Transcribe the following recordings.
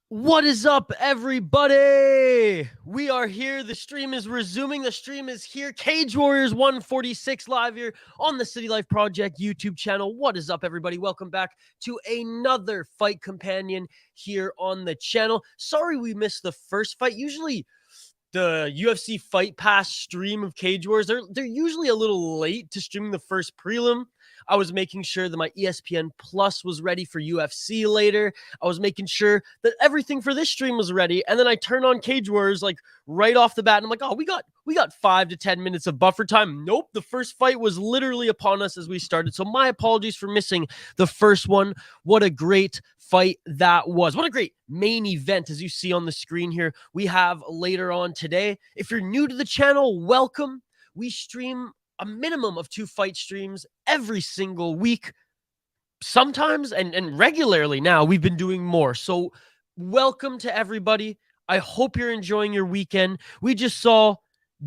What is up, everybody? We are here. The stream is resuming. The stream is here. Cage Warriors 146 live here on the City Life Project YouTube channel. What is up, everybody? Welcome back to another Fight Companion here on the channel. Sorry we missed the first fight. Usually the UFC Fight Pass stream of Cage Wars, they're usually a little late to streaming the first prelim. I was making sure that my ESPN Plus was ready for UFC later. I was making sure that everything for this stream was ready. And then I turn on Cage Wars like right off the bat. And I'm like, oh, we got 5 to 10 minutes of buffer time. Nope. The first fight was literally upon us as we started. So my apologies for missing the first one. What a great fight that was. What a great main event, as you see on the screen here, we have later on today. If you're new to the channel, welcome. We stream a minimum of 2 fight streams every single week. Sometimes and regularly now, we've been doing more. So welcome to everybody. I hope you're enjoying your weekend. We just saw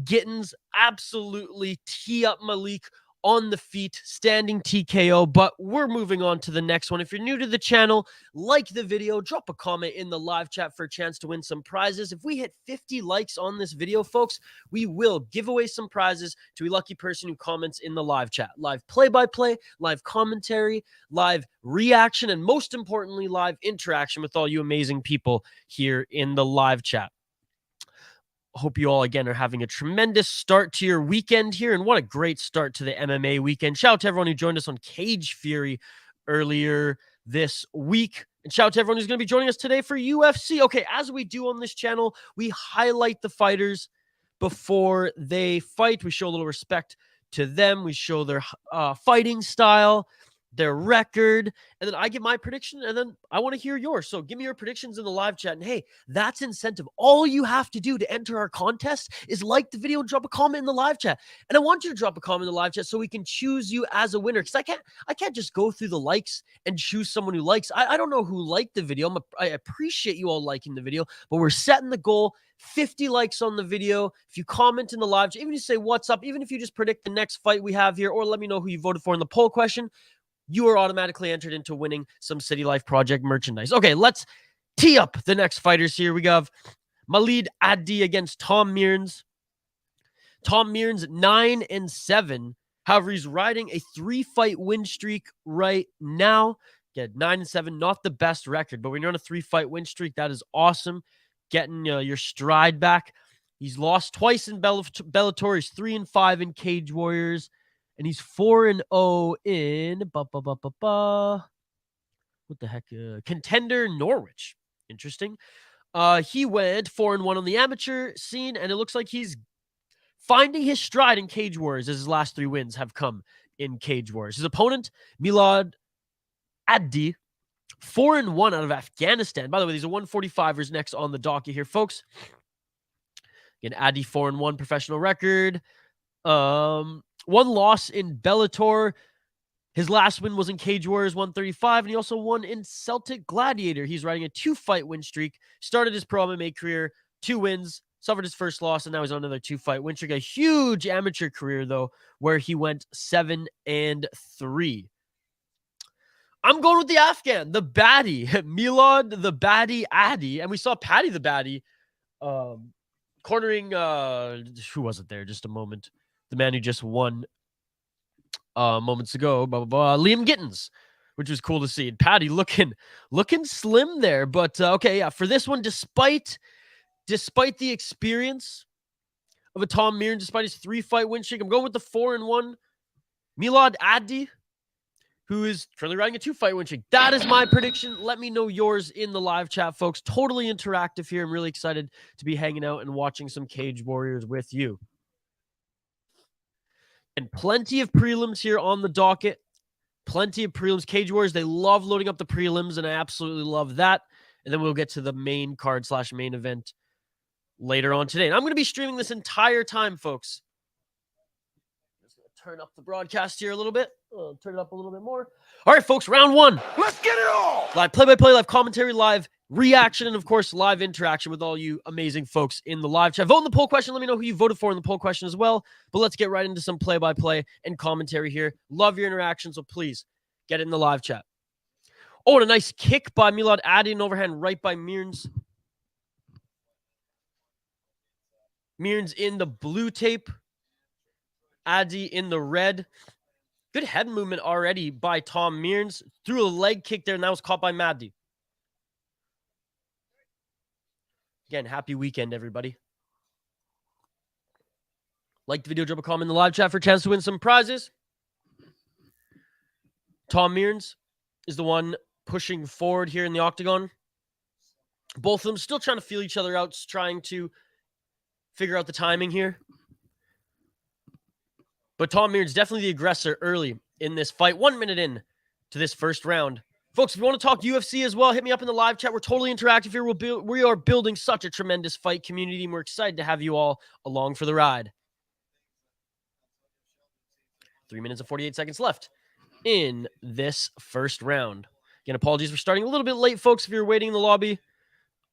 Gittins absolutely tee up Malik on the feet, standing TKO, but we're moving on to the next one. If you're new to the channel, like the video, drop a comment in the live chat for a chance to win some prizes. If we hit 50 likes on this video, folks, we will give away some prizes to a lucky person who comments in the live chat. Live play-by-play, live commentary, live reaction, and most importantly, live interaction with all you amazing people here in the live chat. Hope you all, again, are having a tremendous start to your weekend here, and what a great start to the MMA weekend. Shout out to everyone who joined us on Cage Fury earlier this week, and shout out to everyone who's going to be joining us today for UFC. Okay, as we do on this channel, we highlight the fighters before they fight. We show a little respect to them. We show their fighting style, their record, and then I give my prediction, and then I want to hear yours. So give me your predictions in the live chat, and hey, that's incentive. All you have to do to enter our contest is like the video and drop a comment in the live chat. And I want you to drop a comment in the live chat so we can choose you as a winner, because I can't just go through the likes and choose someone who likes. I don't know who liked the video. I appreciate you all liking the video, but we're setting the goal 50 likes on the video. If you comment in the live chat, even if you say what's up, even if you just predict the next fight we have here, or let me know who you voted for in the poll question, you are automatically entered into winning some City Life Project merchandise. Okay, let's tee up the next fighters here. We have Malid Addi against Tom Mearns. Tom Mearns 9-7. However, he's riding a 3-fight win streak right now. Again, 9-7, not the best record, but when you're on a 3-fight win streak, that is awesome. Getting your stride back. He's lost twice in Bellator. He's 3-5 in Cage Warriors. And he's 4-0 in what the heck? Contender Norwich. Interesting. He went 4-1 on the amateur scene, and it looks like he's finding his stride in Cage Wars as his last 3 wins have come in Cage Wars. His opponent, Milad Addi, 4-1 out of Afghanistan. By the way, these are 145ers next on the docket here, folks. Again, Addi 4-1 professional record. 1 loss in Bellator. His last win was in Cage Warriors 135, and he also won in Celtic Gladiator. He's riding a 2-fight win streak. Started his pro MMA career, 2 wins, suffered his first loss, and now he's on another 2-fight win streak. A huge amateur career, though, where he went 7-3. I'm going with the Afghan, the baddie, Milad the baddie Addi, and we saw Paddy the baddie cornering, who was it there? Just a moment. The man who just won moments ago, Liam Gittins, which was cool to see. And Paddy looking slim there, but okay, yeah. For this one, despite the experience of a Tom Mearns, despite his 3-fight win streak, I'm going with the 4-1 Milad Addi, who is currently riding a 2-fight win streak. That is my prediction. Let me know yours in the live chat, folks. Totally interactive here. I'm really excited to be hanging out and watching some Cage Warriors with you. And plenty of prelims here on the docket. Plenty of prelims. Cage Warriors, they love loading up the prelims, and I absolutely love that. And then we'll get to the main card / main event later on today. And I'm going to be streaming this entire time, folks. Just going to turn up the broadcast here a little bit. Turn it up a little bit more. All right, folks, round 1. Let's get it all! Live play-by-play, live commentary, live reaction, and of course, live interaction with all you amazing folks in the live chat. Vote in the poll question. Let me know who you voted for in the poll question as well. But let's get right into some play-by-play and commentary here. Love your interaction, so please get it in the live chat. Oh, and a nice kick by Milad Addi, an overhand right by Mearns. Mearns in the blue tape. Addi in the red. Good head movement already by Tom Mearns. Threw a leg kick there, and that was caught by Maddi. Again, happy weekend, everybody. Like the video, drop a comment in the live chat for a chance to win some prizes. Tom Mearns is the one pushing forward here in the octagon. Both of them still trying to feel each other out, trying to figure out the timing here. But Tom Mearns definitely the aggressor early in this fight. 1 minute in to this first round. Folks, if you want to talk UFC as well, hit me up in the live chat. We're totally interactive here. We are building such a tremendous fight community, and we're excited to have you all along for the ride. 3 minutes and 48 seconds left in this first round. Again, apologies for starting a little bit late, folks, if you're waiting in the lobby.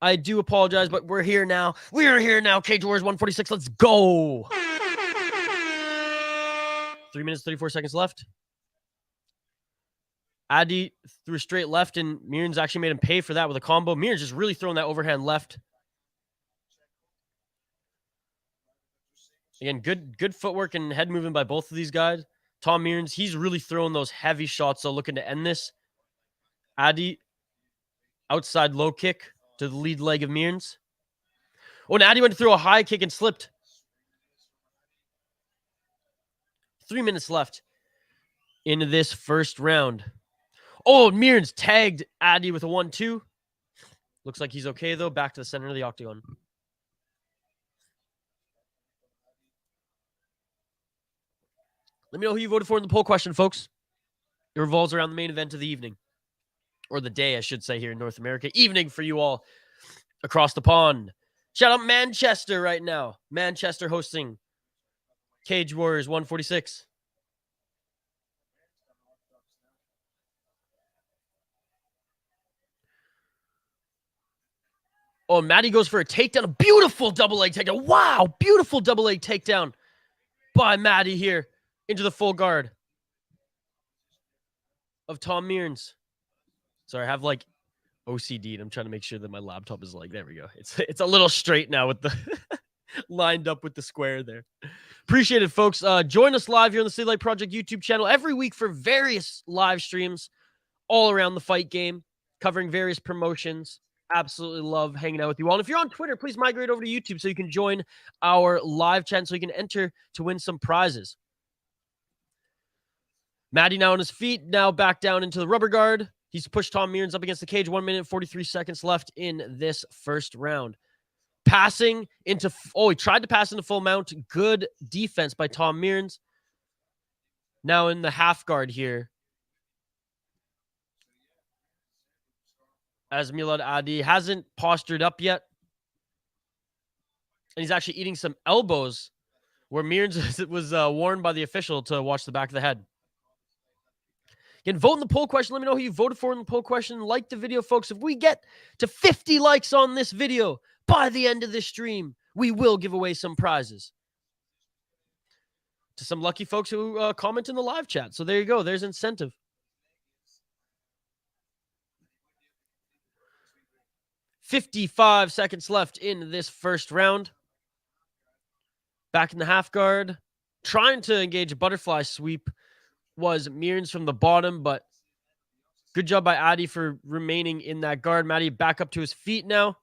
I do apologize, but we're here now. We are here now. Cage Warriors 146. Let's go. 3 minutes, 34 seconds left. Addi threw a straight left, and Mearns actually made him pay for that with a combo. Mearns just really throwing that overhand left. Again, good footwork and head movement by both of these guys. Tom Mearns, he's really throwing those heavy shots, so looking to end this. Addi, outside low kick to the lead leg of Mearns. Oh, and Addi went to throw a high kick and slipped. 3 minutes left into this first round. Oh, Mearns tagged Addi with a 1-2. Looks like he's okay, though. Back to the center of the octagon. Let me know who you voted for in the poll question, folks. It revolves around the main event of the evening. Or the day, I should say, here in North America. Evening for you all across the pond. Shout out Manchester right now. Manchester hosting Cage Warriors 146. Oh, Matty goes for a takedown. A beautiful double leg takedown. Wow, beautiful double leg takedown by Matty here into the full guard of Tom Mearns. Sorry, I have like OCD, and I'm trying to make sure that my laptop is like, there we go. It's a little straight now with the lined up with the square there. Appreciate it, folks. Join us live here on the City Light Project YouTube channel every week for various live streams all around the fight game, covering various promotions. Absolutely love hanging out with you all. And if you're on Twitter, please migrate over to YouTube so you can join our live chat so you can enter to win some prizes. Matty now on his feet, now back down into the rubber guard. He's pushed Tom Mearns up against the cage. 1 minute, 43 seconds left in this first round. Passing into... Oh, he tried to pass into full mount. Good defense by Tom Mearns. Now in the half guard here. As Milad Adi hasn't postured up yet. And he's actually eating some elbows where Mearns was warned by the official to watch the back of the head. Again, vote in the poll question. Let me know who you voted for in the poll question. Like the video, folks. If we get to 50 likes on this video by the end of this stream, we will give away some prizes to some lucky folks who comment in the live chat. So there you go. There's incentive. $55 seconds left in this first round. Back in the half guard. Trying to engage a butterfly sweep was Mearns from the bottom, but good job by Adi for remaining in that guard. Matty back up to his feet now.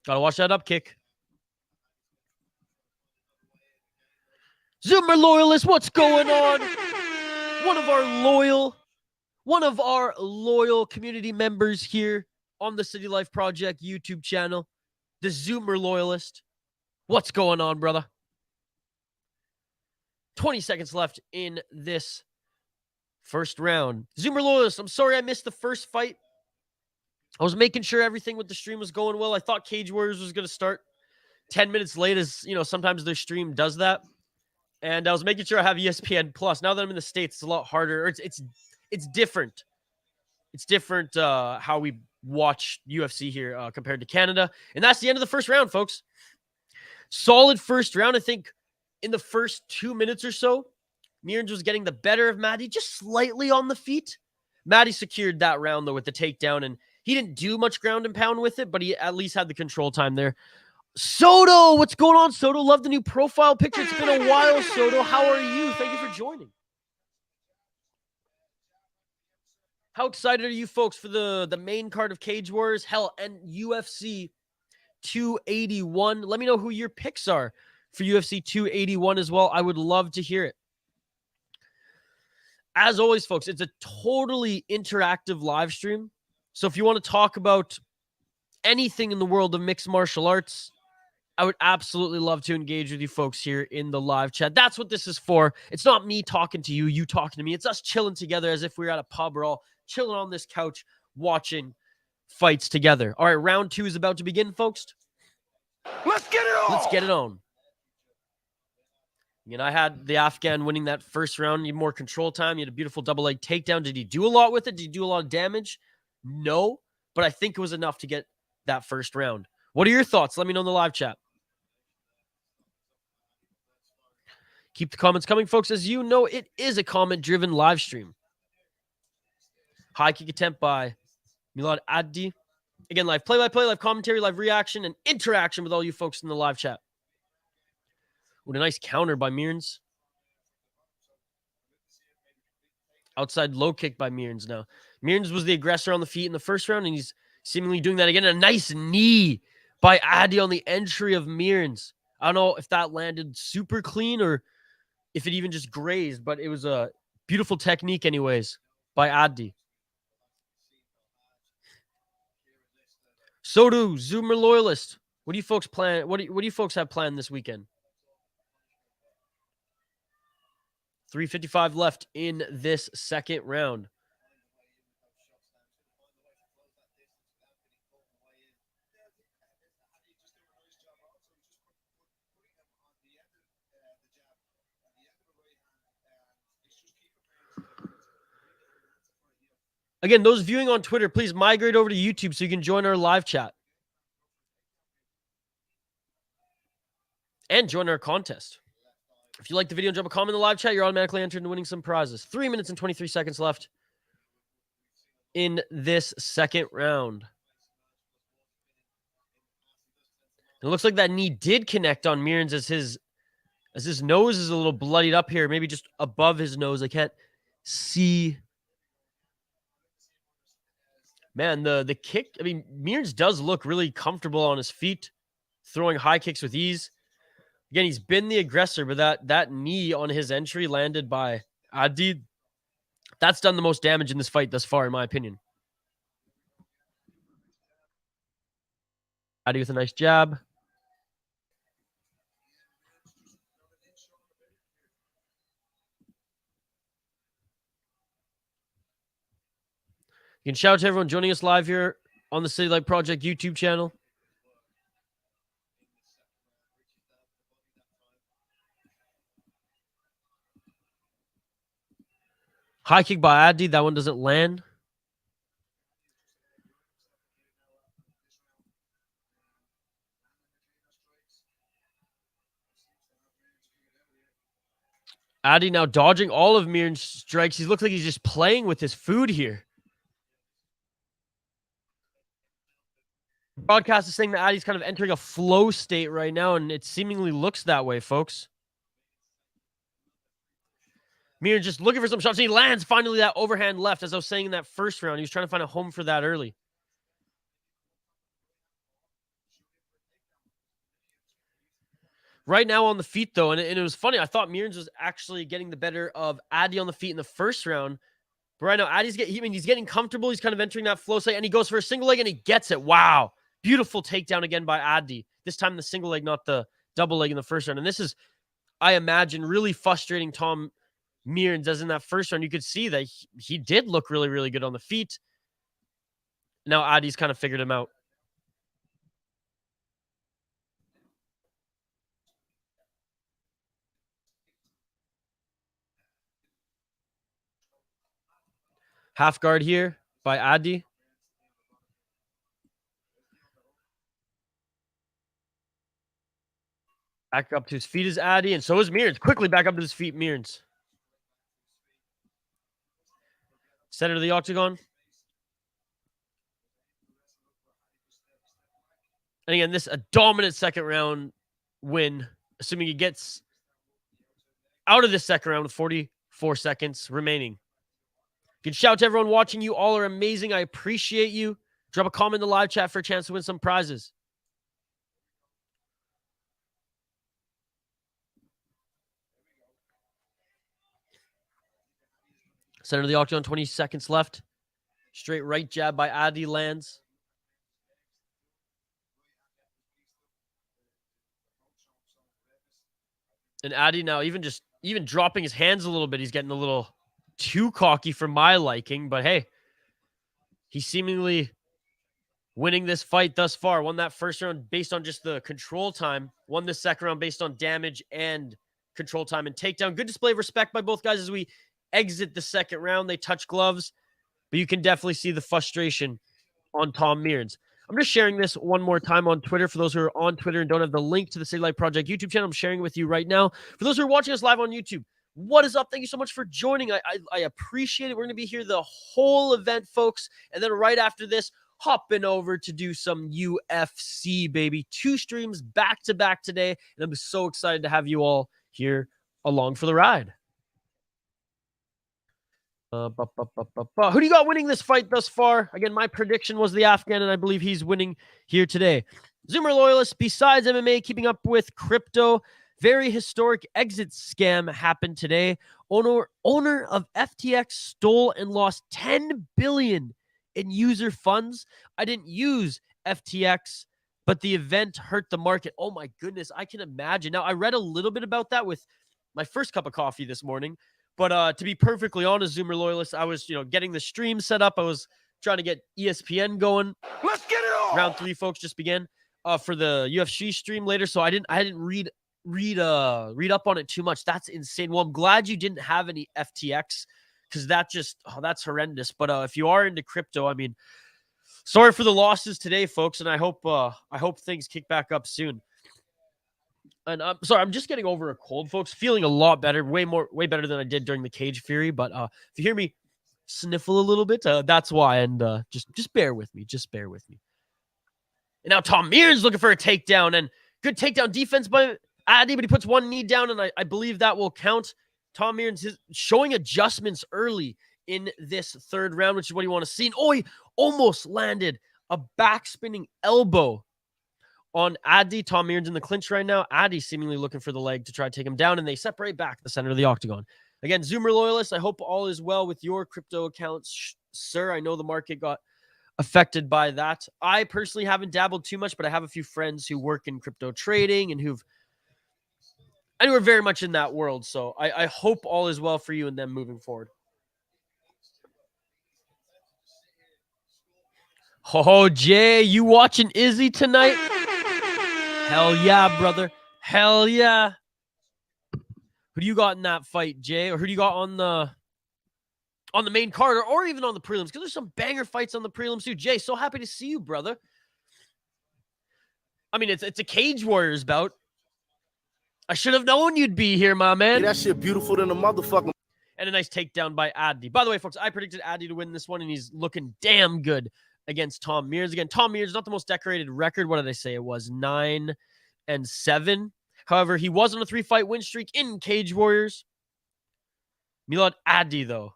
Gotta watch that up kick. Zoomer loyalists, what's going on? One of our loyal community members here on the City Life Project YouTube channel, the Zoomer loyalist. What's going on, brother? 20 seconds left in this first round. Zoomer loyalist, I'm sorry I missed the first fight. I was making sure everything with the stream was going well. I thought Cage Warriors was going to start 10 minutes late, as you know, sometimes their stream does that. And I was making sure I have ESPN Plus. Now that I'm in the States, it's a lot harder. It's different. It's different how we watch UFC here compared to Canada. And that's the end of the first round, folks. Solid first round. I think in the first 2 minutes or so, Mearns was getting the better of Matty, just slightly on the feet. Matty secured that round, though, with the takedown, and he didn't do much ground and pound with it, but he at least had the control time there. Soto, what's going on, Soto? Love the new profile picture. It's been a while, Soto. How are you? Thank you for joining. How excited are you folks for the main card of Cage Warriors? Hell, and UFC 281. Let me know who your picks are for UFC 281 as well. I would love to hear it. As always, folks, it's a totally interactive live stream. So if you want to talk about anything in the world of mixed martial arts, I would absolutely love to engage with you folks here in the live chat. That's what this is for. It's not me talking to you, you talking to me. It's us chilling together as if we were at a pub. We're all chilling on this couch watching fights together. All right, round 2 is about to begin, folks. Let's get it on. Let's get it on. You know, I had the Afghan winning that first round. You had more control time. You had a beautiful double leg takedown. Did he do a lot with it? Did he do a lot of damage? No, but I think it was enough to get that first round. What are your thoughts? Let me know in the live chat. Keep the comments coming, folks. As you know, it is a comment-driven live stream. High kick attempt by Milad Adi. Again, live play-by-play, live commentary, live reaction, and interaction with all you folks in the live chat. What a nice counter by Mearns. Outside low kick by Mearns now. Mearns was the aggressor on the feet in the first round, and he's seemingly doing that again. A nice knee by Adi on the entry of Mearns. I don't know if that landed super clean or if it even just grazed, but it was a beautiful technique anyways by Adi. Soto, Zoomer loyalist. What do you folks plan? What do you folks have planned this weekend? 3:55 left in this second round. Again, those viewing on Twitter, please migrate over to YouTube so you can join our live chat. And join our contest. If you like the video and drop a comment in the live chat, you're automatically entered into winning some prizes. 3 minutes and 23 seconds left in this second round. It looks like that knee did connect on Mearns as his nose is a little bloodied up here, maybe just above his nose. I can't see. Man, the kick, I mean, Mearns does look really comfortable on his feet, throwing high kicks with ease. Again, he's been the aggressor, but that knee on his entry landed by Adi, that's done the most damage in this fight thus far, in my opinion. Addy with a nice jab. You can shout out to everyone joining us live here on the City Light Project YouTube channel. High kick by Addy. That one doesn't land. Addy now dodging all of Mearns' strikes. He looks like he's just playing with his food here. Broadcast is saying that Addy's kind of entering a flow state right now, and it seemingly looks that way, folks. Mearns just looking for some shots. He lands finally that overhand left, as I was saying in that first round. He was trying to find a home for that early. Right now on the feet, though, and it was funny. I thought Mearns was actually getting the better of Addy on the feet in the first round. But right now, Addy's he's getting comfortable. He's kind of entering that flow state, and he goes for a single leg, and he gets it. Wow. Beautiful takedown again by Addy. This time the single leg, not the double leg in the first round. And this is, I imagine, really frustrating Tom Mearns, as in that first round, you could see that he did look really, really good on the feet. Now Addy's kind of figured him out. Half guard here by Addy. Back up to his feet is Addy, and so is Mearns. Quickly back up to his feet, Mearns. Center of the octagon. And again, this a dominant second round win, assuming he gets out of this second round with 44 seconds remaining. You can shout to everyone watching. You all are amazing. I appreciate you. Drop a comment in the live chat for a chance to win some prizes. Center of the octagon, 20 seconds left. Straight right jab by Addy lands. And Addy now even dropping his hands a little bit. He's getting a little too cocky for my liking. But hey, he's seemingly winning this fight thus far. Won that first round based on just the control time. Won the second round based on damage and control time and takedown. Good display of respect by both guys as we exit the second round. They touch gloves, but you can definitely see the frustration on Tom Mearns. I'm just sharing this one more time on Twitter. For those who are on Twitter and don't have the link to the City Light Project YouTube channel, I'm sharing it with you right now. For those who are watching us live on YouTube, what is up? Thank you so much for joining. I appreciate it. We're going to be here the whole event, folks. And then right after this, hopping over to do some UFC, baby. 2 streams back-to-back today. And I'm so excited to have you all here along for the ride. Who do you got winning this fight thus far? Again, my prediction was the Afghan, and I believe he's winning here today. Zoomer loyalists, besides MMA, keeping up with crypto. Very historic exit scam happened today. Owner of FTX stole and lost $10 billion in user funds. I didn't use FTX, but the event hurt the market. Oh my goodness, I can imagine. Now, I read a little bit about that with my first cup of coffee this morning. But to be perfectly honest, Zoomer loyalists, I was, getting the stream set up. I was trying to get ESPN going. Let's get it on. Round 3, folks, just began for the UFC stream later, so I didn't read up on it too much. That's insane. Well, I'm glad you didn't have any FTX, because that's horrendous. But if you are into crypto, I mean, sorry for the losses today, folks, and I hope things kick back up soon. And I'm sorry, I'm just getting over a cold, folks. Feeling a lot better, way better than I did during the Cage Fury. But if you hear me sniffle a little bit, that's why. And just bear with me. Just bear with me. And now Tom Mearns looking for a takedown, and good takedown defense by Addy, but he puts one knee down, and I believe that will count. Tom Mearns is showing adjustments early in this third round, which is what you want to see. And he almost landed a back-spinning elbow on Addy. Tom Mearns in the clinch right now. Addy seemingly looking for the leg to try to take him down, and they separate back to the center of the octagon. Again, Zoomer loyalists, I hope all is well with your crypto accounts, sir. I know the market got affected by that. I personally haven't dabbled too much, but I have a few friends who work in crypto trading and who are very much in that world. So I hope all is well for you and them moving forward. Oh, Jay, you watching Izzy tonight? Hell yeah, brother. Hell yeah. Who do you got in that fight, Jay? Or who do you got on the main card or even on the prelims? Because there's some banger fights on the prelims too. Jay, so happy to see you, brother. I mean, it's a Cage Warriors bout. I should have known you'd be here, my man. Yeah, that shit beautiful than a motherfucker. And a nice takedown by Addy. By the way, folks, I predicted Addy to win this one, and he's looking damn good against Tom Mearns. Again, Tom Mearns, not the most decorated record. What did I say? It was 9-7. However, he was on a 3-fight win streak in Cage Warriors. Milad Addy, though.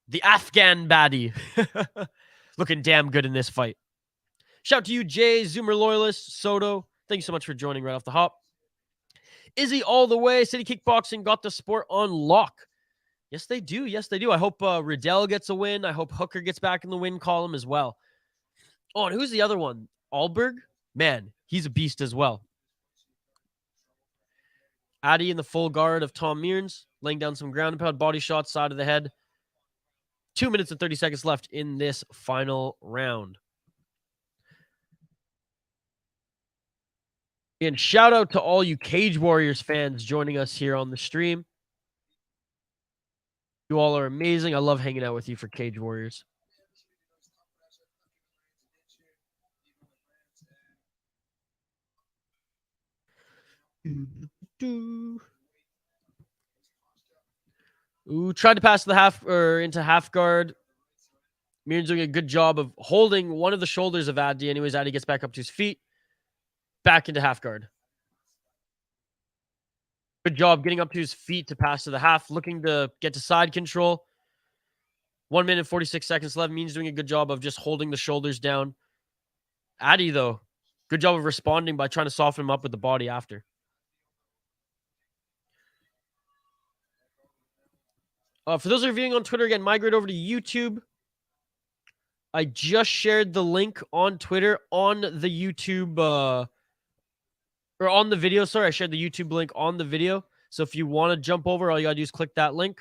The Afghan baddie. Looking damn good in this fight. Shout out to you, Jay, Zoomer Loyalist, Soto. Thank you so much for joining right off the hop. Izzy all the way. City Kickboxing got the sport on lock. Yes, they do. Yes, they do. I hope Riddell gets a win. I hope Hooker gets back in the win column as well. Oh, and who's the other one? Alberg? Man, he's a beast as well. Addy in the full guard of Tom Mearns, laying down some ground and pound body shots, side of the head. 2 minutes and 30 seconds left in this final round. And shout out to all you Cage Warriors fans joining us here on the stream. You all are amazing. I love hanging out with you for Cage Warriors. Ooh, tried to pass the half or into half guard. Mearns doing a good job of holding one of the shoulders of Addy. Anyways, Addy gets back up to his feet. Back into half guard. Good job getting up to his feet to pass to the half. Looking to get to side control. 1 minute, 46 seconds left. Mearns doing a good job of just holding the shoulders down. Addy, though, good job of responding by trying to soften him up with the body after. For those who are viewing on Twitter, again, migrate over to YouTube. I just shared the link on Twitter on the YouTube, or on the video. Sorry, I shared the YouTube link on the video. So if you want to jump over, all you got to do is click that link.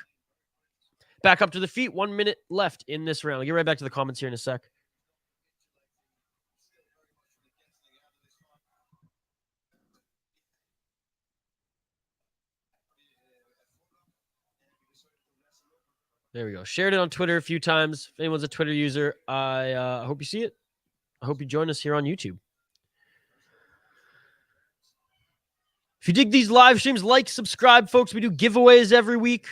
Back up to the feet. 1 minute left in this round. I'll get right back to the comments here in a sec. There we go. Shared it on Twitter a few times. If anyone's a Twitter user, I hope you see it. I hope you join us here on YouTube. If you dig these live streams, like, subscribe, folks. We do giveaways every week.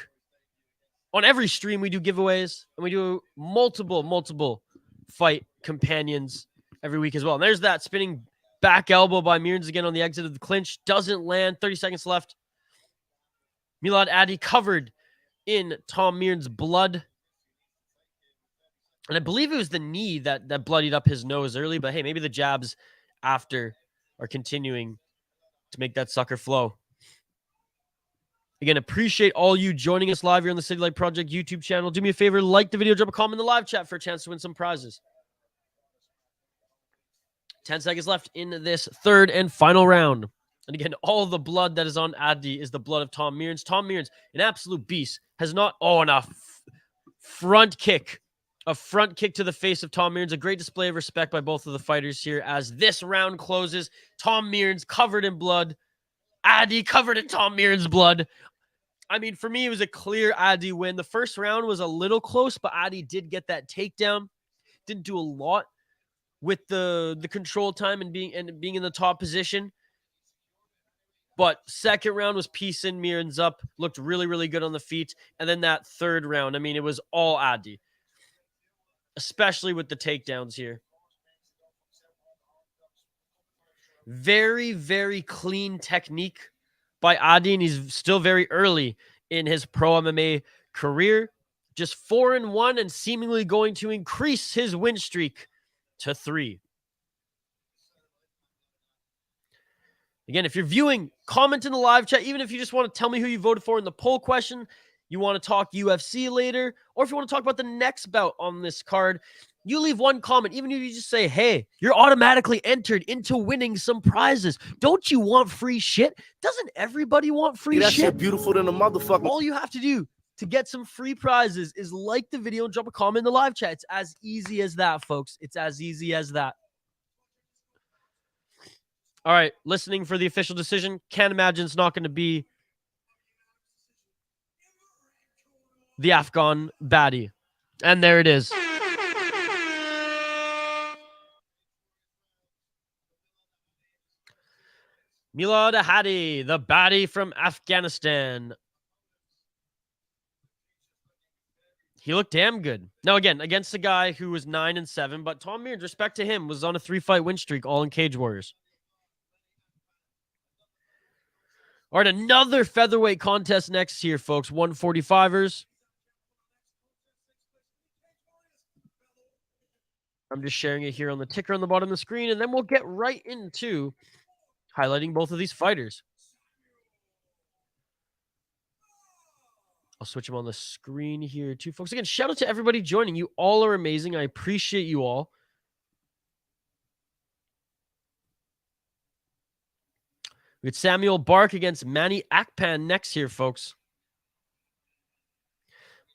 On every stream, we do giveaways. And we do multiple fight companions every week as well. And there's that spinning back elbow by Mearns again on the exit of the clinch. Doesn't land. 30 seconds left. Milad Addy covered in Tom Mearns' blood. And I believe it was the knee that bloodied up his nose early. But hey, maybe the jabs after are continuing to make that sucker flow. Again, appreciate all you joining us live here on the City Light Project YouTube channel. Do me a favor, like the video, drop a comment in the live chat for a chance to win some prizes. 10 seconds left in this third and final round. And again, all the blood that is on Addy is the blood of Tom Mearns. Tom Mearns, an absolute beast, has not... Oh, and a front kick. A front kick to the face of Tom Mearns. A great display of respect by both of the fighters here as this round closes. Tom Mearns covered in blood. Addy covered in Tom Mearns' blood. I mean, for me, it was a clear Addy win. The first round was a little close, but Addy did get that takedown. Didn't do a lot with the control time and being in the top position. But second round was piecing Mearns up. Looked really, really good on the feet. And then that third round, I mean, it was all Addy. Especially with the takedowns here. Very, very clean technique by Addy. And he's still very early in his pro MMA career. Just 4-1 and seemingly going to increase his win streak to 3. Again, if you're viewing, comment in the live chat. Even if you just want to tell me who you voted for in the poll question, you want to talk UFC later, or if you want to talk about the next bout on this card, You leave one comment, even if you just say, hey, you're automatically entered into winning some prizes. Don't you want free shit? Doesn't everybody want free That shit? shit beautiful than a motherfucker. All you have to do to get some free prizes is like the video and drop a comment in the live chat. It's as easy as that, folks. It's as easy as that. All right, listening for the official decision. Can't imagine it's not going to be the Afghan baddie. And there it is. Milad Hadi, the baddie from Afghanistan. He looked damn good. Now, again, against a guy who was 9-7, but Tom Mearns, respect to him, was on a 3-fight win streak, all in Cage Warriors. All right, another featherweight contest next here, folks. 145ers. I'm just sharing it here on the ticker on the bottom of the screen, and then we'll get right into highlighting both of these fighters. I'll switch them on the screen here too, folks. Again, shout out to everybody joining. You all are amazing. I appreciate you all. We got Samuel Bark against Manny Akpan next here, folks.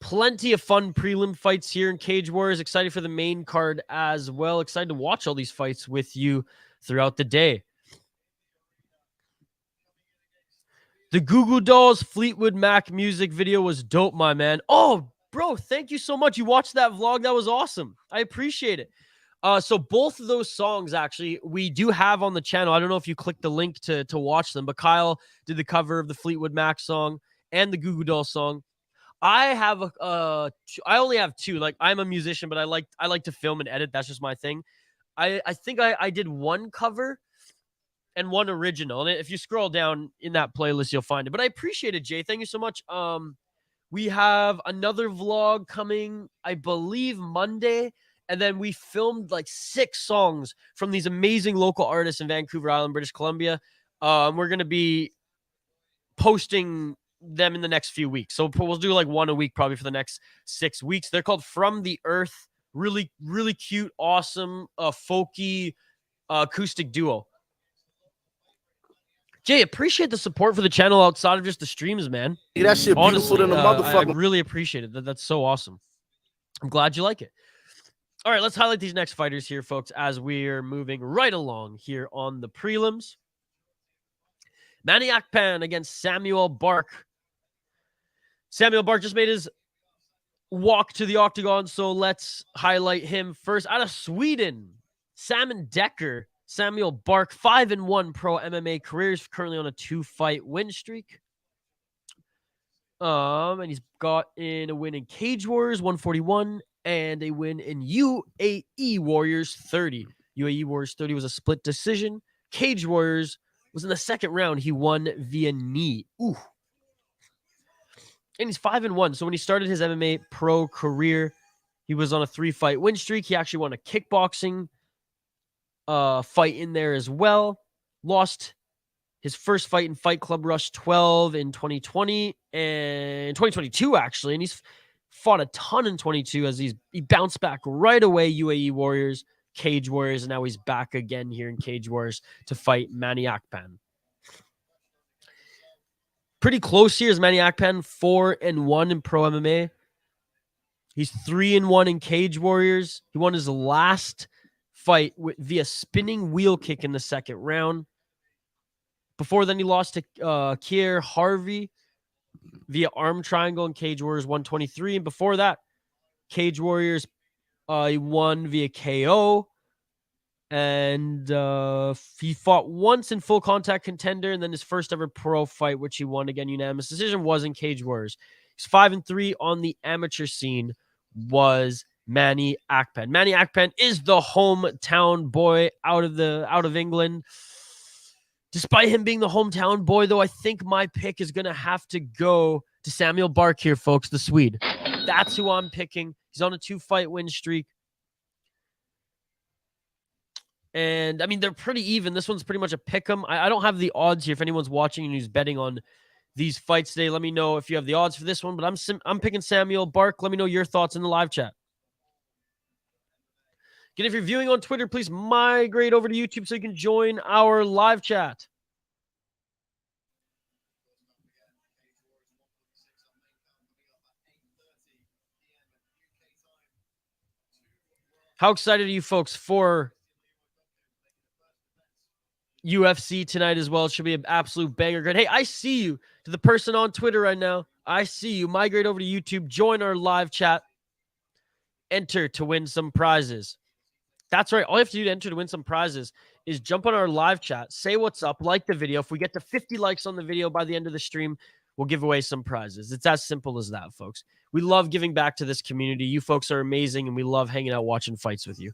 Plenty of fun prelim fights here in Cage Warriors. Excited for the main card as well. Excited to watch all these fights with you throughout the day. The Goo Goo Dolls Fleetwood Mac music video was dope, my man. Oh, bro, thank you so much. You watched that vlog. That was awesome. I appreciate it. So both of those songs, actually, we do have on the channel. I don't know if you clicked the link to watch them, but Kyle did the cover of the Fleetwood Mac song and the Goo Goo Dolls song. I have I only have two. Like, I'm a musician, but I like to film and edit. That's just my thing. I think I did one cover and one original. And if you scroll down in that playlist, you'll find it. But I appreciate it, Jay. Thank you so much. We have another vlog coming, I believe, Monday. And then we filmed like 6 songs from these amazing local artists in Vancouver Island, British Columbia. We're going to be posting them in the next few weeks. So we'll do like one a week probably for the next 6 weeks. They're called From the Earth. Really, really cute, awesome, folky acoustic duo. Jay, appreciate the support for the channel outside of just the streams, man. That shit Honestly, beautiful than a motherfucker. I really appreciate it. That's so awesome. I'm glad you like it. All right, let's highlight these next fighters here, folks, as we're moving right along here on the prelims. Manny Akpan against Samuel Bark. Samuel Bark just made his walk to the octagon, so let's highlight him first. Out of Sweden, Salmon Decker. Samuel Bark, 5-1 pro MMA career. He's currently on a 2-fight win streak. And he's got in a win in Cage Warriors 141 and a win in UAE Warriors 30. UAE Warriors 30 was a split decision. Cage Warriors was in the second round. He won via knee. Ooh. And he's 5-1. So when he started his MMA pro career, he was on a 3-fight win streak. He actually won a kickboxing fight in there as well. Lost his first fight in Fight Club Rush 12 in 2020 and 2022, actually. And he's fought a ton in 22 as he bounced back right away. UAE Warriors, Cage Warriors, and now he's back again here in Cage Warriors to fight Manny Akpan. Pretty close here is Manny Akpan, 4-1 in pro MMA. He's 3-1 in Cage Warriors. He won his last fight via spinning wheel kick in the second round. Before then, he lost to Kier Harvey via arm triangle in Cage Warriors 123. And before that, Cage Warriors, he won via KO. And he fought once in full contact contender, and then his first ever pro fight, which he won again unanimous decision, was in Cage Warriors. He's 5-3 on the amateur scene. Was Manny Akpan. Manny Akpan is the hometown boy out of England. Despite him being the hometown boy, though, I think my pick is going to have to go to Samuel Bark here, folks, the Swede. That's who I'm picking. He's on a 2-fight win streak. And, I mean, they're pretty even. This one's pretty much a pick 'em. I don't have the odds here. If anyone's watching and who's betting on these fights today, let me know if you have the odds for this one. But I'm picking Samuel Bark. Let me know your thoughts in the live chat. Again, if you're viewing on Twitter, please migrate over to YouTube so you can join our live chat. How excited are you folks for UFC tonight as well? It should be an absolute banger. Good. Hey, I see you. To the person on Twitter right now, I see you. Migrate over to YouTube. Join our live chat. Enter to win some prizes. That's right. All you have to do to enter to win some prizes is jump on our live chat, say what's up, like the video. If we get to 50 likes on the video by the end of the stream, we'll give away some prizes. It's as simple as that, folks. We love giving back to this community. You folks are amazing, and we love hanging out watching fights with you.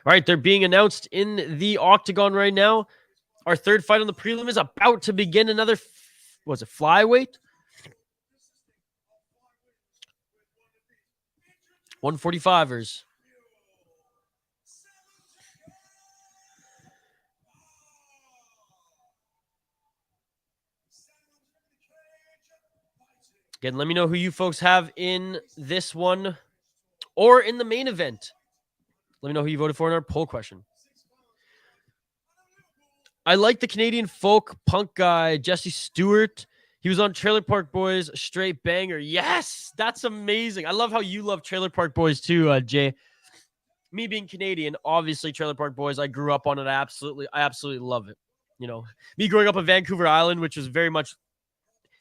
All right, they're being announced in the octagon right now. Our third fight on the prelim is about to begin. Another, was it flyweight? 145ers. Again, let me know who you folks have in this one or in the main event. Let me know who you voted for in our poll question. I like the Canadian folk punk guy, Jesse Stewart. He was on Trailer Park Boys, straight banger. Yes, that's amazing. I love how you love Trailer Park Boys too, Jay. Me being Canadian, obviously Trailer Park Boys, I grew up on it. I absolutely love it. You know, me growing up on Vancouver Island, which was very much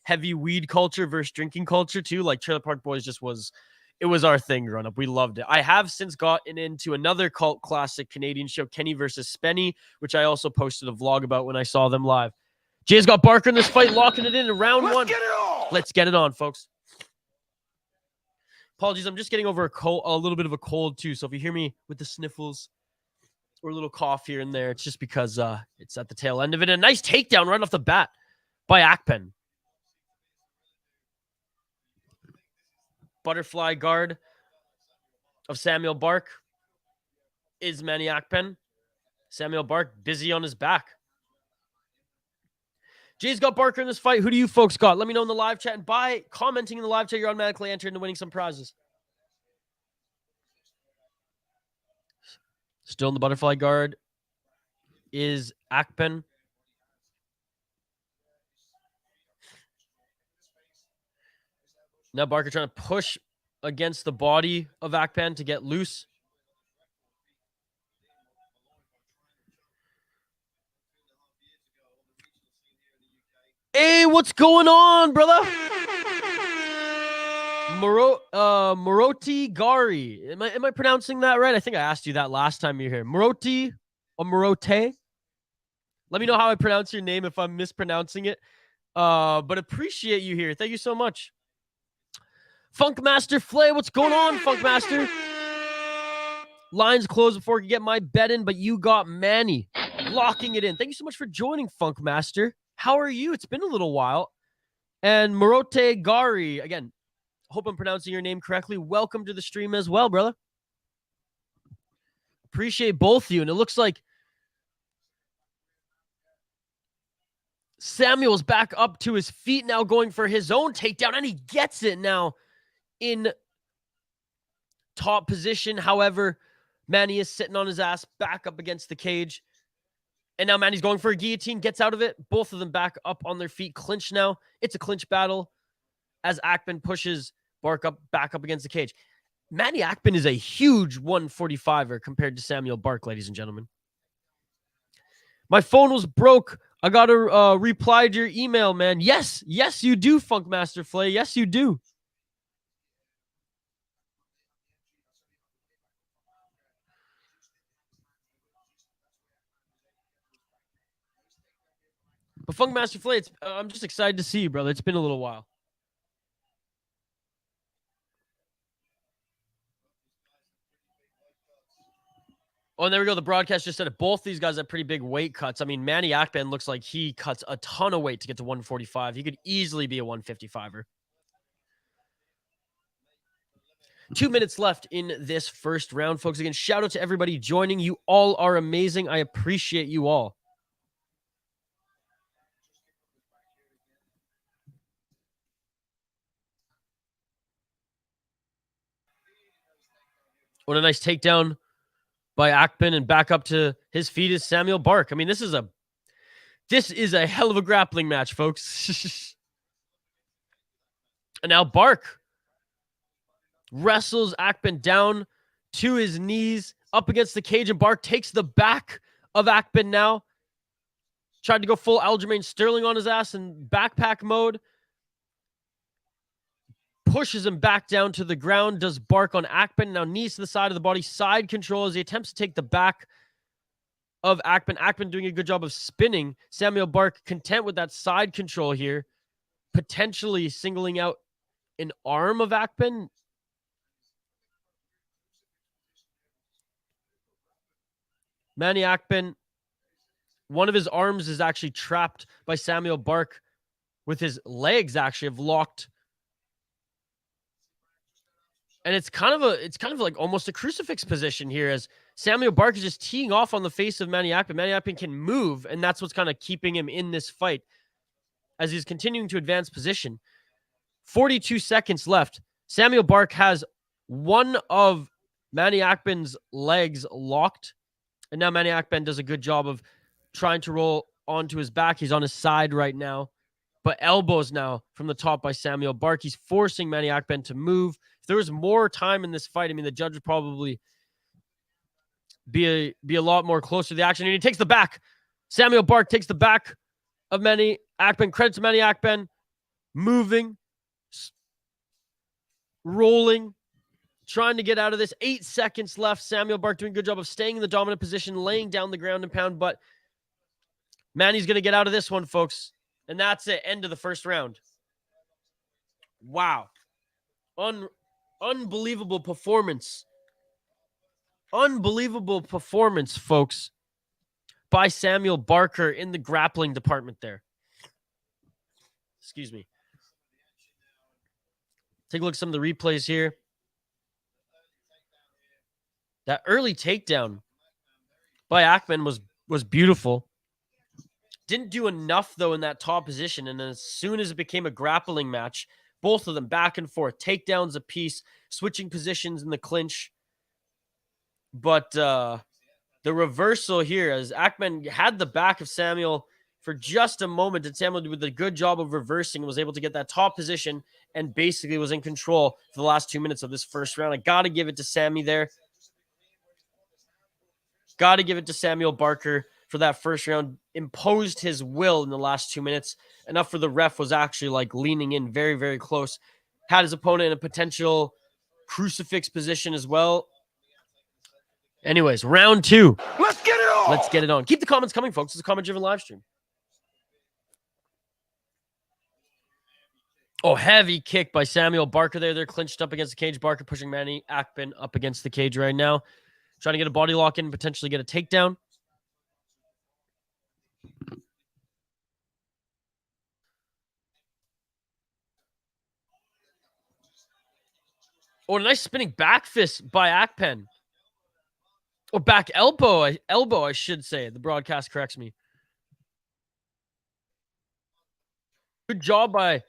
heavy weed culture versus drinking culture too. Like Trailer Park Boys just was, it was our thing growing up. We loved it. I have since gotten into another cult classic Canadian show, Kenny versus Spenny, which I also posted a vlog about when I saw them live. Jay's got Barker in this fight, locking it in round one. Let's get it on, folks. Apologies, I'm just getting over a little bit of a cold too. So if you hear me with the sniffles or a little cough here and there, it's just because it's at the tail end of it. A nice takedown right off the bat by Akpan. Butterfly guard of Samuel Bark is Manny Akpan. Samuel Bark busy on his back. Jay's got Barker in this fight. Who do you folks got? Let me know in the live chat. And by commenting in the live chat, you're automatically entered into winning some prizes. Still in the butterfly guard is Akpan. Now Barker trying to push against the body of Akpan to get loose. Hey, what's going on, brother? Moroti Gari. Am I pronouncing that right? I think I asked you that last time you were here. Moroti or Morote? Let me know how I pronounce your name if I'm mispronouncing it. But appreciate you here. Thank you so much. Funkmaster Flay, what's going on, Funkmaster? Lines closed before I can get my bet in, but you got Manny locking it in. Thank you so much for joining, Funkmaster. How are you? It's been a little while. And Morote Gari, again, hope I'm pronouncing your name correctly. Welcome to the stream as well, brother. Appreciate both of you. And it looks like Samuel's back up to his feet now, going for his own takedown, and he gets it now in top position. However, Manny is sitting on his ass back up against the cage. And now Manny's going for a guillotine, gets out of it. Both of them back up on their feet. Clinch now. It's a clinch battle as Akpan pushes Bark back up against the cage. Manny Akpan is a huge 145er compared to Samuel Bark, ladies and gentlemen. My phone was broke. I got to reply to your email, man. Yes, you do, Funkmaster Flay. Yes, you do. But Funkmaster Flay, I'm just excited to see you, brother. It's been a little while. Oh, and there we go. The broadcast just said it. Both these guys have pretty big weight cuts. I mean, Manny Akpan looks like he cuts a ton of weight to get to 145. He could easily be a 155er. 2 minutes left in this first round, folks. Again, shout out to everybody joining. You all are amazing. I appreciate you all. What a nice takedown by Akpan, and back up to his feet is Samuel Bark. I mean, this is a hell of a grappling match, folks. And now Bark wrestles Akpan down to his knees, up against the cage, and Bark takes the back of Akpan now. Tried to go full Aljamain Sterling on his ass in backpack mode. Pushes him back down to the ground, does Bark on Akpan. Now knees to the side of the body, side control as he attempts to take the back of Akpan. Akpan doing a good job of spinning. Samuel Bark content with that side control here, potentially singling out an arm of Akpan. Manny Akpan, one of his arms is actually trapped by Samuel Bark, with his legs actually have locked. And it's kind of like almost a crucifix position here, as Samuel Bark is just teeing off on the face of Manny Akpan. Manny Akpan can move, and that's what's kind of keeping him in this fight as he's continuing to advance position. 42 seconds left. Samuel Bark has one of Manny Akpan's legs locked, and now Manny Akpan does a good job of trying to roll onto his back. He's on his side right now, but elbows now from the top by Samuel Bark. He's forcing Manny Akpan to move. If there was more time in this fight, I mean, the judge would probably be a lot more closer to the action. And he takes the back. Samuel Bark takes the back of Manny Akpan. Credit to Manny Akpan. Moving, rolling, trying to get out of this. 8 seconds left. Samuel Bark doing a good job of staying in the dominant position, laying down the ground and pound, but Manny's going to get out of this one, folks. And that's it. End of the first round. Wow. Unbelievable performance. Unbelievable performance, folks, by Samuel Barker in the grappling department there. Excuse me. Take a look at some of the replays here. That early takedown by Akpan was beautiful. Didn't do enough, though, in that top position. And as soon as it became a grappling match, both of them back and forth, takedowns apiece, switching positions in the clinch. But the reversal here, as Akpan had the back of Samuel for just a moment, and Samuel did a good job of reversing and was able to get that top position and basically was in control for the last 2 minutes of this first round. I got to give it to Sammy there. Got to give it to Samuel Barker for that first round. Imposed his will in the last 2 minutes. Enough for the ref was actually like leaning in very, very close. Had his opponent in a potential crucifix position as well. Anyways, round 2. Let's get it on. Let's get it on. Keep the comments coming, folks. It's a comment-driven live stream. Oh, heavy kick by Samuel Barker there. They're clinched up against the cage. Barker pushing Manny Akpan up against the cage right now. Trying to get a body lock in, potentially get a takedown. Oh, a nice spinning back fist by Akpan. Or back elbow, I should say. The broadcast corrects me. Good job by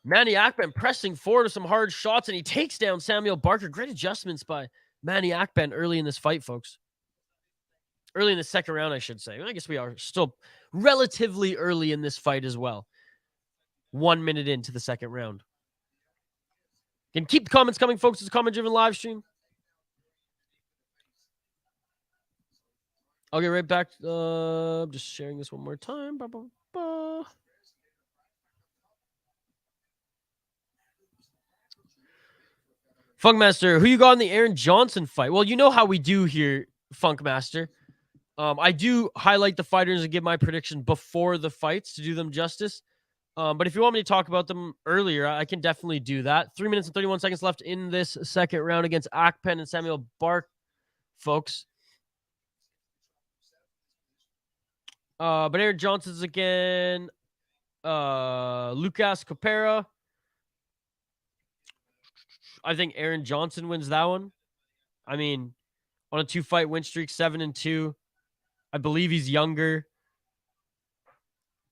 Manny Akpan pressing forward with some hard shots, and he takes down Samuel Barker. Great adjustments by Manny Akpan early in this fight, folks. Early in the second round, I should say. I guess we are still relatively early in this fight as well. 1 minute into the second round. Can keep the comments coming, folks. It's a comment-driven live stream. I'll get right back. I'm just sharing this one more time. Funkmaster, who you got in the Aaron Johnson fight? Well, you know how we do here, Funkmaster. I do highlight the fighters and give my prediction before the fights to do them justice. But if you want me to talk about them earlier, I can definitely do that. 3 minutes and 31 seconds left in this second round against Akpan and Samuel Bark, folks. But Aaron Johnson's again. Łukasz Kopera. I think Aaron Johnson wins that one. I mean, on a 2-fight win streak, 7-2. I believe he's younger.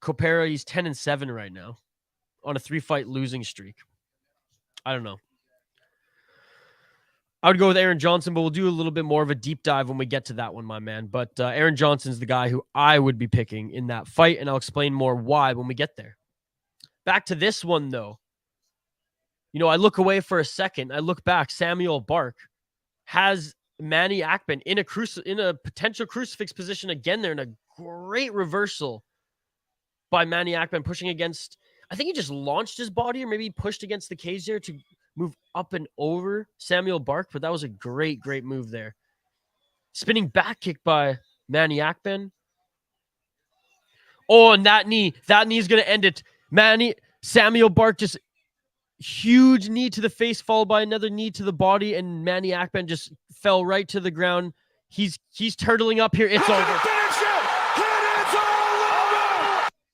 Kopera, he's 10-7 right now on a 3-fight losing streak. I don't know. I would go with Aaron Johnson, but we'll do a little bit more of a deep dive when we get to that one, my man. But Aaron Johnson's the guy who I would be picking in that fight, and I'll explain more why when we get there. Back to this one, though. You know, I look away for a second. I look back. Samuel Bark has Manny Akpan in a potential crucifix position again there, in a great reversal by Manny Akpan, pushing against, I think he just launched his body, or maybe he pushed against the cage there to move up and over Samuel Bark, but that was a great, great move there. Spinning back kick by Manny Akpan. Oh, and that knee is going to end it. Samuel Bark just huge knee to the face, followed by another knee to the body, and Manny Akpan just fell right to the ground. He's turtling up here. It's over.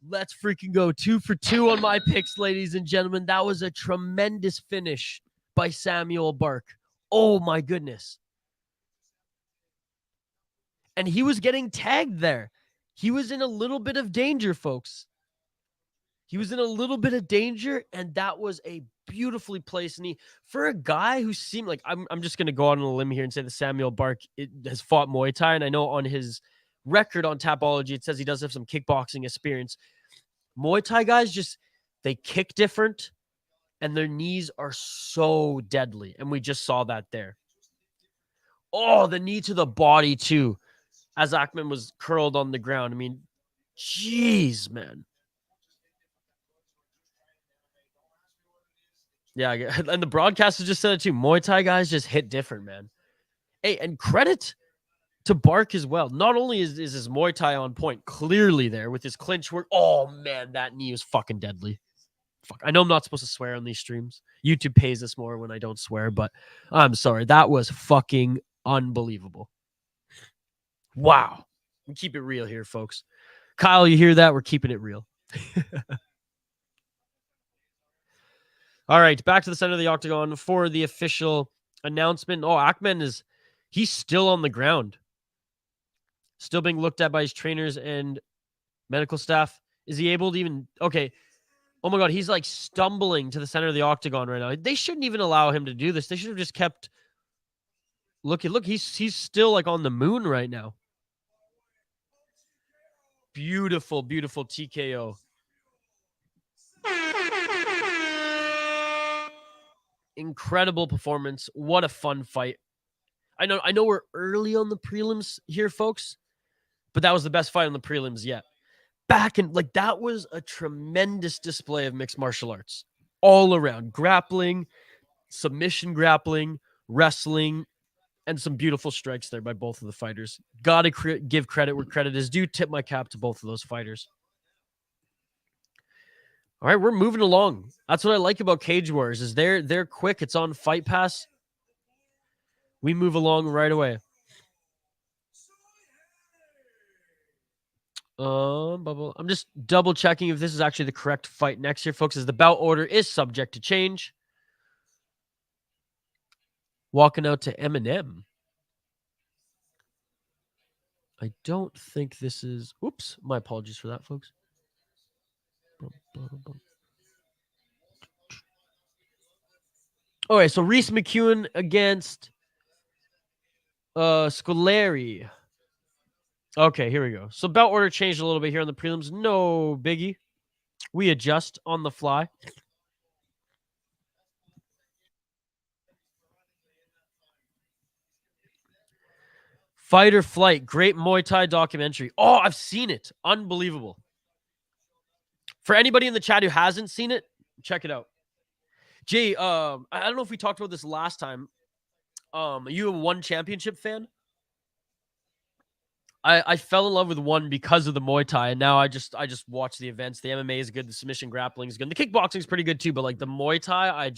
Let's freaking go. 2 for 2 on my picks, ladies and gentlemen. That was a tremendous finish by Samuel Bark. Oh my goodness. And he was getting tagged there. He was in a little bit of danger, folks. He was in a little bit of danger, and that was a beautifully placed knee for a guy who seemed like, I'm just going to go out on a limb here and say that Samuel Bark has fought Muay Thai, and I know on his record on Tapology, it says he does have some kickboxing experience. Muay Thai guys they kick different, and their knees are so deadly, and we just saw that there. Oh, the knee to the body too, as Akpan was curled on the ground. I mean, jeez, man. Yeah, and the broadcaster just said it too. Muay Thai guys just hit different, man. Hey, and credit to Bark as well. Not only is his Muay Thai on point, clearly there with his clinch work. Oh, man, that knee was fucking deadly. Fuck, I know I'm not supposed to swear on these streams. YouTube pays us more when I don't swear, but I'm sorry. That was fucking unbelievable. Wow. We keep it real here, folks. Kyle, you hear that? We're keeping it real. All right, back to the center of the octagon for the official announcement. Oh, Akpan he's still on the ground. Still being looked at by his trainers and medical staff. Is he able to even... Okay. Oh my God, he's like stumbling to the center of the octagon right now. They shouldn't even allow him to do this. They should have just kept... Look, he's still like on the moon right now. Beautiful, beautiful TKO. Incredible performance. What a fun fight. I know we're early on the prelims here, folks, but that was the best fight on the prelims yet. That was a tremendous display of mixed martial arts all around. Grappling, submission grappling, wrestling, and some beautiful strikes there by both of the fighters. Gotta give credit where credit is due. Tip my cap to both of those fighters. All right, we're moving along. That's what I like about Cage Warriors is they're quick. It's on Fight Pass. We move along right away. I'm just double checking if this is actually the correct fight next here, folks, as the bout order is subject to change. Walking out to Eminem. I don't think this is... Oops, my apologies for that, folks. Okay, so Reece McEwen against Scoleri. Okay, here we go. So bout order changed a little bit here on the prelims. No biggie. We adjust on the fly. Fight or Flight. Great Muay Thai documentary. Oh, I've seen it. Unbelievable. For anybody in the chat who hasn't seen it, check it out. Jay, I don't know if we talked about this last time. Are you a One Championship fan? I fell in love with One because of the Muay Thai, and now I just watch the events. The MMA is good. The submission grappling is good. The kickboxing is pretty good too, but like the Muay Thai,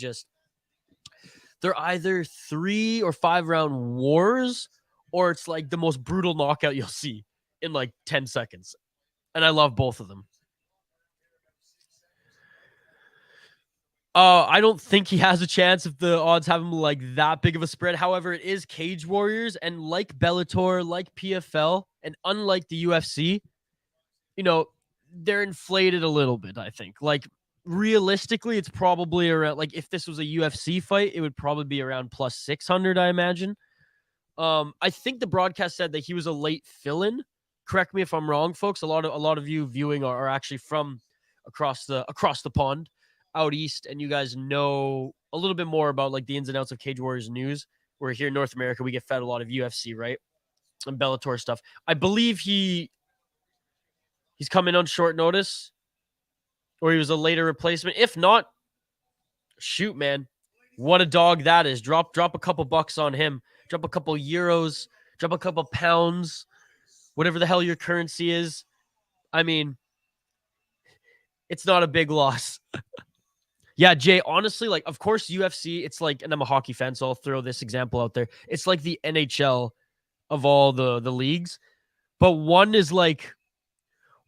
they're either 3 or 5 round wars, or it's like the most brutal knockout you'll see in like 10 seconds. And I love both of them. I don't think he has a chance if the odds have him like that big of a spread. However, it is Cage Warriors, and like Bellator, like PFL, and unlike the UFC, you know, they're inflated a little bit, I think. Like, realistically, it's probably around, like, if this was a UFC fight, it would probably be around plus 600, I imagine. I think the broadcast said that he was a late fill-in. Correct me if I'm wrong, folks. A lot of you viewing are actually from across the pond out east, and you guys know a little bit more about like the ins and outs of Cage Warriors news. Where here in North America, we get fed a lot of UFC, right? And Bellator stuff. I believe he's come in on short notice, or he was a later replacement. If not, shoot, man, what a dog that is. Drop a couple bucks on him. Drop a couple euros. Drop a couple pounds. Whatever the hell your currency is. I mean, it's not a big loss. Yeah, Jay, honestly, like, of course, UFC, it's like, and I'm a hockey fan, so I'll throw this example out there. It's like the NHL of all the leagues, but one is like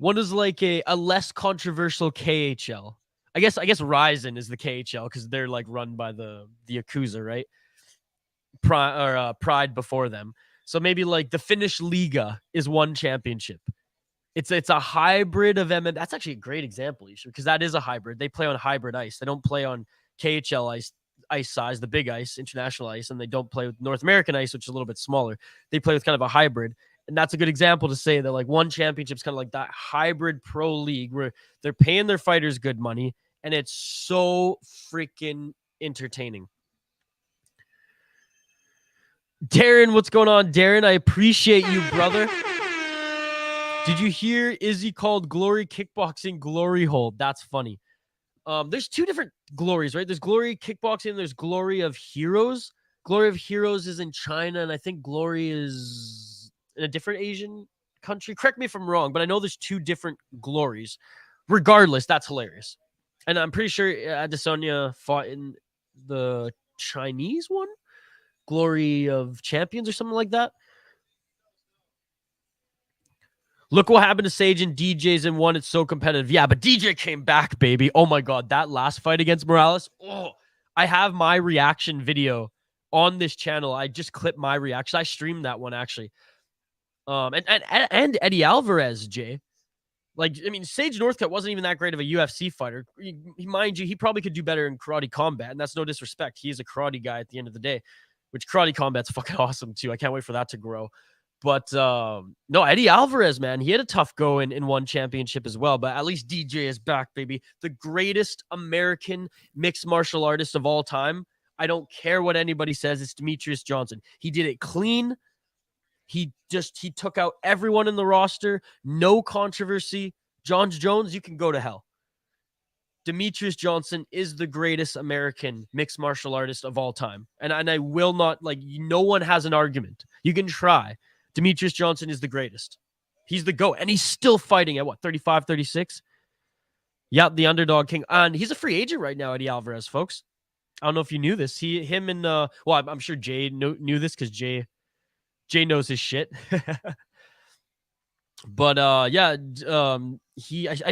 a less controversial KHL. I guess Ryzen is the KHL because they're like run by the Yakuza, right? Pride before them. So maybe like the Finnish Liga is one championship. It's a hybrid of MMA. That's actually a great example, because that is a hybrid. They play on hybrid ice. They don't play on KHL ice size, the big ice, international ice, and they don't play with North American ice, which is a little bit smaller. They play with kind of a hybrid. And that's a good example to say that like one championship is kind of like that hybrid pro league where they're paying their fighters good money, and it's so freaking entertaining. Darren, what's going on, Darren? I appreciate you, brother. Did you hear Izzy called Glory Kickboxing Glory Hold? That's funny. There's two different glories, right? There's Glory Kickboxing and there's Glory of Heroes. Glory of Heroes is in China, and I think Glory is in a different Asian country. Correct me if I'm wrong, but I know there's two different glories. Regardless, that's hilarious. And I'm pretty sure Adesanya fought in the Chinese one, Glory of Champions or something like that. Look what happened to Sage and DJ's in one. It's so competitive. Yeah, but DJ came back, baby. Oh my God, that last fight against Morales. Oh, I have my reaction video on this channel. I just clipped my reaction. I streamed that one actually. And Eddie Alvarez, Jay. Like, I mean, Sage Northcutt wasn't even that great of a UFC fighter. Mind you, he probably could do better in karate combat, and that's no disrespect. He is a karate guy at the end of the day, which karate combat's fucking awesome too. I can't wait for that to grow. But no, Eddie Alvarez, man, he had a tough go in one championship as well. But at least DJ is back, baby. The greatest American mixed martial artist of all time. I don't care what anybody says. It's Demetrius Johnson. He did it clean. He took out everyone in the roster. No controversy. John Jones, you can go to hell. Demetrius Johnson is the greatest American mixed martial artist of all time. And I will not, like, no one has an argument. You can try. Demetrius Johnson is the greatest. He's the GOAT. And he's still fighting at what, 35, 36? Yeah, the underdog king. And he's a free agent right now, Eddie Alvarez, folks. I don't know if you knew this. I'm sure Jay knew this because Jay knows his shit. But I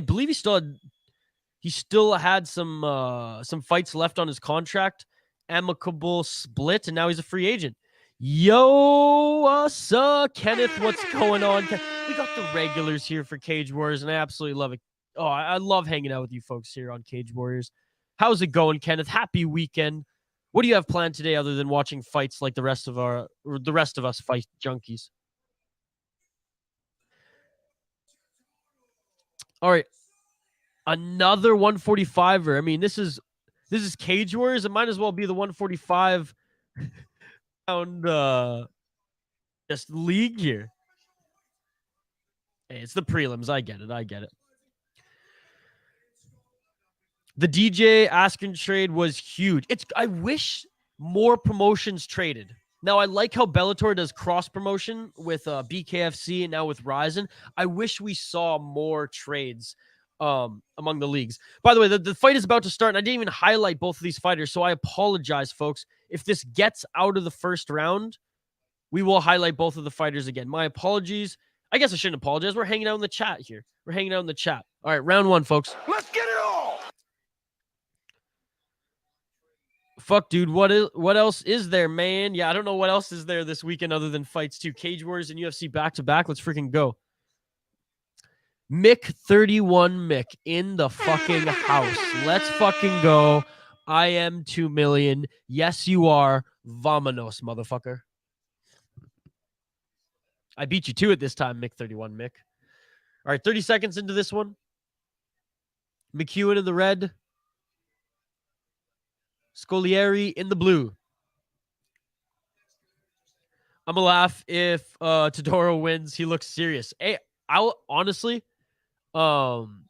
believe he still had some fights left on his contract, amicable split, and now he's a free agent. Yo, Kenneth, what's going on? We got the regulars here for Cage Warriors, and I absolutely love it. Oh, I love hanging out with you folks here on Cage Warriors. How's it going, Kenneth? Happy weekend. What do you have planned today other than watching fights like the rest of us fight junkies? All right. Another 145er. I mean, this is Cage Warriors. It might as well be the 145 pound just league here. Hey, it's the prelims. I get it. The DJ Askin trade was huge. I wish more promotions traded. Now, I like how Bellator does cross promotion with BKFC and now with Ryzen. I wish we saw more trades among the leagues. By the way, the fight is about to start, and I didn't even highlight both of these fighters, so I apologize, folks. If this gets out of the first round, we will highlight both of the fighters again. My apologies. I guess I shouldn't apologize. We're hanging out in the chat here. All right, round one, folks. Let's get it all. Fuck, dude. What else is there, man? Yeah, I don't know what else is there this weekend other than fights too. Cage Warriors and UFC back-to-back. Let's freaking go. Mick 31 Mick in the fucking house. Let's fucking go. I am 2 million. Yes, you are. Vamonos, motherfucker. I beat you to it this time, Mick 31 Mick. All right, 30 seconds into this one. McEwen in the red. Scolieri in the blue. I'm gonna laugh if Todoro wins. He looks serious. Hey, I'll honestly, I'm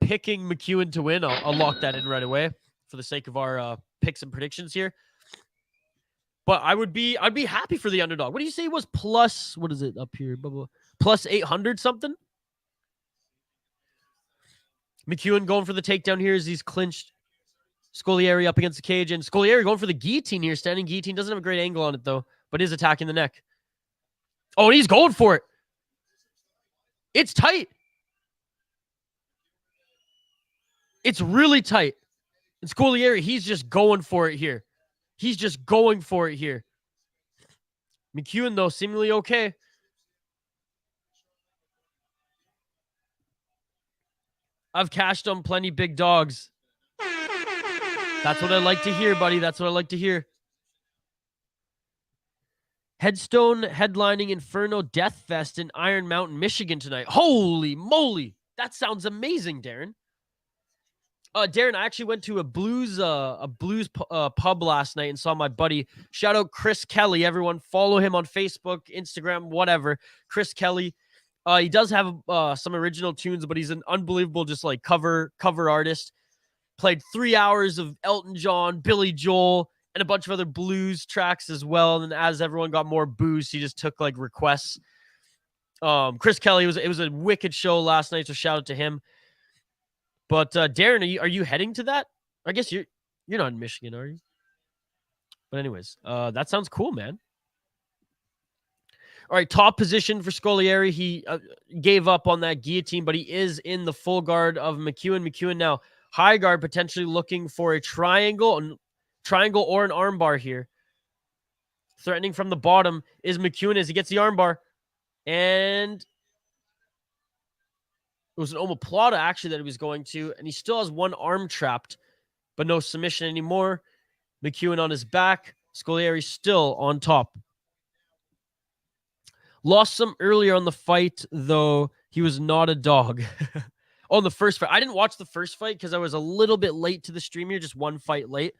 picking McEwen to win. I'll lock that in right away for the sake of our picks and predictions here. But I'd be happy for the underdog. What do you say it was plus? What is it up here? Blah, blah, plus 800 something. McEwen going for the takedown here as he's clinched. Scolieri up against the cage, and Scolieri going for the guillotine here. Standing guillotine. Doesn't have a great angle on it, though, but is attacking the neck. Oh, and he's going for it. It's tight. It's really tight. And Scolieri, he's just going for it here. He's just going for it here. McEwen, though, seemingly okay. I've cashed on plenty big dogs. That's what I like to hear, buddy. That's what I like to hear. Headstone headlining Inferno Death Fest in Iron Mountain, Michigan tonight. Holy moly. That sounds amazing, Darren. Darren, I actually went to a blues pub last night and saw my buddy. Shout out Chris Kelly. Everyone follow him on Facebook, Instagram, whatever. Chris Kelly. He does have some original tunes, but he's an unbelievable just like cover artist. Played 3 hours of Elton John, Billy Joel, and a bunch of other blues tracks as well. And as everyone got more booze, he just took like requests. Chris Kelly, it was a wicked show last night, so shout out to him. But Darren, are you heading to that? I guess you're not in Michigan, are you? But anyways, that sounds cool, man. All right, top position for Scolieri. He gave up on that guillotine, but he is in the full guard of McEwen. McEwen now high guard, potentially looking for a triangle or an armbar here. Threatening from the bottom is McEwen as he gets the armbar. And it was an omoplata, actually, that he was going to. And he still has one arm trapped, but no submission anymore. McEwen on his back. Scolieri still on top. Lost some earlier on the fight, though he was not a dog. On the first fight. I didn't watch the first fight because I was a little bit late to the stream here, just one fight late.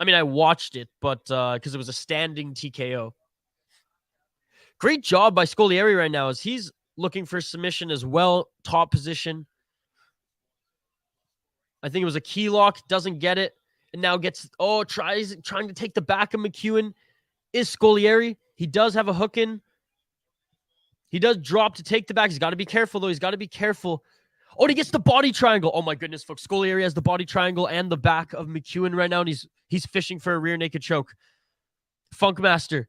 I mean, I watched it, but because it was a standing TKO. Great job by Scolieri right now as he's looking for submission as well. Top position. I think it was a key lock. Doesn't get it. And now gets, trying to take the back of McEwen is Scolieri. He does have a hook in. He does drop to take the back. He's got to be careful, though. He's got to be careful. Oh, and he gets the body triangle. Oh, my goodness, folks. Scolieri has the body triangle and the back of McEwen right now, and he's fishing for a rear naked choke. Funkmaster.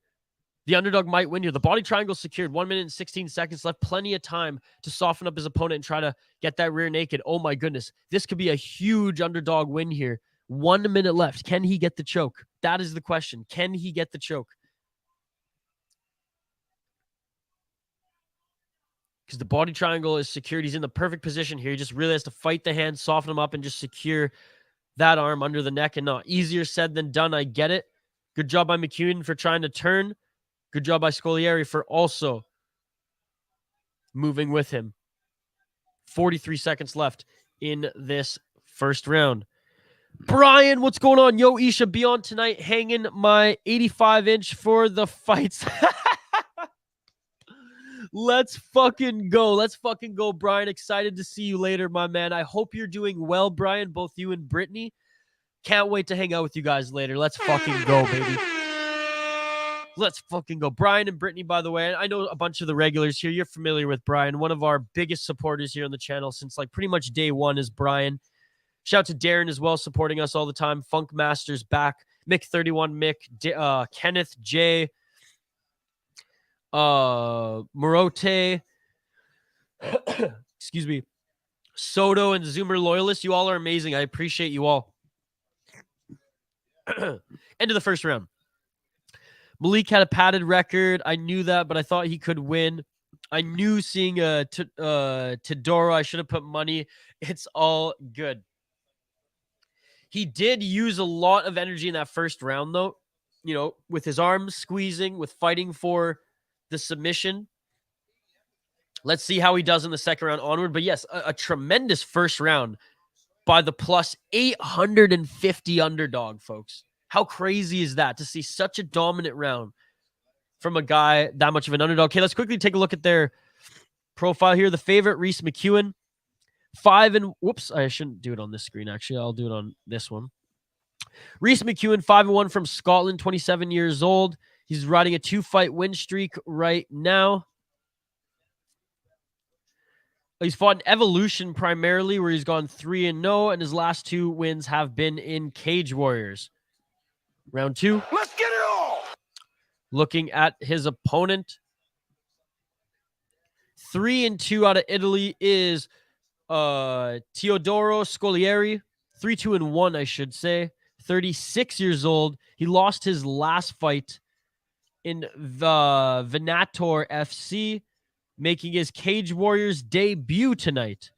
The underdog might win here. The body triangle secured. 1 minute and 16 seconds left. Plenty of time to soften up his opponent and try to get that rear naked. Oh, my goodness. This could be a huge underdog win here. 1 minute left. Can he get the choke? That is the question. Can he get the choke? Because the body triangle is secured. He's in the perfect position here. He just really has to fight the hand, soften him up, and just secure that arm under the neck. And not easier said than done. I get it. Good job by McEwen for trying to turn. Good job by Scolieri for also moving with him. 43 seconds left in this first round. Brian, what's going on? Yo, Isha, be on tonight. Hanging my 85-inch for the fights. Let's fucking go. Let's fucking go, Brian. Excited to see you later, my man. I hope you're doing well, Brian, both you and Brittany. Can't wait to hang out with you guys later. Let's fucking go, baby. Let's fucking go. Brian and Brittany, by the way, I know a bunch of the regulars here. You're familiar with Brian. One of our biggest supporters here on the channel since like pretty much day one is Brian. Shout out to Darren as well, supporting us all the time. Funk Masters back. Mick31 Mick. Kenneth J. Morote. Excuse me. Soto and Zoomer loyalists. You all are amazing. I appreciate you all. End of the first round. Malik had a padded record. I knew that, but I thought he could win. I knew seeing Todoro, I should have put money. It's all good. He did use a lot of energy in that first round, though, you know, with his arms squeezing, with fighting for the submission. Let's see how he does in the second round onward. But yes, a tremendous first round by the plus 850 underdog, folks. How crazy is that to see such a dominant round from a guy that much of an underdog? Okay, let's quickly take a look at their profile here. The favorite, Reece McEwen, 5 and whoops, I shouldn't do it on this screen. Actually, I'll do it on this one. Reece McEwen, 5-1 from Scotland, 27 years old. He's riding a 2-fight win streak right now. He's fought in Evolution primarily, where he's gone 3-0, and his last 2 wins have been in Cage Warriors. Round 2. Let's get it all. Looking at his opponent, 3-2 out of Italy is Teodoro Scolari. 3-2-1, I should say. 36 years old. He lost his last fight in the Venator FC. Making his Cage Warriors debut tonight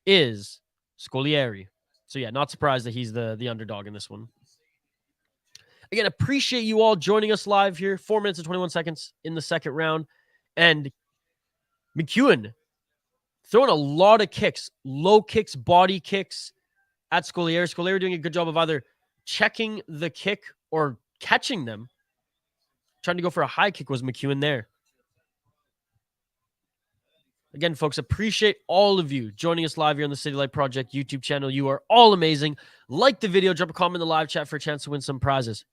is Scolari. So yeah, not surprised that he's the underdog in this one. Again, appreciate you all joining us live here. 4 minutes and 21 seconds in the second round. And McEwen throwing a lot of kicks, low kicks, body kicks at Scolari. Scolari doing a good job of either checking the kick or catching them. Trying to go for a high kick was McEwen there. Again, folks, appreciate all of you joining us live here on the City Light Project YouTube channel. You are all amazing. Like the video, drop a comment in the live chat for a chance to win some prizes.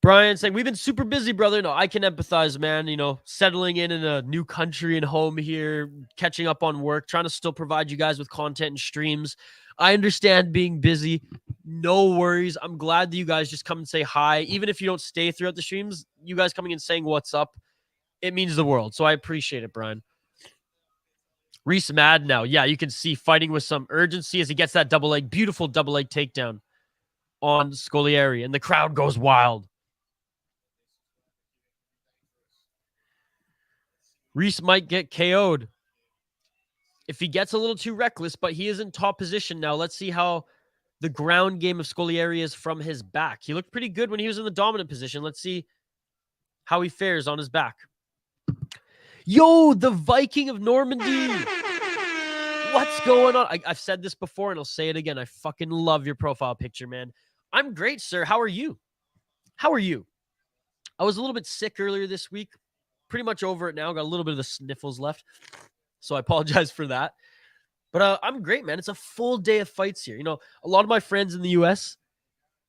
Brian saying, we've been super busy, brother. No, I can empathize, man. You know, settling in a new country and home here, catching up on work, trying to still provide you guys with content and streams. I understand being busy. No worries. I'm glad that you guys just come and say hi. Even if you don't stay throughout the streams, you guys coming and saying what's up, it means the world. So I appreciate it, Brian. Reece mad now. Yeah, you can see fighting with some urgency as he gets that double leg, beautiful double leg takedown on Scolari, and the crowd goes wild. Reece might get KO'd if he gets a little too reckless, but he is in top position now. Let's see how the ground game of Scolari is from his back. He looked pretty good when he was in the dominant position. Let's see how he fares on his back. Yo, the Viking of Normandy. What's going on? I've said this before and I'll say it again. I fucking love your profile picture, man. I'm great, sir. How are you? How are you? I was a little bit sick earlier this week. Pretty much over it now. Got a little bit of the sniffles left. So I apologize for that. But I'm great, man. It's a full day of fights here. You know, a lot of my friends in the U.S.,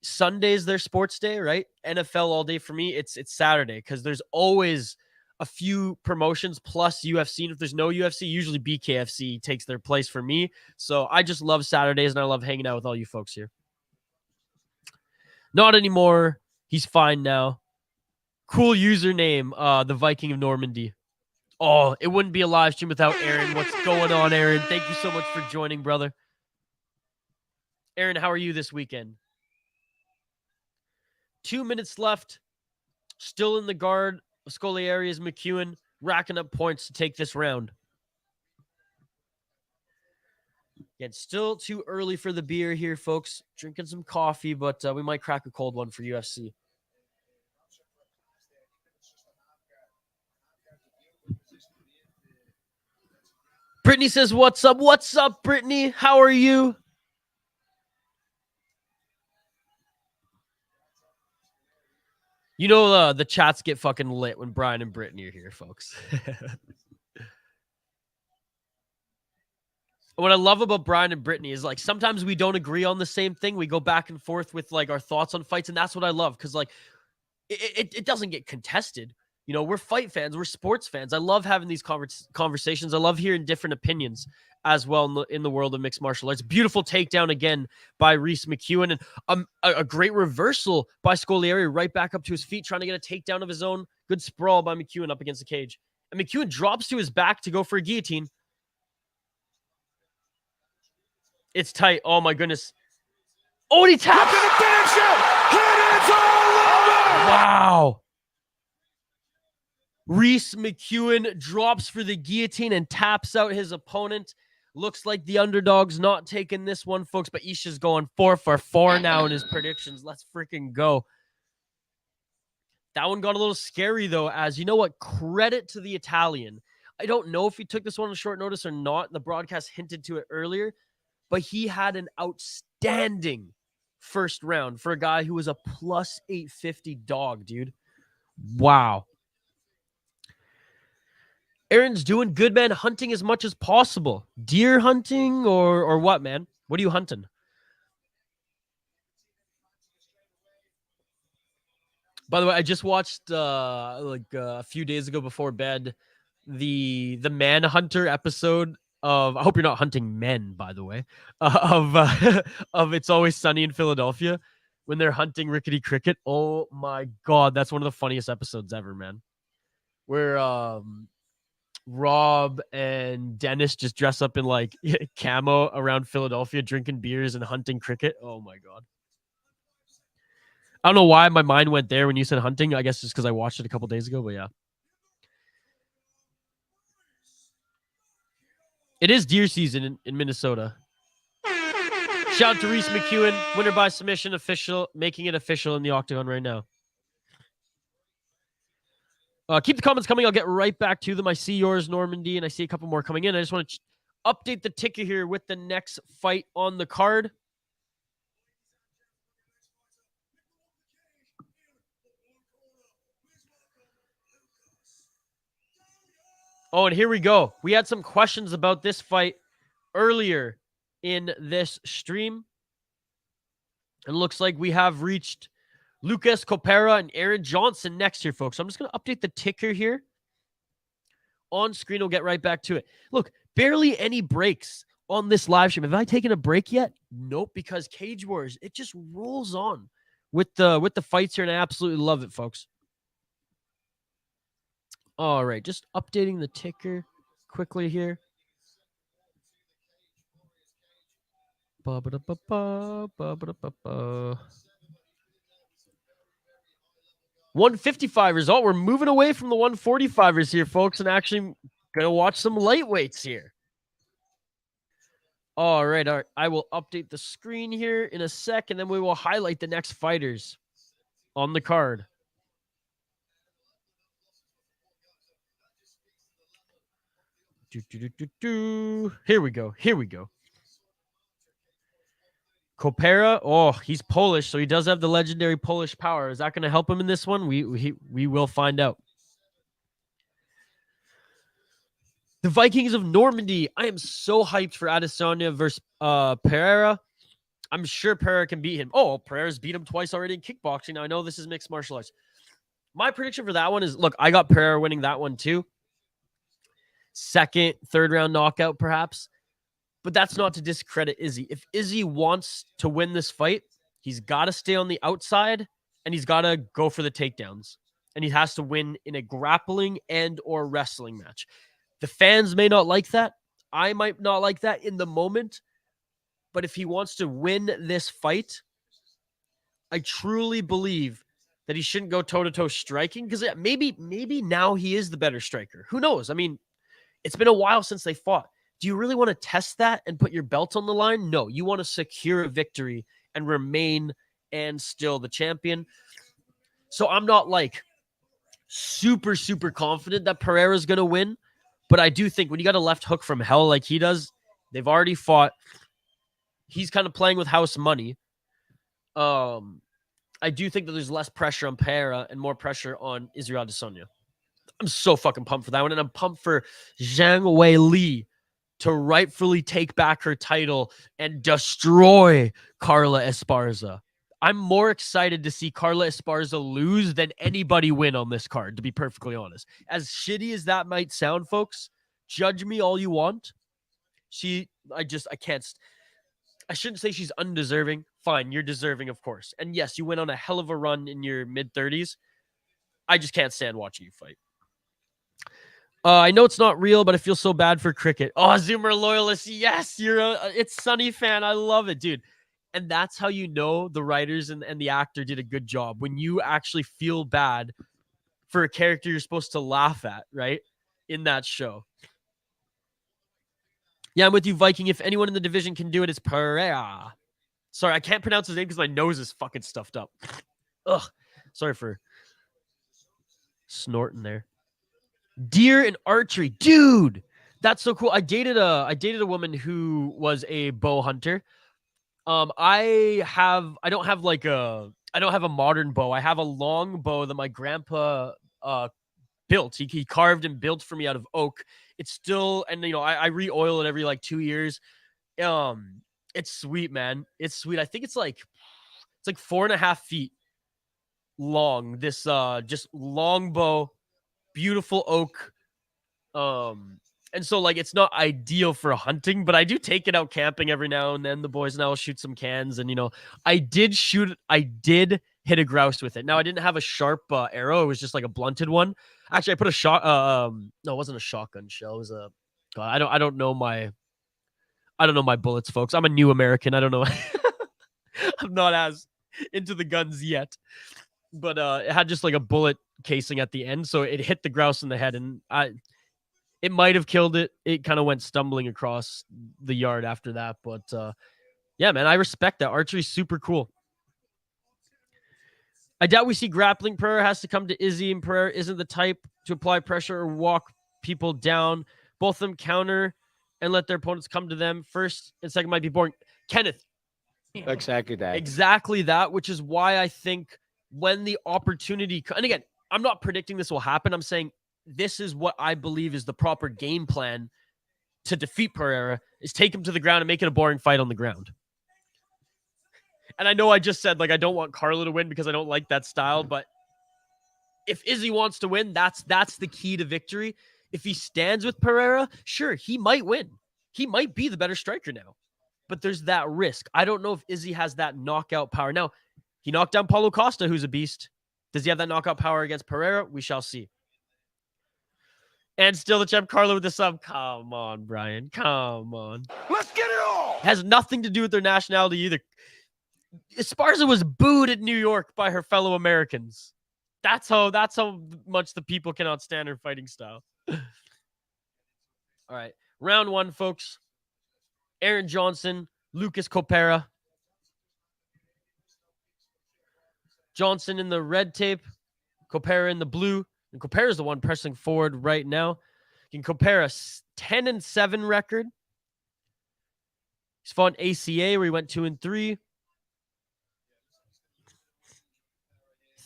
Sunday's their sports day, right? NFL all day. For me, it's Saturday because there's always a few promotions plus UFC. And if there's no UFC, usually BKFC takes their place for me. So I just love Saturdays and I love hanging out with all you folks here. Not anymore. He's fine now. Cool username, the Viking of Normandy. Oh, it wouldn't be a live stream without Aaron. What's going on, Aaron? Thank you so much for joining, brother. Aaron, how are you this weekend? 2 minutes left. Still in the guard. Scolari is McEwen racking up points to take this round. Again, still too early for the beer here, folks. Drinking some coffee, but we might crack a cold one for UFC. Brittany says, what's up? What's up, Brittany? How are you? You know, the chats get fucking lit when Brian and Brittany are here, folks. What I love about Brian and Brittany is, like, sometimes we don't agree on the same thing. We go back and forth with, like, our thoughts on fights, and that's what I love, because, like, it doesn't get contested. You know, we're fight fans. We're sports fans. I love having these conversations. I love hearing different opinions as well in the world of mixed martial arts. Beautiful takedown again by Reece McEwen, and a great reversal by Scolari right back up to his feet, trying to get a takedown of his own. Good sprawl by McEwen up against the cage. And McEwen drops to his back to go for a guillotine. It's tight. Oh, my goodness. Oh, and he taps. Wow. Reece McEwen drops for the guillotine and taps out his opponent. Looks like the underdog's not taking this one, folks, but Isha's going 4 for 4 now in his predictions. Let's freaking go. That one got a little scary, though, as you know what? Credit to the Italian. I don't know if he took this one on short notice or not. The broadcast hinted to it earlier, but he had an outstanding first round for a guy who was a plus 850 dog, dude. Wow. Aaron's doing good, man. Hunting as much as possible. Deer hunting or what, man? What are you hunting? By the way, I just watched a few days ago before bed the Manhunter episode of. I hope you're not hunting men, by the way. Of It's Always Sunny in Philadelphia when they're hunting rickety cricket. Oh my god, that's one of the funniest episodes ever, man. Where Rob and Dennis just dress up in like camo around Philadelphia, drinking beers and hunting cricket. Oh my god. I don't know why my mind went there when you said hunting. I guess just because I watched it a couple days ago, but yeah. It is deer season in Minnesota. Shout out to Reece McEwen, winner by submission, official, making it official in the octagon right now. Keep the comments coming. I'll get right back to them. I see yours, Normandy, and I see a couple more coming in. I just want to update the ticker here with the next fight on the card. Oh, and here we go. We had some questions about this fight earlier in this stream. And it looks like we have reached Lucas Kopera and Aaron Johnson next here, folks. So I'm just going to update the ticker here. On screen, we'll get right back to it. Look, barely any breaks on this live stream. Have I taken a break yet? Nope, because Cage Wars, it just rolls on with the fights here, and I absolutely love it, folks. All right, just updating the ticker quickly here. 155 result. We're moving away from the 145ers here, folks, and actually gonna watch some lightweights here. All right. I will update the screen here in a sec, and then we will highlight the next fighters on the card. Here we go. Kopera, oh, he's Polish, so he does have the legendary Polish power. Is that going to help him in this one? We will find out. The Vikings of Normandy. I am so hyped for Adesanya versus Pereira. I'm sure Pereira can beat him. Oh, Pereira's beat him twice already in kickboxing. Now, I know this is mixed martial arts. My prediction for that one is, look, I got Pereira winning that one too. Second, third round knockout, perhaps. But that's not to discredit Izzy. If Izzy wants to win this fight, he's got to stay on the outside and he's got to go for the takedowns. And he has to win in a grappling and or wrestling match. The fans may not like that. I might not like that in the moment. But if he wants to win this fight, I truly believe that he shouldn't go toe-to-toe striking, because maybe now he is the better striker. Who knows? I mean, it's been a while since they fought. Do you really want to test that and put your belt on the line? No, you want to secure a victory and remain and still the champion. So I'm not like super, super confident that Pereira's going to win. But I do think when you got a left hook from hell like he does, they've already fought. He's kind of playing with house money. I do think that there's less pressure on Pereira and more pressure on Israel Adesanya. I'm so fucking pumped for that one. And I'm pumped for Zhang Wei Li to rightfully take back her title and destroy Carla Esparza. I'm more excited to see Carla Esparza lose than anybody win on this card, to be perfectly honest. As shitty as that might sound, folks, judge me all you want. I shouldn't say she's undeserving. Fine, you're deserving, of course. And yes, you went on a hell of a run in your mid-30s. I just can't stand watching you fight. I know it's not real, but I feel so bad for cricket. Oh, Zoomer loyalist. Yes, it's Sunny fan. I love it, dude. And that's how you know the writers and the actor did a good job. When you actually feel bad for a character you're supposed to laugh at, right? In that show. Yeah, I'm with you, Viking. If anyone in the division can do it, it's Pereira. Sorry, I can't pronounce his name because my nose is fucking stuffed up. Ugh. Sorry for snorting there. Deer and archery. Dude, that's so cool. I dated a woman who was a bow hunter. I don't have a modern bow. I have a long bow that my grandpa built. He carved and built for me out of oak. It's still, and I re-oil it every like 2 years. It's sweet, man. It's sweet. I think it's like 4.5 feet long. This just long bow, beautiful oak. And so like it's not ideal for hunting, but I do take it out camping every now and then. The boys and I will shoot some cans, and I did hit a grouse with it. Now I didn't have a sharp arrow. It was just like a blunted one. Actually, I put a shot. No, it wasn't a shotgun shell. It was a. I don't know my bullets, folks. I'm a new American. I don't know. I'm not as into the guns yet, but it had just like a bullet casing at the end, so it hit the grouse in the head, and it might have killed it. It kind of went stumbling across the yard after that, but yeah, man, I respect that. Archery's super cool. I doubt we see grappling. Pereira has to come to Izzy, and Pereira isn't the type to apply pressure or walk people down. Both of them counter and let their opponents come to them. First and second might be boring. Kenneth. Exactly that. Exactly that, which is why I think when the opportunity... And again, I'm not predicting this will happen. I'm saying this is what I believe is the proper game plan to defeat Pereira, is take him to the ground and make it a boring fight on the ground. And I know I just said, like, I don't want Carlo to win because I don't like that style, but if Izzy wants to win, that's the key to victory. If he stands with Pereira, sure, he might win. He might be the better striker now, but there's that risk. I don't know if Izzy has that knockout power. Now, he knocked down Paulo Costa, who's a beast. Does he have that knockout power against Pereira? We shall see. And still the champ, Carlo with the sub. Come on, Brian. Come on. Let's get it on. Has nothing to do with their nationality either. Esparza was booed at New York by her fellow Americans. That's how much the people cannot stand her fighting style. All right. Round one, folks. Aaron Johnson, Lucas Kopera. Johnson in the red tape, Kopera in the blue. And Kopera is the one pressing forward right now. You can compare a 10-7 record. He's fought in ACA where he went 2-3.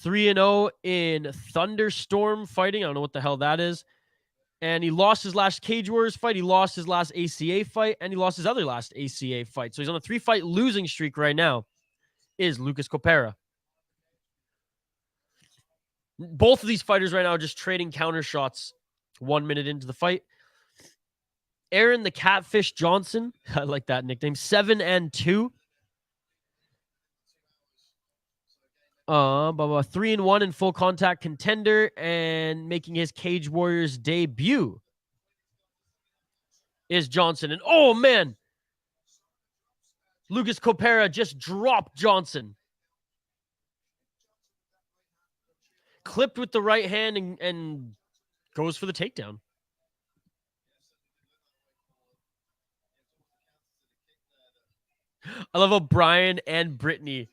3-0 in Thunderstorm fighting. I don't know what the hell that is. And he lost his last Cage Warriors fight. He lost his last ACA fight. And he lost his other last ACA fight. So he's on a 3-fight losing streak right now. Is Lucas Kopera. Both of these fighters right now are just trading counter shots 1 minute into the fight. Aaron the Catfish Johnson. I like that nickname. 7-2. 3-1 in full contact contender and making his Cage Warriors debut is Johnson. And oh man, Lucas Kopera just dropped Johnson. Clipped with the right hand and goes for the takedown. I love how Brian and Brittany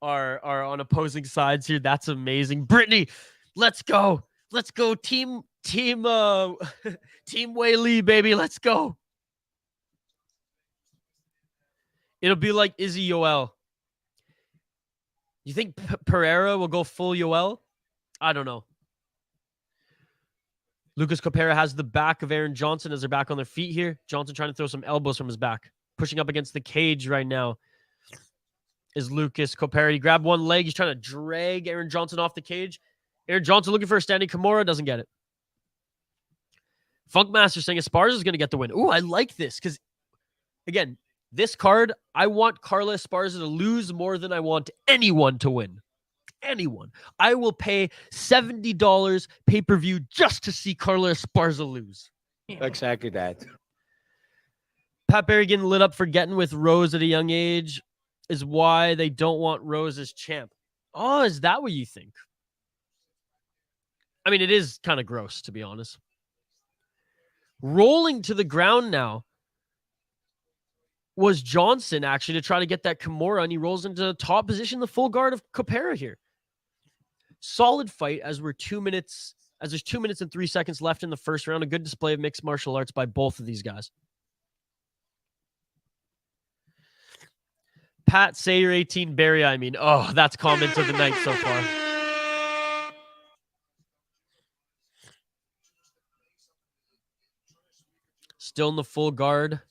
are on opposing sides here. That's amazing. Brittany, let's go. Let's go. Team Wei Lee, baby. Let's go. It'll be like Izzy Yoel. You think Pereira will go full Yoel? I don't know. Lucas Kopera has the back of Aaron Johnson as they're back on their feet here. Johnson trying to throw some elbows from his back. Pushing up against the cage right now is Lucas Kopera. He grabbed one leg. He's trying to drag Aaron Johnson off the cage. Aaron Johnson looking for a standing Kimura. Doesn't get it. Funkmaster saying Esparza is going to get the win. Ooh, I like this because, again, this card, I want Carla Esparza to lose more than I want anyone to win. Anyone. I will pay $70 pay-per-view just to see Carla Esparza lose. Exactly that. Pat Barry getting lit up for getting with Rose at a young age is why they don't want Rose as champ. Oh, is that what you think? I mean, it is kind of gross, to be honest. Rolling to the ground now was Johnson, actually, to try to get that Kimura, and he rolls into top position, the full guard of Kopera here. Solid fight as there's 2 minutes and 3 seconds left in the first round. A good display of mixed martial arts by both of these guys. Pat, say you're 18, Barry, I mean. Oh, that's comment of the night so far. Still in the full guard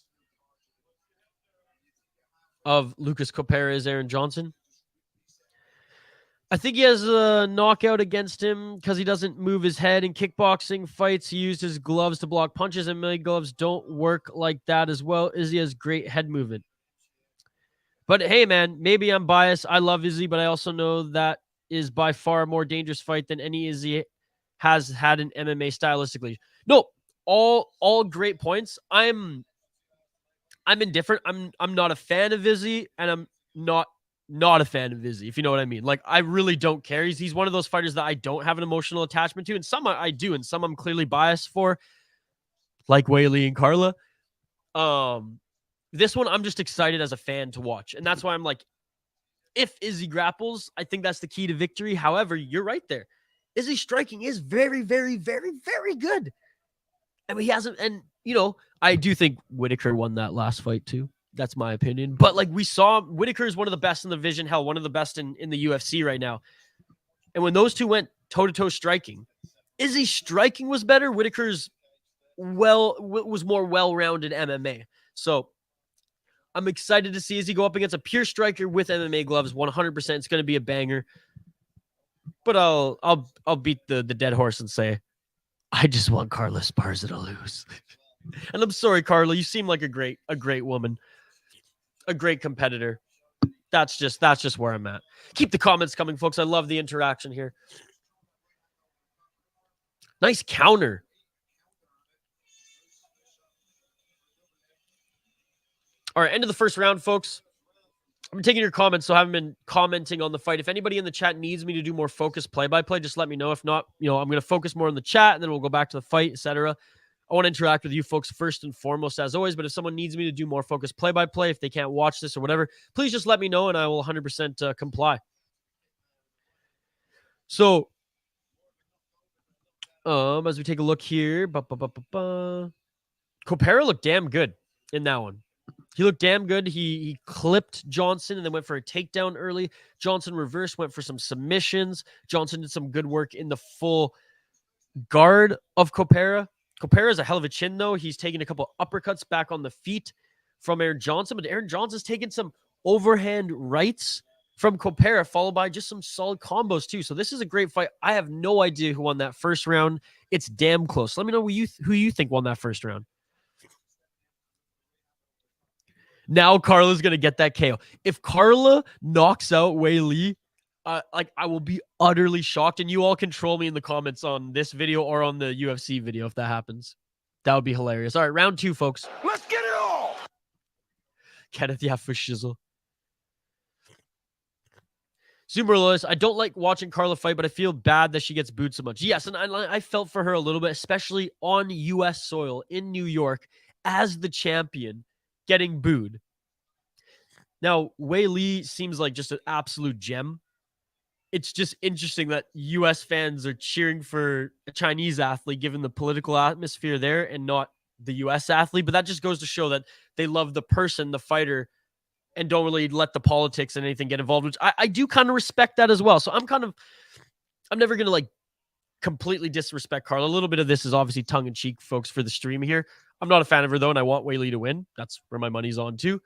of Lucas Kopera is Aaron Johnson. I think he has a knockout against him because he doesn't move his head in kickboxing fights. He used his gloves to block punches, and my gloves don't work like that as well. Izzy has great head movement. But hey, man, maybe I'm biased. I love Izzy, but I also know that is by far a more dangerous fight than any Izzy has had in MMA stylistically. No, all great points. I'm indifferent. I'm not a fan of Izzy, and I'm not a fan of Izzy, if you know what I mean. Like, I really don't care. He's one of those fighters that I don't have an emotional attachment to, and some I do, and some I'm clearly biased for, like Weili and Carla. This one, I'm just excited as a fan to watch, and that's why I'm like, if Izzy grapples, I think that's the key to victory. However, you're right there. Izzy's striking is very, very, very, very good. I mean, he hasn't, and, you know, I do think Whitaker won that last fight too. That's my opinion. But like we saw, Whitaker is one of the best in the division, hell, one of the best in the UFC right now. And when those two went toe-to-toe striking, Izzy's striking was better. Whitaker's was more well-rounded MMA. So I'm excited to see Izzy go up against a pure striker with MMA gloves. 100%. It's going to be a banger. But I'll beat the dead horse and say, I just want Carla Esparza to lose. And I'm sorry, Carla. You seem like a great woman. A great competitor. That's just where I'm at. Keep the comments coming, folks. I love the interaction here. Nice counter. All right, end of the first round, folks. I'm taking your comments, so I haven't been commenting on the fight. If anybody in the chat needs me to do more focused play-by-play, just let me know. If not, you know, I'm going to focus more on the chat, and then we'll go back to the fight, etc. I want to interact with you folks first and foremost, as always. But if someone needs me to do more focused play-by-play, if they can't watch this or whatever, please just let me know, and I will 100% comply. So, as we take a look here, Kopera looked damn good in that one. He looked damn good. He clipped Johnson and then went for a takedown early. Johnson reversed, went for some submissions. Johnson did some good work in the full guard of Kopera. Kopera is a hell of a chin, though. He's taking a couple uppercuts back on the feet from Aaron Johnson, but Aaron Johnson's taking some overhand rights from Kopera, followed by just some solid combos, too. So this is a great fight. I have no idea who won that first round. It's damn close. Let me know who you think won that first round. Now Carla's going to get that KO. If Carla knocks out Weili, I will be utterly shocked, and you all control me in the comments on this video or on the UFC video if that happens. That would be hilarious. All right, round 2, folks. Let's get it all. Kenneth, yeah, for shizzle. Zoomerless, I don't like watching Carla fight, but I feel bad that she gets booed so much. Yes, and I felt for her a little bit, especially on U.S. soil in New York as the champion getting booed. Now, Weili seems like just an absolute gem. It's just interesting that U.S. fans are cheering for a Chinese athlete given the political atmosphere there and not the U.S. athlete. But that just goes to show that they love the person, the fighter, and don't really let the politics and anything get involved, which I do kind of respect that as well. So I'm never going to like completely disrespect Carla. A little bit of this is obviously tongue in cheek, folks, for the stream here. I'm not a fan of her though, and I want Weili to win. That's where my money's on too.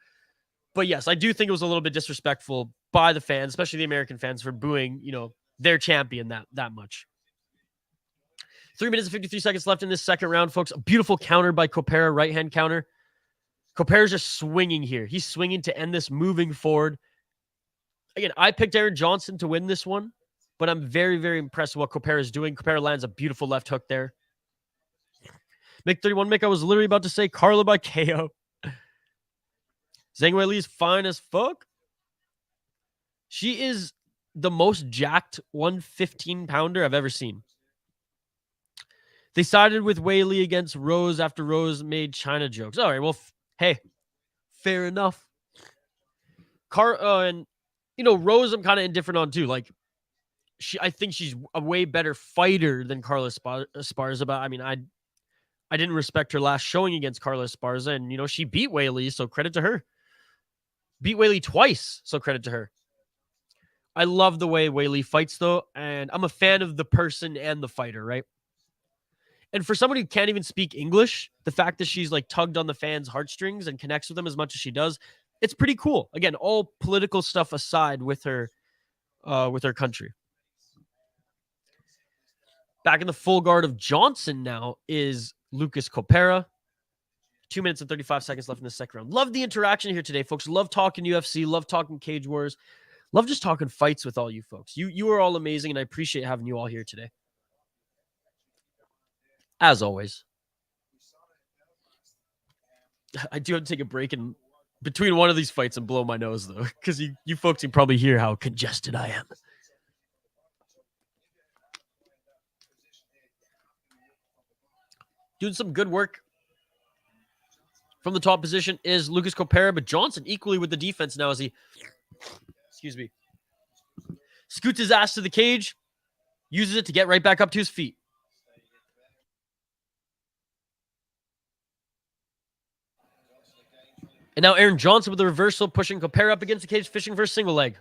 But yes, I do think it was a little bit disrespectful by the fans, especially the American fans, for booing, you know, their champion that much. 3 minutes and 53 seconds left in this second round, folks. A beautiful counter by Kopera, right-hand counter. Kopera's just swinging here. He's swinging to end this, moving forward. Again, I picked Aaron Johnson to win this one, but I'm very, very impressed with what Kopera is doing. Kopera lands a beautiful left hook there. Mick31 Mick, I was literally about to say Carla by KO. Zhang Weili's fine as fuck. She is the most jacked 115-pounder I've ever seen. They sided with Weili against Rose after Rose made China jokes. All right, well, hey, fair enough. And you know, Rose, I'm kind of indifferent on too. Like, I think she's a way better fighter than Carla Esparza. But I mean, I didn't respect her last showing against Carla Esparza, and you know, she beat Weili, so credit to her. Beat Weili twice, so credit to her. I love the way Weili fights, though, and I'm a fan of the person and the fighter, right? And for somebody who can't even speak English, the fact that she's like tugged on the fans' heartstrings and connects with them as much as she does, it's pretty cool. Again, all political stuff aside with her country. Back in the full guard of Johnson now is Lucas Kopera. 2 minutes and 35 seconds left in the second round. Love the interaction here today, folks. Love talking UFC. Love talking Cage Wars. Love just talking fights with all you folks. You are all amazing, and I appreciate having you all here today. As always. I do have to take a break in between one of these fights and blow my nose, though, because you folks can probably hear how congested I am. Doing some good work from the top position is Lucas Kopera, but Johnson equally with the defense now as he, excuse me, scoots his ass to the cage, uses it to get right back up to his feet. And now Aaron Johnson with the reversal, pushing Kopera up against the cage, fishing for a single leg.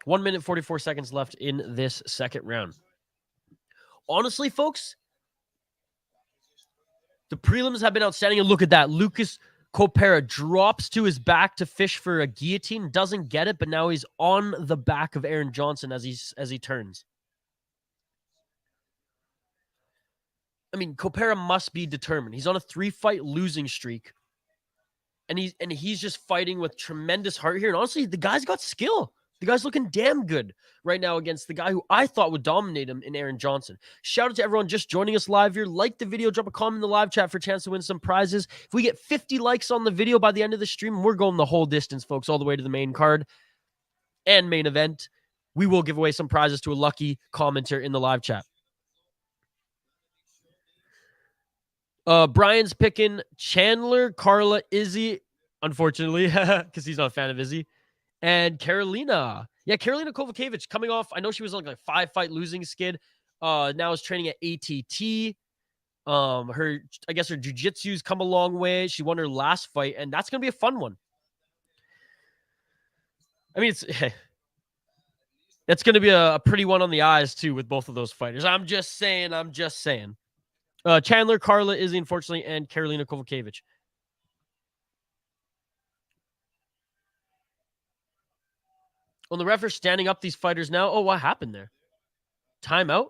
1 minute, 44 seconds left in this second round. Honestly, folks, the prelims have been outstanding. And look at that. Lucas Kopera drops to his back to fish for a guillotine. Doesn't get it, but now he's on the back of Aaron Johnson as he turns. I mean, Kopera must be determined. He's on a 3-fight losing streak. And he's just fighting with tremendous heart here. And honestly, the guy's got skill. The guy's looking damn good right now against the guy who I thought would dominate him in Aaron Johnson. Shout out to everyone just joining us live here. Like the video, drop a comment in the live chat for a chance to win some prizes. If we get 50 likes on the video by the end of the stream, we're going the whole distance, folks, all the way to the main card and main event. We will give away some prizes to a lucky commenter in the live chat. Brian's picking Chandler, Carla, Izzy, unfortunately, because he's not a fan of Izzy, and Karolina. Yeah, Karolina Kowalkiewicz coming off. I know she was on like a 5-fight losing skid. Now is training at ATT. I guess her jiu-jitsu's come a long way. She won her last fight, and that's gonna be a fun one. I mean, it's gonna be a pretty one on the eyes too with both of those fighters. I'm just saying. Chandler, Carla, Izzy, unfortunately, and Karolina Kowalkiewicz. Well, the ref are standing up these fighters now. Oh, what happened there? Timeout?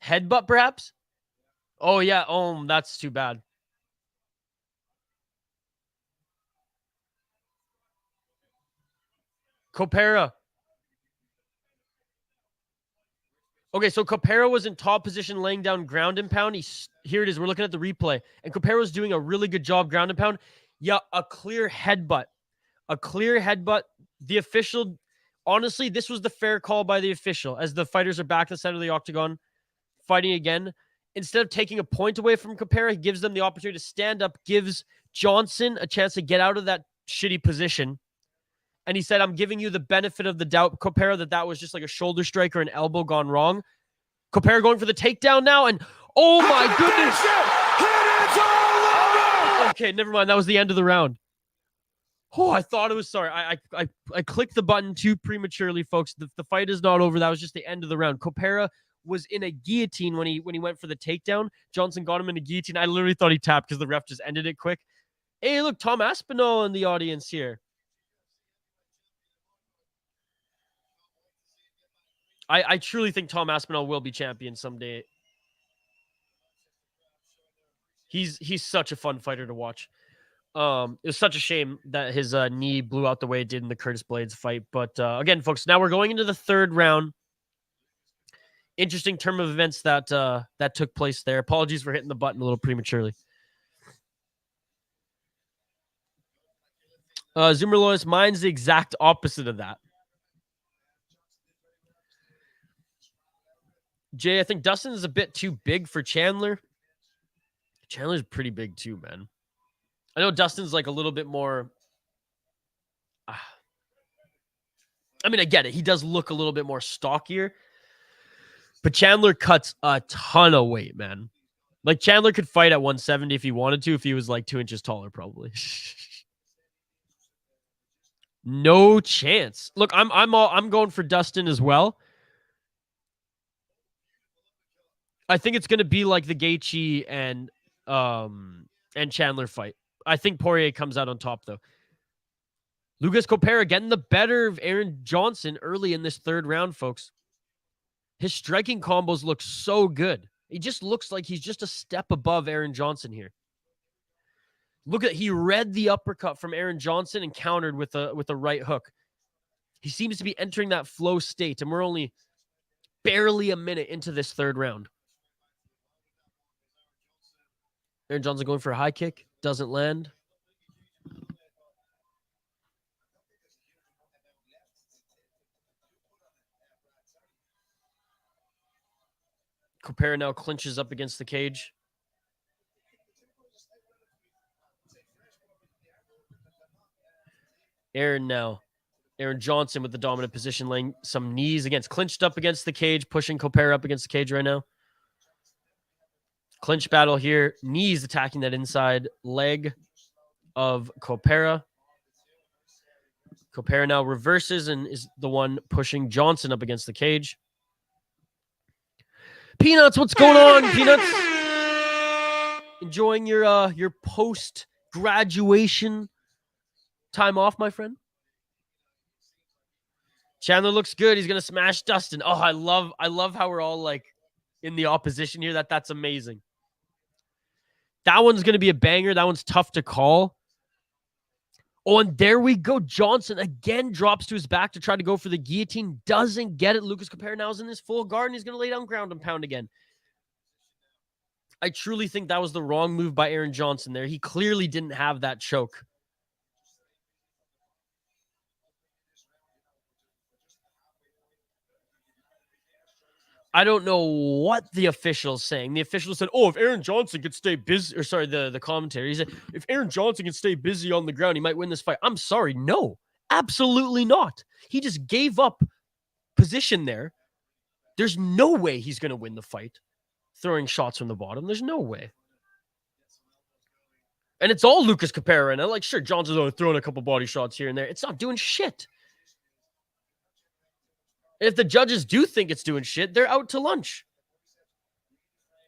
Headbutt, perhaps? Oh, yeah. Oh, that's too bad. Kopera. Okay, so Kopera was in top position laying down ground and pound. Here it is. We're looking at the replay. And Kopera was doing a really good job ground and pound. Yeah, a clear headbutt. A clear headbutt. The official, honestly, this was the fair call by the official as the fighters are back to the center of the octagon fighting again. Instead of taking a point away from Kopera, he gives them the opportunity to stand up, gives Johnson a chance to get out of that shitty position. And he said, I'm giving you the benefit of the doubt, Kopera, that was just like a shoulder strike or an elbow gone wrong. Kopera going for the takedown now, and oh my goodness. Okay, never mind. That was the end of the round. Oh, I thought it was, sorry. I clicked the button too prematurely, folks. The fight is not over. That was just the end of the round. Kopera was in a guillotine when he went for the takedown. Johnson got him in a guillotine. I literally thought he tapped because the ref just ended it quick. Hey, look, Tom Aspinall in the audience here. I truly think Tom Aspinall will be champion someday. He's such a fun fighter to watch. It was such a shame that his knee blew out the way it did in the Curtis Blades fight. But again, folks, now we're going into the third round. Interesting turn of events that took place there. Apologies for hitting the button a little prematurely. Zoomer Lois, mine's the exact opposite of that. Jay, I think Dustin is a bit too big for Chandler. Chandler's pretty big too, man. I know Dustin's like a little bit more... I mean, I get it. He does look a little bit more stockier. But Chandler cuts a ton of weight, man. Like, Chandler could fight at 170 if he wanted to, if he was like 2 inches taller, probably. No chance. Look, I'm going for Dustin as well. I think it's going to be like the Gaethje and Chandler fight. I think Poirier comes out on top, though. Lucas Kopera getting the better of Aaron Johnson early in this third round, folks. His striking combos look so good. He just looks like he's just a step above Aaron Johnson here. Look at, he read the uppercut from Aaron Johnson and countered with a right hook. He seems to be entering that flow state, and we're only barely a minute into this third round. Aaron Johnson going for a high kick. Doesn't land. Kopera now clinches up against the cage. Aaron Johnson with the dominant position, laying some knees against, clinched up against the cage, pushing Kopera up against the cage right now. Clinch battle here. Knees attacking that inside leg of Kopera. Kopera now reverses and is the one pushing Johnson up against the cage. Peanuts, what's going on, Peanuts? Enjoying your post-graduation time off, my friend? Chandler looks good. He's gonna smash Dustin. Oh, I love how we're all like in the opposition here. That's amazing. That one's gonna be a banger. That one's tough to call. Oh, and there we go. Johnson again drops to his back to try to go for the guillotine. Doesn't get it. Lucas Kopera now is in his full guard, and he's going to lay down ground and pound again. I truly think that was the wrong move by Aaron Johnson there. He clearly didn't have that choke. I don't know what the official's saying. The official said, oh, if Aaron Johnson could stay busy, or sorry, the commentary, he said, if Aaron Johnson can stay busy on the ground, he might win this fight. I'm sorry. No, absolutely not. He just gave up position there. There's no way he's going to win the fight throwing shots from the bottom. There's no way. And it's all Lucas Kopera right now. Like, sure, Johnson's throwing a couple body shots here and there. It's not doing shit. If the judges do think it's doing shit, they're out to lunch.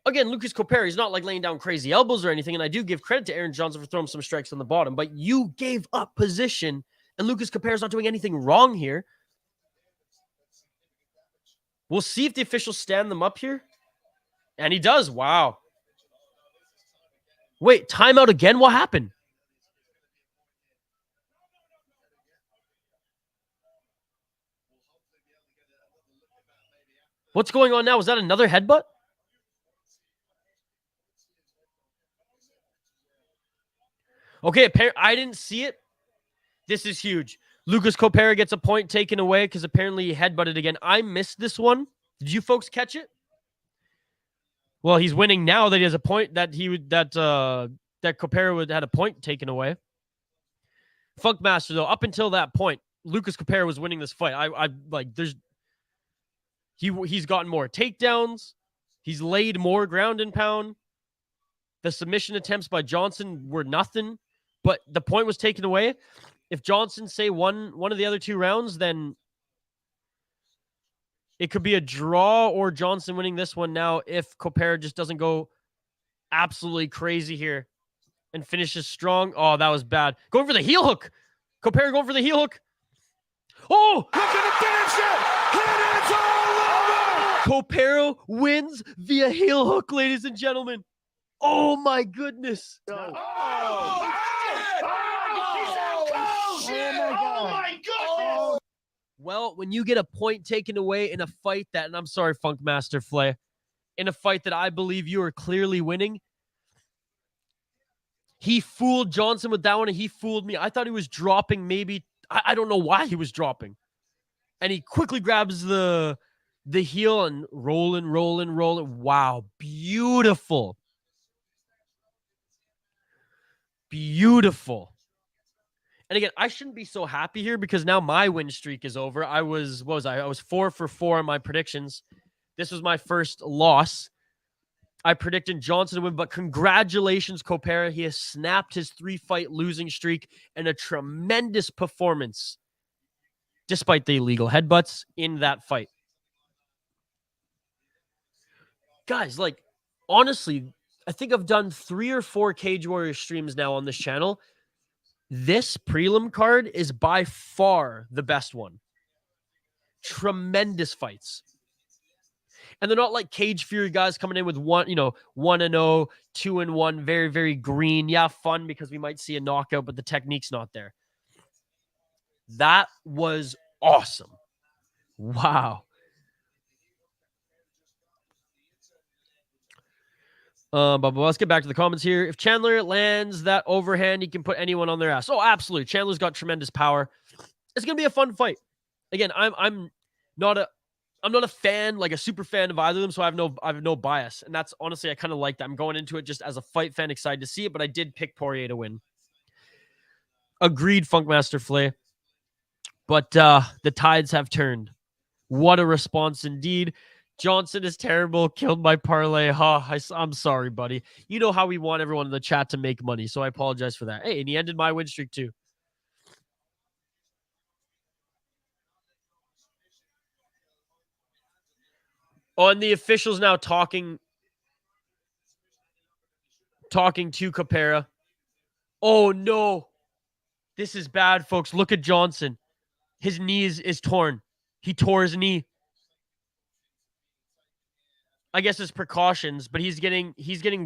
Again, Lucas Kopera, he's not like laying down crazy elbows or anything, and I do give credit to Aaron Johnson for throwing some strikes on the bottom, but you gave up position, and Lucas Kopera's not doing anything wrong here. We'll see if the officials stand them up here. And he does. Wow. Wait, timeout again? What happened? What's going on now? Was that another headbutt? Okay, I didn't see it. This is huge. Lucas Kopera gets a point taken away because apparently he headbutted again. I missed this one. Did you folks catch it? Well, he's winning now that he has a point that Kopera had a point taken away. Funkmaster, though, up until that point, Lucas Kopera was winning this fight. He's gotten more takedowns. He's laid more ground and pound. The submission attempts by Johnson were nothing, but the point was taken away. If Johnson, say, won one of the other two rounds, then it could be a draw or Johnson winning this one now if Kopera just doesn't go absolutely crazy here and finishes strong. Oh, that was bad. Going for the heel hook. Kopera going for the heel hook. Oh! Look at the finish it! It is all over! Kopera wins via heel hook, ladies and gentlemen. Oh, my goodness. Oh my God! Well, when you get a point taken away in a fight that, and I'm sorry, Funkmaster Flay, in a fight that I believe you are clearly winning, he fooled Johnson with that one, and he fooled me. I thought he was dropping maybe, I don't know why he was dropping. And he quickly grabs the the heel and rolling. Wow. Beautiful. Beautiful. And again, I shouldn't be so happy here because now my win streak is over. I was 4 for 4 on my predictions. This was my first loss. I predicted Johnson to win, but congratulations, Kopera. He has snapped his 3-fight losing streak and a tremendous performance despite the illegal headbutts in that fight. Guys, like, honestly, I think I've done 3 or 4 Cage Warriors streams now on this channel. This prelim card is by far the best one. Tremendous fights. And they're not like Cage Fury guys coming in with 1-0, 2-1, very, very green. Yeah, fun because we might see a knockout, but the technique's not there. That was awesome. Wow. But let's get back to the comments here. If Chandler lands that overhand, he can put anyone on their ass. Oh, absolutely. Chandler's got tremendous power. It's gonna be a fun fight. Again, I'm not a fan, like a super fan of either of them, so I have no bias. And that's honestly, I kind of like that. I'm going into it just as a fight fan, excited to see it, but I did pick Poirier to win. Agreed, Funkmaster Flay. But the tides have turned. What a response indeed. Johnson is terrible. Killed my parlay. I'm sorry, buddy. You know how we want everyone in the chat to make money, so I apologize for that. Hey, and he ended my win streak too. Oh, and the officials now talking to Kopera. Oh, no. This is bad, folks. Look at Johnson. His knee is torn. He tore his knee. I guess it's precautions, but he's getting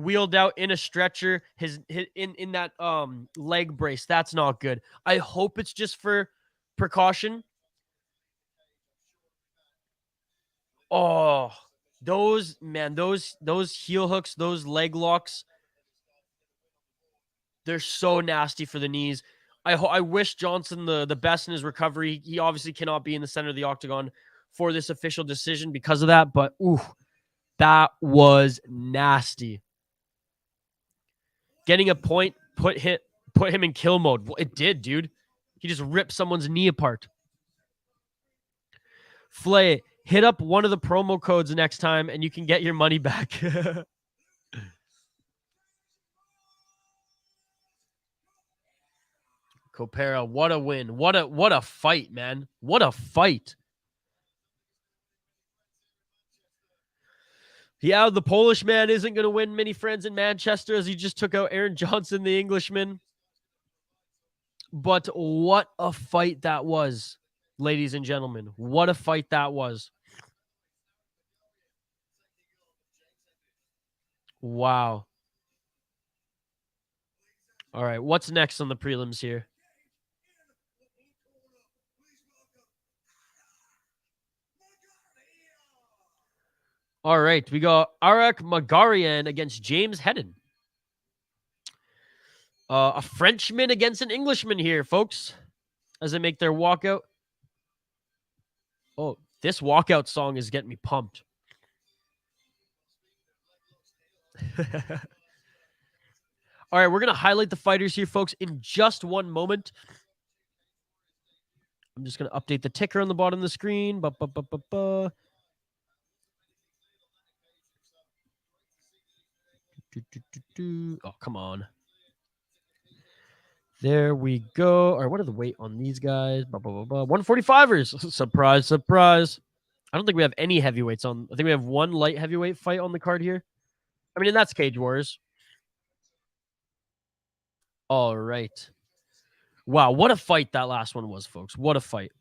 wheeled out in a stretcher. In that leg brace. That's not good. I hope it's just for precaution. Oh, those heel hooks, those leg locks, they're so nasty for the knees. I wish Johnson the best in his recovery. He obviously cannot be in the center of the octagon for this official decision because of that, but ooh, that was nasty. Getting a point put him in kill mode. Well, it did, dude. He just ripped someone's knee apart. Flay, hit up one of the promo codes next time and you can get your money back. Kopera, what a win. What a fight, man. What a fight. Yeah, the Polish man isn't going to win many friends in Manchester as he just took out Aaron Johnson, the Englishman. But what a fight that was, ladies and gentlemen. What a fight that was. Wow. All right, what's next on the prelims here? All right, we got Araik Margarian against James Hendin. A Frenchman against an Englishman here, folks, as they make their walkout. Oh, this walkout song is getting me pumped. All right, we're going to highlight the fighters here, folks, in just one moment. I'm just going to update the ticker on the bottom of the screen. Oh, come on. There we go. All right, what are the weight on these guys? 145ers. Surprise, surprise. I don't think we have any heavyweights on. I think we have one light heavyweight fight on the card here. I mean, and that's Cage Warriors. All right. Wow, what a fight that last one was, folks. What a fight.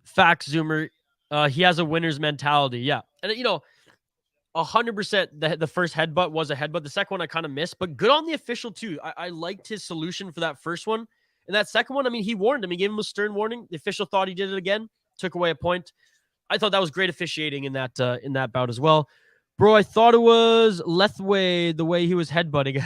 Fact Zoomer. He has a winner's mentality. Yeah. And, you know, 100% the first headbutt was a headbutt. The second one I kind of missed, but good on the official too. I liked his solution for that first one. And that second one, I mean, he warned him. He gave him a stern warning. The official thought he did it again. Took away a point. I thought that was great officiating in that bout as well. Bro, I thought it was Lethway the way he was headbutting.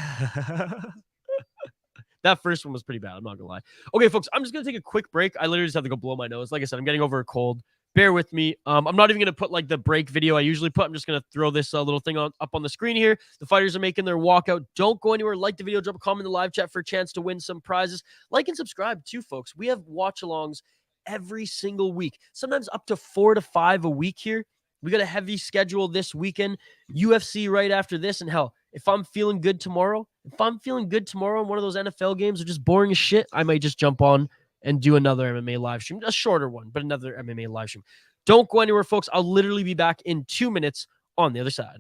That first one was pretty bad. I'm not gonna lie. Okay, folks, I'm just gonna take a quick break. I literally just have to go blow my nose. Like I said, I'm getting over a cold. Bear with me. I'm not even gonna put like the break video I usually put. I'm just gonna throw this little thing up on the screen here. The fighters are making their walkout. Don't go anywhere. Like the video, drop a comment in the live chat for a chance to win some prizes. Like and subscribe too, folks. We have watch-alongs every single week, sometimes up to 4 to 5 a week here. We got a heavy schedule this weekend, UFC right after this, and hell, if I'm feeling good tomorrow in one of those NFL games or just boring as shit, I might just jump on and do another MMA live stream, a shorter one, but another MMA live stream. Don't go anywhere, folks. I'll literally be back in 2 minutes on the other side.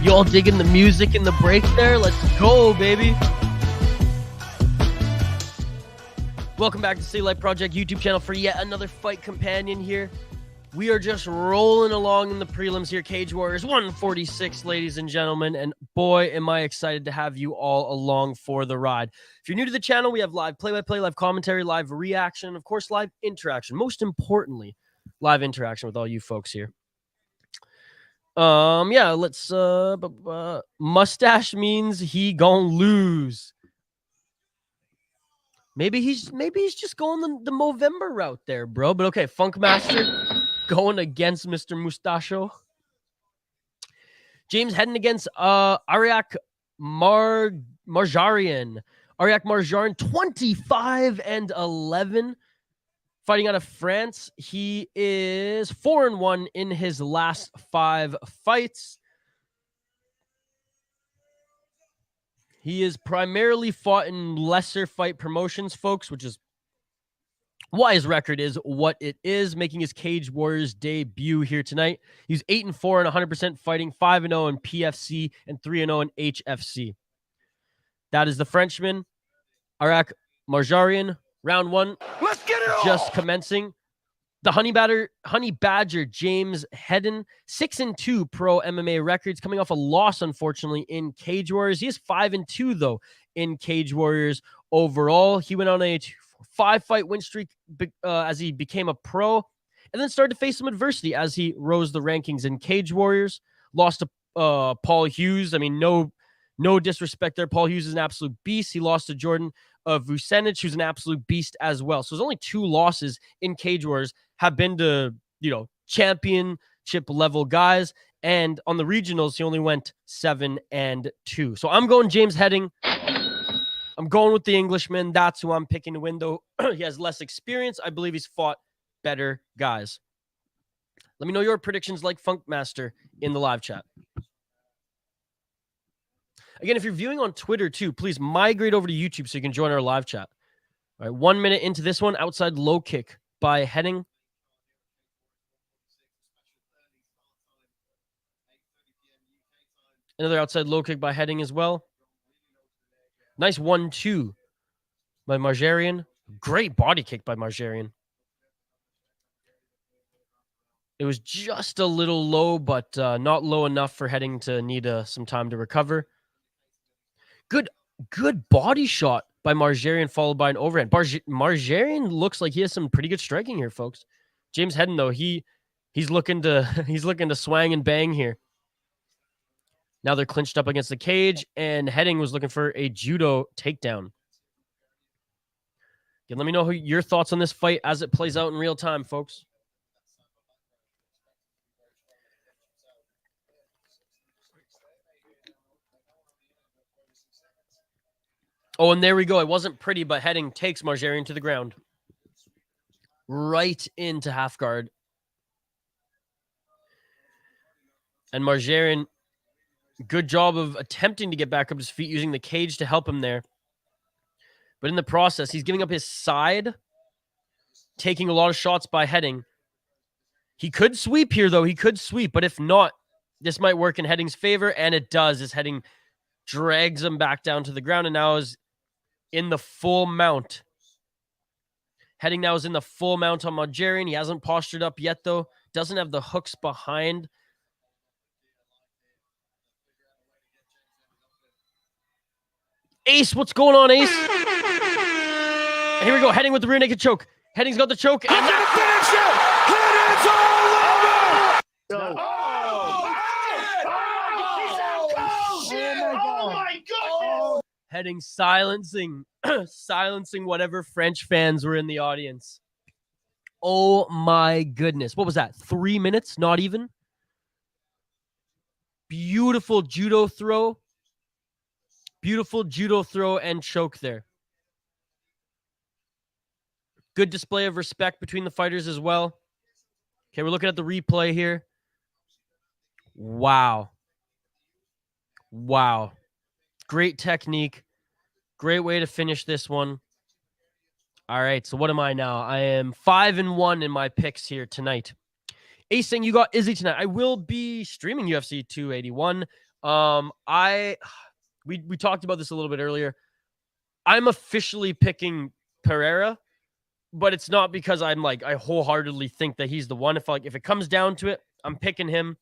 You all digging the music in the break there? Let's go, baby. Welcome back to City Life Project YouTube channel for yet another fight companion here. We are just rolling along in the prelims here. Cage Warriors 146, ladies and gentlemen. And boy, am I excited to have you all along for the ride. If you're new to the channel, we have live play-by-play, live commentary, live reaction, of course, live interaction. Most importantly, live interaction with all you folks here. Yeah, let's mustache means he gonna lose. Maybe he's just going the Movember route there, bro. But okay, Funkmaster going against Mr. Mustacho. James Hendin against Araik Margarian. Araik Margarian 25-11. Fighting out of France, he is 4-1 in his last 5 fights. He is primarily fought in lesser fight promotions, folks, which is why his record is what it is, making his Cage Warriors debut here tonight. He's 8-4 and 100% fighting, 5-0 in PFC and 3-0 in HFC. That is the Frenchman, Araik Margarian. Round 1. Let's get it on. Just commencing. The Honey Badger James Hendin, 6-2 pro MMA records, coming off a loss, unfortunately, in Cage Warriors. He is 5-2, though, in Cage Warriors overall. He went on a 5-fight win streak as he became a pro, and then started to face some adversity as he rose the rankings in Cage Warriors. Lost to Paul Hughes. I mean, no disrespect there. Paul Hughes is an absolute beast. He lost to Jordan Vucenic, who's an absolute beast as well. So there's only 2 losses in Cage Wars have been to, championship level guys. And on the regionals, he only went 7-2. So I'm going James Hendin. I'm going with the Englishman. That's who I'm picking to win, though. He has less experience. I believe he's fought better guys. Let me know your predictions like Funkmaster in the live chat. Again, if you're viewing on Twitter too, please migrate over to YouTube so you can join our live chat. All right, 1 minute into this one, outside low kick by Hendin. Another outside low kick by Hendin as well. Nice 1-2 by Margarian. Great body kick by Margarian. It was just a little low, but not low enough for Hendin to need some time to recover. Good body shot by Margarian, followed by an overhand. Margarian looks like he has some pretty good striking here, folks. James Hendin, though, he's looking to swang and bang here. Now they're clinched up against the cage, and Hendin was looking for a judo takedown. Again, let me know your thoughts on this fight as it plays out in real time, folks. Oh, and there we go. It wasn't pretty, but Hendin takes Margarian to the ground. Right into half guard. And Margarian, good job of attempting to get back up to his feet using the cage to help him there. But in the process, he's giving up his side, taking a lot of shots by Hendin. He could sweep here, though. He could sweep, but if not, this might work in Hendin's favor, and it does as Hendin drags him back down to the ground and now is in the full mount. Hendin now is in the full mount on Margarian. He hasn't postured up yet, though. Doesn't have the hooks behind. Ace, what's going on, Ace? And here we go. Hendin with the rear naked choke. Hendin's got the choke. And Hendin's all over! Oh my God! Hendin silencing whatever French fans were in the audience. Oh my goodness. What was that? 3 minutes? Not even? Beautiful judo throw. Beautiful judo throw and choke there. Good display of respect between the fighters as well. Okay, we're looking at the replay here. Wow. Wow. Great technique. Great way to finish this one. All right, so what am I now? I am 5-1 in my picks here tonight. Ace saying you got Izzy tonight. I will be streaming UFC 281. We talked about this a little bit earlier. I'm officially picking Pereira, but it's not because I wholeheartedly think that he's the one. If it comes down to it, I'm picking him.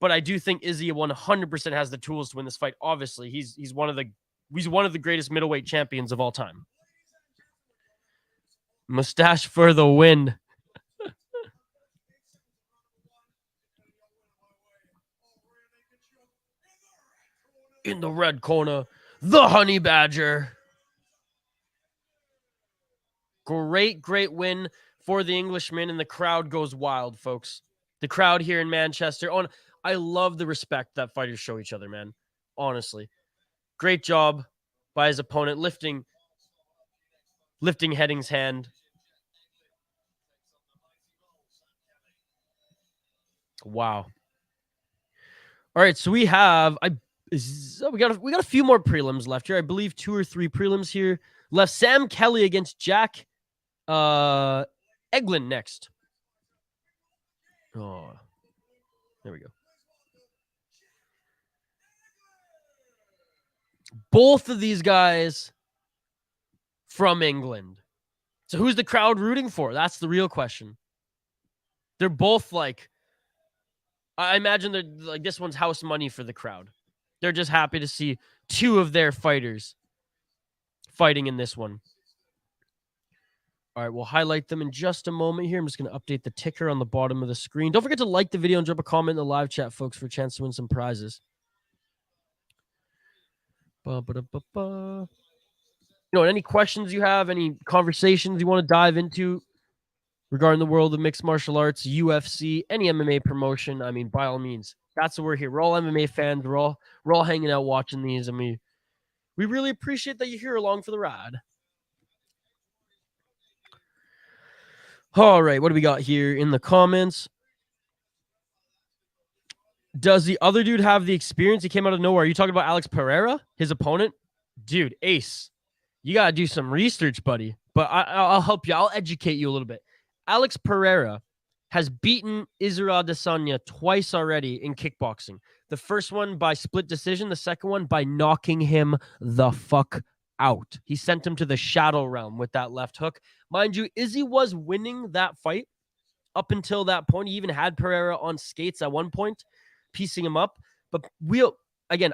But I do think Izzy 100% has the tools to win this fight. Obviously, he's one of the greatest middleweight champions of all time. Mustache for the win. In the red corner, the Honey Badger. Great win for the Englishman, and the crowd goes wild, folks. The crowd here in Manchester. Oh, I love the respect that fighters show each other, man. Honestly. Great job by his opponent lifting Hendin's hand. Wow. All right, so we have we got a few more prelims left here. I believe 2 or 3 prelims here left. Sam Kelly against Jack Eglin next. Oh, there we go. Both of these guys from England. So who's the crowd rooting for? That's the real question. They're both I imagine they're this one's house money for the crowd. They're just happy to see 2 of their fighters fighting in this one. All right, we'll highlight them in just a moment here. I'm just going to update the ticker on the bottom of the screen. Don't forget to like the video and drop a comment in the live chat, folks, for a chance to win some prizes. Any questions you have, any conversations you want to dive into regarding the world of mixed martial arts, UFC, any MMA promotion, I mean, by all means, that's what we're here. We're all MMA fans. We're all hanging out watching these, and we really appreciate that you're here along for the ride. All right, what do we got here in the comments? Does the other dude have the experience? He came out of nowhere. Are you talking about Alex Pereira, his opponent? Dude, Ace, you got to do some research, buddy. But I'll help you. I'll educate you a little bit. Alex Pereira has beaten Israel Adesanya twice already in kickboxing. The first one by split decision. The second one by knocking him the fuck out. He sent him to the shadow realm with that left hook. Mind you, Izzy was winning that fight up until that point. He even had Pereira on skates at one point, piecing him up. But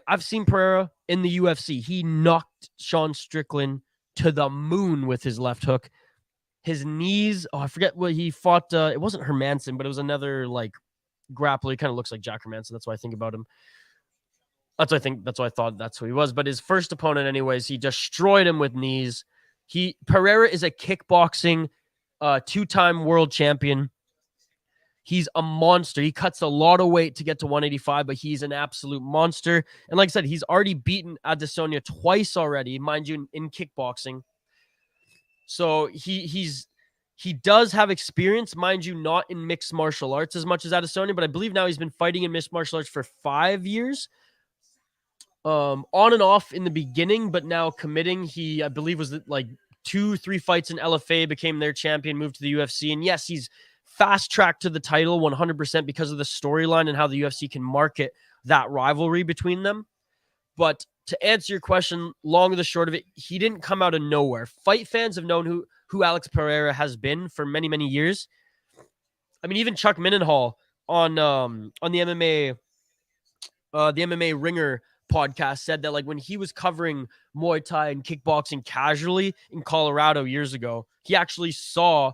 I've seen Pereira in the UFC. He knocked Sean Strickland to the moon with his left hook. His knees, I forget what he fought. It wasn't Hermanson, but it was another like grappler. He kind of looks like Jack Hermanson. That's why I think about him. That's why I thought that's who he was. But his first opponent, anyways, he destroyed him with knees. Pereira is a kickboxing two-time world champion. He's a monster. He cuts a lot of weight to get to 185, but he's an absolute monster. And like I said, he's already beaten Adesanya twice already, mind you, in kickboxing. So he does have experience, mind you, not in mixed martial arts as much as Adesanya, but I believe now he's been fighting in mixed martial arts for 5 years. On and off in the beginning, but now committing. He, I believe, was like 2-3 fights in LFA, became their champion, moved to the UFC. And yes, he's fast-tracked to the title 100% because of the storyline and how the UFC can market that rivalry between them. But to answer your question, long and the short of it, he didn't come out of nowhere. Fight fans have known who Alex Pereira has been for many, many years. I mean, even Chuck Mindenhall on the MMA Ringer podcast said that like when he was covering Muay Thai and kickboxing casually in Colorado years ago, he actually saw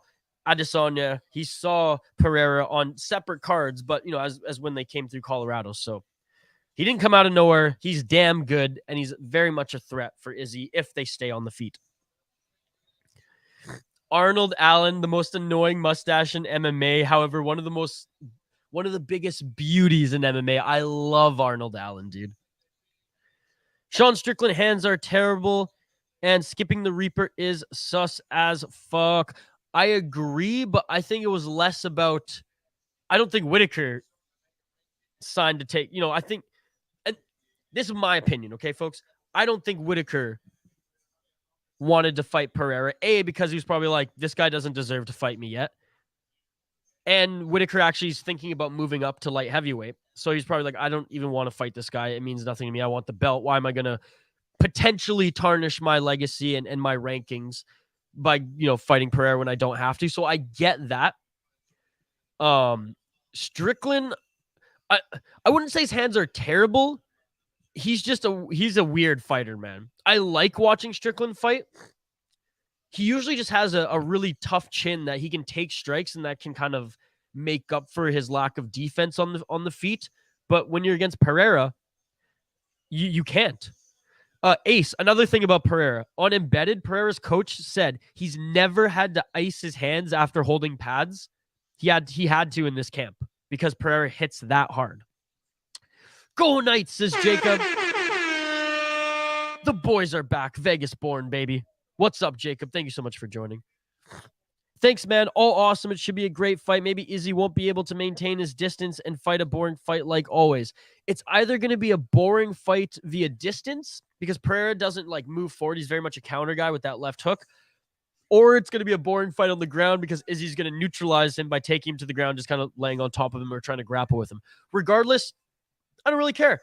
Adesanya, he saw Pereira on separate cards, but as when they came through Colorado. So he didn't come out of nowhere. He's damn good, and he's very much a threat for Izzy if they stay on the feet. Arnold Allen, the most annoying mustache in MMA. However, one of the biggest beauties in MMA. I love Arnold Allen, dude. Sean Strickland hands are terrible, and skipping the Reaper is sus as fuck. I agree, but I think it was less about. I don't think Whitaker signed to take. I think. And this is my opinion, okay, folks? I don't think Whitaker wanted to fight Pereira. A, because he was probably like, this guy doesn't deserve to fight me yet. And Whitaker actually is thinking about moving up to light heavyweight. So he's probably like, I don't even want to fight this guy. It means nothing to me. I want the belt. Why am I going to potentially tarnish my legacy and my rankings by, fighting Pereira when I don't have to? So I get that. Strickland, I wouldn't say his hands are terrible. He's a weird fighter, man. I like watching Strickland fight. He usually just has a really tough chin that he can take strikes and that can kind of make up for his lack of defense on the feet. But when you're against Pereira, you can't. Ace, another thing about Pereira. On Embedded, Pereira's coach said he's never had to ice his hands after holding pads. He had to in this camp because Pereira hits that hard. Go Knights, says Jacob. The boys are back. Vegas born, baby. What's up, Jacob? Thank you so much for joining. Thanks, man. All awesome. It should be a great fight. Maybe Izzy won't be able to maintain his distance and fight a boring fight like always. It's either going to be a boring fight via distance because Pereira doesn't move forward. He's very much a counter guy with that left hook. Or it's going to be a boring fight on the ground because Izzy's going to neutralize him by taking him to the ground, just kind of laying on top of him or trying to grapple with him. Regardless, I don't really care.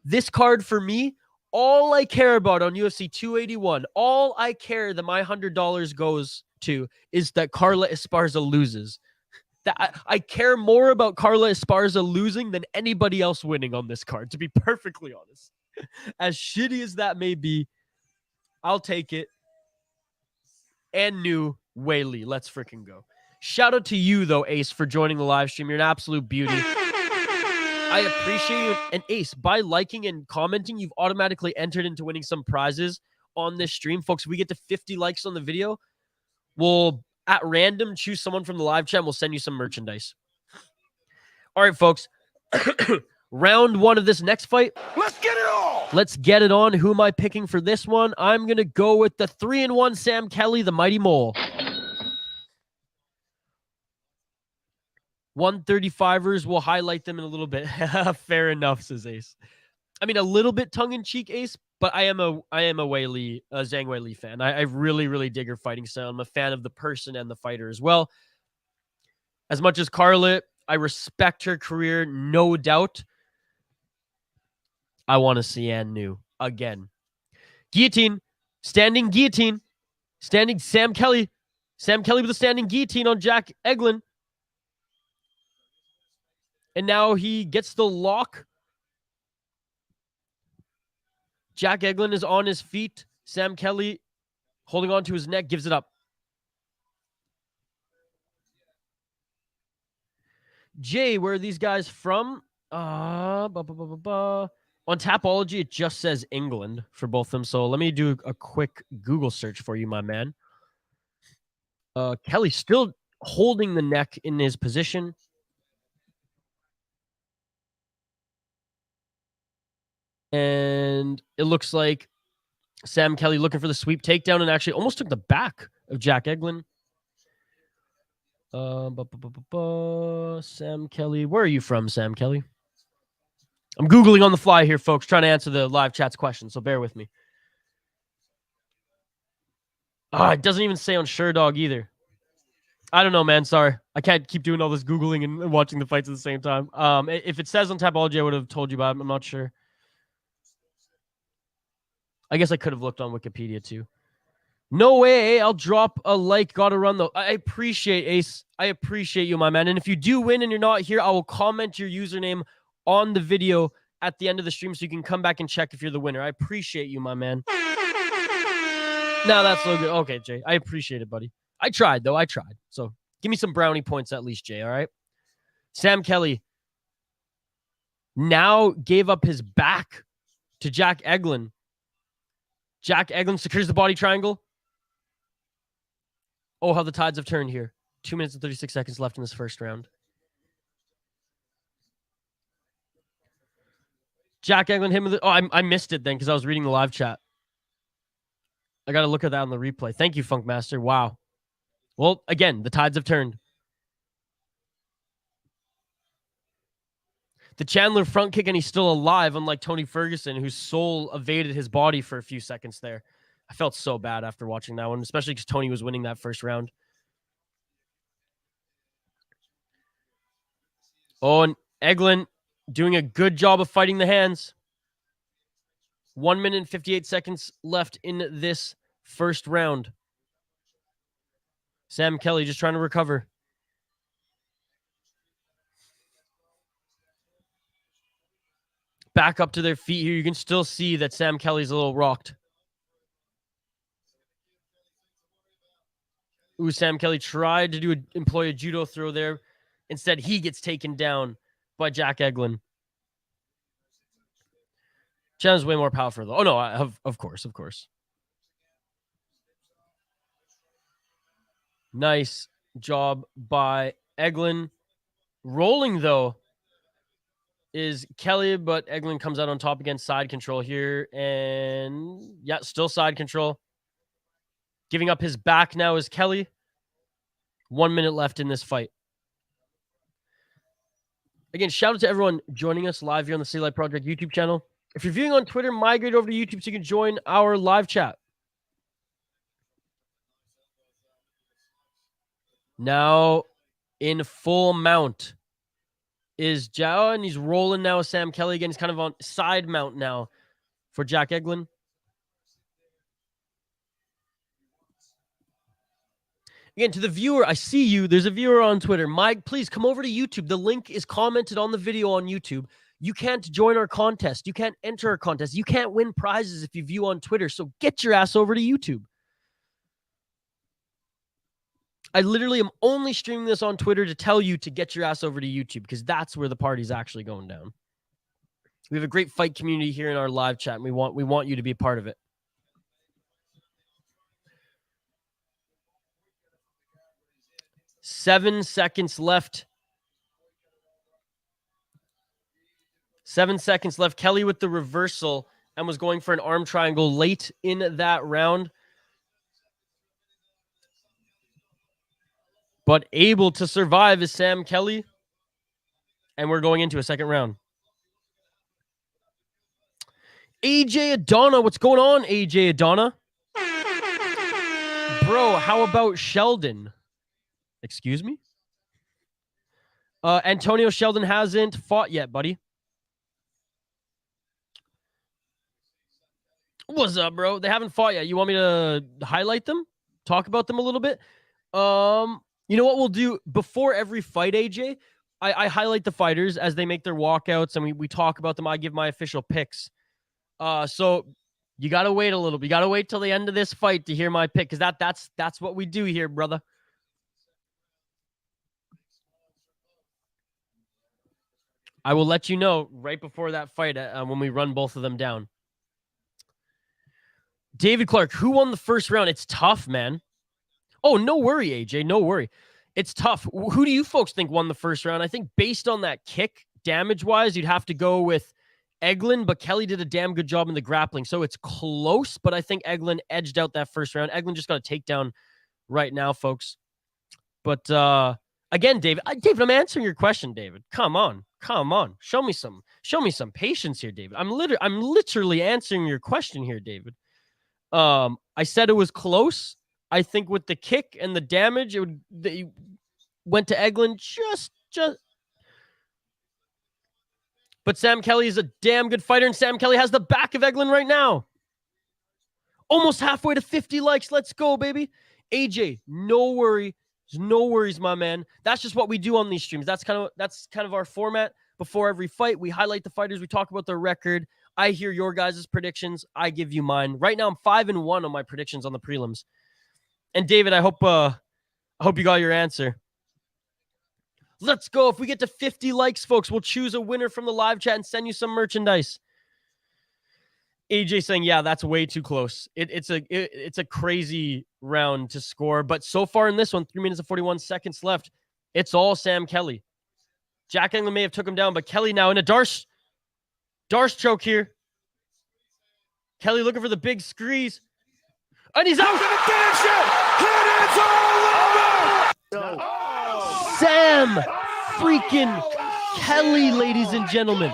This card for me, all I care about on UFC 281, all I care that my $100 goes to is that Carla Esparza loses. That I care more about Carla Esparza losing than anybody else winning on this card, to be perfectly honest. As shitty as that may be, I'll take it. And new Whaley. Let's freaking go. Shout out to you, though, Ace, for joining the live stream. You're an absolute beauty. I appreciate you. And Ace, by liking and commenting, you've automatically entered into winning some prizes on this stream. Folks, if we get to 50 likes on the video, we'll, at random, choose someone from the live chat and we'll send you some merchandise. All right, folks. Round one of this next fight. Let's get it on! Let's get it on. Who am I picking for this one? I'm going to go with the 3-1 Sam Kelly, the Mighty Mole. 135ers, we'll highlight them in a little bit. Fair enough, says Ace. I mean, a little bit tongue-in-cheek, Ace, but I am a Zhang Weili fan. I really, really dig her fighting style. I'm a fan of the person and the fighter as well. As much as Karol, I respect her career, no doubt. I want to see Ann New again. Guillotine. Standing guillotine. Standing Sam Kelly. Sam Kelly with a standing guillotine on Jack Eglin. And now he gets the lock. Jack Eglin is on his feet. Sam Kelly holding on to his neck, gives it up. Jay, where are these guys from? On Tapology, it just says England for both of them. So let me do a quick Google search for you, my man. Kelly still holding the neck in his position. And it looks like Sam Kelly looking for the sweep takedown and actually almost took the back of Jack Eglin. Sam Kelly. Where are you from, Sam Kelly? I'm Googling on the fly here, folks, trying to answer the live chat's questions, so bear with me. It doesn't even say on SureDog either. I don't know, man. Sorry. I can't keep doing all this Googling and watching the fights at the same time. If it says on Tapology, I would have told you, but I'm not sure. I guess I could have looked on Wikipedia too. No way. I'll drop a like. Gotta run though. I appreciate Ace. I appreciate you, my man. And if you do win and you're not here, I will comment your username on the video at the end of the stream so you can come back and check if you're the winner. I appreciate you, my man. No, that's so good. Okay, Jay. I appreciate it, buddy. I tried, though. I tried. So give me some brownie points at least, Jay, all right? Sam Kelly now gave up his back to Jack Eglin. Jack Eglin secures the body triangle. Oh, how the tides have turned here. 2 minutes and 36 seconds left in this first round. Jack Eglin hit with it. Oh, I missed it then because I was reading the live chat. I got to look at that on the replay. Thank you, Funkmaster. Wow. Well, again, the tides have turned. The Chandler front kick, and he's still alive, unlike Tony Ferguson, whose soul evaded his body for a few seconds there. I felt so bad after watching that one, especially because Tony was winning that first round. Oh, and Eglin doing a good job of fighting the hands. 1 minute and 58 seconds left in this first round. Sam Kelly just trying to recover. Back up to their feet here. You can still see that Sam Kelly's a little rocked. Ooh, Sam Kelly tried to employ a judo throw there. Instead, he gets taken down by Jack Eglin. Chandler's way more powerful, though. Oh, no, of course. Nice job by Eglin. Rolling, though, is Kelly, but Eglin comes out on top against side control here. And, yeah, still side control. Giving up his back now is Kelly. 1 minute left in this fight. Again, shout out to everyone joining us live here on the City Life Project YouTube channel. If you're viewing on Twitter, migrate over to YouTube so you can join our live chat. Now, in full mount is Jao, and he's rolling now with Sam Kelly again. He's kind of on side mount now for Jack Eglin. Again, to the viewer, I see you. There's a viewer on Twitter. Mike, please come over to YouTube. The link is commented on the video on YouTube. You can't join our contest. You can't enter our contest. You can't win prizes if you view on Twitter. So get your ass over to YouTube. I literally am only streaming this on Twitter to tell you to get your ass over to YouTube because that's where the party's actually going down. We have a great fight community here in our live chat, and we want you to be a part of it. Seven seconds left. 7 seconds left. Kelly with the reversal and was going for an arm triangle late in that round. But able to survive is Sam Kelly. And we're going into a second round. AJ Adana. What's going on, AJ Adana? Bro, how about Sheldon? Excuse me? Antonio Sheldon hasn't fought yet, buddy. What's up, bro? They haven't fought yet. You want me to highlight them? Talk about them a little bit? You know what we'll do before every fight, AJ? I highlight the fighters as they make their walkouts, and we talk about them. I give my official picks. So you got to wait a little bit. You got to wait till the end of this fight to hear my pick, because that's what we do here, brother. I will let you know right before that fight when we run both of them down. David Clark, who won the first round? It's tough, man. Oh, no worry, AJ. No worry. It's tough. Who do you folks think won the first round? I think based on that kick, damage-wise, you'd have to go with Eglin, but Kelly did a damn good job in the grappling. So it's close, but I think Eglin edged out that first round. Eglin just got a takedown right now, folks. But again, David, I'm answering your question, David. Come on. Show me some patience here, David. I'm literally answering your question here, David. I said it was close. I think with the kick and the damage, it went to Eglin just. But Sam Kelly is a damn good fighter, and Sam Kelly has the back of Eglin right now. Almost halfway to 50 likes. Let's go, baby. AJ, no worries, my man. That's just what we do on these streams. That's kind of our format. Before every fight, we highlight the fighters. We talk about their record. I hear your guys' predictions. I give you mine. Right now, I'm 5-1 on my predictions on the prelims. And David, I hope you got your answer. Let's go. If we get to 50 likes, folks, we'll choose a winner from the live chat and send you some merchandise. AJ saying, yeah, that's way too close. It's a crazy round to score. But so far in this one, 3 minutes and 41 seconds left. It's all Sam Kelly. Jack Eglin may have took him down, but Kelly now in a Darce choke here. Kelly looking for the big squeeze. And he's out. Finish it. And it's all over. Sam freaking Kelly, ladies and gentlemen.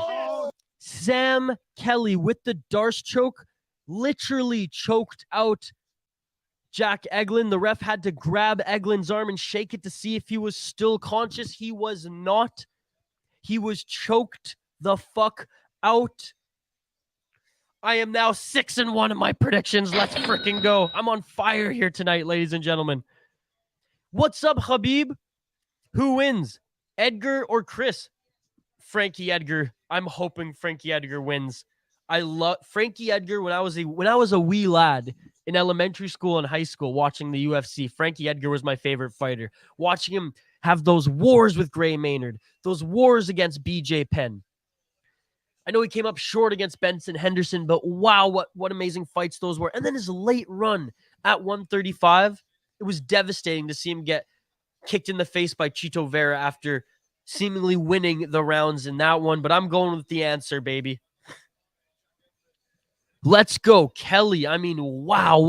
Sam Kelly with the Darce choke literally choked out Jack Eglin. The ref had to grab Eglin's arm and shake it to see if he was still conscious. He was not. He was choked the fuck out. I am now 6-1 in my predictions. Let's freaking go. I'm on fire here tonight, ladies and gentlemen. What's up, Habib? Who wins? Edgar or Chris? Frankie Edgar. I'm hoping Frankie Edgar wins. I love Frankie Edgar when I was a wee lad in elementary school and high school watching the UFC. Frankie Edgar was my favorite fighter. Watching him have those wars with Gray Maynard, those wars against BJ Penn. I know he came up short against Benson Henderson, but wow, what amazing fights those were. And then his late run at 135, it was devastating to see him get kicked in the face by Chito Vera after seemingly winning the rounds in that one. But I'm going with the answer, baby. Let's go, Kelly. I mean, wow,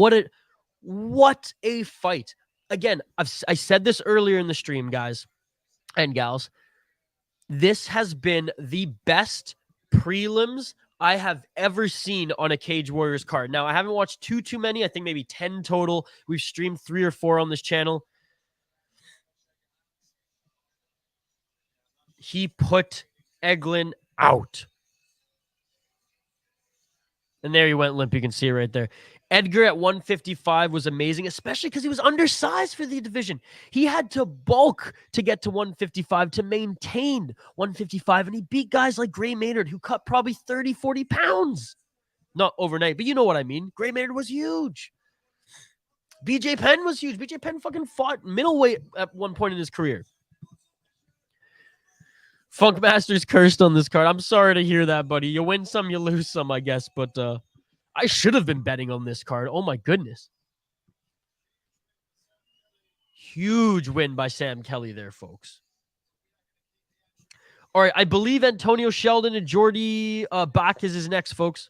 what a fight. Again, I said this earlier in the stream, guys and gals. This has been the best prelims I have ever seen on a Cage Warriors card. Now, I haven't watched too many. I think maybe 10 total. We've streamed 3 or 4 on this channel. He put Eglin out. And there he went limp. You can see it right there. Edgar at 155 was amazing, especially because he was undersized for the division. He had to bulk to get to 155 to maintain 155, and he beat guys like Gray Maynard, who cut probably 30, 40 pounds. Not overnight, but you know what I mean. Gray Maynard was huge. BJ Penn was huge. BJ Penn fucking fought middleweight at one point in his career. Funkmaster's cursed on this card. I'm sorry to hear that, buddy. You win some, you lose some, I guess, but I should have been betting on this card. Oh, my goodness. Huge win by Sam Kelly there, folks. All right, I believe Antonio Sheldon and Jordy Bakkes is next, folks.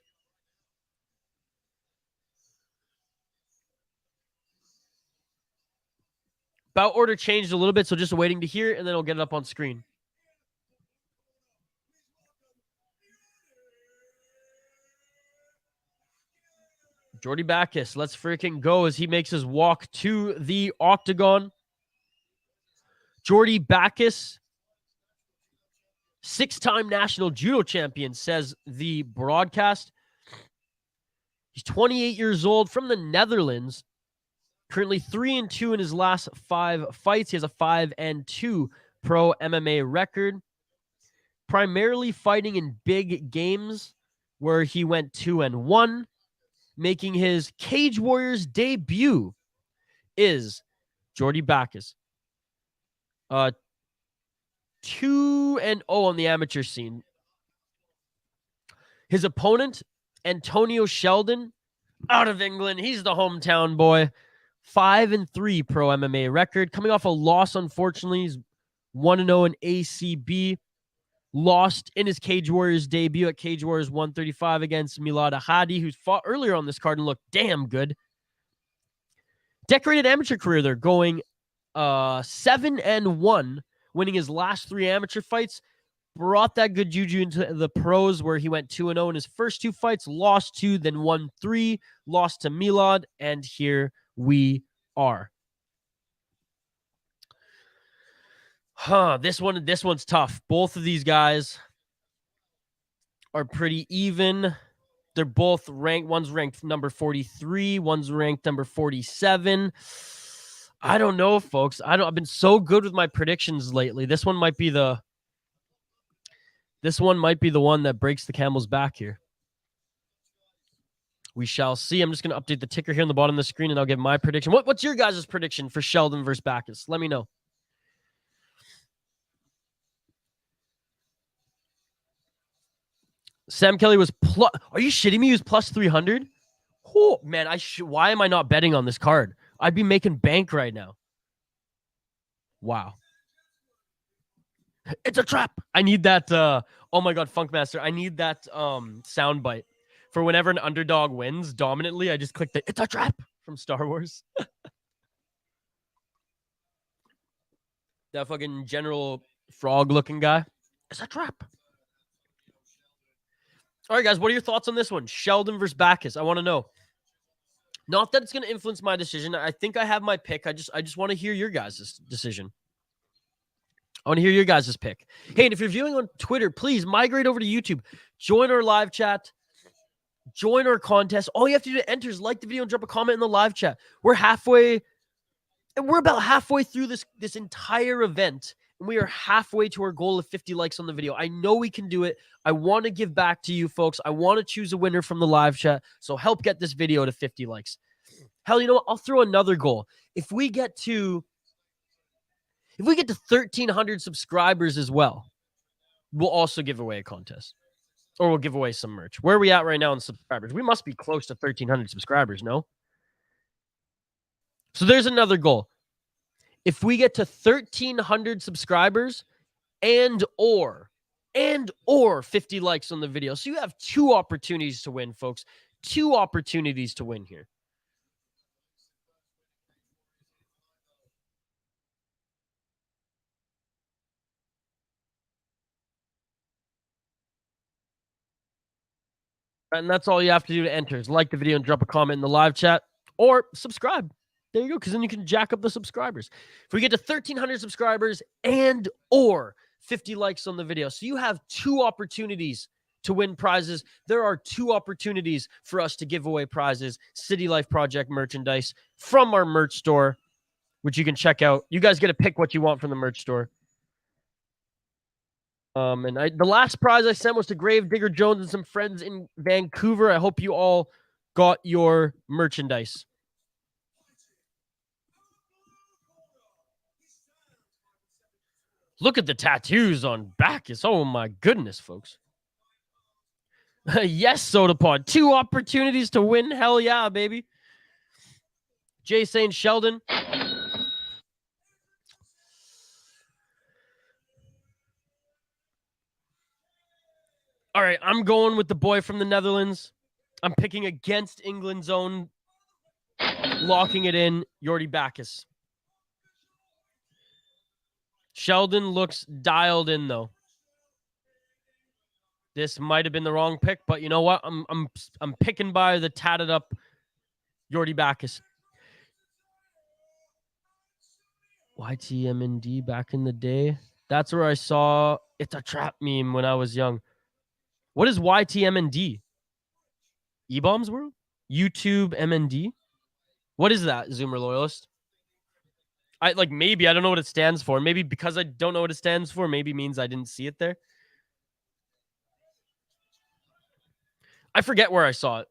Bout order changed a little bit, so just waiting to hear, and then I'll get it up on screen. Jordy Bakkes, let's freaking go as he makes his walk to the octagon. Jordy Bakkes, 6-time national judo champion, says the broadcast. He's 28 years old, from the Netherlands. Currently 3-2 in his last 5 fights. He has a 5-2 pro MMA record. Primarily fighting in big games where he went 2-1. Making his Cage Warriors debut is Jordy Bakkes. 2-0 on the amateur scene. His opponent, Antonio Sheldon, out of England. He's the hometown boy. 5-3 pro MMA record. Coming off a loss, unfortunately. He's 1-0 in ACB. Lost in his Cage Warriors debut at Cage Warriors 135 against Milad Hadi, who's fought earlier on this card and looked damn good. Decorated amateur career there, going 7-1, winning his last 3 amateur fights. Brought that good juju into the pros where he went 2-0 in his first 2 fights, lost 2, then won 3, lost to Milad, and here we are. This one's tough. Both of these guys are pretty even. They're both ranked. One's ranked number 43. One's ranked number 47. I don't know, folks. I've been so good with my predictions lately. This one might be the one that breaks the camel's back here. We shall see. I'm just going to update the ticker here on the bottom of the screen, and I'll give my prediction. What's your guys' prediction for Sheldon versus Bakkes? Let me know. Sam Kelly was plus. Are you shitting me? He was plus 300. Oh man, why am I not betting on this card? I'd be making bank right now. Wow. It's a trap. I need that. Oh my God, Funkmaster. I need that sound bite for whenever an underdog wins dominantly. I just click the "It's a trap" from Star Wars. That fucking General Frog looking guy. It's a trap. All right, guys, what are your thoughts on this one? Sheldon versus Bakkes. I want to know. Not that it's going to influence my decision. I think I have my pick. I just want to hear your guys' decision. I want to hear your guys' pick. Hey, and if you're viewing on Twitter, please migrate over to YouTube. Join our live chat. Join our contest. All you have to do to enter is like the video and drop a comment in the live chat. We're about halfway through this entire event. And we are halfway to our goal of 50 likes on the video. I know we can do it. I want to give back to you folks. I want to choose a winner from the live chat. So help get this video to 50 likes. Hell, you know what? I'll throw another goal. If we get to 1,300 subscribers as well, we'll also give away a contest. Or we'll give away some merch. Where are we at right now in subscribers? We must be close to 1,300 subscribers, no? So there's another goal. If we get to 1,300 subscribers and or 50 likes on the video. So you have 2 opportunities to win, folks. 2 opportunities to win here. And that's all you have to do to enter is like the video and drop a comment in the live chat or subscribe. There you go, because then you can jack up the subscribers. If we get to 1,300 subscribers and or 50 likes on the video. So you have 2 opportunities to win prizes. There are 2 opportunities for us to give away prizes. City Life Project merchandise from our merch store, which you can check out. You guys get to pick what you want from the merch store. The last prize I sent was to Gravedigger Jones and some friends in Vancouver. I hope you all got your merchandise. Look at the tattoos on Bakkes. Oh my goodness, folks. Yes, SodaPod. 2 opportunities to win. Hell yeah, baby. Jay saying Sheldon. All right, I'm going with the boy from the Netherlands. I'm picking against England's own, locking it in, Jordy Bakkes. Sheldon looks dialed in, though. This might have been the wrong pick, but you know what? I'm picking by the tatted up Jordy Bakkes. YTMND back in the day. That's where I saw It's a Trap meme when I was young. What is YTMND? E-Bombs World? YouTube MND? What is that, Zoomer Loyalist? Maybe I don't know what it stands for. Maybe because I don't know what it stands for, maybe means I didn't see it there. I forget where I saw it.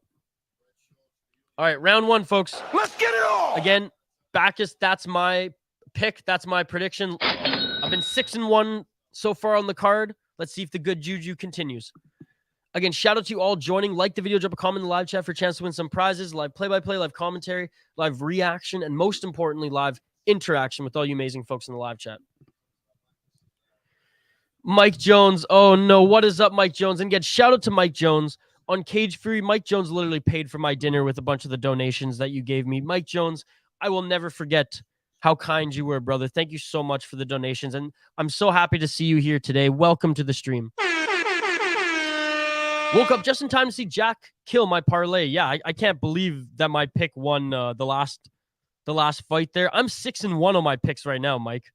All right, round one, folks. Let's get it on. Again, Bakkes, that's my pick. That's my prediction. I've been 6-1 so far on the card. Let's see if the good juju continues. Again, shout out to you all joining. Like the video, drop a comment in the live chat for a chance to win some prizes, live play-by-play, live commentary, live reaction, and most importantly, live interaction with all you amazing folks in the live chat. Mike Jones. Oh, no. What is up, Mike Jones? And again, shout out to Mike Jones. On Cage Fury, Mike Jones literally paid for my dinner with a bunch of the donations that you gave me. Mike Jones, I will never forget how kind you were, brother. Thank you so much for the donations. And I'm so happy to see you here today. Welcome to the stream. Woke up just in time to see Jack kill my parlay. Yeah, I can't believe that my pick won the last fight there. I'm 6-1 on my picks right now, Mike.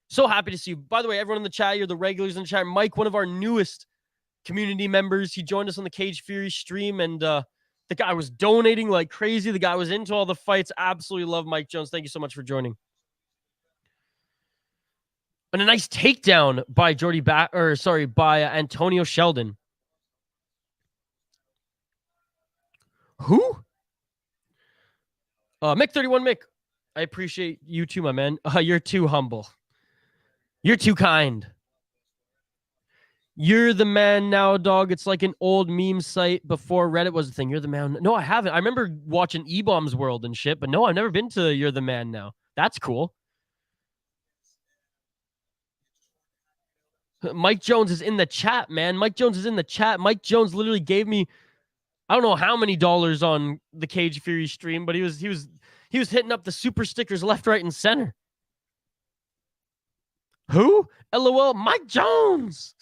So happy to see you. By the way, everyone in the chat, you're the regulars in the chat. Mike, one of our newest community members. He joined us on the Cage Fury stream, and the guy was donating like crazy. The guy was into all the fights. Absolutely love Mike Jones. Thank you so much for joining. And a nice takedown by by Antonio Sheldon. Who? Mick31 Mick. I appreciate you too, my man. You're too humble. You're too kind. You're the man now, dog. It's like an old meme site before Reddit was a thing. You're the man. No, I haven't. I remember watching E-Bombs World and shit, but no, I've never been to You're the Man Now. That's cool. Mike Jones is in the chat, man. Mike Jones is in the chat. Mike Jones literally gave me, I don't know how many dollars on the Cage Fury stream, but he was hitting up the super stickers left, right, and center. Who? LOL, Mike Jones.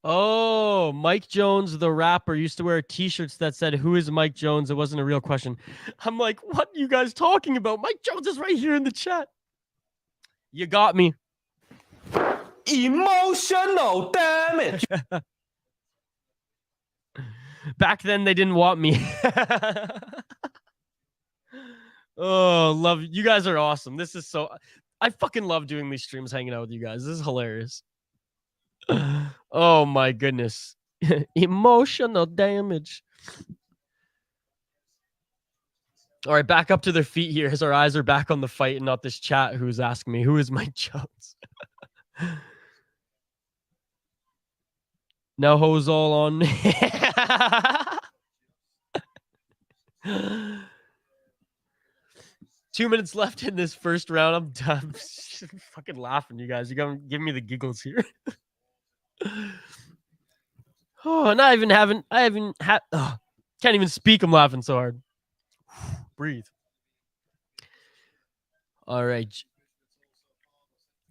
Oh, Mike Jones, the rapper, used to wear t-shirts that said, "Who is Mike Jones?" It wasn't a real question. I'm like, what are you guys talking about? Mike Jones is right here in the chat. You got me. Emotional damage. Back then, they didn't want me. Oh, love you guys are awesome. This is so I fucking love doing these streams, hanging out with you guys. This is hilarious. Oh my goodness. Emotional damage. All right, back up to their feet here as our eyes are back on the fight and not this chat who's asking me, who is Mike Jones? Now hoes all on. 2 minutes left in this first round. I'm done. I'm fucking laughing, you guys. You're gonna give me the giggles here. Oh, and I haven't had. Can't even speak. I'm laughing so hard. Breathe. All right.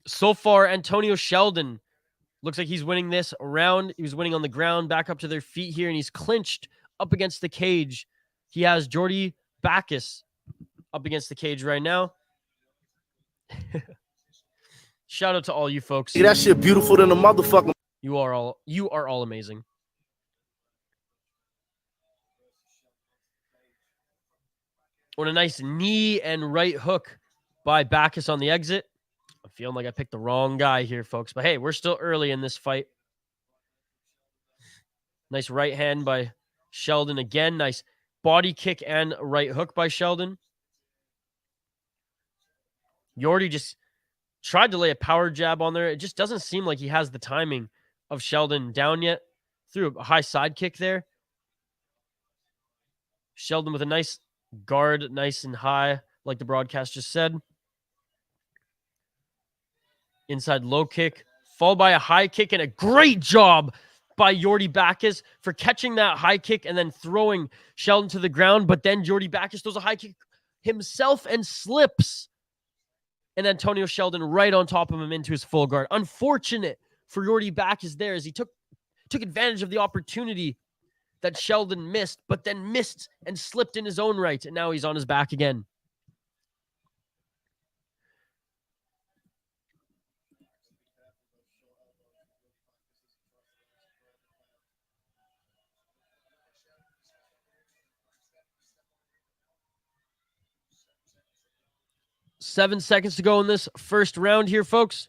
So far, Antonio Sheldon looks like he's winning this round. He was winning on the ground, back up to their feet here, and he's clinched up against the cage. He has Jordy Bakkes up against the cage right now. Shout out to all you folks. See, that shit beautiful than a motherfucker. You are all amazing. What a nice knee and right hook by Bakkes on the exit. I'm feeling like I picked the wrong guy here, folks. But hey, we're still early in this fight. Nice right hand by Sheldon again. Nice body kick and right hook by Sheldon. Jordy just tried to lay a power jab on there. It just doesn't seem like he has the timing of Sheldon down yet. Threw a high side kick there. Sheldon with a nice guard, nice and high, like the broadcast just said. Inside low kick, followed by a high kick, and a great job by Jordy Bakkes for catching that high kick and then throwing Sheldon to the ground. But then Jordy Bakkes throws a high kick himself and slips. And Antonio Sheldon right on top of him into his full guard. Unfortunate for Jordy Bakkes there as he took advantage of the opportunity that Sheldon missed, but then missed and slipped in his own right, and now he's on his back again. Seven seconds to go in this first round here, folks.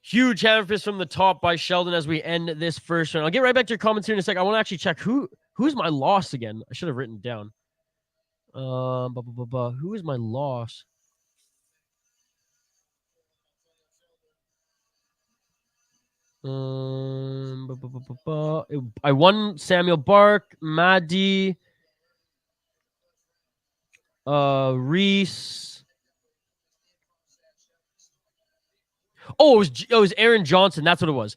Huge hammer fist from the top by Sheldon as we end this first round. I'll get right back to your comments here in a second. I want to actually check who's my loss again. I should have written it down. Who is my loss? I won Samuel Bark, Maddie, Reece. Oh, it was Aaron Johnson. That's what it was.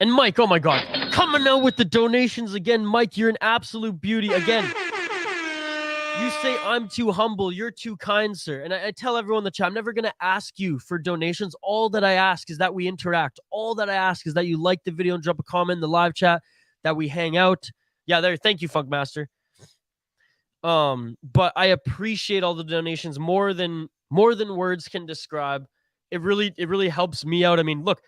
And Mike, oh my God. Coming out with the donations again. Mike, you're an absolute beauty. Again, you say I'm too humble. You're too kind, sir. And I tell everyone in the chat, I'm never going to ask you for donations. All that I ask is that we interact. All that I ask is that you like the video and drop a comment in the live chat, that we hang out. Yeah, there. Thank you, Funkmaster. But I appreciate all the donations more than words can describe. It really helps me out. I mean, look,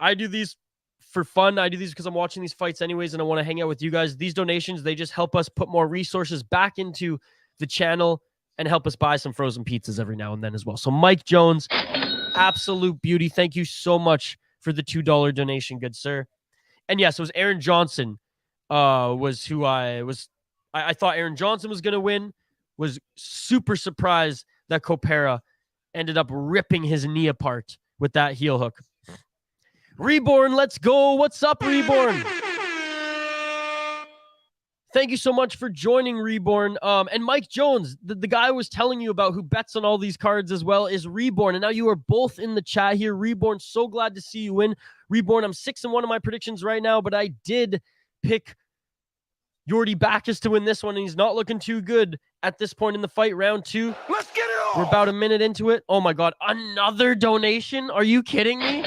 I do these for fun. I do these because I'm watching these fights anyways, and I want to hang out with you guys. These donations, they just help us put more resources back into the channel and help us buy some frozen pizzas every now and then as well. So Mike Jones, absolute beauty. Thank you so much for the $2 donation, good sir. And yes, it was Aaron Johnson was who I thought Aaron Johnson was going to win. Was super surprised that Kopera ended up ripping his knee apart with that heel hook. Reborn, let's go. What's up, Reborn? Thank you so much for joining, Reborn. And Mike Jones, the guy I was telling you about who bets on all these cards as well, is Reborn. And now you are both in the chat here. Reborn, so glad to see you win. Reborn, I'm 6-1 of my predictions right now, but I did pick Jordy Bakkes to win this one, and he's not looking too good at this point in the fight. Round 2. Let's get it on. We're about a minute into it. Oh my God, another donation? Are you kidding me?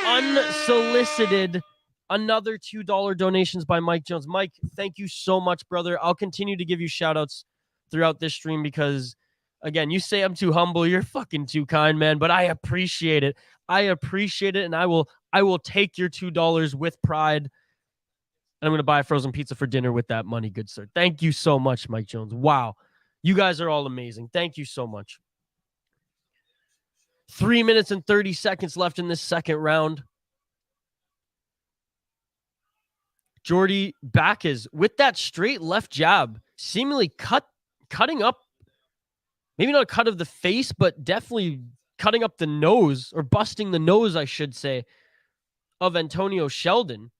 Unsolicited, another $2 donations by Mike Jones. Mike, thank you so much, brother. I'll continue to give you shout outs throughout this stream because, again, you say I'm too humble. You're fucking too kind, man, but I appreciate it. I appreciate it, and I will take your $2 with pride. And I'm going to buy a frozen pizza for dinner with that money, good sir. Thank you so much, Mike Jones. Wow. You guys are all amazing. Thank you so much. 3 minutes and 30 seconds left in this second round. Jordy Bakkes with that straight left jab, seemingly cutting up, maybe not a cut of the face, but definitely cutting up the nose, or busting the nose, I should say, of Antonio Sheldon.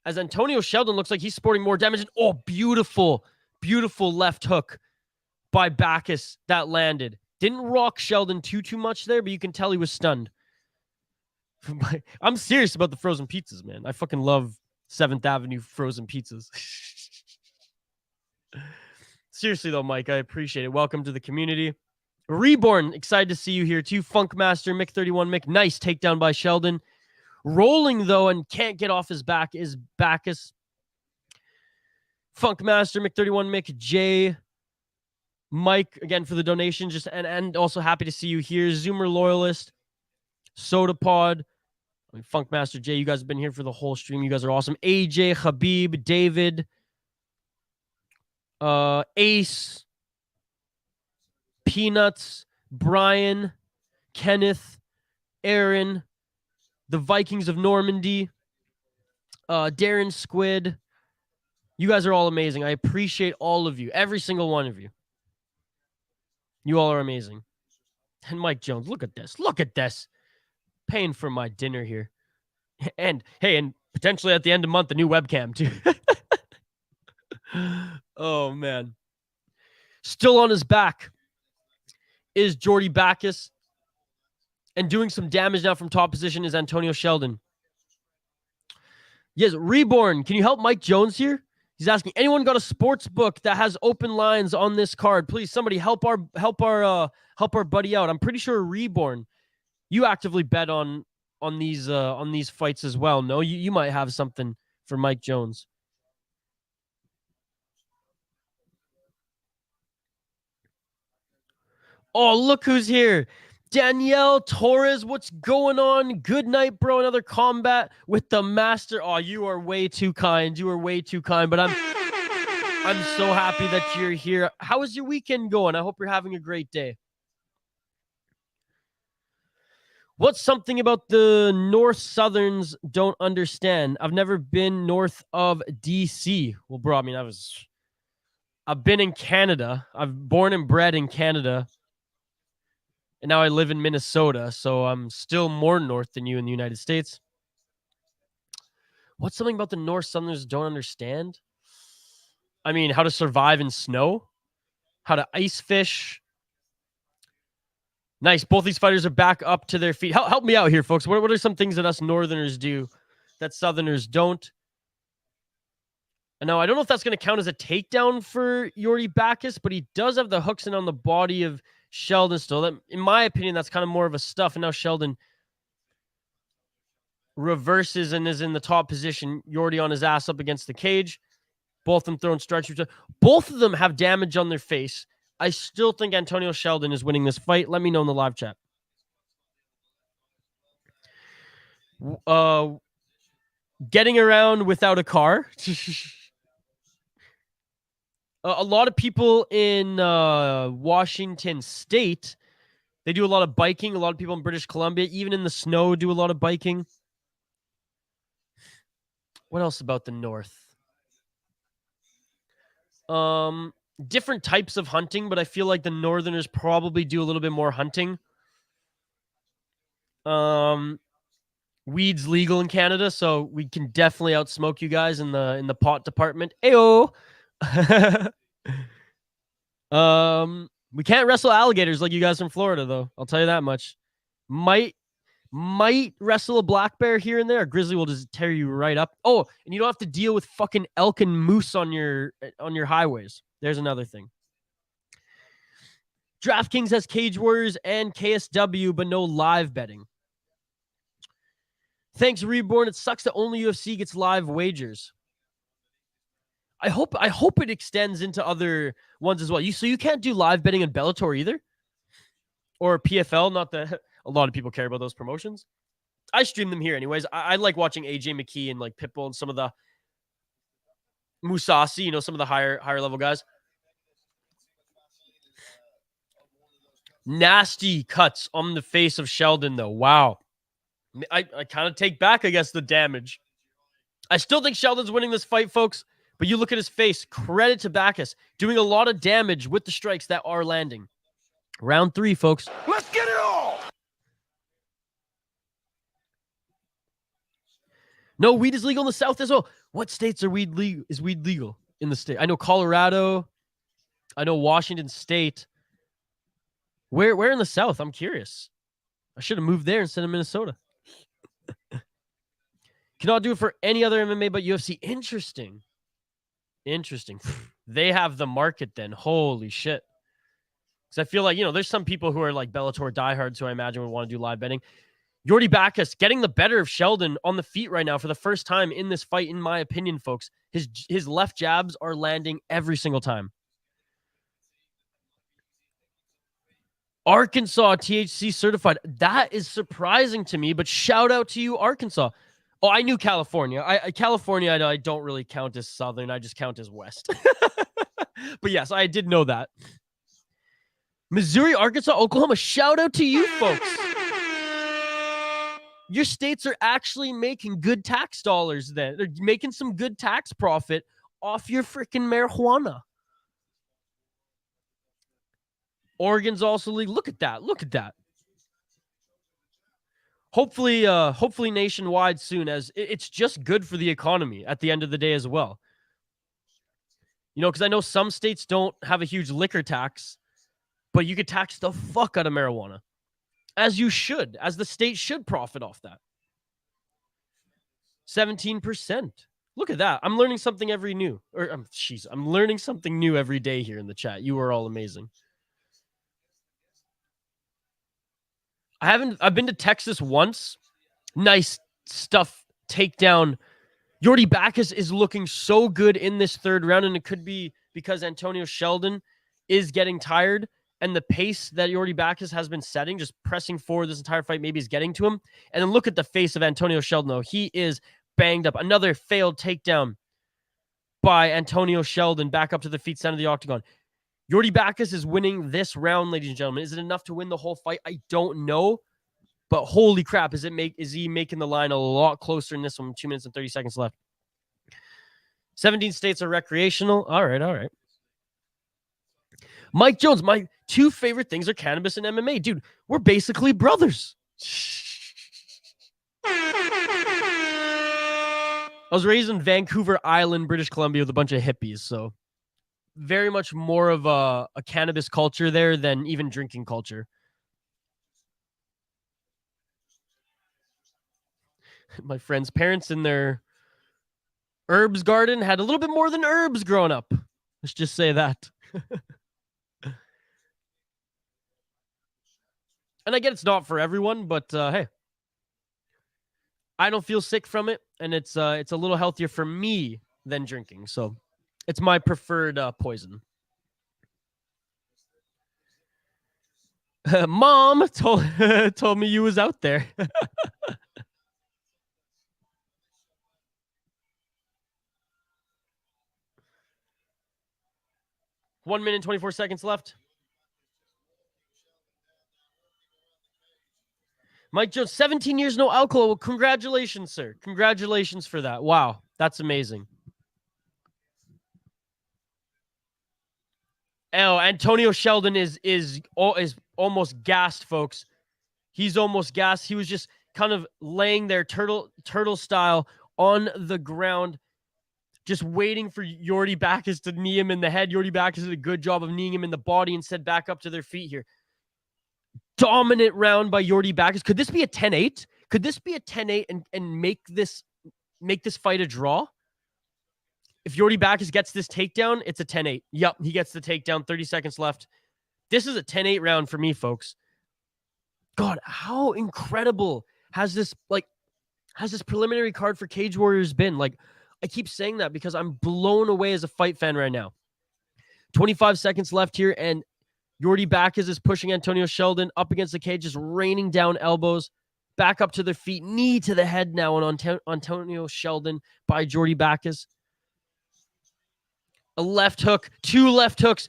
As Antonio Sheldon looks like he's sporting more damage. Oh, beautiful, beautiful left hook by Bakkes that landed. Didn't rock Sheldon too much there, but you can tell he was stunned. I'm serious about the frozen pizzas, man. I fucking love 7th Avenue frozen pizzas. Seriously, though, Mike, I appreciate it. Welcome to the community. Reborn, excited to see you here, too. Funkmaster, Mick31 Mick. Nice takedown by Sheldon. Rolling, though, and can't get off his back is Bakkes. Funkmaster, Mick31 Mick, Jay, Mike, again, for the donation. Just and also happy to see you here. Zoomer Loyalist, Soda Pod, I mean, Funkmaster Jay, you guys have been here for the whole stream. You guys are awesome. AJ, Habib, David, Ace, Peanuts, Brian, Kenneth, Aaron, the Vikings of Normandy, Darren Squid. You guys are all amazing. I appreciate all of you. Every single one of you. You all are amazing. And Mike Jones, look at this. Look at this. Paying for my dinner here. And, hey, and potentially at the end of the month, a new webcam, too. Oh, man. Still on his back is Jordy Bakkes. And doing some damage now from top position is Antonio Sheldon. Yes, Reborn, can you help Mike Jones here? He's asking, anyone got a sports book that has open lines on this card? Please, somebody help our buddy out. I'm pretty sure Reborn, you actively bet on on these fights as well. No, you might have something for Mike Jones. Oh, look who's here. Danielle Torres, what's going on? Good night, bro. Another combat with the master. Oh, you are way too kind. You are way too kind, but I'm so happy that you're here. How is your weekend going? I hope you're having a great day. What's something about the North Southerns don't understand? I've never been north of DC. Well, bro, I mean, I've been in Canada. I've born and bred in Canada. And now I live in Minnesota, so I'm still more north than you in the United States. What's something about the North Southerners don't understand? I mean, how to survive in snow, how to ice fish. Nice. Both these fighters are back up to their feet. Help me out here, folks. What are some things that us Northerners do that Southerners don't? And now, I don't know if that's going to count as a takedown for Jordy Bakkes, but he does have the hooks in on the body of Sheldon still. That, in my opinion, that's kind of more of a stuff. And now Sheldon reverses and is in the top position. Jordy on his ass up against the cage. Both of them throwing strikes. Both of them have damage on their face. I still think Antonio Sheldon is winning this fight. Let me know in the live chat. Getting around without a car. A lot of people in Washington State, they do a lot of biking. A lot of people in British Columbia, even in the snow, do a lot of biking. What else about the North? Different types of hunting, but I feel like the Northerners probably do a little bit more hunting. Weed's legal in Canada, so we can definitely outsmoke you guys in the pot department. Ayo. We can't wrestle alligators like you guys from Florida, though. I'll tell you that much. Might wrestle a black bear here and there. A grizzly will just tear you right up. Oh, and you don't have to deal with fucking elk and moose on your highways. There's another thing. DraftKings has Cage Warriors and KSW, but no live betting. Thanks, Reborn. It sucks that only UFC gets live wagers. I hope it extends into other ones as well. So you can't do live betting in Bellator either? Or PFL, not that a lot of people care about those promotions. I stream them here anyways. I like watching AJ McKee and like Pitbull and some of the Musasi, some of the higher level guys. Nasty cuts on the face of Sheldon, though. Wow. I kind of take back, I guess, the damage. I still think Sheldon's winning this fight, folks. But you look at his face. Credit to Bakkes. Doing a lot of damage with the strikes that are landing. Round 3, folks. Let's get it all! No, weed is legal in the South as well. What states are weed legal in the state? I know Colorado. I know Washington State. Where in the South? I'm curious. I should have moved there instead of Minnesota. Cannot do it for any other MMA but UFC. Interesting. They have the market then. Holy shit. Because I feel like, there's some people who are like Bellator diehards who I imagine would want to do live betting. Jordy Bakkes getting the better of Sheldon on the feet right now for the first time in this fight, in my opinion, folks. His left jabs are landing every single time. Arkansas THC certified. That is surprising to me, but shout out to you, Arkansas. Oh, I knew California. California, I don't really count as Southern. I just count as West. But yes, I did know that. Missouri, Arkansas, Oklahoma. Shout out to you folks. Your states are actually making good tax dollars then. They're making some good tax profit off your freaking marijuana. Oregon's also legal. Look at that. Hopefully nationwide soon, as it's just good for the economy at the end of the day as well. Because I know some states don't have a huge liquor tax, but you could tax the fuck out of marijuana. As you should, as the state should profit off that. 17%. Look at that. I'm learning something I'm learning something new every day here in the chat. You are all amazing. I've been to Texas once. Nice stuff. Takedown. Jordy Bakkes is looking so good in this third round, and it could be because Antonio Sheldon is getting tired, and the pace that Jordy Bakkes has been setting, just pressing forward this entire fight, maybe is getting to him. And then look at the face of Antonio Sheldon, though. He is banged up. Another failed takedown by Antonio Sheldon, back up to the feet, center of the octagon. Jordy Bakkes is winning this round, ladies and gentlemen. Is it enough to win the whole fight? I don't know. But holy crap, is he making the line a lot closer in this one? 2 minutes and 30 seconds left. 17 states are recreational. All right. Mike Jones, my two favorite things are cannabis and MMA. Dude, we're basically brothers. I was raised in Vancouver Island, British Columbia with a bunch of hippies, so very much more of a cannabis culture there than even drinking culture. My friend's parents in their herbs garden had a little bit more than herbs growing up. Let's just say that. And I get it's not for everyone, but hey, I don't feel sick from it, and it's a little healthier for me than drinking. So it's my preferred poison. Mom told me you was out there. 1 minute, 24 seconds left. Mike Jones, 17 years, no alcohol. Well, congratulations, sir. Congratulations for that. Wow, that's amazing. Oh, Antonio Sheldon is almost gassed, folks. He's almost gassed. He was just kind of laying there turtle style on the ground, just waiting for Jordy Bakkes to knee him in the head. Jordy Bakkes did a good job of kneeing him in the body and said back up to their feet here. Dominant round by Jordy Bakkes. Could this be a 10-8? Could this be a 10-8 and make this fight a draw? If Jordy Bakkes gets this takedown, it's a 10-8. Yep, he gets the takedown. 30 seconds left. This is a 10-8 round for me, folks. God, how incredible has this preliminary card for Cage Warriors been? Like, I keep saying that because I'm blown away as a fight fan right now. 25 seconds left here, and Jordy Bakkes is pushing Antonio Sheldon up against the cage, just raining down elbows, back up to their feet, knee to the head now on Antonio Sheldon by Jordy Bakkes. A left hook, 2 left hooks,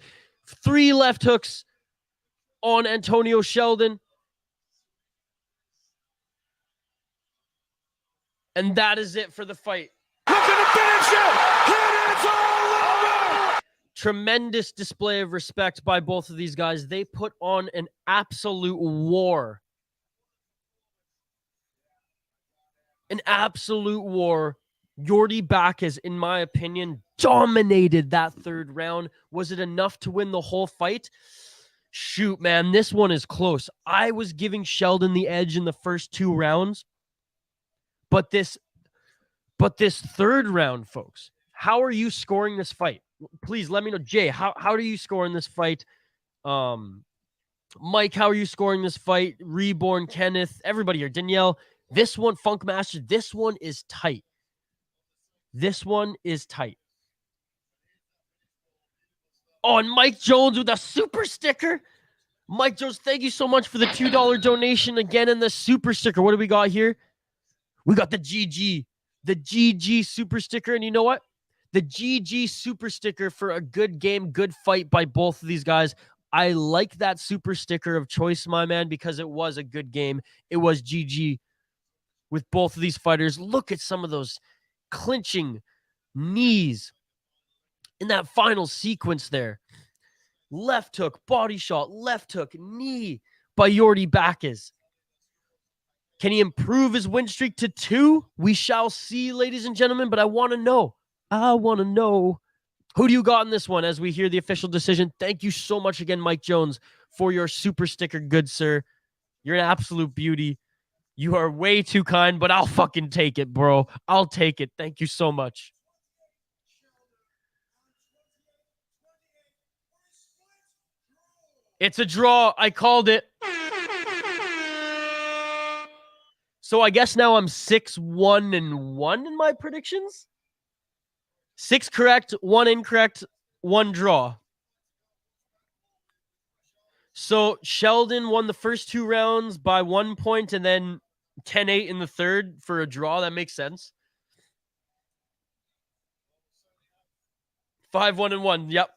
3 left hooks on Antonio Sheldon. And that is it for the fight. Looking to finish it. And it's all over. Tremendous display of respect by both of these guys. They put on an absolute war. An absolute war. Jordy Bakkes, in my opinion, dominated that third round. Was it enough to win the whole fight? Shoot, man, this one is close. I was giving Sheldon the edge in the first 2 rounds. But this third round, folks, how are you scoring this fight? Please let me know. Jay, how do you score in this fight? Mike, how are you scoring this fight? Reborn, Kenneth, everybody here. Danielle, this one, Funkmaster, this one is tight. This one is tight. Oh, and Mike Jones with a super sticker. Mike Jones, thank you so much for the $2 donation again and the super sticker. What do we got here? We got the GG super sticker. And you know what? The GG super sticker for a good game, good fight by both of these guys. I like that super sticker of choice, my man, because it was a good game. It was GG with both of these fighters. Look at some of those clinching knees in that final sequence there. Left hook, body shot, left hook, knee by Jordy Bakkes. Can he improve his win streak to 2? We shall see, ladies and gentlemen, but I want to know. Who do you got in this one as we hear the official decision? Thank you so much again, Mike Jones, for your super sticker, good sir. You're an absolute beauty. You are way too kind, but I'll fucking take it, bro. I'll take it. Thank you so much. It's a draw. I called it. So I guess now I'm 6-1-1 in my predictions. 6 correct, 1 incorrect, 1 draw. So Sheldon won the first 2 rounds by 1 point and then 10-8 in the third for a draw. That makes sense. 5-1-1. Yep.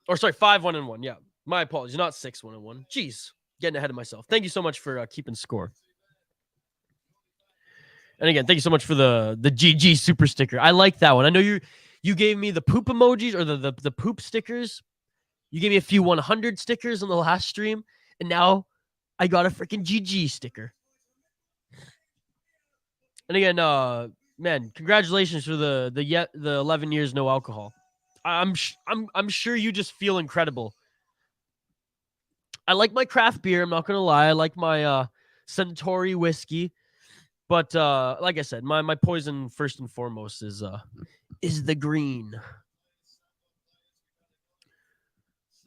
Or sorry, 5-1-1. Yeah. My apologies. Not 6-1-1. Jeez. Getting ahead of myself. Thank you so much for keeping score. And again, thank you so much for the GG super sticker. I like that one. I know you gave me the poop emojis or the poop stickers. You gave me a few 100 stickers on the last stream, and now I got a freaking GG sticker. And again, man, congratulations for the 11 years no alcohol. I'm sure you just feel incredible. I like my craft beer. I'm not gonna lie. I like my Centauri whiskey, but like I said, my poison first and foremost is the green.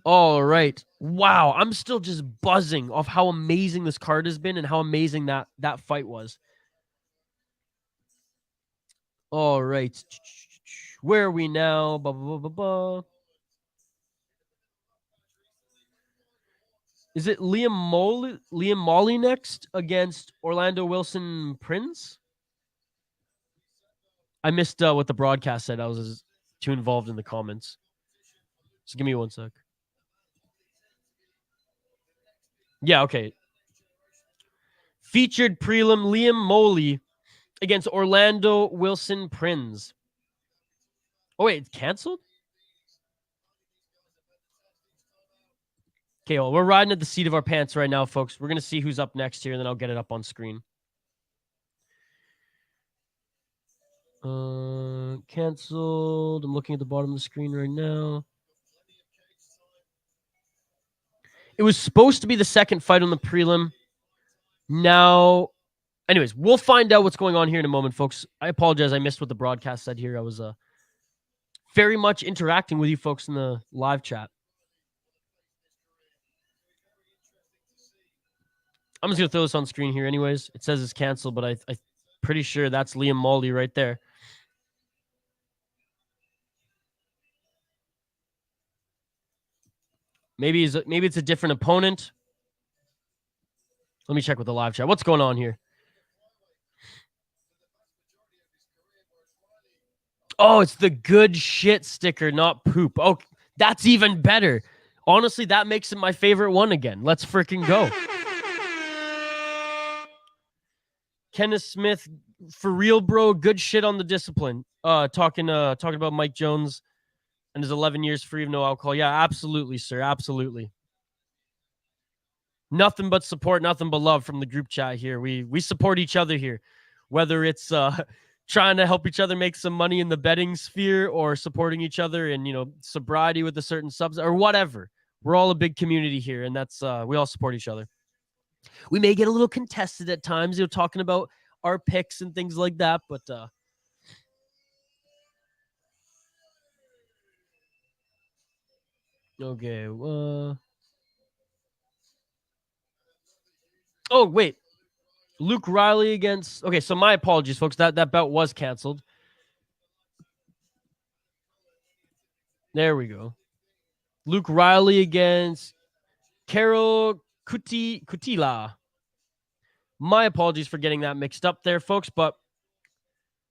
All right. Wow. I'm still just buzzing off how amazing this card has been and how amazing that fight was. All right. Where are we now? Blah, blah, blah, blah, blah. Is it Liam Molly next against Orlando Wilson Prince? I missed what the broadcast said. I was too involved in the comments. So give me 1 sec. Yeah, okay. Featured prelim Liam Molly against Orlando Wilson Prince. Oh, wait, it's canceled? Okay, well, we're riding at the seat of our pants right now, folks. We're going to see who's up next here, and then I'll get it up on screen. Canceled. I'm looking at the bottom of the screen right now. It was supposed to be the second fight on the prelim. Now, anyways, we'll find out what's going on here in a moment, folks. I apologize. I missed what the broadcast said here. I was very much interacting with you folks in the live chat. I'm just going to throw this on screen here anyways. It says it's canceled, but I'm pretty sure that's Liam Molly right there. Maybe it's a different opponent. Let me check with the live chat. What's going on here? Oh, it's the good shit sticker, not poop. Oh, that's even better. Honestly, that makes it my favorite one again. Let's freaking go. Kenneth Smith, for real, bro. Good shit on the discipline. Talking about Mike Jones and his 11 years free of no alcohol. Yeah, absolutely, sir. Absolutely. Nothing but support, nothing but love from the group chat here. We support each other here, whether it's trying to help each other make some money in the betting sphere or supporting each other in, sobriety with a certain subs or whatever. We're all a big community here, and that's we all support each other. We may get a little contested at times, talking about our picks and things like that, but okay. Oh, wait. Luke Riley against... Okay, so my apologies, folks. That bout was canceled. There we go. Luke Riley against Karol Kutyła. My apologies for getting that mixed up there, folks, but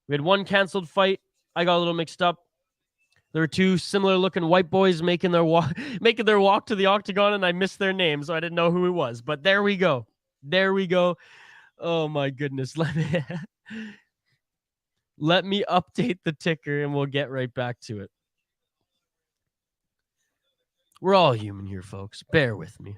we had one canceled fight. I got a little mixed up. There were two similar-looking white boys making their walk to the octagon, and I missed their names, so I didn't know who it was. But there we go. There we go. Oh, my goodness. Let me update the ticker, and we'll get right back to it. We're all human here, folks. Bear with me.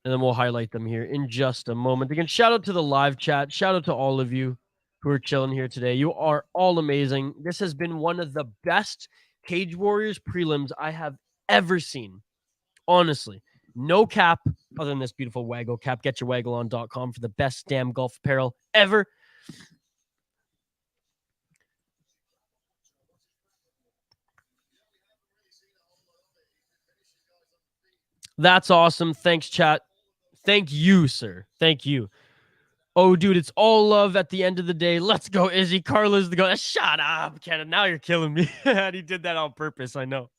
And then we'll highlight them here in just a moment. Again, shout out to the live chat. Shout out to all of you who are chilling here today. You are all amazing. This has been one of the best Cage Warriors prelims I have ever seen. Honestly. No cap other than this beautiful Waggle cap. GetYourWaggleOn.com for the best damn golf apparel ever. That's awesome. Thanks, chat. Thank you, sir. Thank you. Oh, dude, it's all love at the end of the day. Let's go, Izzy. Carla's the go. Shut up, Cannon. Now you're killing me. And he did that on purpose. I know.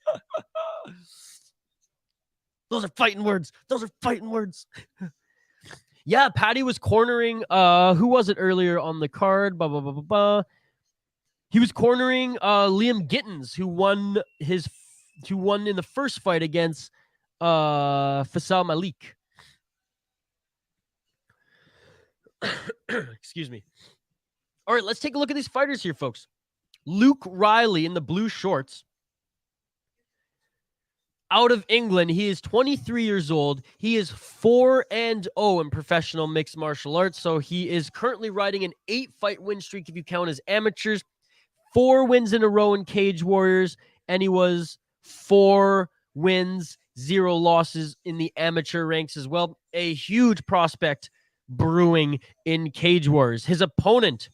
Those are fighting words. Those are fighting words. Yeah, Paddy was cornering. Who was it earlier on the card? He was cornering Liam Gittins, who won in the first fight against Faisal Malik. Excuse me. All right, let's take a look at these fighters here, folks. Luke Riley in the blue shorts. Out of England, he is 23 years old. He is 4-0 in professional mixed martial arts. So he is currently riding an 8-fight win streak if you count as amateurs. 4 wins in a row in Cage Warriors, and he was 4 wins, 0 losses in the amateur ranks as well. A huge prospect brewing in Cage Warriors. His opponent,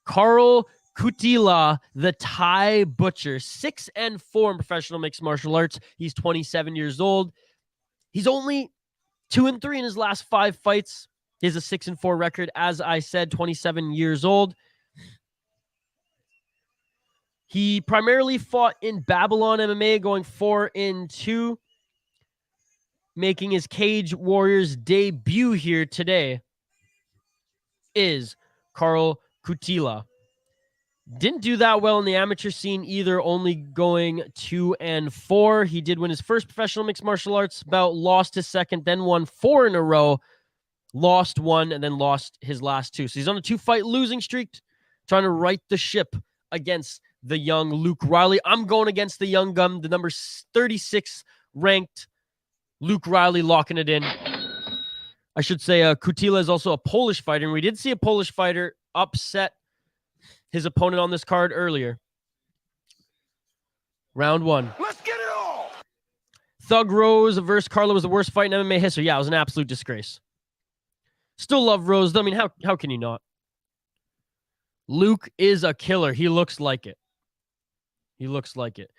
Karol Kutyła, the Thai Butcher, 6-4 in professional mixed martial arts. He's 27 years old. He's only 2-3 in his last 5 fights. He has a 6-4 record. As I said, 27 years old. He primarily fought in Babylon MMA, going 4-2. Making his Cage Warriors debut here today is Karol Kutyła. Didn't do that well in the amateur scene either, only going 2-4. He did win his first professional mixed martial arts bout, lost his second, then won 4 in a row, lost 1, and then lost his last 2. So he's on a 2-fight losing streak, trying to right the ship against the young Luke Riley. I'm going against the young gun, the number 36 ranked Luke Riley, locking it in. I should say Kutyła is also a Polish fighter, and we did see a Polish fighter upset his opponent on this card earlier. Round 1. Let's get it all. Thug Rose versus Carla was the worst fight in MMA history. Yeah, it was an absolute disgrace. Still love Rose. I mean, how can you not? Luke is a killer. He looks like it. He looks like it.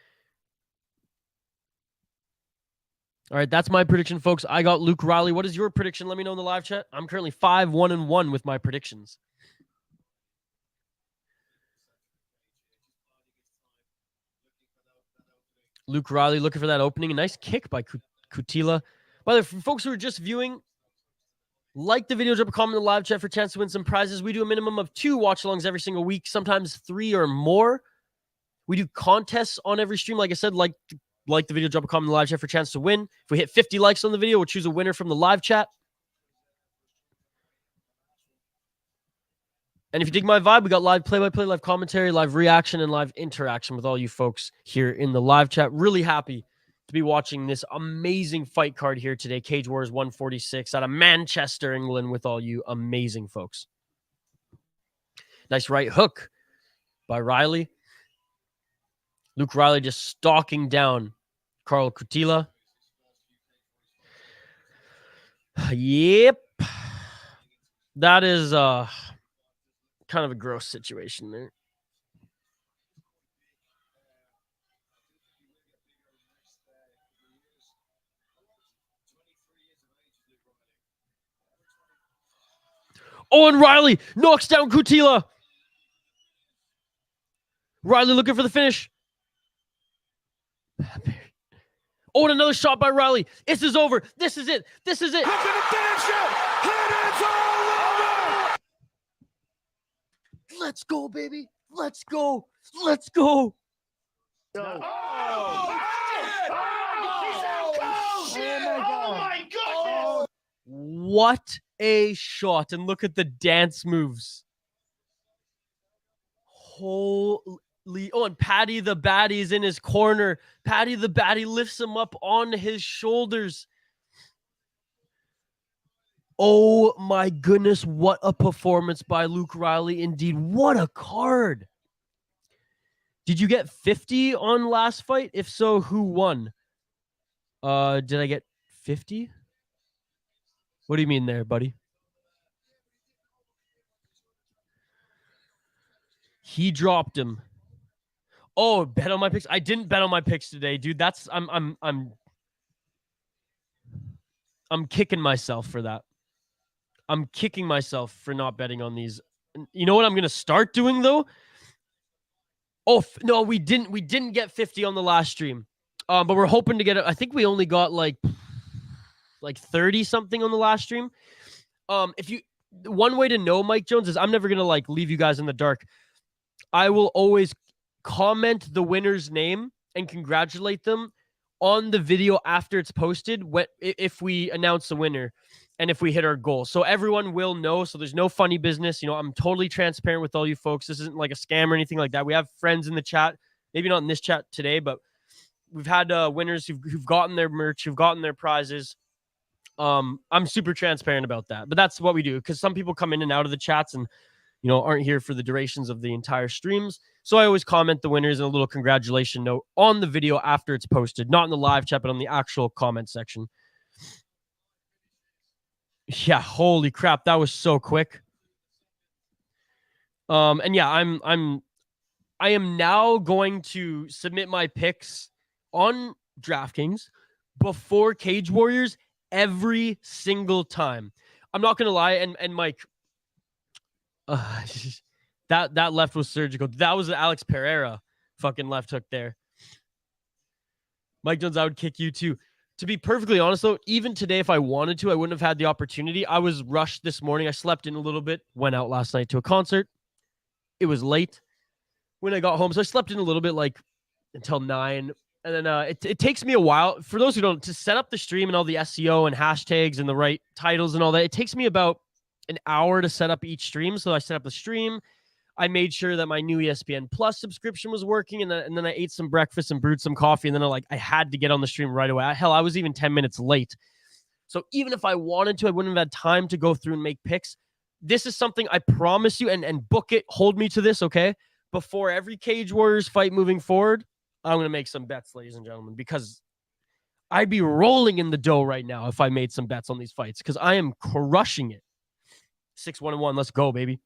All right, that's my prediction, folks. I got Luke Riley. What is your prediction? Let me know in the live chat. I'm currently 5-1-1 with my predictions. Luke Riley looking for that opening. A nice kick by Kutyła. By the way, for folks who are just viewing, like the video, drop a comment in the live chat for a chance to win some prizes. We do a minimum of 2 watch-alongs every single week, sometimes 3 or more. We do contests on every stream. Like I said, like the video, drop a comment in the live chat for a chance to win. If we hit 50 likes on the video, we'll choose a winner from the live chat. And if you dig my vibe, we got live play-by-play, live commentary, live reaction, and live interaction with all you folks here in the live chat. Really happy to be watching this amazing fight card here today. Cage Warriors 146 out of Manchester, England, with all you amazing folks. Nice right hook by Riley. Luke Riley just stalking down Karol Kutyła. Yep. That is kind of a gross situation there. Oh, and Riley knocks down Kutyła. Riley looking for the finish. Oh, and another shot by Riley. This is over. This is it. This is it. Look at the finish it. And it's all over. Let's go, baby. Let's go. Let's go. Oh my goodness. What a shot. And look at the dance moves. Holy. Oh, and Paddy the Baddie is in his corner. Paddy the Baddie lifts him up on his shoulders. Oh my goodness, what a performance by Luke Riley. Indeed, what a card. Did you get 50 on last fight? If so, who won? Did I get 50? What do you mean there, buddy? He dropped him. Oh, bet on my picks. I didn't bet on my picks today, dude. That's I'm I'm kicking myself for that. I'm kicking myself for not betting on these. You know what I'm going to start doing though? Oh, no, we didn't get 50 on the last stream. But we're hoping to get it. I think we only got like 30 something on the last stream. One way to know Mike Jones is I'm never going to like leave you guys in the dark. I will always comment the winner's name and congratulate them on the video after it's posted if we announce the winner and if we hit our goal. So everyone will know. So there's no funny business. You know, I'm totally transparent with all you folks. This isn't like a scam or anything like that. We have friends in the chat, maybe not in this chat today, but we've had winners who've gotten their merch, who've gotten their prizes. I'm super transparent about that, but that's what we do because some people come in and out of the chats and, you know, aren't here for the durations of the entire streams. So I always comment the winners and a little congratulation note on the video after it's posted, not in the live chat, but on the actual comment section. Yeah, holy crap, that was so quick. And yeah, I am now going to submit my picks on DraftKings before Cage Warriors every single time. I'm not gonna lie, and Mike, that left was surgical. That was the Alex Pereira fucking left hook there. Mike Jones, I would kick you too. To be perfectly honest though, even today, if I wanted to, I wouldn't have had the opportunity. I was rushed this morning. I slept in a little bit, went out last night to a concert. It was late when I got home, so I slept in a little bit, like until 9. And then it takes me a while, for those who don't, to set up the stream and all the SEO and hashtags and the right titles and all that. It takes me about an hour to set up each stream. So I set up the stream. I made sure that my new ESPN Plus subscription was working, and then I ate some breakfast and brewed some coffee, and then I had to get on the stream right away. Hell, I was even 10 minutes late. So even if I wanted to, I wouldn't have had time to go through and make picks. This is something I promise you, and book it, hold me to this, okay? Before every Cage Warriors fight moving forward, I'm going to make some bets, ladies and gentlemen, because I'd be rolling in the dough right now if I made some bets on these fights, because I am crushing it. 6-1-1, let's go, baby.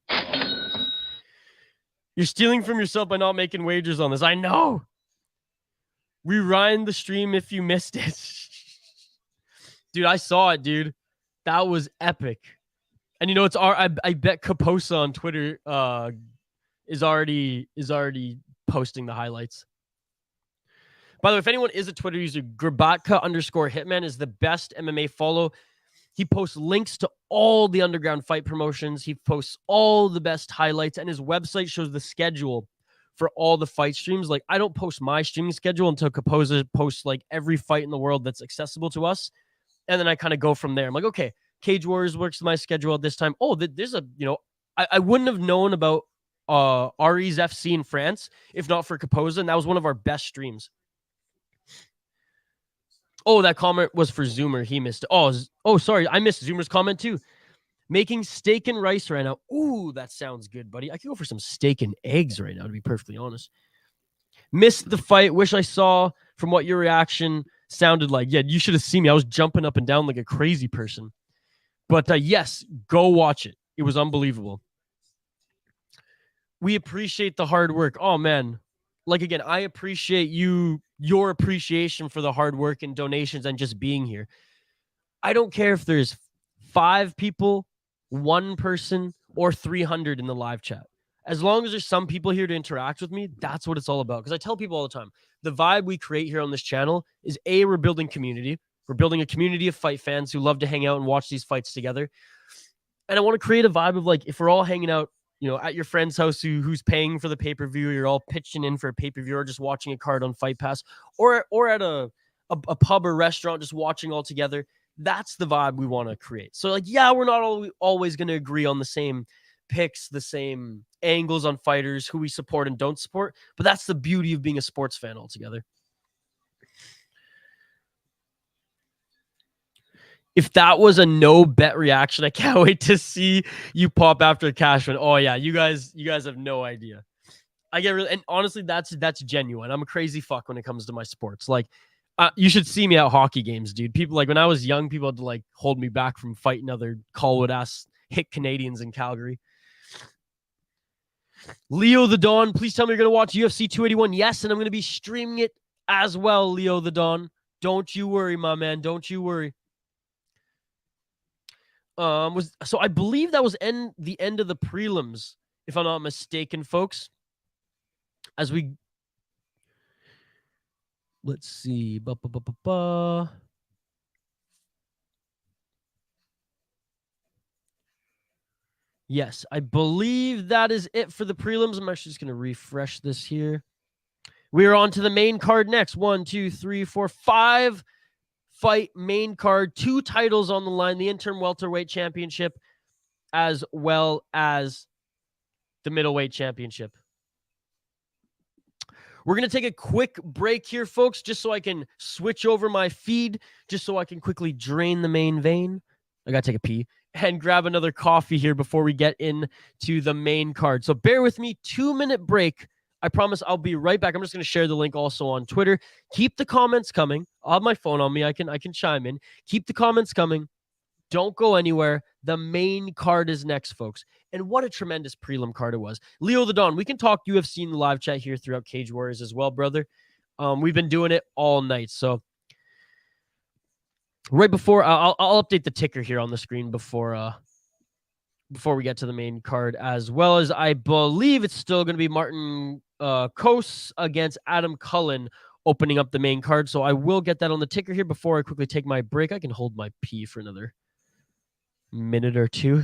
You're stealing from yourself by not making wagers on this. I know. Rewind the stream if you missed it. Dude, I saw it, dude. That was epic. And you know, I bet Causse on Twitter is already posting the highlights. By the way, if anyone is a Twitter user, Grabatka_Hitman is the best MMA follow. He posts links to all the underground fight promotions. He posts all the best highlights, and his website shows the schedule for all the fight streams. Like, I don't post my streaming schedule until Causse posts like every fight in the world that's accessible to us. And then I kind of go from there. I'm like, okay, Cage Warriors works my schedule at this time. Oh, there's a, you know, I wouldn't have known about Ari's FC in France if not for Causse, and that was one of our best streams. Oh, that comment was for Zoomer. He missed. Oh, sorry. I missed Zoomer's comment too. Making steak and rice right now. Ooh, that sounds good, buddy. I could go for some steak and eggs right now, to be perfectly honest. Missed the fight. Wish I saw from what your reaction sounded like. Yeah, you should have seen me. I was jumping up and down like a crazy person. But yes, go watch it. It was unbelievable. We appreciate the hard work. Oh, man. Like, again, I appreciate your appreciation for the hard work and donations and just being here. I don't care if there's 5 people, 1 person, or 300 in the live chat. As long as there's some people here to interact with me, that's what it's all about. Because I tell people all the time, the vibe we create here on this channel is we're building community. We're building a community of fight fans who love to hang out and watch these fights together. And I want to create a vibe of, like, if we're all hanging out, you know, at your friend's house who's paying for the pay-per-view, you're all pitching in for a pay-per-view or just watching a card on Fight Pass, or at a pub or restaurant just watching all together. That's the vibe we want to create. So, like, yeah, we're not always going to agree on the same picks, the same angles on fighters, who we support and don't support, but that's the beauty of being a sports fan altogether. If that was a no bet reaction, I can't wait to see you pop after a cash win. Oh yeah, you guys have no idea. I get really, and honestly, that's genuine. I'm a crazy fuck when it comes to my sports. Like, you should see me at hockey games, dude. People, like, when I was young, people had to like hold me back from fighting other Colwood ass hit Canadians in Calgary. Leo the Don, please tell me you're gonna watch UFC 281. Yes, and I'm gonna be streaming it as well, Leo the Don. Don't you worry, my man. Don't you worry. I believe that was the end of the prelims, if I'm not mistaken, folks. As we let's see. Yes, I believe that is it for the prelims. I'm actually just going to refresh this here. We are on to the main card next. 1, 2, 3, 4, 5 fight main card. 2 titles on the line. The interim welterweight championship as well as the middleweight championship. We're going to take a quick break here, folks, just so I can switch over my feed, just so I can quickly drain the main vein. I got to take a pee and grab another coffee here before we get into the main card. So bear with me, 2-minute break. I promise I'll be right back. I'm just going to share the link also on Twitter. Keep the comments coming. I'll have my phone on me. I can chime in. Keep the comments coming. Don't go anywhere. The main card is next, folks. And what a tremendous prelim card it was. Leo the Don, we can talk UFC in the live chat here throughout Cage Warriors as well, brother. We've been doing it all night. So right before, I'll update the ticker here on the screen before we get to the main card, as well as I believe it's still going to be Martin Causse against Adam Cullen opening up the main card. So I will get that on the ticker here before I quickly take my break. I can hold my pee for another minute or two.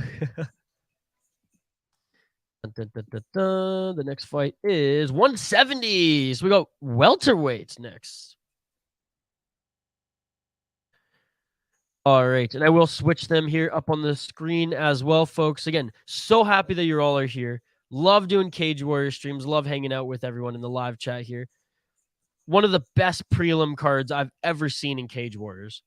The next fight is 170. So we go welterweights next. All right, and I will switch them here up on the screen as well, folks. Again, so happy that you all are here. Love doing Cage Warrior streams. Love hanging out with everyone in the live chat here. One of the best prelim cards I've ever seen in Cage Warriors.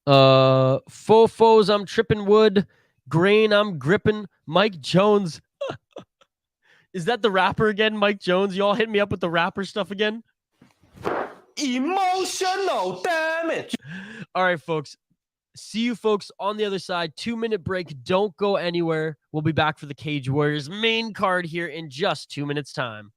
Fofos, I'm tripping wood. Grain, I'm gripping. Mike Jones. Is that the rapper again, Mike Jones? You all hit me up with the rapper stuff again? Emotional damage. All right, folks. See you folks on the other side. 2-minute break. Don't go anywhere. We'll be back for the Cage Warriors main card here in just 2 minutes' time.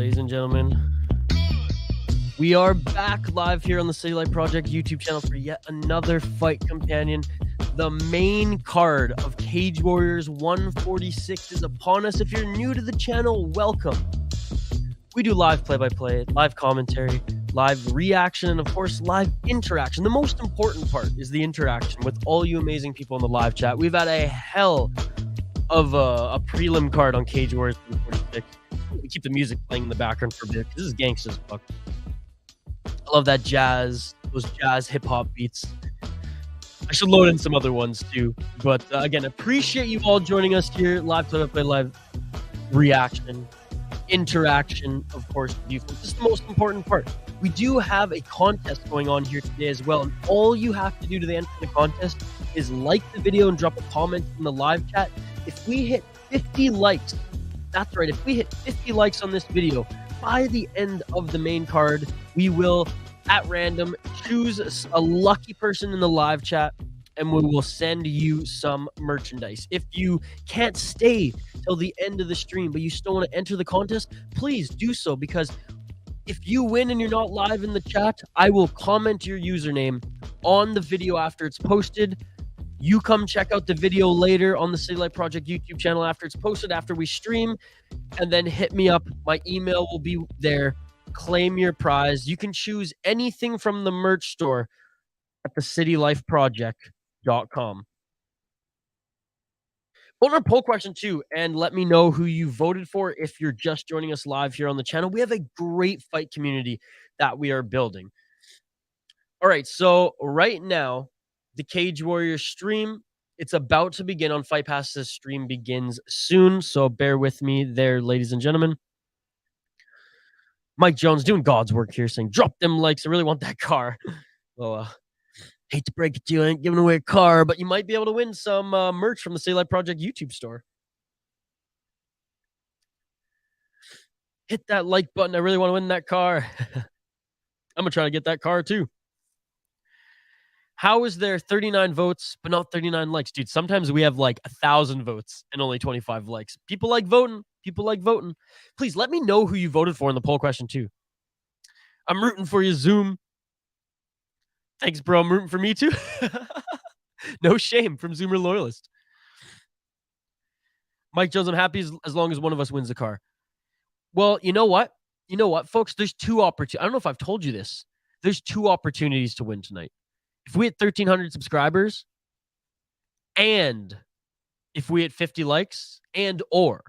ladies and gentlemen. We are back live here on the City Life Project YouTube channel for yet another fight companion. The main card of Cage Warriors 146 is upon us. If you're new to the channel, welcome. We do live play-by-play, live commentary, live reaction, and of course, live interaction. The most important part is the interaction with all you amazing people in the live chat. We've had a hell of a prelim card on Cage Warriors 146. We keep the music playing in the background for a bit. This is gangsta as fuck. I love that jazz, those jazz hip-hop beats. I should load in some other ones too. But again, appreciate you all joining us here. Live play-by-play, live reaction, interaction, of course. This is the most important part. We do have a contest going on here today as well. And all you have to do to the end of the contest is like the video and drop a comment in the live chat. If we hit 50 likes, that's right, if we hit 50 likes on this video, by the end of the main card, we will, at random, choose a lucky person in the live chat, and we will send you some merchandise. If you can't stay till the end of the stream, but you still want to enter the contest, please do so, because if you win and you're not live in the chat, I will comment your username on the video after it's posted. You come check out the video later on the City Light Project YouTube channel after it's posted, after we stream, and then hit me up. My email will be there. Claim your prize. You can choose anything from the merch store at thecitylifeproject.com. Vote on our poll question too, and let me know who you voted for if you're just joining us live here on the channel. We have a great fight community that we are building. All right, so right now, the Cage Warriors stream, it's about to begin on Fight Pass. This stream begins soon, so bear with me there, ladies and gentlemen. Mike Jones doing God's work here, saying, drop them likes. I really want that car. Well, hate to break it to you, I ain't giving away a car, but you might be able to win some merch from the City Light Project YouTube store. Hit that like button. I really want to win that car. I'm going to try to get that car too. How is there 39 votes, but not 39 likes? Dude, sometimes we have like 1,000 votes and only 25 likes. People like voting. People like voting. Please let me know who you voted for in the poll question too. I'm rooting for you, Zoom. Thanks, bro. I'm rooting for me too. No shame from Zoomer Loyalist. Mike Jones, I'm happy as long as one of us wins the car. Well, you know what? You know what, folks? There's two opportunities. I don't know if I've told you this. There's two opportunities to win tonight. If we hit 1,300 subscribers, and if we hit 50 likes, and or.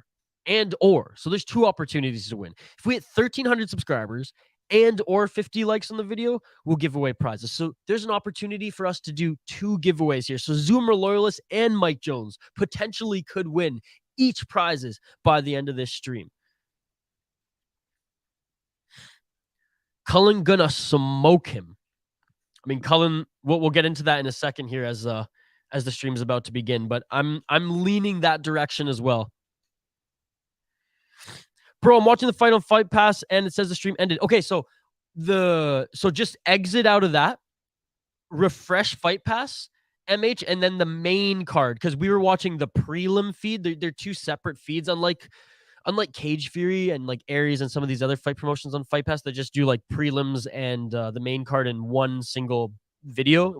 So there's two opportunities to win. If we hit 1,300 subscribers and or 50 likes on the video, we'll give away prizes. So there's an opportunity for us to do two giveaways here. So Zoomer Loyalist and Mike Jones potentially could win each prizes by the end of this stream. Cullen gonna smoke him. I mean, Cullen, we'll get into that in a second here as the stream is about to begin, but I'm leaning that direction as well. Bro, I'm watching the fight on Fight Pass and it says the stream ended. Okay, so just exit out of that, refresh Fight Pass, MH, and then the main card, because we were watching the prelim feed. They're two separate feeds, unlike Cage Fury and like Aries and some of these other fight promotions on Fight Pass that just do like prelims and the main card in one single video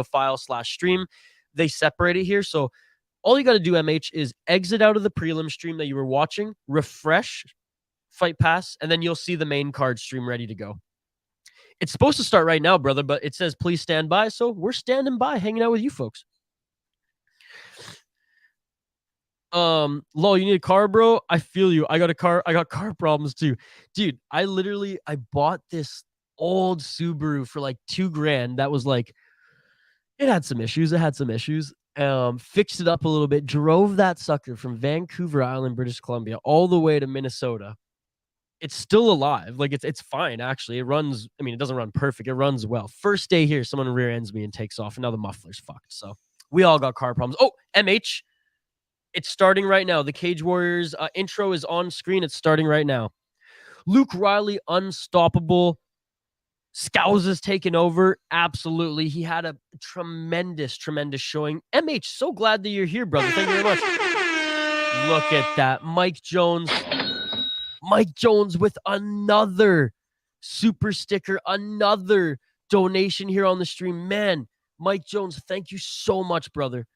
file / stream. They separate it here. So all you got to do, MH, is exit out of the prelim stream that you were watching, refresh Fight Pass, and then you'll see the main card stream ready to go. It's supposed to start right now, brother, but it says please stand by. So we're standing by, hanging out with you folks. Lol, you need a car, bro? I feel you. I got a car. I got car problems too. Dude, I bought this old Subaru for like $2,000. That was like, it had some issues. Fixed it up a little bit, drove that sucker from Vancouver Island, British Columbia, all the way to Minnesota. It's still alive. Like it's fine, actually. It runs, I mean, it doesn't run perfect. It runs well. First day here, someone rear ends me and takes off, and now the muffler's fucked. So we all got car problems. Oh, MH. It's starting right now. The Cage Warriors intro is on screen. It's starting right now. Luke Riley, unstoppable. Causse is taken over. Absolutely. He had a tremendous showing. MH, so glad that you're here, brother. Thank you very much. Look at that. Mike Jones Mike Jones with another super sticker, another donation here on the stream. Man, Mike Jones, thank you so much, brother.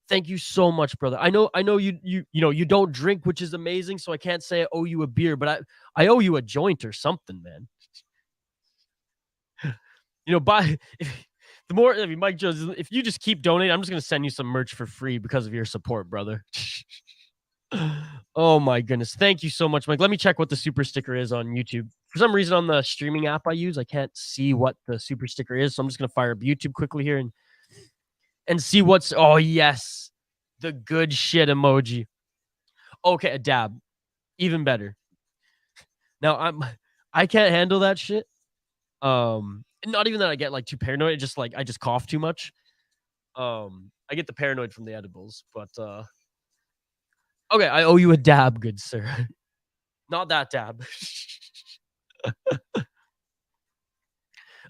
Thank you so much, brother. I know you don't drink, which is amazing, so I can't say I owe you a beer, but I owe you a joint or something, man. Mike Jones, if you just keep donating, I'm just gonna send you some merch for free because of your support, brother. Oh my goodness. Thank you so much, Mike. Let me check what the super sticker is on YouTube. For some reason on the streaming app I use, I can't see what the super sticker is. So I'm just going to fire up YouTube quickly here and see what's... Oh, yes. The good shit emoji. Okay, a dab. Even better. Now, I can't handle that shit. Not even that I get like too paranoid. It's just like I just cough too much. I get the paranoid from the edibles, but okay, I owe you a dab, good sir. Not that dab.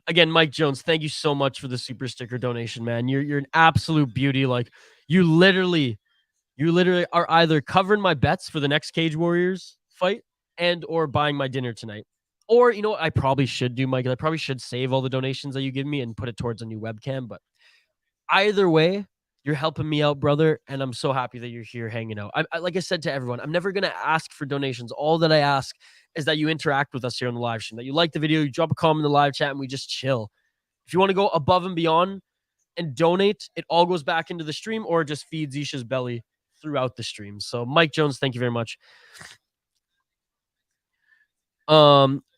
Again, Mike Jones, thank you so much for the super sticker donation, man. You're an absolute beauty. Like you literally are either covering my bets for the next Cage Warriors fight and or buying my dinner tonight. Or, you know what I probably should do, Mike? I probably should save all the donations that you give me and put it towards a new webcam. But either way, you're helping me out, brother, and I'm so happy that you're here hanging out. I like I said to everyone, I'm never going to ask for donations. All that I ask is that you interact with us here on the live stream, that you like the video, you drop a comment in the live chat, and we just chill. If you want to go above and beyond and donate, it all goes back into the stream or just feeds Isha's belly throughout the stream. So, Mike Jones, thank you very much.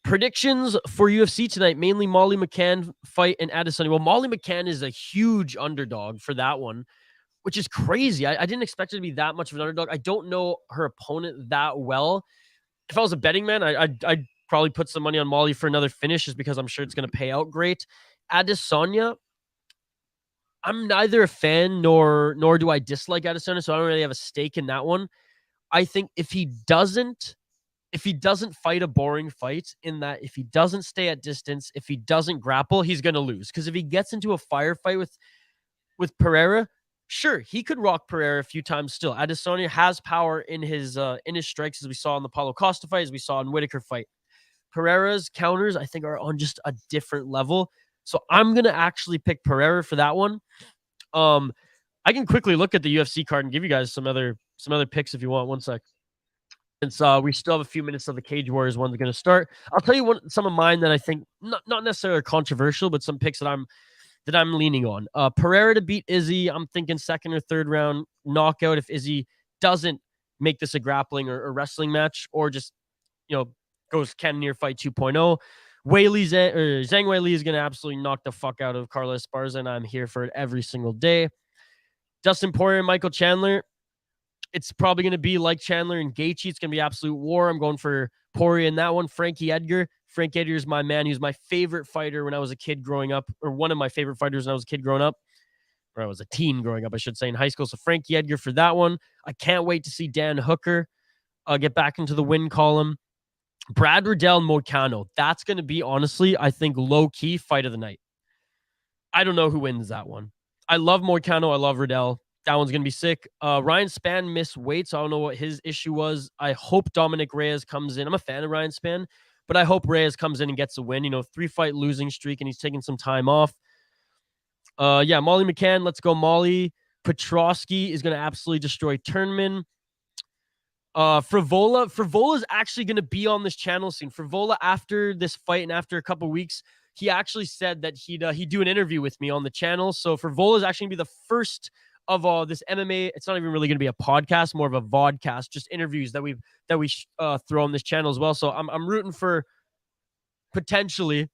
Predictions for UFC tonight, mainly Molly McCann fight and Adesanya. Well, Molly McCann is a huge underdog for that one, which is crazy. I didn't expect it to be that much of an underdog. I don't know her opponent that well. If I was a betting man, I'd probably put some money on Molly for another finish just because I'm sure it's going to pay out great. Adesanya, I'm neither a fan nor do I dislike Adesanya, so I don't really have a stake in that one. I think if he doesn't fight a boring fight, in that if he doesn't stay at distance, if he doesn't grapple, he's going to lose. Because if he gets into a firefight with Pereira, sure, he could rock Pereira a few times still. Adesanya has power in his strikes, as we saw in the Paulo Costa fight, as we saw in Whitaker fight. Pereira's counters, I think, are on just a different level. So I'm going to actually pick Pereira for that one. I can quickly look at the UFC card and give you guys some other picks if you want. One sec. Since we still have a few minutes of the Cage Warriors one's going to start, I'll tell you some of mine that I think not necessarily controversial, but some picks that I'm leaning on. Pereira to beat Izzy. I'm thinking second or third round knockout if Izzy doesn't make this a grappling or wrestling match, or just goes Cannonier fight 2.0. Zhang Weili is going to absolutely knock the fuck out of Carla Esparza, and I'm here for it every single day. Dustin Poirier and Michael Chandler. It's probably going to be like Chandler and Gaethje. It's going to be absolute war. I'm going for Poirier in that one. Frankie Edgar. Frank Edgar is my man. He was my favorite fighter when I was a kid growing up, or one of my favorite fighters when I was a kid growing up, or I was a teen growing up, I should say, in high school. So Frankie Edgar for that one. I can't wait to see Dan Hooker get back into the win column. Brad Riddell and Moicano. That's going to be, honestly, I think, low-key fight of the night. I don't know who wins that one. I love Moicano. I love Riddell. That one's going to be sick. Ryan Spann missed weight, so I don't know what his issue was. I hope Dominic Reyes comes in. I'm a fan of Ryan Spann, but I hope Reyes comes in and gets a win. 3-fight losing streak, and he's taking some time off. Yeah, Molly McCann. Let's go, Molly. Petrosky is going to absolutely destroy Turnman. Frivola is actually going to be on this channel soon. Frivola, after this fight and after a couple weeks, he actually said that he'd do an interview with me on the channel. So Frivola is actually going to be the first of all this MMA. It's not even really going to be a podcast, more of a vodcast, just interviews that we throw on this channel as well. So I'm rooting for, potentially,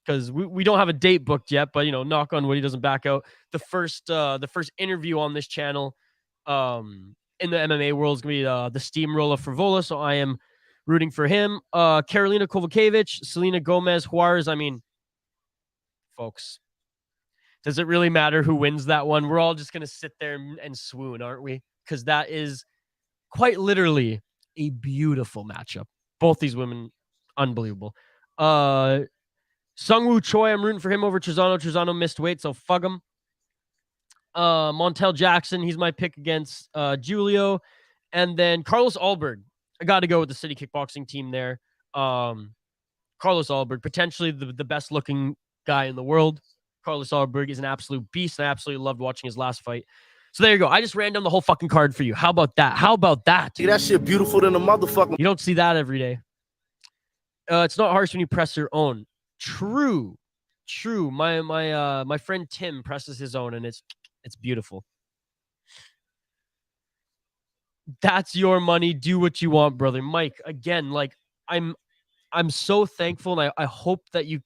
because we don't have a date booked yet, but knock on wood, he doesn't back out. The first interview on this channel in the MMA world is going to be the steamroller Frivola. So I am rooting for him. Karolina Kovacevic, Selena Gomez, Juarez. I mean, folks, does it really matter who wins that one? We're all just going to sit there and swoon, aren't we? Because that is quite literally a beautiful matchup. Both these women, unbelievable. Sungwoo Choi, I'm rooting for him over Trezano. Trezano missed weight, so fuck him. Montel Jackson, he's my pick against Julio. And then Carlos Ulberg. I got to go with the City Kickboxing team there. Carlos Alberg, potentially the best looking guy in the world. Carlos Alberg is an absolute beast, and I absolutely loved watching his last fight. So there you go. I just ran down the whole fucking card for you. How about that? How about that? See, that shit beautiful than a motherfucker. You don't see that every day. It's not harsh when you press your own. True. My friend Tim presses his own, and it's beautiful. That's your money. Do what you want, brother. Mike, again, like I'm so thankful, and I hope that you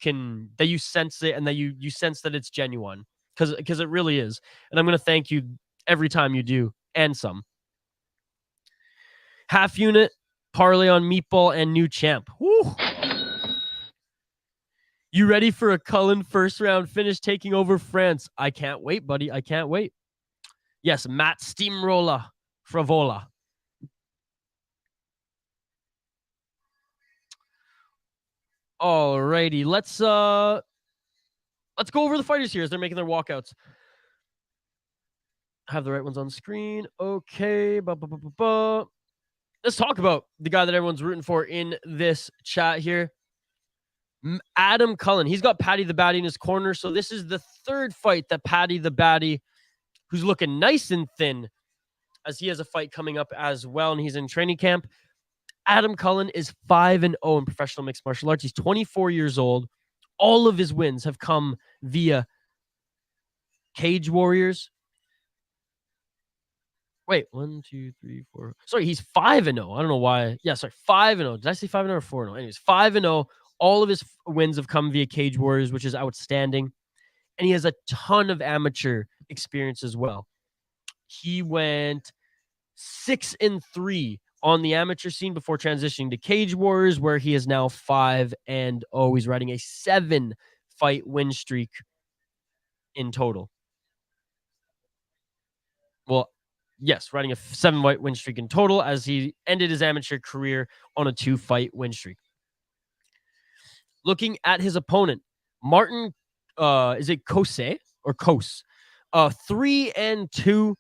sense it, and that you sense that it's genuine, because it really is. And I'm gonna thank you every time you do, and some. Half unit, parlay on meatball, and new champ. Woo! You ready for a Cullen first round finish taking over France? I can't wait, buddy. I can't wait. Yes, Matt Steamroller Fravola. Alrighty, let's go over the fighters here as they're making their walkouts. Have the right ones on screen. Okay. Let's talk about the guy that everyone's rooting for in this chat here. Adam Cullen. He's got Paddy the Batty in his corner. So this is the third fight that Paddy the Batty, who's looking nice and thin, as he has a fight coming up as well, and he's in training camp. Adam Cullen is 5-0 in professional mixed martial arts. He's 24 years old. All of his wins have come via Cage Warriors. Wait, 1, 2, 3, 4. Sorry, he's 5-0. I don't know why. Yeah, sorry, 5-0. Did I say 5-0 or 4-0? Anyways, 5-0. All of his wins have come via Cage Warriors, which is outstanding. And he has a ton of amateur experience as well. He went 6-3 on the amateur scene before transitioning to Cage Warriors, where he is now 5-0. He's riding a 7-fight win streak in total. Well, yes, riding a 7-fight win streak in total, as he ended his amateur career on a 2-fight win streak. Looking at his opponent, Martin, is it Causse or Causse? 3-2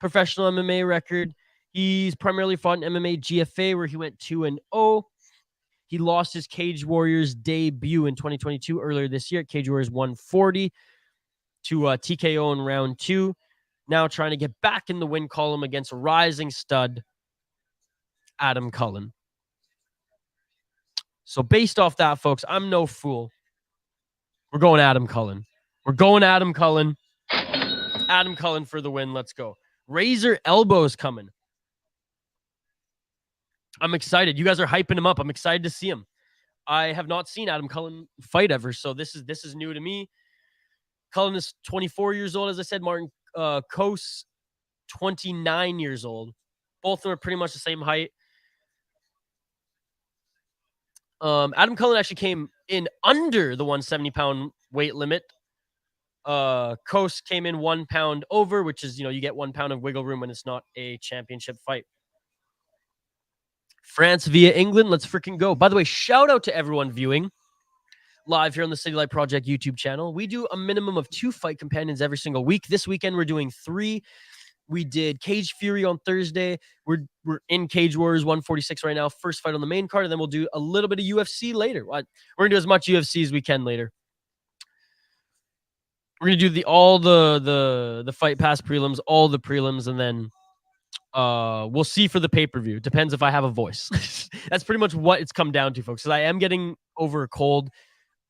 professional MMA record. He's primarily fought in MMA GFA, where he went 2-0. He lost his Cage Warriors debut in 2022 earlier this year. Cage Warriors 140 to TKO in round 2. Now trying to get back in the win column against rising stud Adam Cullen. So based off that, folks, I'm no fool. We're going Adam Cullen. We're going Adam Cullen. Adam Cullen for the win. Let's go. Razor elbows coming. I'm excited. You guys are hyping him up. I'm excited to see him. I have not seen Adam Cullen fight ever, so this is new to me. Cullen is 24 years old, as I said. Martin Causse, 29 years old. Both of them are pretty much the same height. Adam Cullen actually came in under the 170-pound weight limit. Causse came in 1 pound over, which is, you get 1 pound of wiggle room when it's not a championship fight. France via England. Let's freaking go. By the way, shout out to everyone viewing live here on the City Light Project YouTube channel. We do a minimum of 2 fight companions every single week. This weekend, we're doing 3. We did Cage Fury on Thursday. We're in Cage Warriors 146 right now. First fight on the main card, and then we'll do a little bit of UFC later. We're going to do as much UFC as we can later. We're going to do all the Fight Pass prelims, all the prelims, and then we'll see for the pay-per-view. Depends if I have a voice. That's pretty much what it's come down to, folks, because I am getting over a cold.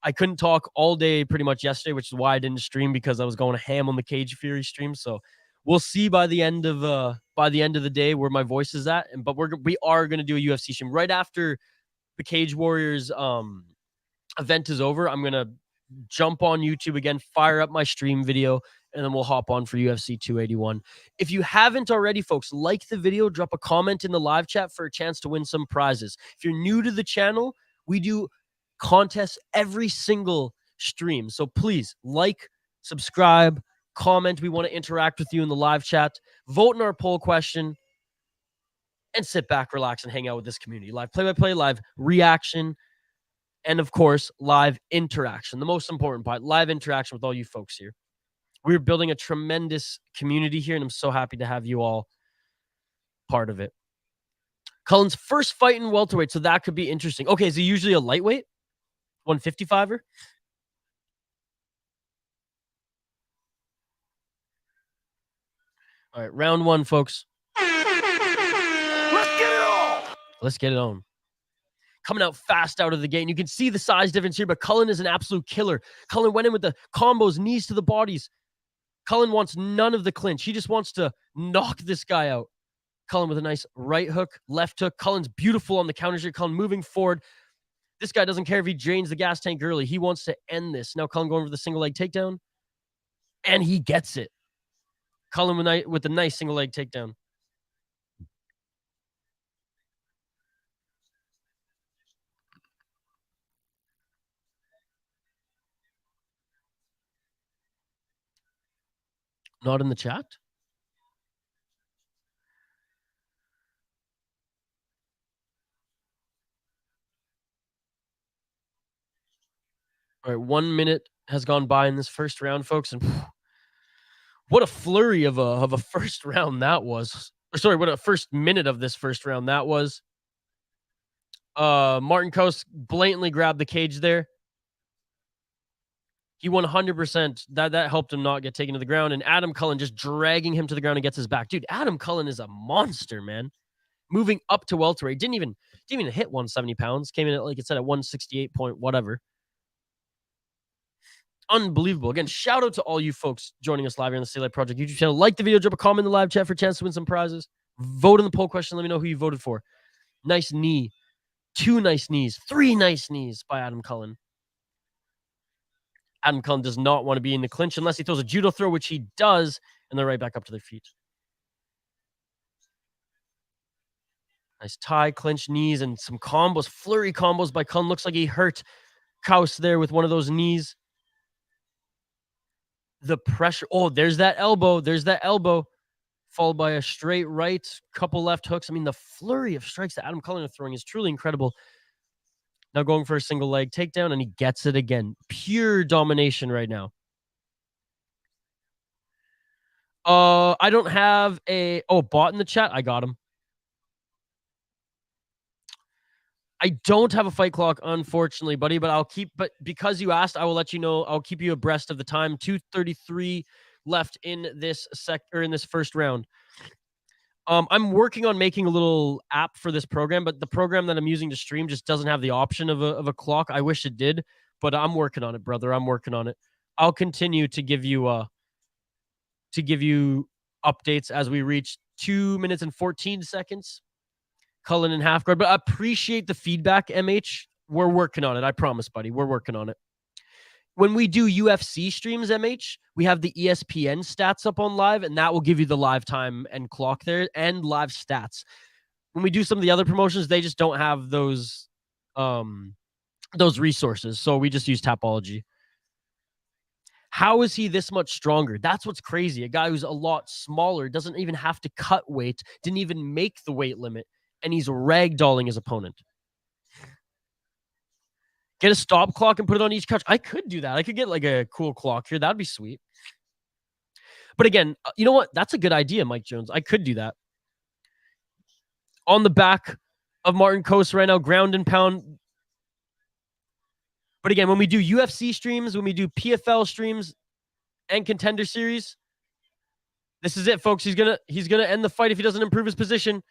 I couldn't talk all day pretty much yesterday, which is why I didn't stream, because I was going ham on the Cage Fury stream. So we'll see by the end of the day where my voice is at. But we are going to do a UFC stream right after the Cage Warriors event is over. I'm going to jump on YouTube again, fire up my stream video, and then we'll hop on for UFC 281. If you haven't already, folks, like the video, drop a comment in the live chat for a chance to win some prizes. If you're new to the channel, we do contests every single stream. So please like, subscribe, comment. We want to interact with you in the live chat. Vote in our poll question, and sit back, relax, and hang out with this community. Live play-by-play, live reaction, and of course, live interaction. The most important part, live interaction with all you folks here. We're building a tremendous community here, and I'm so happy to have you all part of it. Cullen's first fight in welterweight, so that could be interesting. Okay, is he usually a lightweight? 155er? All right, round one, folks. Let's get it on. Let's get it on. Coming out fast out of the gate. And you can see the size difference here, but Cullen is an absolute killer. Cullen went in with the combos, knees to the bodies. Cullen wants none of the clinch. He just wants to knock this guy out. Cullen with a nice right hook, left hook. Cullen's beautiful on the counters here. Cullen moving forward. This guy doesn't care if he drains the gas tank early. He wants to end this. Now Cullen going for the single leg takedown. And he gets it. Cullen with a nice single leg takedown. Not in the chat? All right, 1 minute has gone by in this first round, folks, and what a flurry of a first round that was. Or sorry, what a first minute of this first round that was. Martin Causse blatantly grabbed the cage there. He 100%. That helped him not get taken to the ground. And Adam Cullen just dragging him to the ground and gets his back. Dude, Adam Cullen is a monster, man. Moving up to welterweight. Didn't even hit 170 pounds. Came in at, like it said, at 168 point whatever. Unbelievable. Again, shout out to all you folks joining us live here on the City Life Project YouTube channel. Like the video, drop a comment in the live chat for a chance to win some prizes. Vote in the poll question. Let me know who you voted for. Nice knee. 2 nice knees. 3 nice knees by Adam Cullen. Adam Cullen does not want to be in the clinch unless he throws a judo throw, which he does, and they're right back up to their feet. Nice tie, clinch, knees, and some combos. Flurry combos by Cullen. Looks like he hurt Causse there with one of those knees. The pressure. Oh, there's that elbow. There's that elbow. Followed by a straight right, couple left hooks. I mean, the flurry of strikes that Adam Cullen is throwing is truly incredible. Now going for a single leg takedown, and he gets it again. Pure domination right now. I don't have a... Oh, bot in the chat? I got him. I don't have a fight clock, unfortunately, buddy, but I'll keep... But because you asked, I will let you know. I'll keep you abreast of the time. 2:33 left in this in this first round. I'm working on making a little app for this program, but the program that I'm using to stream just doesn't have the option of a clock. I wish it did, but I'm working on it, brother. I'm working on it. I'll continue to give you updates as we reach 2 minutes and 14 seconds. Cullen in half guard, but I appreciate the feedback, MH. We're working on it. I promise, buddy. We're working on it. When we do UFC streams, MH, we have the ESPN stats up on live, and that will give you the live time and clock there and live stats. When we do some of the other promotions, they just don't have those resources, so we just use Tapology. How is he this much stronger? That's what's crazy. A guy who's a lot smaller, doesn't even have to cut weight, didn't even make the weight limit, and he's ragdolling his opponent. Get a stop clock and put it on each couch. I could do that. I could get like a cool clock here. That'd be sweet. But again, you know what? That's a good idea, Mike Jones. I could do that. On the back of Martin Causse right now, ground and pound. But again, when we do UFC streams, when we do PFL streams and Contender Series, this is it, folks. He's gonna end the fight if he doesn't improve his position.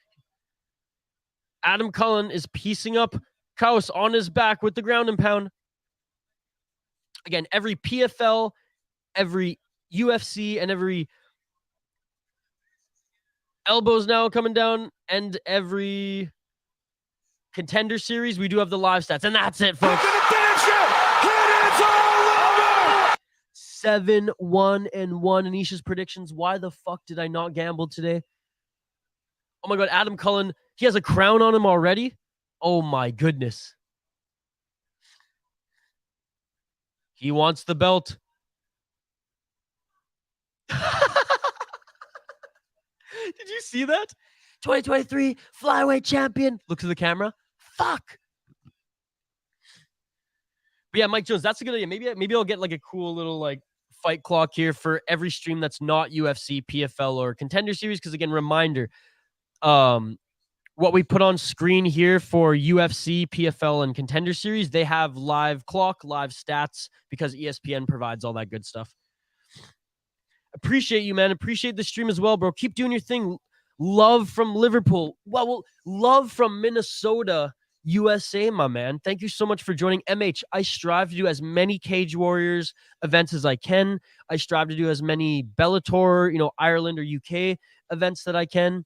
Adam Cullen is piecing up Causse on his back with the ground and pound. Again, every PFL, every UFC, and every elbows now coming down, and every Contender Series, we do have the live stats. And that's it, folks. 7-1-1 Anisha's predictions. Why the fuck did I not gamble today? Oh my God, Adam Cullen, he has a crown on him already? Oh my goodness. He wants the belt. Did you see that? 2023 flyweight champion. Look to the camera. Fuck. But yeah, Mike Jones, that's a good idea. Maybe I'll get like a cool little like fight clock here for every stream that's not UFC, PFL, or Contender Series. Because again, reminder, what we put on screen here for UFC, PFL, and Contender Series, they have live clock, live stats, because ESPN provides all that good stuff. Appreciate you, man. Appreciate the stream as well, bro. Keep doing your thing. Love from Liverpool. Well, love from Minnesota, USA, my man. Thank you so much for joining. MH, I strive to do as many Cage Warriors events as I can. I strive to do as many Bellator, Ireland or UK events that I can.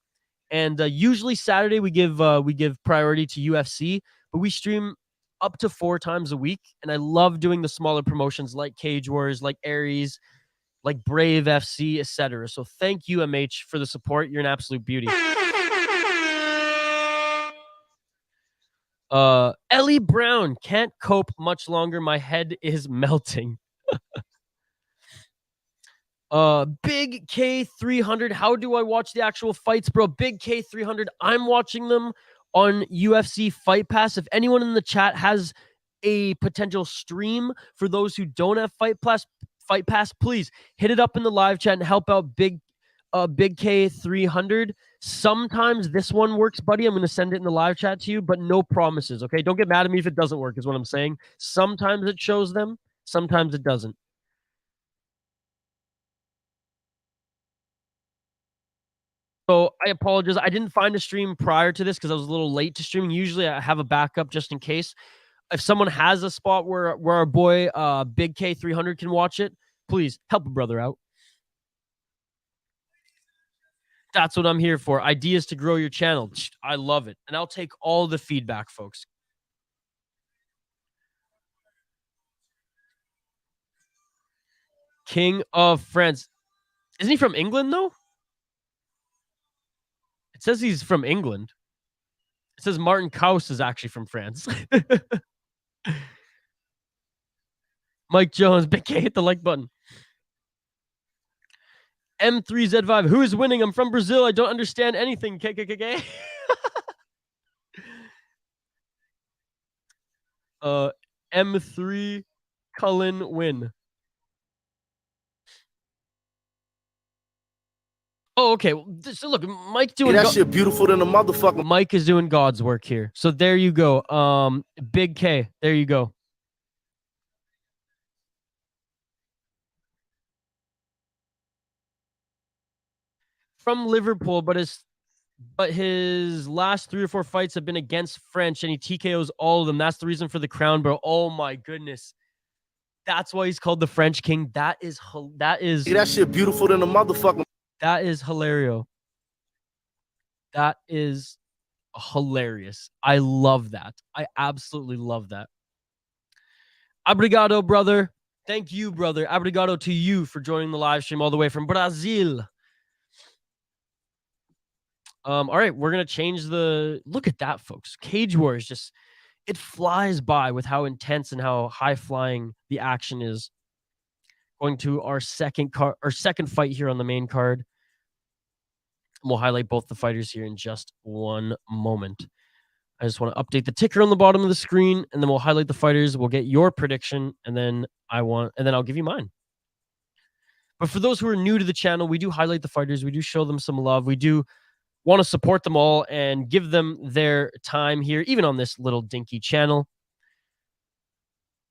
And usually Saturday we give priority to UFC, but we stream up to 4 times a week. And I love doing the smaller promotions like Cage Wars, like Aries, like Brave FC, etc. So thank you, MH, for the support. You're an absolute beauty. Ellie Brown, can't cope much longer. My head is melting. Big K300. How do I watch the actual fights, bro? Big K300. I'm watching them on UFC Fight Pass. If anyone in the chat has a potential stream for those who don't have Fight Pass, please hit it up in the live chat and help out Big K300. Sometimes this one works, buddy. I'm going to send it in the live chat to you, but no promises, okay? Don't get mad at me if it doesn't work, is what I'm saying. Sometimes it shows them, sometimes it doesn't. So I apologize. I didn't find a stream prior to this because I was a little late to streaming. Usually I have a backup just in case. If someone has a spot where our boy Big K300 can watch it, please help a brother out. That's what I'm here for. Ideas to grow your channel. I love it. And I'll take all the feedback, folks. King of France. Isn't he from England, though? It says he's from England. It says Martin Causse is actually from France. Mike Jones, Big K, hit the like button. M3Z5, who is winning? I'm from Brazil. I don't understand anything. KKKK. M3 Cullen win. Oh, okay. So look, Mike doing that shit beautiful than a motherfucker. Mike is doing God's work here. So there you go. Big K. There you go. From Liverpool, but his last 3 or 4 fights have been against French, and he TKOs all of them. That's the reason for the crown, bro. Oh my goodness. That's why he's called the French King. That is that shit beautiful than a motherfucker. That is hilarious. That is hilarious. I love that. I absolutely love that. Obrigado, brother. Thank you, brother. Obrigado to you for joining the live stream all the way from Brazil. All right, we're going to change the... Look at that, folks. Cage Wars just... It flies by with how intense and how high-flying the action is. Going to our second fight here on the main card. We'll highlight both the fighters here in just one moment. I just want to update the ticker on the bottom of the screen, and then we'll highlight the fighters. We'll get your prediction, and then I'll give you mine. But for those who are new to the channel, we do highlight the fighters. We do show them some love. We do want to support them all and give them their time here, even on this little dinky channel.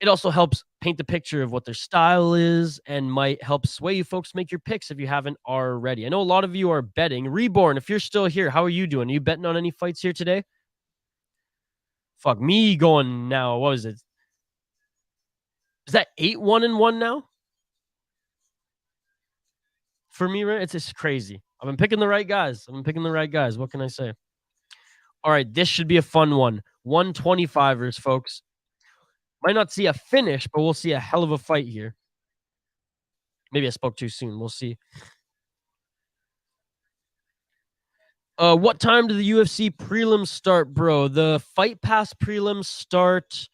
It also helps paint the picture of what their style is and might help sway you folks make your picks if you haven't already. I know a lot of you are betting. Reborn, if you're still here, how are you doing? Are you betting on any fights here today? Fuck me going now. What is it? Is that 8-1-1 now? For me, right? It's just crazy. I've been picking the right guys. What can I say? All right, this should be a fun one. 125ers, folks. Might not see a finish, but we'll see a hell of a fight here. Maybe I spoke too soon. We'll see. What time do the UFC prelims start, bro? The Fight Pass prelims start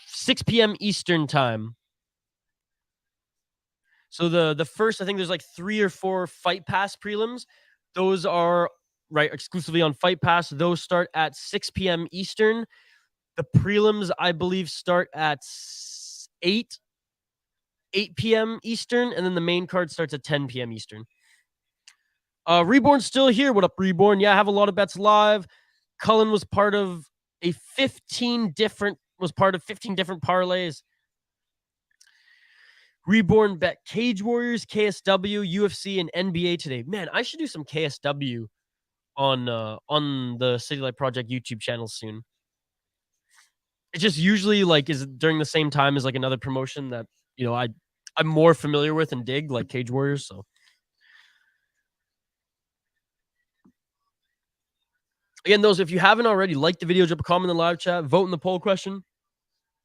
6 p.m. Eastern time. So the first, I think there's like 3 or 4 Fight Pass prelims. Those are right exclusively on Fight Pass. Those start at 6 p.m. Eastern. The prelims, I believe, start at 8 p.m. Eastern, and then the main card starts at 10 p.m. Eastern. Reborn's still here. What up, Reborn? Yeah, I have a lot of bets live. Cullen was part of 15 different parlays. Reborn bet Cage Warriors, KSW, UFC, and NBA today. Man, I should do some KSW on the City Light Project YouTube channel soon. It just usually like is during the same time as like another promotion that I'm more familiar with and dig, like Cage Warriors. So again, those, if you haven't already, like the video, drop a comment in the live chat, vote in the poll question.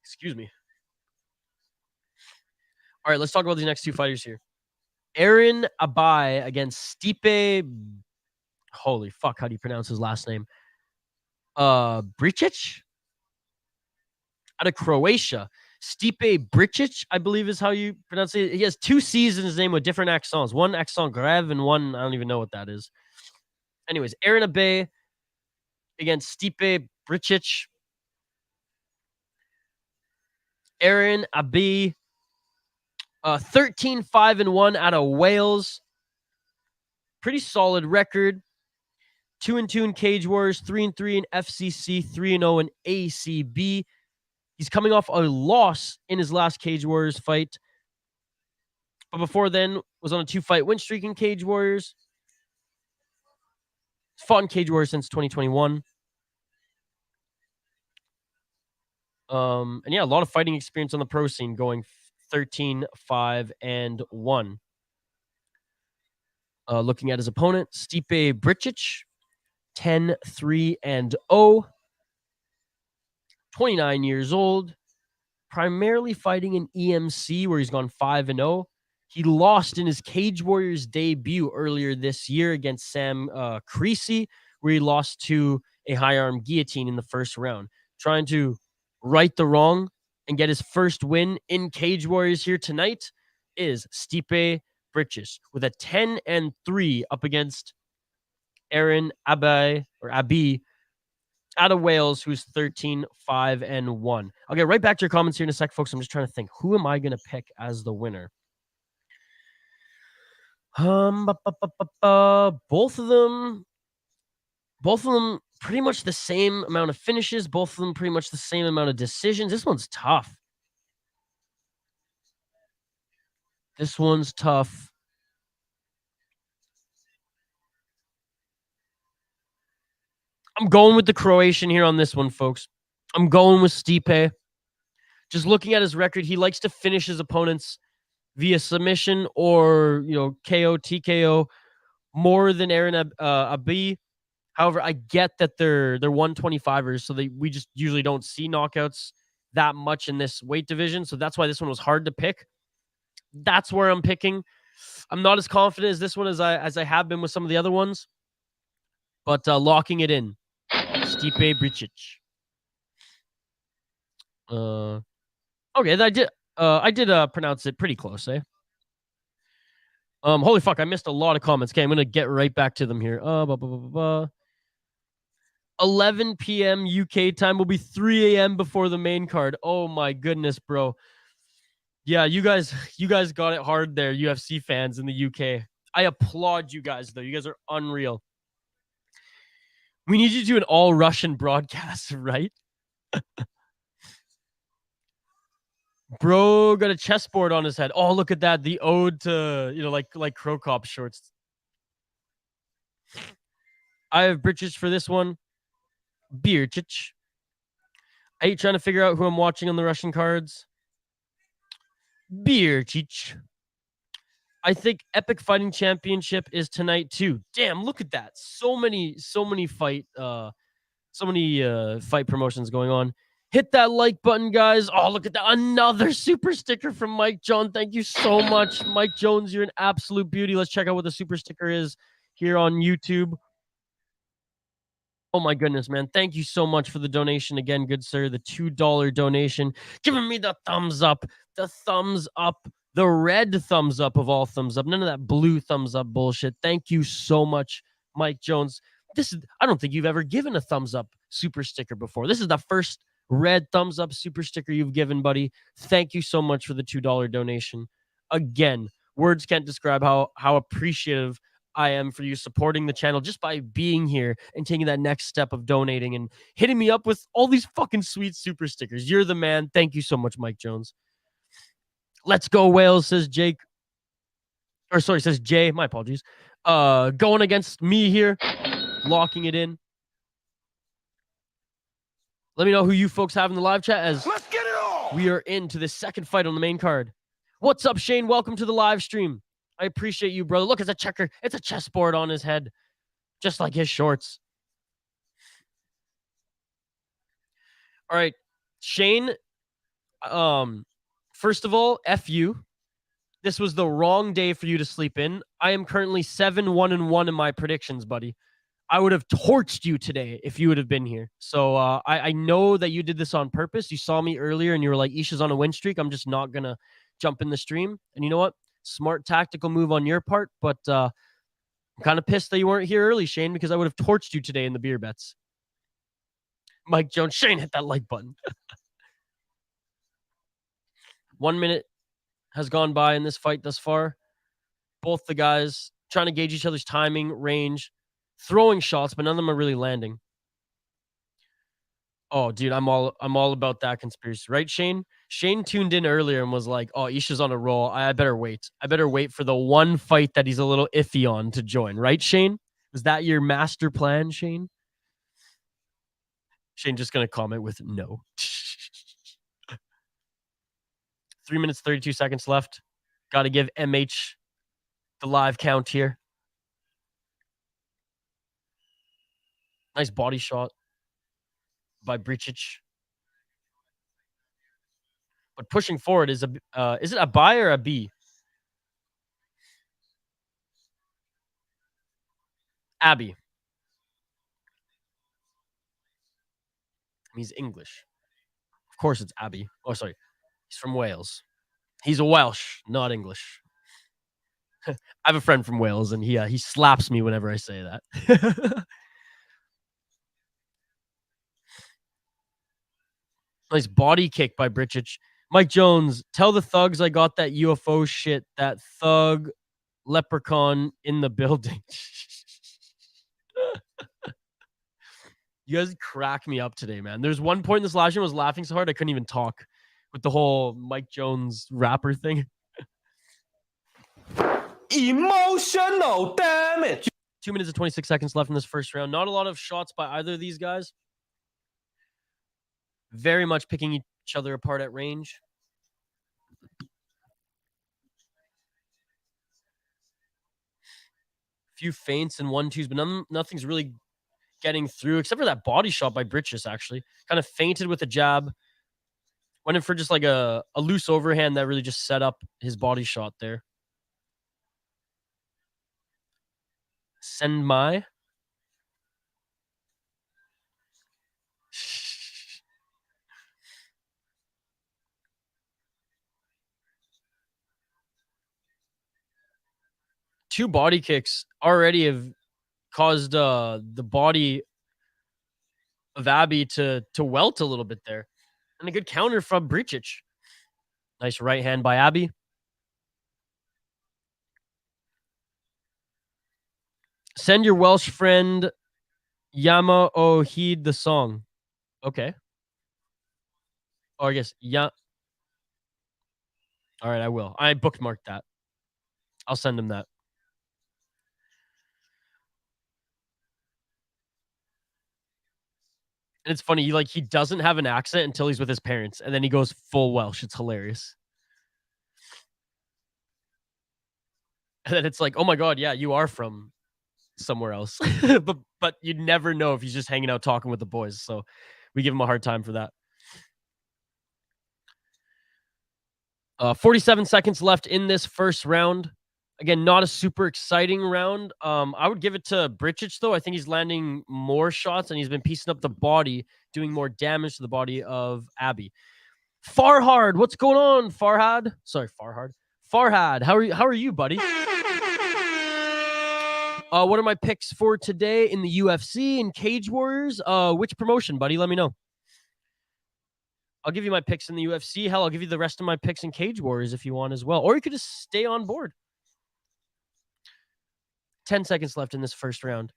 Excuse me. All right, let's talk about these next two fighters here. Aaron Abai against Stipe. Holy fuck, how do you pronounce his last name? Brčić? Out of Croatia. Stipe Brčić, I believe is how you pronounce it. He has two C's in his name with different accents. One accent grave and one, I don't even know what that is. Anyways, Aaron Abai against Stipe Brčić. Aaron Abai, 13-5-1 out of Wales. Pretty solid record. 2-2 in Cage Warriors, 3-3 in FCC, 3-0 in ACB. He's coming off a loss in his last Cage Warriors fight. But before then, was on a 2-fight win streak in Cage Warriors. He's fought in Cage Warriors since 2021. And yeah, a lot of fighting experience on the pro scene, going 13-5-1. Looking at his opponent, Stipe Brčić, 10-3-0. 29 years old, primarily fighting in EMC where he's gone 5-0. He lost in his Cage Warriors debut earlier this year against Sam Creasy, where he lost to a high arm guillotine in the first round. Trying to right the wrong and get his first win in Cage Warriors here tonight is Stipe Brčić with a 10-3 up against Aaron Abai out of Wales, who's 13-5-1. I'll get right back to your comments here in a sec, folks. I'm just trying to think, who am I going to pick as the winner? Both of them pretty much the same amount of finishes. Both of them pretty much the same amount of decisions. This one's tough. I'm going with the Croatian here on this one, folks. I'm going with Stipe. Just looking at his record, he likes to finish his opponents via submission or, KO, TKO more than Aaron Abai. However, I get that they're 125ers, so we just usually don't see knockouts that much in this weight division. So that's why this one was hard to pick. That's where I'm picking. I'm not as confident as this one as I have been with some of the other ones, but locking it in. Stipe Brčić. Okay, I did pronounce it pretty close, eh? Holy fuck, I missed a lot of comments. Okay, I'm gonna get right back to them here. 11 p.m. UK time will be 3 a.m. before the main card. Oh my goodness, bro. Yeah, you guys got it hard there, UFC fans in the UK. I applaud you guys, though. You guys are unreal. We need you to do an all-Russian broadcast, right? Bro got a chessboard on his head. Oh, look at that. The ode to, like Crow Cop shorts. I have Brčić for this one. Brčić. I hate trying to figure out who I'm watching on the Russian cards. Brčić. I think Epic Fighting Championship is tonight too. Damn, look at that. So many fight promotions going on. Hit that like button, guys. Oh, look at that. Another super sticker from Mike John. Thank you so much, Mike Jones. You're an absolute beauty. Let's check out what the super sticker is here on YouTube. Oh my goodness, man. Thank you so much for the donation again, good sir. The $2 donation. Giving me the thumbs up. The thumbs up. The red thumbs up of all thumbs up. None of that blue thumbs up bullshit. Thank you so much, Mike Jones. I don't think you've ever given a thumbs up super sticker before. This is the first red thumbs up super sticker you've given, buddy. Thank you so much for the $2 donation. Again, words can't describe how appreciative I am for you supporting the channel just by being here and taking that next step of donating and hitting me up with all these fucking sweet super stickers. You're the man. Thank you so much, Mike Jones. Let's go, Wales, says Jake. Or sorry, says Jay. My apologies. Going against me here, locking it in. Let me know who you folks have in the live chat as Let's get it on. we are into the second fight on the main card. What's up, Shane? Welcome to the live stream. I appreciate you, brother. Look, it's a checker. It's a chessboard on his head, just like his shorts. All right, Shane. First of all, F you. This was the wrong day for you to sleep in. I am currently 7-1-1 in my predictions, buddy. I would have torched you today if you would have been here. So I know that you did this on purpose. You saw me earlier and you were like, Isha's on a win streak. I'm just not going to jump in the stream. And you know what? Smart tactical move on your part. But I'm kind of pissed that you weren't here early, Shane, because I would have torched you today in the beer bets. Mike Jones, Shane, hit that like button. 1 minute has gone by in this fight thus far. Both the guys trying to gauge each other's timing, range, throwing shots, but none of them are really landing. Oh, dude, I'm all about that conspiracy, right, Shane? Shane tuned in earlier and was like, "Oh, Isha's on a roll. I better wait. I better wait for the one fight that he's a little iffy on to join." Right, Shane? Was that your master plan, Shane? Shane just gonna comment with no. 3 minutes, 32 seconds left. Got to give MH the live count here. Nice body shot by Brčić. But pushing forward is it a buy or a B? Abby. He's English. Of course it's Abby. Oh, sorry. He's from Wales. He's a Welsh, not English. I have a friend from Wales, and he slaps me whenever I say that. Nice body kick by Brčić. Mike Jones, tell the thugs I got that UFO shit, that thug leprechaun in the building. You guys crack me up today, man. There's one point in this last year I was laughing so hard I couldn't even talk with the whole Mike Jones rapper thing. Emotional damage. 2 minutes and 26 seconds left in this first round. Not a lot of shots by either of these guys. Very much picking each other apart at range. Few feints and 1-2s, but nothing's really getting through, except for that body shot by Brčić, actually. Kind of feinted with a jab. Went in for just like a loose overhand that really just set up his body shot there. Send my. Two body kicks already have caused the body of Abby to welt a little bit there. And a good counter from Brčić. Nice right hand by Abby. Send your Welsh friend Yama Ohid the song. Okay. Or I guess, yeah. All right, I will. I bookmarked that. I'll send him that. And it's funny, he doesn't have an accent until he's with his parents, and then he goes full Welsh. It's hilarious. And then it's like, oh my God, yeah, you are from somewhere else. but you'd never know if he's just hanging out talking with the boys. So we give him a hard time for that. 47 seconds left in this first round. Again, not a super exciting round. I would give it to Brčić, though. I think he's landing more shots, and he's been piecing up the body, doing more damage to the body of Abby. Farhad, what's going on, Farhad? Sorry, Farhad. Farhad, how are you, buddy? What are my picks for today in the UFC and Cage Warriors? Which promotion, buddy? Let me know. I'll give you my picks in the UFC. Hell, I'll give you the rest of my picks in Cage Warriors if you want as well. Or you could just stay on board. 10 seconds left in this first round.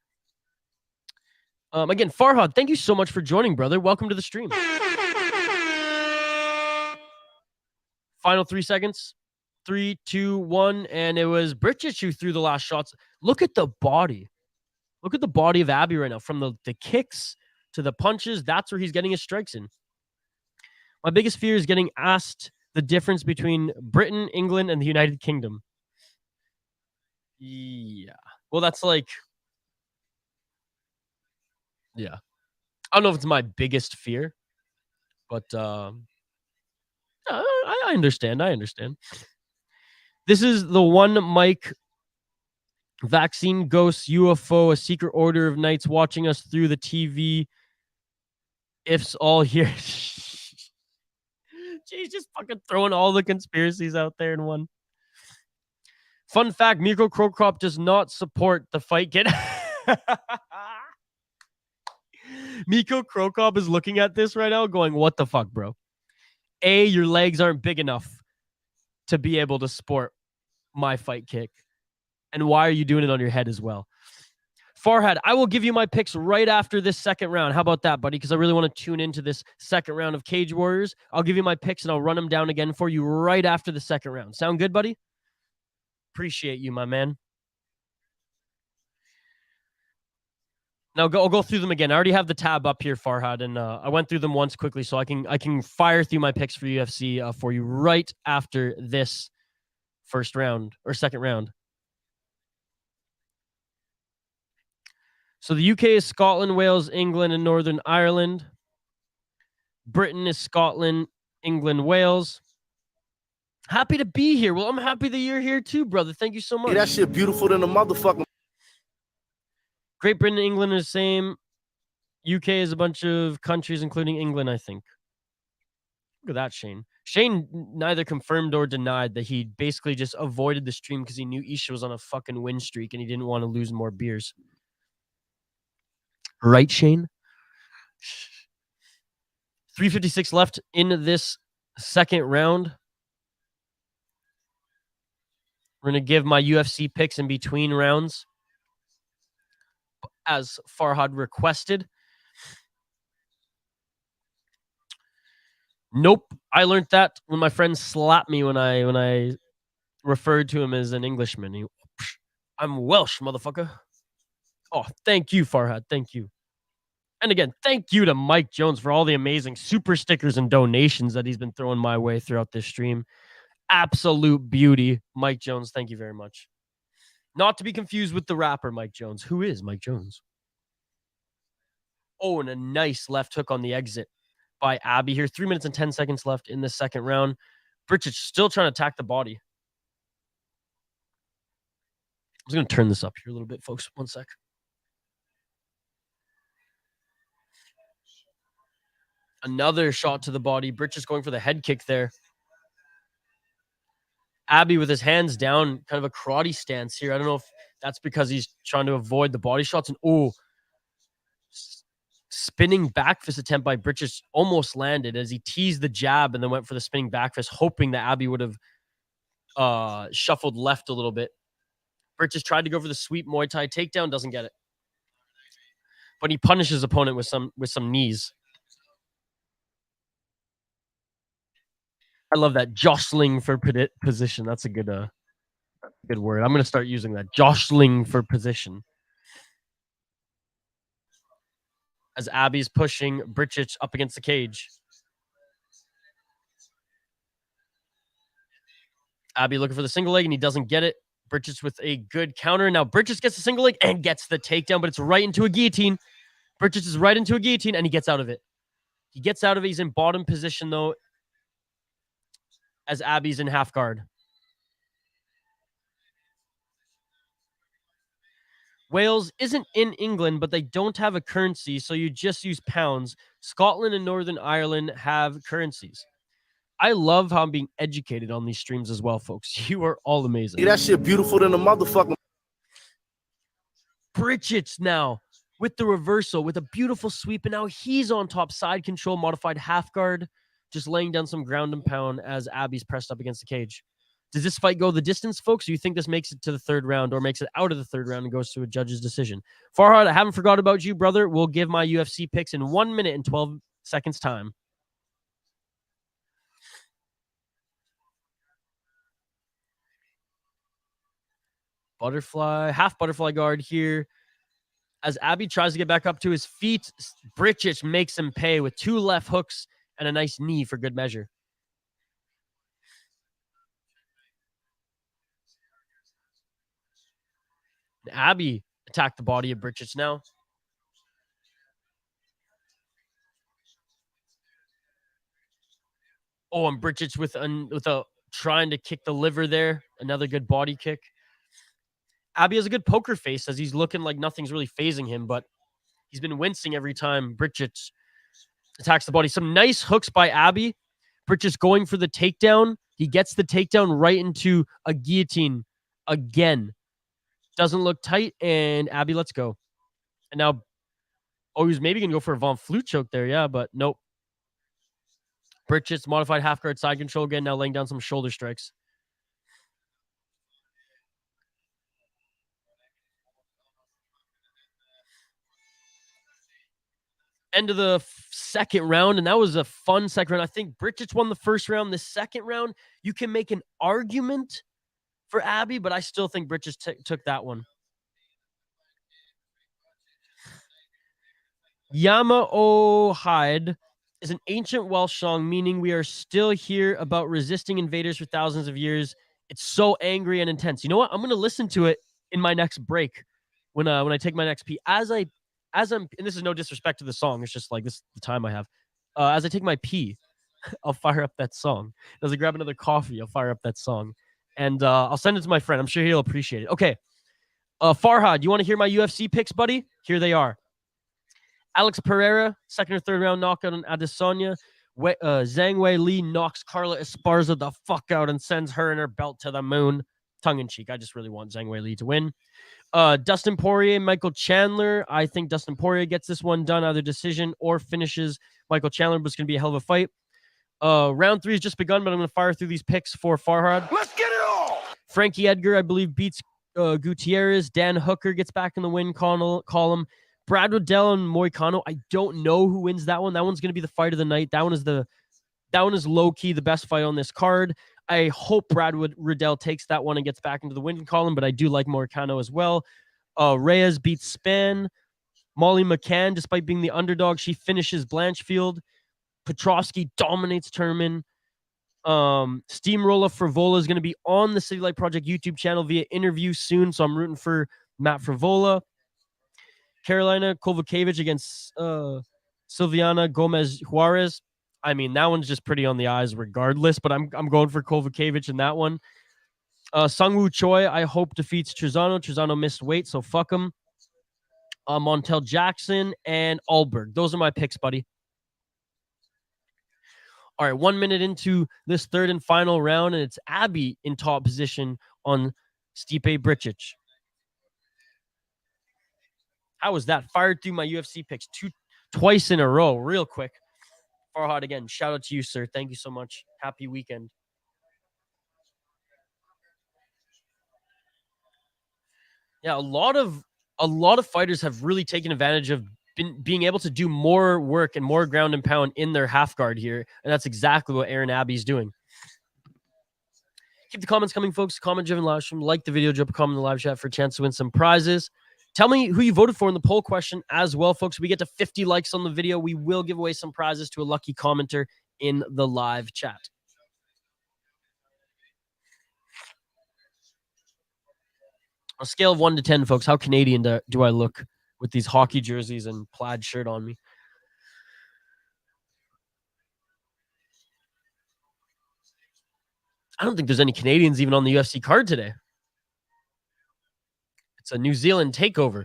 Again, Farhad, thank you so much for joining, brother. Welcome to the stream. Final 3 seconds. 3, 2, 1, and it was Brčić who threw the last shots. Look at the body. Look at the body of Abby right now. From the kicks to the punches, that's where he's getting his strikes in. My biggest fear is getting asked the difference between Britain, England, and the United Kingdom. Yeah. Well, that's like... Yeah. I don't know if it's my biggest fear, but I understand. I understand. This is the one mic vaccine ghost UFO, a secret order of knights watching us through the TV. Ifs all here. She's just fucking throwing all the conspiracies out there in one. Fun fact, Mirko Krokop does not support the fight kit. Mirko Krokop is looking at this right now going, what the fuck, bro? A, your legs aren't big enough to be able to sport my fight kick. And why are you doing it on your head as well? Farhad, I will give you my picks right after this second round. How about that, buddy? Because I really want to tune into this second round of Cage Warriors. I'll give you my picks and I'll run them down again for you right after the second round. Sound good, buddy? Appreciate you, my man. Now I'll go through them again. I already have the tab up here, Farhad, and I went through them once quickly, so I can fire through my picks for UFC for you right after this first round or second round. So the UK is Scotland, Wales, England, and Northern Ireland. Britain is Scotland, England, Wales. Happy to be here. Well, I'm happy that you're here too, brother. Thank you so much. Yeah, that shit beautiful than a motherfucker. Great Britain and England are the same. UK is a bunch of countries, including England, I think. Look at that, Shane. Shane neither confirmed or denied that he basically just avoided the stream because he knew Isha was on a fucking win streak and he didn't want to lose more beers. Right, Shane? 3:56 left in this second round. We're going to give my UFC picks in between rounds, as Farhad requested. Nope. I learned that when my friend slapped me when I referred to him as an Englishman. I'm Welsh, motherfucker. Oh, thank you, Farhad. Thank you. And again, thank you to Mike Jones for all the amazing super stickers and donations that he's been throwing my way throughout this stream. Absolute beauty. Mike Jones, thank you very much. Not to be confused with the rapper Mike Jones. Who is Mike Jones? Oh, and a nice left hook on the exit by Abby here. 3 minutes and 10 seconds left in the second round. Brčić still trying to attack the body. I'm just going to turn this up here a little bit, folks. 1 sec. Another shot to the body. Brčić going for the head kick there. Abby with his hands down, kind of a karate stance here. I don't know if that's because he's trying to avoid the body shots. And oh, spinning back fist attempt by Brčić almost landed as he teased the jab and then went for the spinning back fist, hoping that Abby would have shuffled left a little bit. Brčić tried to go for the sweep Muay Thai takedown, doesn't get it. But he punishes his opponent with some knees. I love that, jostling for position. That's a good word. I'm going to start using that, jostling for position. As Abby's pushing Brčić up against the cage. Abby looking for the single leg, and he doesn't get it. Brčić with a good counter. Now Brčić gets the single leg and gets the takedown, but it's right into a guillotine. Brčić is right into a guillotine, and he gets out of it. He gets out of it. He's in bottom position, though, as Abby's in half guard. Wales isn't in England, but they don't have a currency, so you just use pounds. Scotland and Northern Ireland have currencies. I love how I'm being educated on these streams as well, folks. You are all amazing. Yeah, that shit beautiful than a motherfucker. Brčić now with the reversal, with a beautiful sweep, and now he's on top. Side control, modified half guard, just laying down some ground and pound as Abby's pressed up against the cage. Does this fight go the distance, folks? Do you think this makes it to the third round or makes it out of the third round and goes to a judge's decision? Farhad, I haven't forgot about you, brother. We'll give my UFC picks in 1 minute and 12 seconds time. Butterfly, half butterfly guard here. As Abbey tries to get back up to his feet, Brčić makes him pay with 2 left hooks and a nice knee for good measure. Abbey attacked the body of Brčić now. Oh, and Brčić with a trying to kick the liver there. Another good body kick. Abbey has a good poker face as he's looking like nothing's really phasing him, but he's been wincing every time Brčić attacks the body. Some nice hooks by Abbey. Brčić going for the takedown. He gets the takedown right into a guillotine again. Doesn't look tight, and Abbey lets go. And now, oh, he was maybe going to go for a Von Flute choke there, yeah, but nope. Brčić, modified half guard side control again, now laying down some shoulder strikes. End of the second round, and that was a fun second round. I think Brčić won the first round. The second round, you can make an argument for Abbey, but I still think Brčić took that one. Wallhead is an ancient Welsh song, meaning we are still here about resisting invaders for thousands of years. It's so angry and intense. You know what? I'm going to listen to it in my next break when I take my next pee. As I'm, and this is no disrespect to the song. It's just like this is the time I have. As I take my pee, I'll fire up that song. As I grab another coffee, I'll fire up that song. And I'll send it to my friend. I'm sure he'll appreciate it. Okay. Farhad, you want to hear my UFC picks, buddy? Here they are. Alex Pereira, second or third round knockout on Adesanya. Zhang Wei Li knocks Carla Esparza the fuck out and sends her and her belt to the moon. Tongue in cheek. I just really want Zhang Wei Li to win. Dustin Poirier, Michael Chandler. I think Dustin Poirier gets this one done, either decision or finishes Michael Chandler, but it's going to be a hell of a fight. Round 3 has just begun, but I'm going to fire through these picks for Farhad. Let's get it all! Frankie Edgar, I believe, beats Gutierrez. Dan Hooker gets back in the win column. Brad Riddell and Moicano. I don't know who wins that one. That one's going to be the fight of the night. That one is low-key the best fight on this card. I hope Brad Riddell takes that one and gets back into the win column, but I do like Moicano as well. Reyes beats Span. Molly McCann, despite being the underdog, she finishes Blanchfield. Petrosky dominates Turman. Steamroller Frivola is going to be on the City Light Project YouTube channel via interview soon, so I'm rooting for Matt Frivola. Carolina Kovacevic against Silviana Gomez Juarez. I mean, that one's just pretty on the eyes regardless, but I'm going for Kovacevic in that one. Sungwoo Choi, I hope, defeats Trezano. Trezano missed weight, so fuck him. Montel Jackson and Alberg. Those are my picks, buddy. All right, 1 minute into this third and final round, and it's Abbey in top position on Stipe Brčić. How was that? Fired through my UFC picks twice in a row, real quick. Farhad, again, shout out to you, sir. Thank you so much. Happy weekend. Yeah, a lot of fighters have really taken advantage of being able to do more work and more ground and pound in their half guard here, and that's exactly what Aaron Abbey's doing. Keep the comments coming, folks. Comment-driven live stream. Like the video, drop a comment in the live chat for a chance to win some prizes. Tell me who you voted for in the poll question as well, folks. If we get to 50 likes on the video, we will give away some prizes to a lucky commenter in the live chat. On a scale of 1 to 10, folks, how Canadian do I look with these hockey jerseys and plaid shirt on me? I don't think there's any Canadians even on the UFC card today. It's a New Zealand takeover.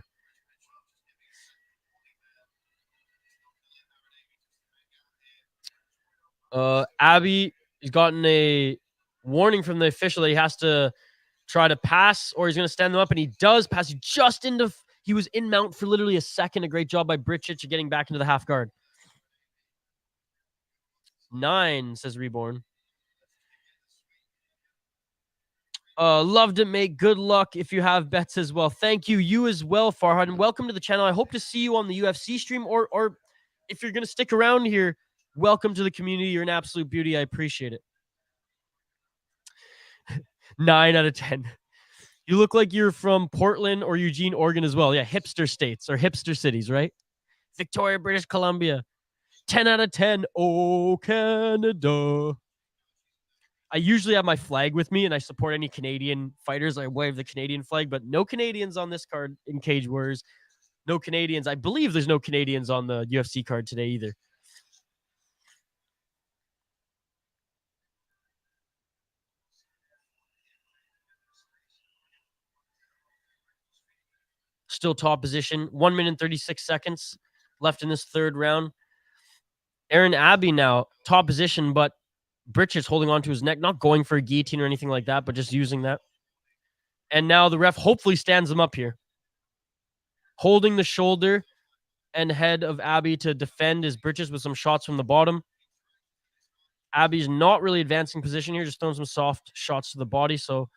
Abbey has gotten a warning from the official that he has to try to pass, or he's going to stand them up, and he does pass. He was in mount for literally a second. A great job by Brčić getting back into the half guard. 9, says Reborn. Loved it, mate. Good luck if you have bets as well. Thank you. You as well, Farhad. And welcome to the channel. I hope to see you on the UFC stream, or if you're going to stick around here, welcome to the community. You're an absolute beauty. I appreciate it. 9 out of 10. You look like you're from Portland or Eugene, Oregon as well. Yeah, hipster states or hipster cities, right? Victoria, British Columbia. 10 out of 10. Oh, Canada. I usually have my flag with me and I support any Canadian fighters. I wave the Canadian flag, but no Canadians on this card in Cage Warriors. No Canadians. I believe there's no Canadians on the UFC card today either. Still top position. 1 minute and 36 seconds left in this third round. Aaron Abbey now top position, but Brčić holding on to his neck, not going for a guillotine or anything like that, but just using that. And now the ref hopefully stands him up here. Holding the shoulder and head of Abbey to defend is Brčić with some shots from the bottom. Abbey's not really advancing position here, just throwing some soft shots to the body. So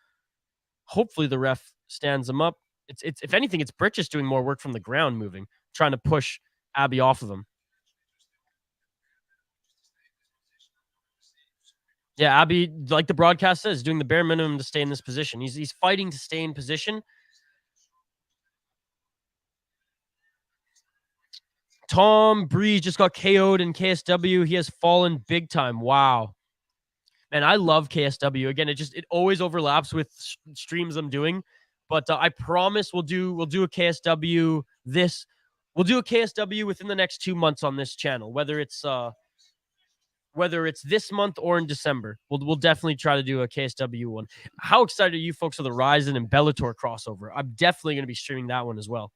hopefully the ref stands him up. It's if anything, it's Brčić doing more work from the ground, moving, trying to push Abbey off of him. Yeah, Abbey, like the broadcast says, doing the bare minimum to stay in this position. He's fighting to stay in position. Tom Bree just got KO'd in KSW. He has fallen big time. Wow. Man, I love KSW. Again, it always overlaps with streams I'm doing. But I promise we'll do a KSW we'll do a KSW within the next 2 months on this channel, whether it's this month or in December. We'll definitely try to do a KSW one. How excited are you folks for the Ryzen and Bellator crossover? I'm definitely going to be streaming that one as well.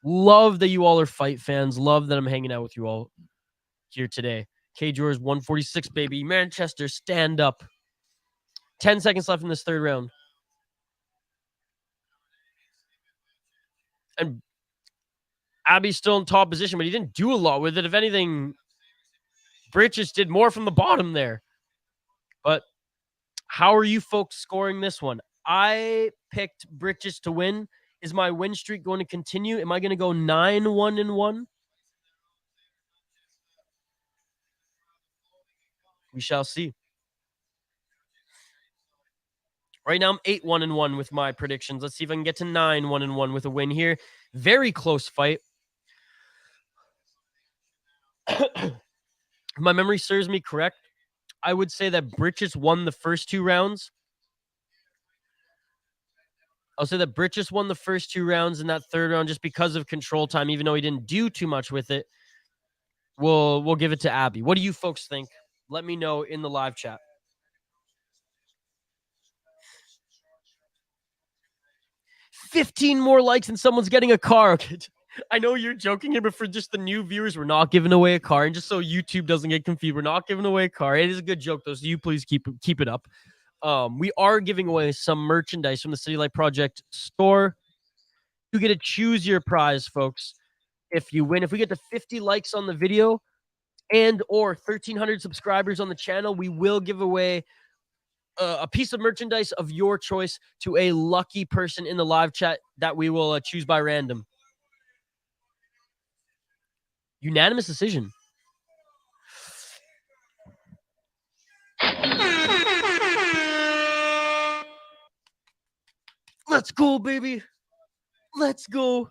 Love that you all are fight fans. Love that I'm hanging out with you all here today. Cage Warriors 146, baby. Manchester, stand up. 10 seconds left in this third round. And Abbey's still in top position, but he didn't do a lot with it. If anything, Brčić did more from the bottom there. But how are you folks scoring this one? I picked Brčić to win. Is my win streak going to continue? Am I going to go 9-1-1? We shall see. Right now, I'm 8-1-1 with my predictions. Let's see if I can get to 9-1-1 with a win here. Very close fight. If my memory serves me correct, I would say that Brčić won the first 2 rounds. I'll say that Brčić won the first 2 rounds in that third round just because of control time, even though he didn't do too much with it. We'll give it to Abbey. What do you folks think? Let me know in the live chat. $15 more likes and someone's getting a car. Okay. I know you're joking here, but for just the new viewers, we're not giving away a car. And just so YouTube doesn't get confused, we're not giving away a car. It is a good joke, though, so you please keep it up. We are giving away some merchandise from the City Light Project store. You get to choose your prize, folks. If you win, if we get to 50 likes on the video and or 1,300 subscribers on the channel, we will give away a piece of merchandise of your choice to a lucky person in the live chat that we will choose by random. Unanimous decision. Let's go, baby. Let's go.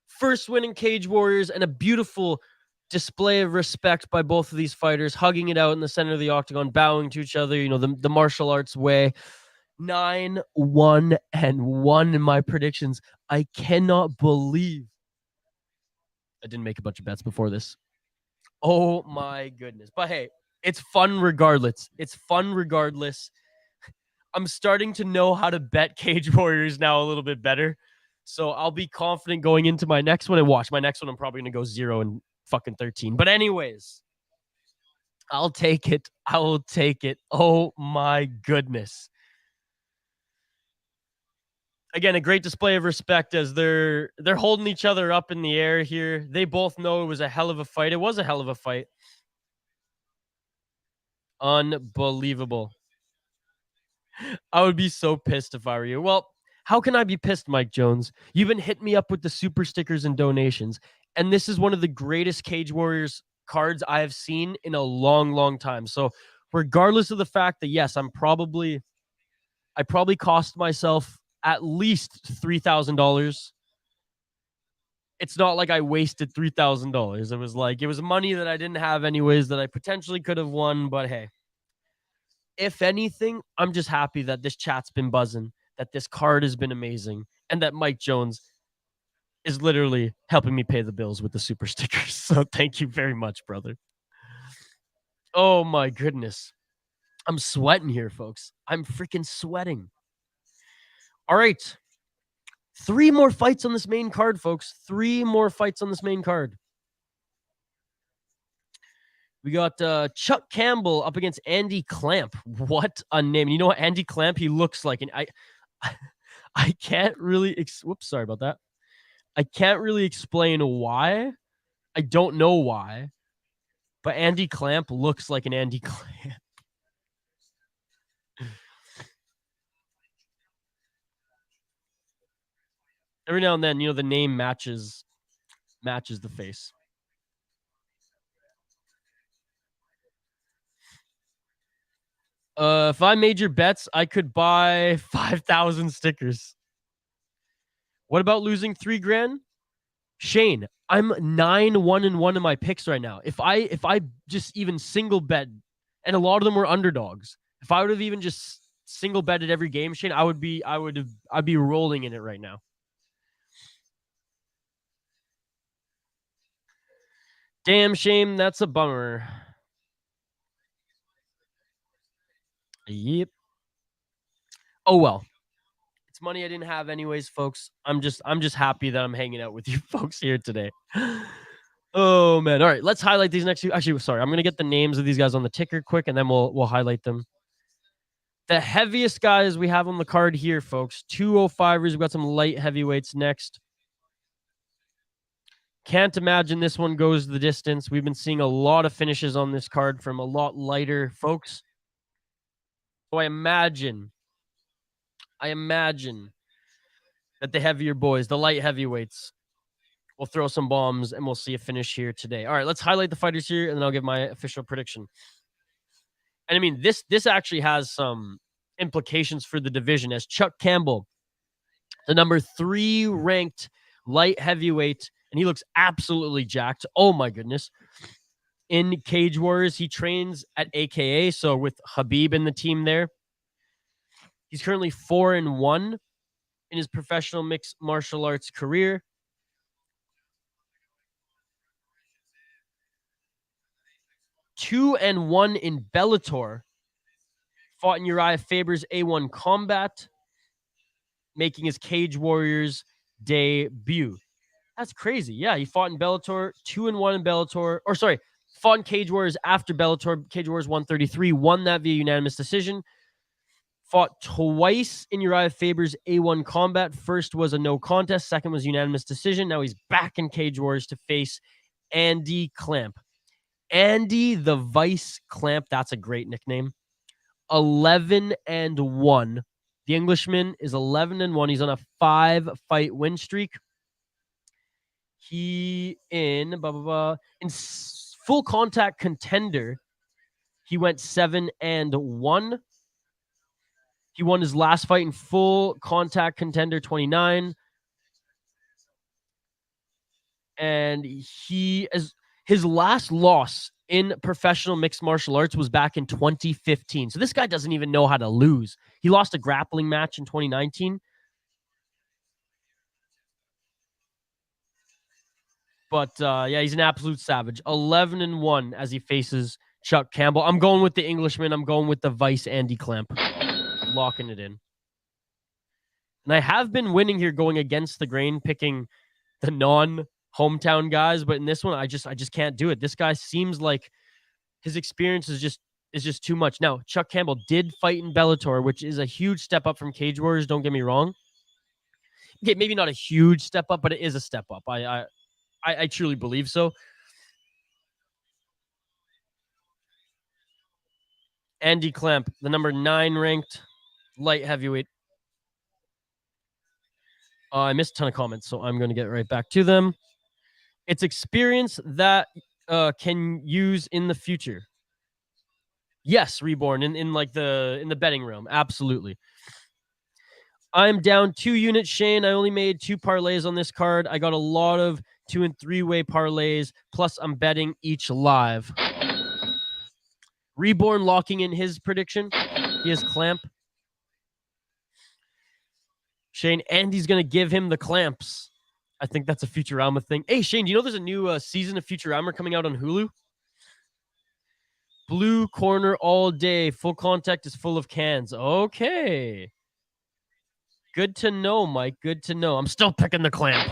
First win in Cage Warriors and a beautiful display of respect by both of these fighters, hugging it out in the center of the octagon, bowing to each other, the martial arts way. 9-1-1 in my predictions. I cannot believe I didn't make a bunch of bets before this. Oh my goodness. But hey, it's fun regardless. It's fun regardless. I'm starting to know how to bet Cage Warriors now a little bit better. So I'll be confident going into my next one. And watch, my next one, I'm probably going to go 0-13. But anyways, I'll take it. I will take it. Oh my goodness. Again, a great display of respect as they're holding each other up in the air here. They both know it was a hell of a fight. It was a hell of a fight. Unbelievable. I would be so pissed if I were you. Well, how can I be pissed, Mike Jones? You've been hitting me up with the super stickers and donations, and this is one of the greatest Cage Warriors cards I have seen in a long, long time. So regardless of the fact that, yes, I probably cost myself at least $3,000. It's not like I wasted $3,000. It was like, it was money that I didn't have anyways that I potentially could have won, but hey. If anything, I'm just happy that this chat's been buzzing, that this card has been amazing, and that Mike Jones is literally helping me pay the bills with the super stickers. So thank you very much, brother. Oh my goodness. I'm sweating here, folks. I'm freaking sweating. All right. 3 more fights on this main card, folks. 3 more fights on this main card. We got Chuck Campbell up against Andy Clamp. What a name. You know what Andy Clamp, he looks like. And I can't really... Whoops, sorry about that. I can't really explain why. I don't know why. But Andy Clamp looks like an Andy Clamp. Every now and then, you know, the name matches the face. If I made your bets, I could buy 5,000 stickers. What about losing $3,000? Shane, I'm 9-1-1 in my picks right now. If I just even single bet, and a lot of them were underdogs, if I would have even just single betted every game, Shane, I'd be rolling in it right now. Damn, Shane, that's a bummer. Yep. Oh well. It's money I didn't have anyways, folks. I'm just happy that I'm hanging out with you folks here today. Oh man. All right, let's highlight these next few. Actually, sorry, I'm gonna get the names of these guys on the ticker quick, and then we'll highlight them. The heaviest guys we have on the card here, folks. 205ers. We've got some light heavyweights next. Can't imagine this one goes the distance. We've been seeing a lot of finishes on this card from a lot lighter folks. So I imagine that the heavier boys, the light heavyweights, will throw some bombs and we'll see a finish here today. All right, let's highlight the fighters here and then I'll give my official prediction. And I mean, this actually has some implications for the division, as Chuck Campbell, the number 3 ranked light heavyweight, and he looks absolutely jacked. Oh my goodness. In Cage Warriors, he trains at AKA, so with Habib in the team there. He's currently 4-1 in his professional mixed martial arts career. Two and 1 in Bellator. Fought in Uriah Faber's A1 Combat, making his Cage Warriors debut. That's crazy. Yeah, he fought in Bellator, 2-1 in Bellator. Or sorry, fought in Cage Warriors after Bellator, Cage Warriors 133, won that via unanimous decision. Fought twice in Uriah Faber's A1 Combat. First was a no contest. Second was unanimous decision. Now he's back in Cage Warriors to face Andy Clamp. Andy the Vice Clamp. That's a great nickname. 11-1. The Englishman is 11-1. He's on a 5-fight win streak. He in full contact contender. He went 7-1. He won his last fight in full contact contender 29. And his last loss in professional mixed martial arts was back in 2015. So this guy doesn't even know how to lose. He lost a grappling match in 2019. But yeah, he's an absolute savage. 11-1 as he faces Chuck Campbell. I'm going with the Englishman. I'm going with the Vice Andy Clamp. Locking it in. And I have been winning here going against the grain, picking the non-hometown guys, but in this one, I just can't do it. This guy seems like his experience is just too much. Now, Chuck Campbell did fight in Bellator, which is a huge step up from Cage Warriors, don't get me wrong. Okay, maybe not a huge step up, but it is a step up. I truly believe so. Andy Clamp, the number 9 ranked light heavyweight. I missed a ton of comments, so I'm going to get right back to them. It's experience that can use in the future. Yes, Reborn, in like in the betting realm. Absolutely. I'm down 2 units, Shane. I only made 2 parlays on this card. I got a lot of 2- and 3-way parlays. Plus, I'm betting each live. Reborn locking in his prediction. He has Clamp. Shane, Andy's going to give him the clamps. I think that's a Futurama thing. Hey, Shane, do you know there's a new season of Futurama coming out on Hulu? Blue corner all day. Full contact is full of cans. Okay. Good to know, Mike. Good to know. I'm still picking the clamp.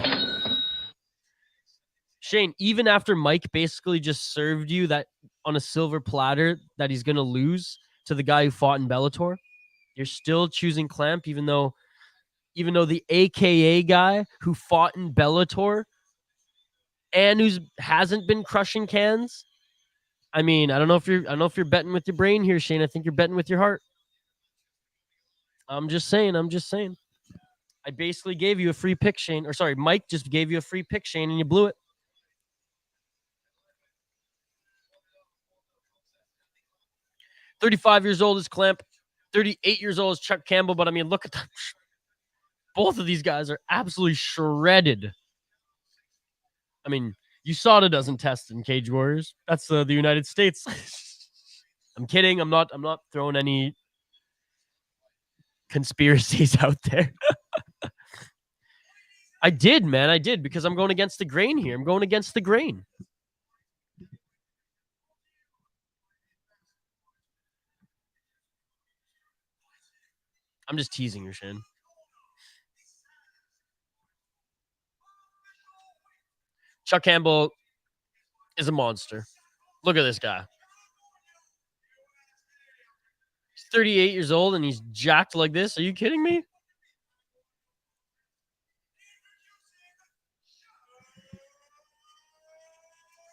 Shane, even after Mike basically just served you that on a silver platter that he's going to lose to the guy who fought in Bellator, you're still choosing clamp, even though the AKA guy who fought in Bellator and hasn't been crushing cans. I mean, I don't know if you're betting with your brain here, Shane. I think you're betting with your heart. I'm just saying. I basically gave you a free pick, Shane. Or sorry, Mike just gave you a free pick, Shane, and you blew it. "35 years old is Clamp. 38 years old is Chuck Campbell." But I mean, look at them. Both of these guys are absolutely shredded. I mean, USADA doesn't test in Cage Warriors. That's the United States. I'm kidding. I'm not throwing any conspiracies out there. I did, man. I did, because I'm going against the grain here. I'm going against the grain. I'm just teasing your Shane. Chuck Campbell is a monster. Look at this guy. He's 38 years old and he's jacked like this. Are you kidding me?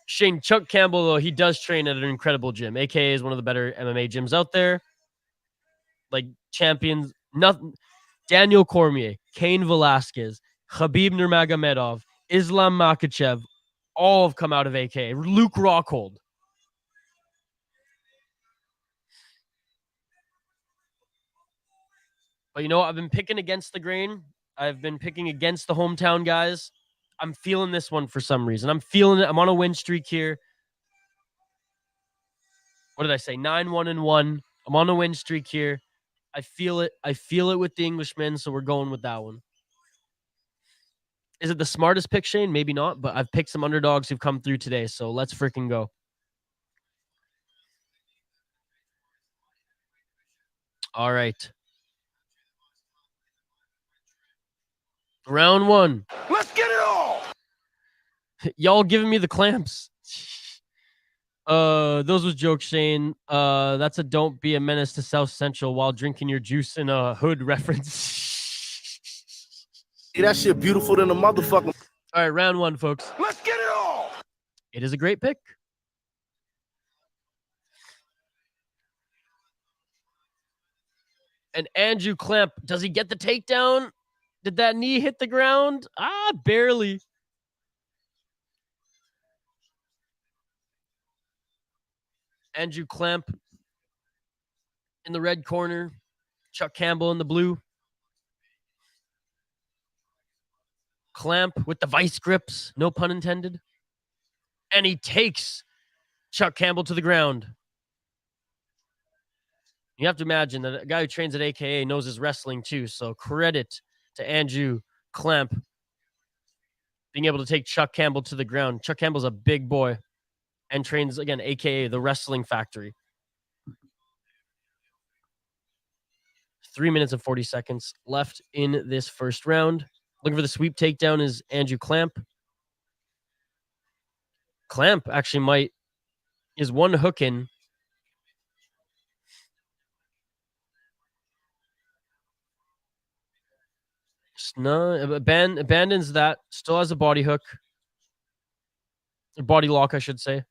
Shane, Chuck Campbell, though, he does train at an incredible gym. AKA is one of the better MMA gyms out there. Like champions, nothing. Daniel Cormier, Cain Velasquez, Khabib Nurmagomedov, Islam Makhachev, all have come out of AKA. Luke Rockhold. But you know what? I've been picking against the grain. I've been picking against the hometown guys. I'm feeling this one for some reason. I'm feeling it. I'm on a win streak here. What did I say? 9-1-1. I'm on a win streak here. I feel it. I feel it with the Englishmen, so we're going with that one. Is it the smartest pick, Shane? Maybe not, but I've picked some underdogs who've come through today, so let's freaking go. All right. Round 1. Let's get it all. Y'all giving me the clamps. Those was jokes, Shane. That's a "don't be a menace to South Central while drinking your juice in a hood" reference. That shit beautiful than a motherfucker. All right, round 1, folks. Let's get it all. It is a great pick. And Andrew Clamp, does he get the takedown? Did that knee hit the ground? Barely. Andrew Clamp in the red corner. Chuck Campbell in the blue. Clamp with the vice grips, no pun intended. And he takes Chuck Campbell to the ground. You have to imagine that a guy who trains at AKA knows his wrestling too. So credit to Andrew Clamp being able to take Chuck Campbell to the ground. Chuck Campbell's a big boy and trains, again, AKA the Wrestling Factory. 3 minutes and 40 seconds left in this first round. Looking for the sweep takedown is Andrew Clamp. Clamp actually is one hook in. Abandons that. Still has a body hook. A body lock, I should say.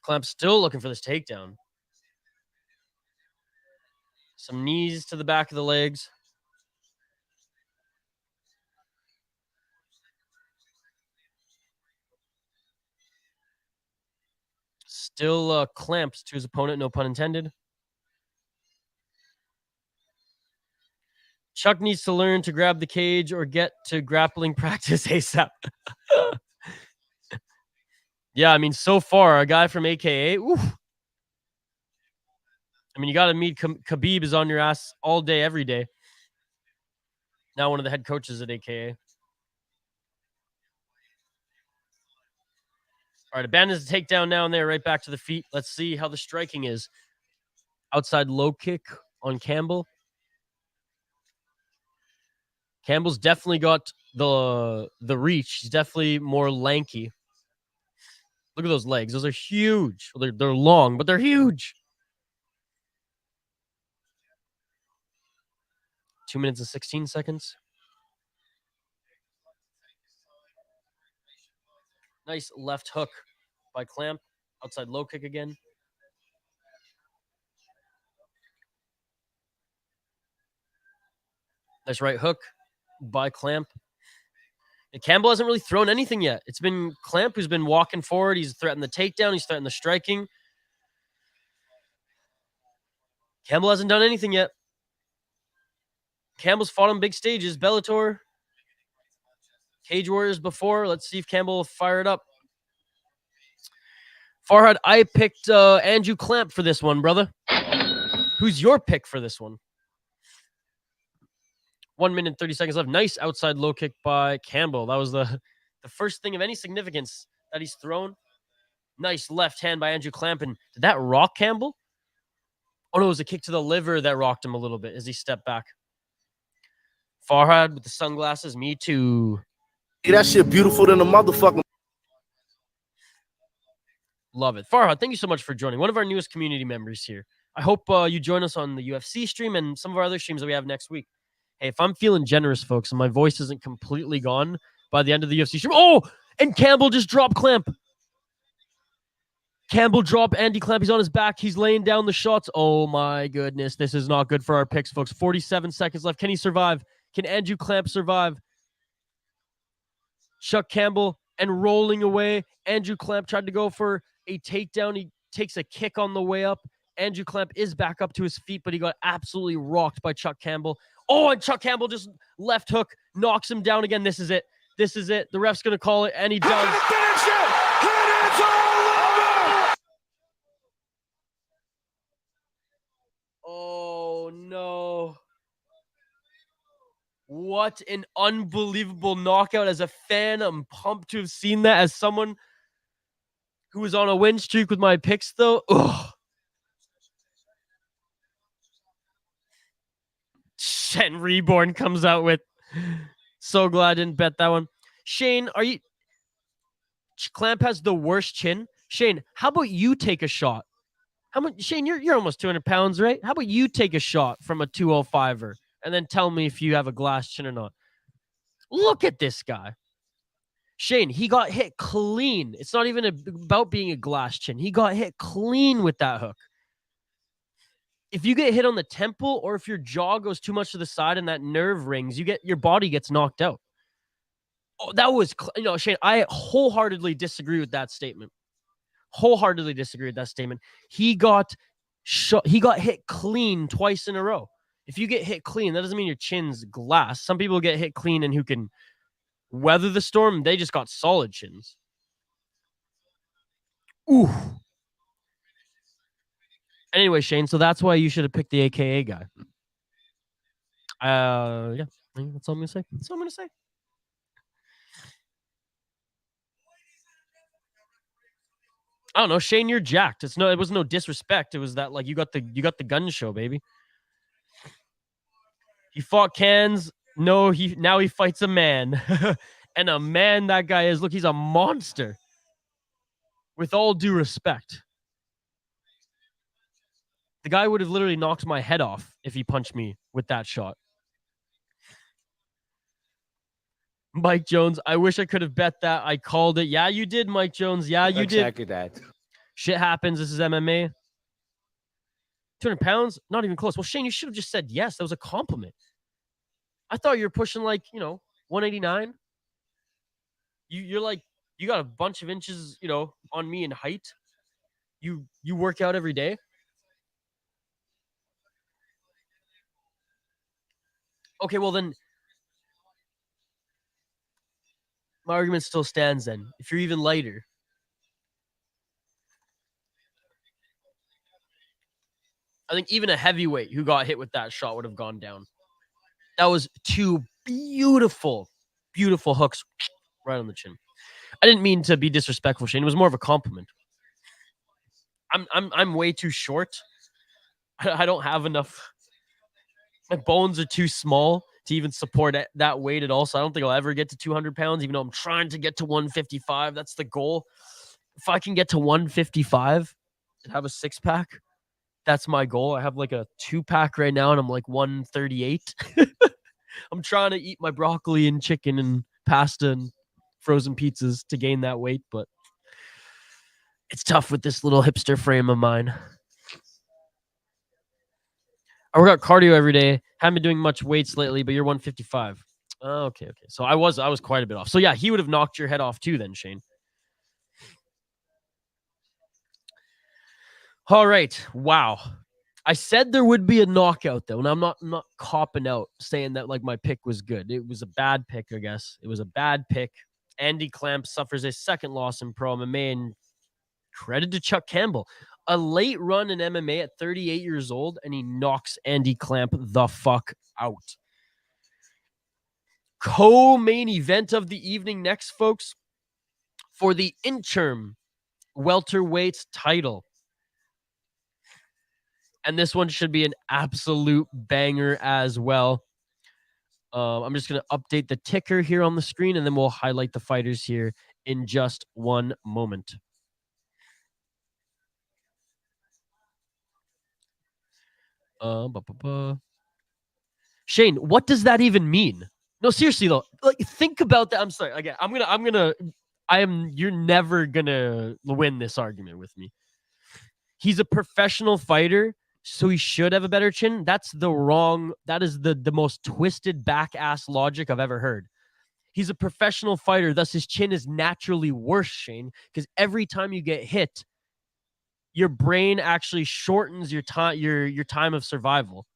Clamp still looking for this takedown. Some knees to the back of the legs. Still clamped to his opponent, no pun intended. Chuck needs to learn to grab the cage or get to grappling practice ASAP. Yeah, I mean, so far, a guy from AKA, oof. I mean, you got to meet Khabib is on your ass all day, every day. Now one of the head coaches at AKA. All right, abandons the takedown now and there, right back to the feet. Let's see how the striking is. Outside low kick on Campbell. Campbell's definitely got the reach. He's definitely more lanky. Look at those legs. Those are huge. Well, they're long, but they're huge. 2 minutes and 16 seconds. Nice left hook by Clamp. Outside low kick again. Nice right hook by Clamp. And Campbell hasn't really thrown anything yet. It's been Clamp who's been walking forward. He's threatened the takedown. He's threatened the striking. Campbell hasn't done anything yet. Campbell's fought on big stages. Bellator. Cage Warriors before. Let's see if Campbell will fire it up. Farhad, I picked Andrew Clamp for this one, brother. Who's your pick for this one? 1 minute, 30 seconds left. Nice outside low kick by Campbell. That was the first thing of any significance that he's thrown. Nice left hand by Andrew Clamp. And did that rock Campbell? Oh, no, it was a kick to the liver that rocked him a little bit as he stepped back. Farhad with the sunglasses. Me too. Hey, that shit beautiful than a motherfucking. Love it. Farhad, thank you so much for joining. One of our newest community members here. I hope you join us on the UFC stream and some of our other streams that we have next week. Hey, if I'm feeling generous, folks, and my voice isn't completely gone by the end of the UFC stream. Oh, and Campbell just dropped Clamp. Campbell dropped Andy Clamp. He's on his back. He's laying down the shots. Oh, my goodness. This is not good for our picks, folks. 47 seconds left. Can he survive? Can Andrew Clamp survive? Chuck Campbell and rolling away. Andrew Clamp tried to go for a takedown. He takes a kick on the way up. Andrew Clamp is back up to his feet, but he got absolutely rocked by Chuck Campbell. Oh, and Chuck Campbell just left hook, knocks him down again. This is it. This is it. The ref's going to call it, and he does. Finish it! And it's all over! Oh, no. What an unbelievable knockout. As a fan, I'm pumped to have seen that. As someone who was on a win streak with my picks, though. Ugh. Shen Reborn comes out with. So glad I didn't bet that one. Shane, are you... Clamp has the worst chin. Shane, how about you take a shot? How much? Shane, you're almost 200 pounds, right? How about you take a shot from a 205er and then tell me if you have a glass chin or not? Look at this guy. Shane, he got hit clean. It's not even about being a glass chin. He got hit clean with that hook. If you get hit on the temple or if your jaw goes too much to the side and that nerve rings, your body gets knocked out. Oh, that was, Shane, I wholeheartedly disagree with that statement. Wholeheartedly disagree with that statement. He got hit clean twice in a row. If you get hit clean, that doesn't mean your chin's glass. Some people get hit clean and who can weather the storm, they just got solid chins. Ooh. Anyway, Shane, so that's why you should have picked the AKA guy. Yeah, that's all I'm going to say. That's all I'm going to say. I don't know, Shane, you're jacked. It was no disrespect. It was that like you got the gun show, baby. He fought cans. No, now he fights a man. And a man that guy is. Look, he's a monster. With all due respect. The guy would have literally knocked my head off if he punched me with that shot. Mike Jones, I wish I could have bet that. I called it. Yeah, you did, Mike Jones. Yeah, you did. Exactly that. Shit happens. This is MMA. 200 pounds? Not even close. Well, Shane, you should have just said yes. That was a compliment. I thought you were pushing like, 189. You're like, you got a bunch of inches, on me in height. You work out every day. Okay, well then, my argument still stands then. If you're even lighter. I think even a heavyweight who got hit with that shot would have gone down. That was 2 beautiful, beautiful hooks right on the chin. I didn't mean to be disrespectful, Shane. It was more of a compliment. I'm way too short. I don't have enough. My bones are too small to even support that weight at all. So I don't think I'll ever get to 200 pounds, even though I'm trying to get to 155. That's the goal. If I can get to 155 and have a 6-pack, that's my goal. I have like a 2-pack right now, and I'm like 138. I'm trying to eat my broccoli and chicken and pasta and frozen pizzas to gain that weight, but it's tough with this little hipster frame of mine. I work out cardio every day. Haven't been doing much weights lately, but you're 155. Okay. So I was quite a bit off. So yeah, he would have knocked your head off too then, Shane. All right. Wow. I said there would be a knockout though, and I'm not copping out saying that like my pick was good. It was a bad pick, I guess. It was a bad pick. Andy Clamp suffers a second loss in pro MMA, and credit to Chuck Campbell. A late run in MMA at 38 years old, and he knocks Andy Clamp the fuck out. Co-main event of the evening next, folks, for the interim welterweight title. And this one should be an absolute banger as well. I'm just going to update the ticker here on the screen, and then we'll highlight the fighters here in just one moment. Shane, what does that even mean? No, seriously though, like think about that. I'm sorry. Again, you're never gonna win this argument with me. He's a professional fighter, so he should have a better chin. That is the most twisted back ass logic I've ever heard. He's a professional fighter, thus his chin is naturally worse, Shane, because every time you get hit, your brain actually shortens your time of survival.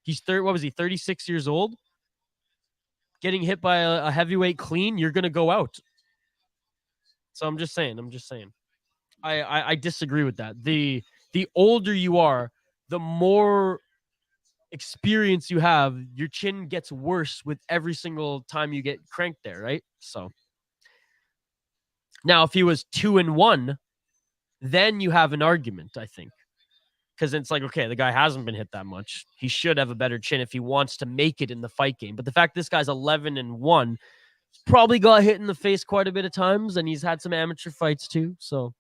He's 36 years old? Getting hit by a heavyweight clean, you're gonna go out. So I'm just saying. I disagree with that. The older you are, the more experience you have, your chin gets worse with every single time you get cranked there, right? So now if he was 2-1, then you have an argument, I think. Because it's like, okay, the guy hasn't been hit that much. He should have a better chin if he wants to make it in the fight game. But the fact this guy's 11-1, probably got hit in the face quite a bit of times, and he's had some amateur fights too. So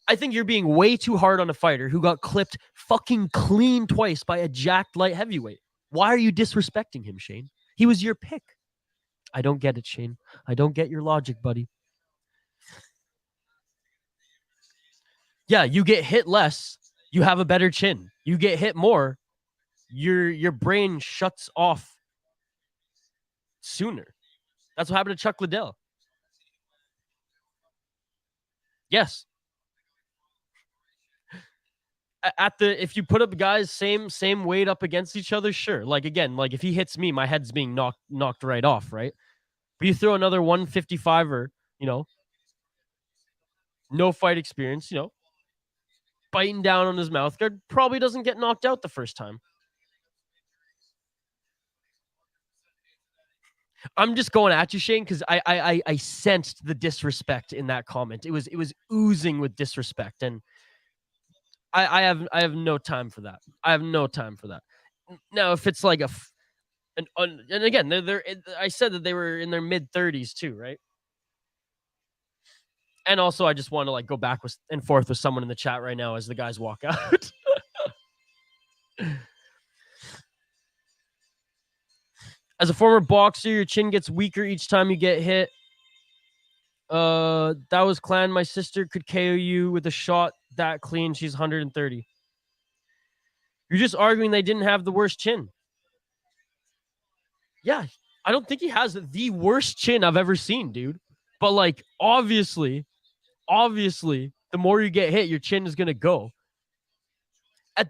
I think you're being way too hard on a fighter who got clipped fucking clean twice by a jacked light heavyweight. Why are you disrespecting him, Shane? He was your pick. I don't get it, Shane. I don't get your logic, buddy. Yeah, you get hit less, you have a better chin. You get hit more, your brain shuts off sooner. That's what happened to Chuck Liddell. Yes. If you put up guys same weight up against each other, sure. Like again, like if he hits me, my head's being knocked right off, right? But you throw another 155er, no fight experience, biting down on his mouth guard, probably doesn't get knocked out the first time. I'm just going at you, Shane, because I sensed the disrespect in that comment. It was oozing with disrespect, and I have no time for that. I have no time for that. Now, if it's like and again, I said that they were in their mid-30s too, right? And also, I just want to go back and forth with someone in the chat right now as the guys walk out. As a former boxer, your chin gets weaker each time you get hit. That was Clan. My sister could KO you with a shot that clean. She's 130. You're just arguing they didn't have the worst chin. Yeah, I don't think he has the worst chin I've ever seen, dude. But like, obviously, the more you get hit, your chin is gonna go.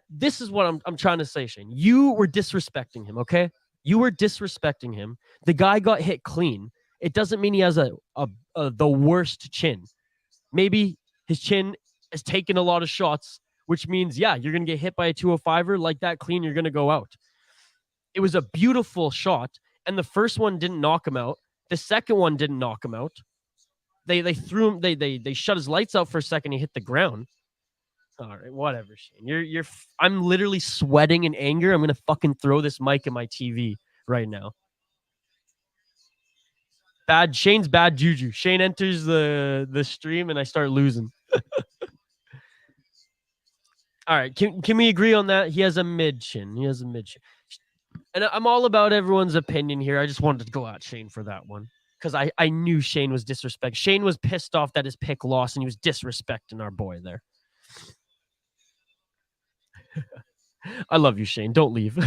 This is what I'm trying to say, Shane. You were disrespecting him, okay? You were disrespecting him. The guy got hit clean. It doesn't mean he has the worst chin. Maybe his chin has taken a lot of shots, which means, yeah, you're going to get hit by a 205er like that clean, you're going to go out. It was a beautiful shot, and the first one didn't knock him out. The second one didn't knock him out. They threw him, they shut his lights out for a second, he hit the ground. All right, whatever, Shane. I'm literally sweating in anger. I'm going to fucking throw this mic in my TV right now. Shane's bad juju. Shane enters the stream and I start losing. All right, can we agree on that? He has a mid chin. And I'm all about everyone's opinion here. I just wanted to go at Shane for that one because I knew Shane was disrespect. Shane was pissed off that his pick lost and he was disrespecting our boy there. I love you, Shane. Don't leave.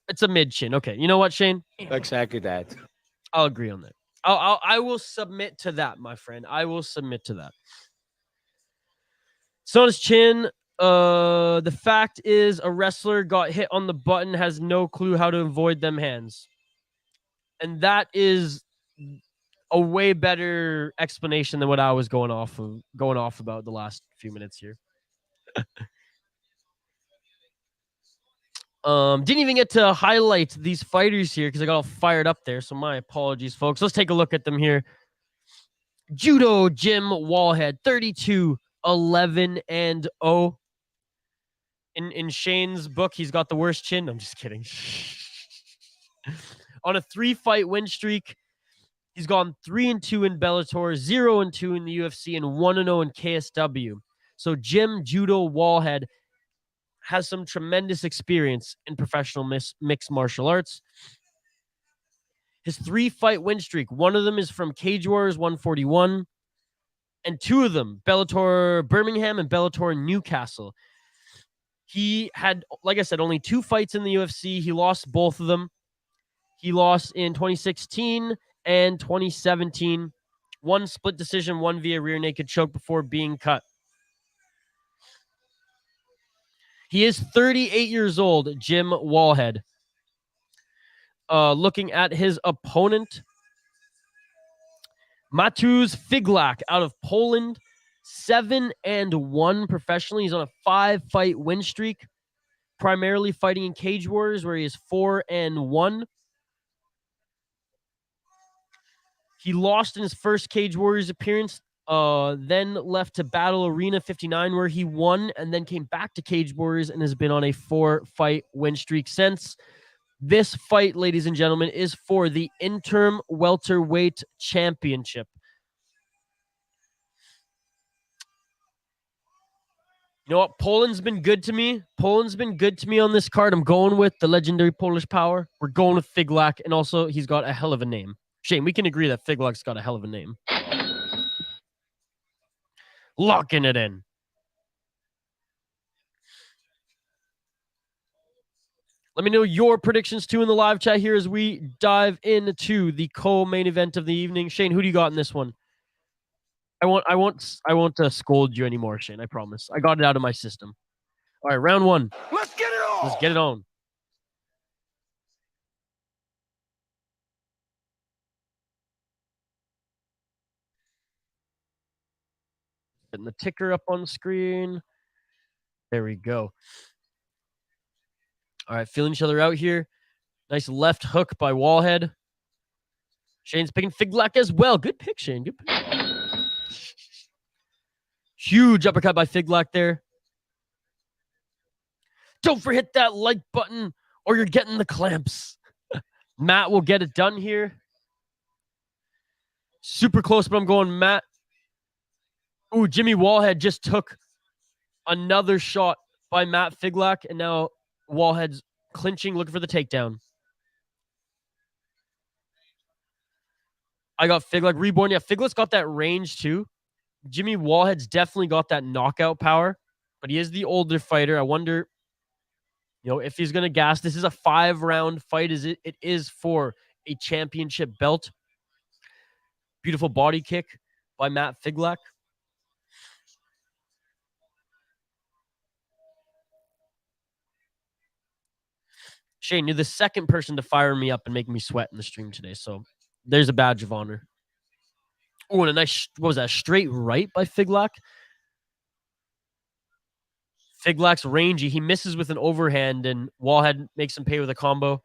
It's a mid chin. Okay, you know what, Shane? Exactly that. I'll agree on that. I will submit to that, my friend. I will submit to that. It's not his chin. The fact is, a wrestler got hit on the button, has no clue how to avoid them hands, and that is a way better explanation than what I was going off about the last few minutes here. Didn't even get to highlight these fighters here because I got all fired up there. So my apologies, folks. Let's take a look at them here. Judo Jim Wallhead, 32-11-0. In Shane's book, he's got the worst chin. I'm just kidding. On a 3-fight win streak, he's gone 3-2 in Bellator, 0-2 in the UFC, and 1-0 in KSW. So Jim Judo Wallhead has some tremendous experience in professional mixed martial arts. His 3-fight win streak, one of them is from Cage Warriors 141, and 2 of them, Bellator Birmingham and Bellator Newcastle. He had, like I said, only 2 fights in the UFC. He lost both of them. He lost in 2016 and 2017. 1 split decision, 1 via rear naked choke before being cut. He is 38 years old, Jim Wallhead. Looking at his opponent, Mateusz Figlak out of Poland, 7-1 professionally. He's on a 5-fight win streak, primarily fighting in Cage Warriors, where he is 4-1. He lost in his first Cage Warriors appearance, then left to Battle Arena 59, where he won, and then came back to Cage Warriors and has been on a 4-fight win streak since. This fight, ladies and gentlemen, is for the interim welterweight championship. You know what? Poland's been good to me. Poland's been good to me on this card. I'm going with the legendary Polish power. We're going with Figlak, and also he's got a hell of a name. Shane, we can agree that Figlak's got a hell of a name. Locking it in. Let me know your predictions too in the live chat here as we dive into the co-main event of the evening. Shane, who do you got in this one? I won't scold you anymore, Shane. I promise. I got it out of my system. All right, round 1. Let's get it on. Let's get it on. Getting the ticker up on the screen. There we go. All right, feeling each other out here. Nice left hook by Wallhead. Shane's picking Figlak as well. Good pick, Shane. Good pick. Huge uppercut by Figlak there. Don't forget that like button or you're getting the clamps. Matt will get it done here. Super close, but I'm going Matt. Ooh, Jimmy Wallhead just took another shot by Matt Figlak, and now Wallhead's clinching, looking for the takedown. I got Figlak reborn. Yeah, Figlak's got that range too. Jimmy Wallhead's definitely got that knockout power, but he is the older fighter. I wonder, if he's going to gas. This is a 5-round fight. It is for a championship belt. Beautiful body kick by Matt Figlak. Shane, you're the second person to fire me up and make me sweat in the stream today. So there's a badge of honor. Oh, and a nice, what was that? Straight right by Figlak. Figlak's rangy. He misses with an overhand, and Wallhead makes him pay with a combo.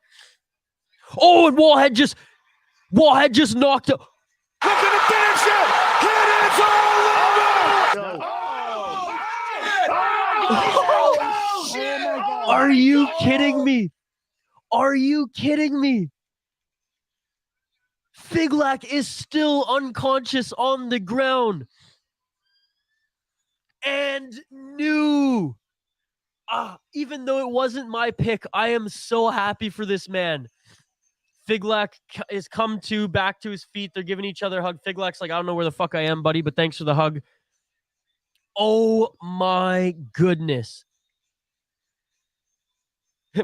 Oh, and Wallhead just knocked out. Looking to finish it. It's all over. Are you kidding me? Are you kidding me? Figlak is still unconscious on the ground. And new. Even though it wasn't my pick, I am so happy for this man. Figlak is back to his feet. They're giving each other a hug. Figlak's like, I don't know where the fuck I am, buddy, but thanks for the hug. Oh my goodness.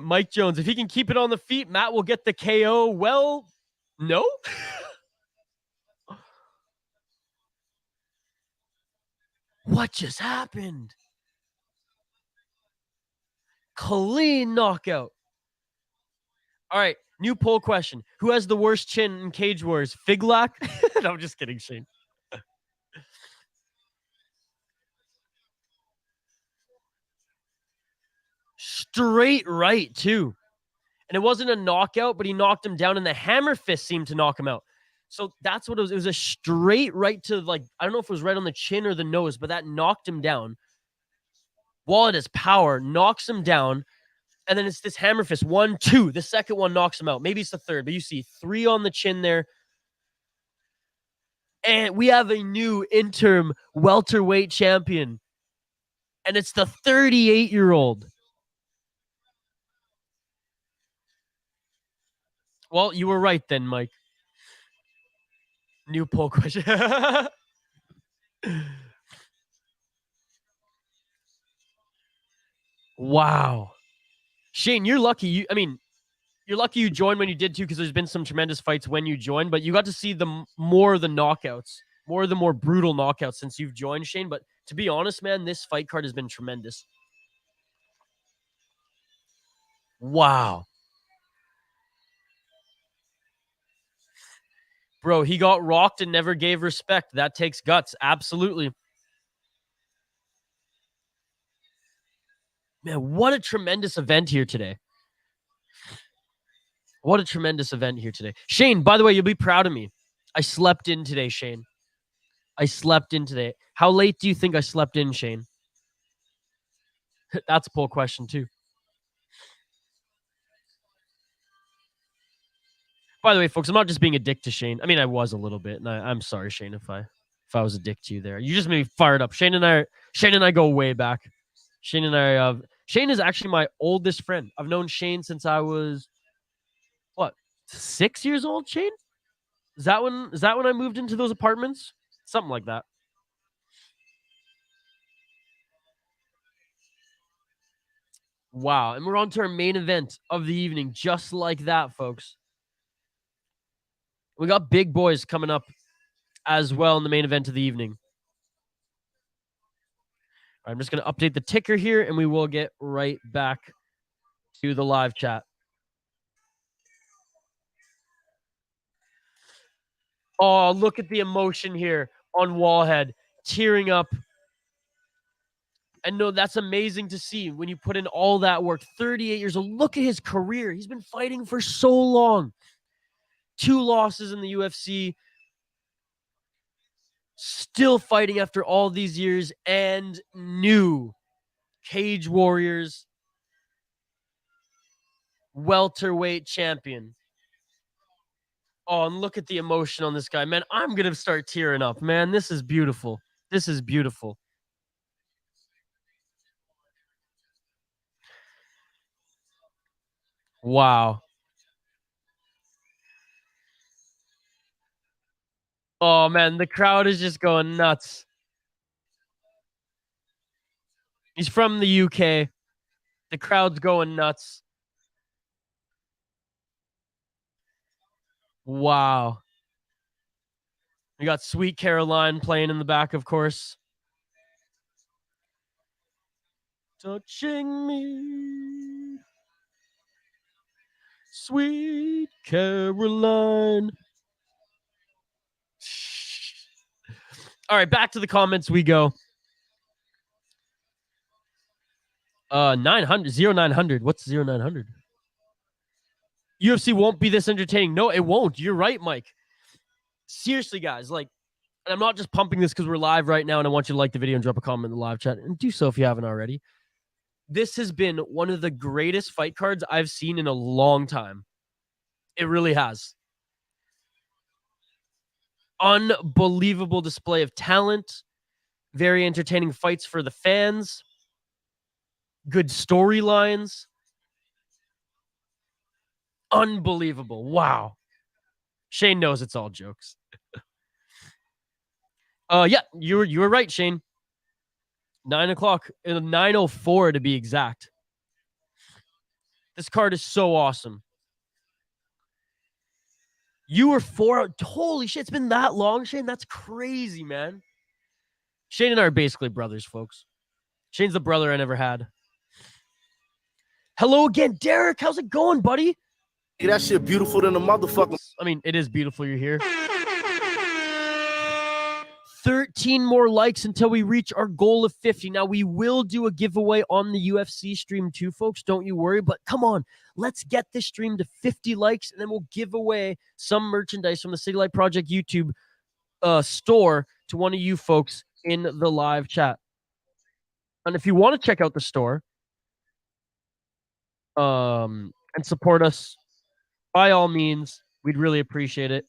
Mike Jones, if he can keep it on the feet, Matt will get the KO. Well, no. What just happened? Clean knockout. All right, new poll question. Who has the worst chin in Cage Wars? Figlak? No, I'm just kidding, Shane. Straight right, too. And it wasn't a knockout, but he knocked him down, and the hammer fist seemed to knock him out. So that's what it was. It was a straight right to, I don't know if it was right on the chin or the nose, but that knocked him down. Wallhead has power, knocks him down, and then it's this hammer fist. 1, 2. The second one knocks him out. Maybe it's the third, but you see 3 on the chin there. And we have a new interim welterweight champion. And it's the 38-year-old. Well, you were right then, Mike. New poll question. Wow. Shane, you're lucky. You're lucky you joined when you did too, because there's been some tremendous fights when you joined, but you got to see more of the knockouts, more of the more brutal knockouts since you've joined, Shane. But to be honest, man, this fight card has been tremendous. Wow. Bro, he got rocked and never gave respect. That takes guts. Absolutely. Man, what a tremendous event here today. What a tremendous event here today. Shane, by the way, you'll be proud of me. I slept in today, Shane. I slept in today. How late do you think I slept in, Shane? That's a poll question, too. By the way, folks, I'm not just being a dick to Shane. I mean, I was a little bit, and I'm sorry, Shane, if I was a dick to you there. You just made me fired up. Shane and I go way back. Shane is actually my oldest friend. I've known Shane since I was 6 years old, Shane? Is that when I moved into those apartments? Something like that. Wow. And we're on to our main event of the evening, just like that, folks. We got big boys coming up as well in the main event of the evening. All right, I'm just going to update the ticker here, and we will get right back to the live chat. Oh, look at the emotion here on Wallhead, tearing up. And no, that's amazing to see when you put in all that work. 38 years old. Look at his career. He's been fighting for so long. 2 losses in the UFC. Still fighting after all these years, and new Cage Warriors welterweight champion. Oh, and look at the emotion on this guy. Man, I'm going to start tearing up. Man, this is beautiful. This is beautiful. Wow. Oh, man, the crowd is just going nuts. He's from the UK. The crowd's going nuts. Wow. We got Sweet Caroline playing in the back, of course. Touching me, Sweet Caroline. All right, back to the comments we go. 0900. What's 0900? UFC won't be this entertaining. No, it won't. You're right, Mike. Seriously, guys, like, and I'm not just pumping this because we're live right now and I want you to like the video and drop a comment in the live chat, and do so if you haven't already. This has been one of the greatest fight cards I've seen in a long time. It really has. Unbelievable display of talent. Very entertaining fights for the fans. Good storylines. Unbelievable. Wow. Shane knows it's all jokes. Yeah, you were right, Shane. 9 o'clock, 9:04 to be exact. This card is so awesome. You were 4. Holy shit, it's been that long, Shane. That's crazy, man. Shane and I are basically brothers, folks. Shane's the brother I never had. Hello again, Derek. How's it going, buddy? Hey, that shit beautiful than a motherfucker. I mean, it is beautiful you're here. 13 more likes until we reach our goal of 50. Now, we will do a giveaway on the UFC stream too, folks. Don't you worry. But come on, let's get this stream to 50 likes, and then we'll give away some merchandise from the City Light Project YouTube store to one of you folks in the live chat. And if you want to check out the store and support us, by all means, we'd really appreciate it.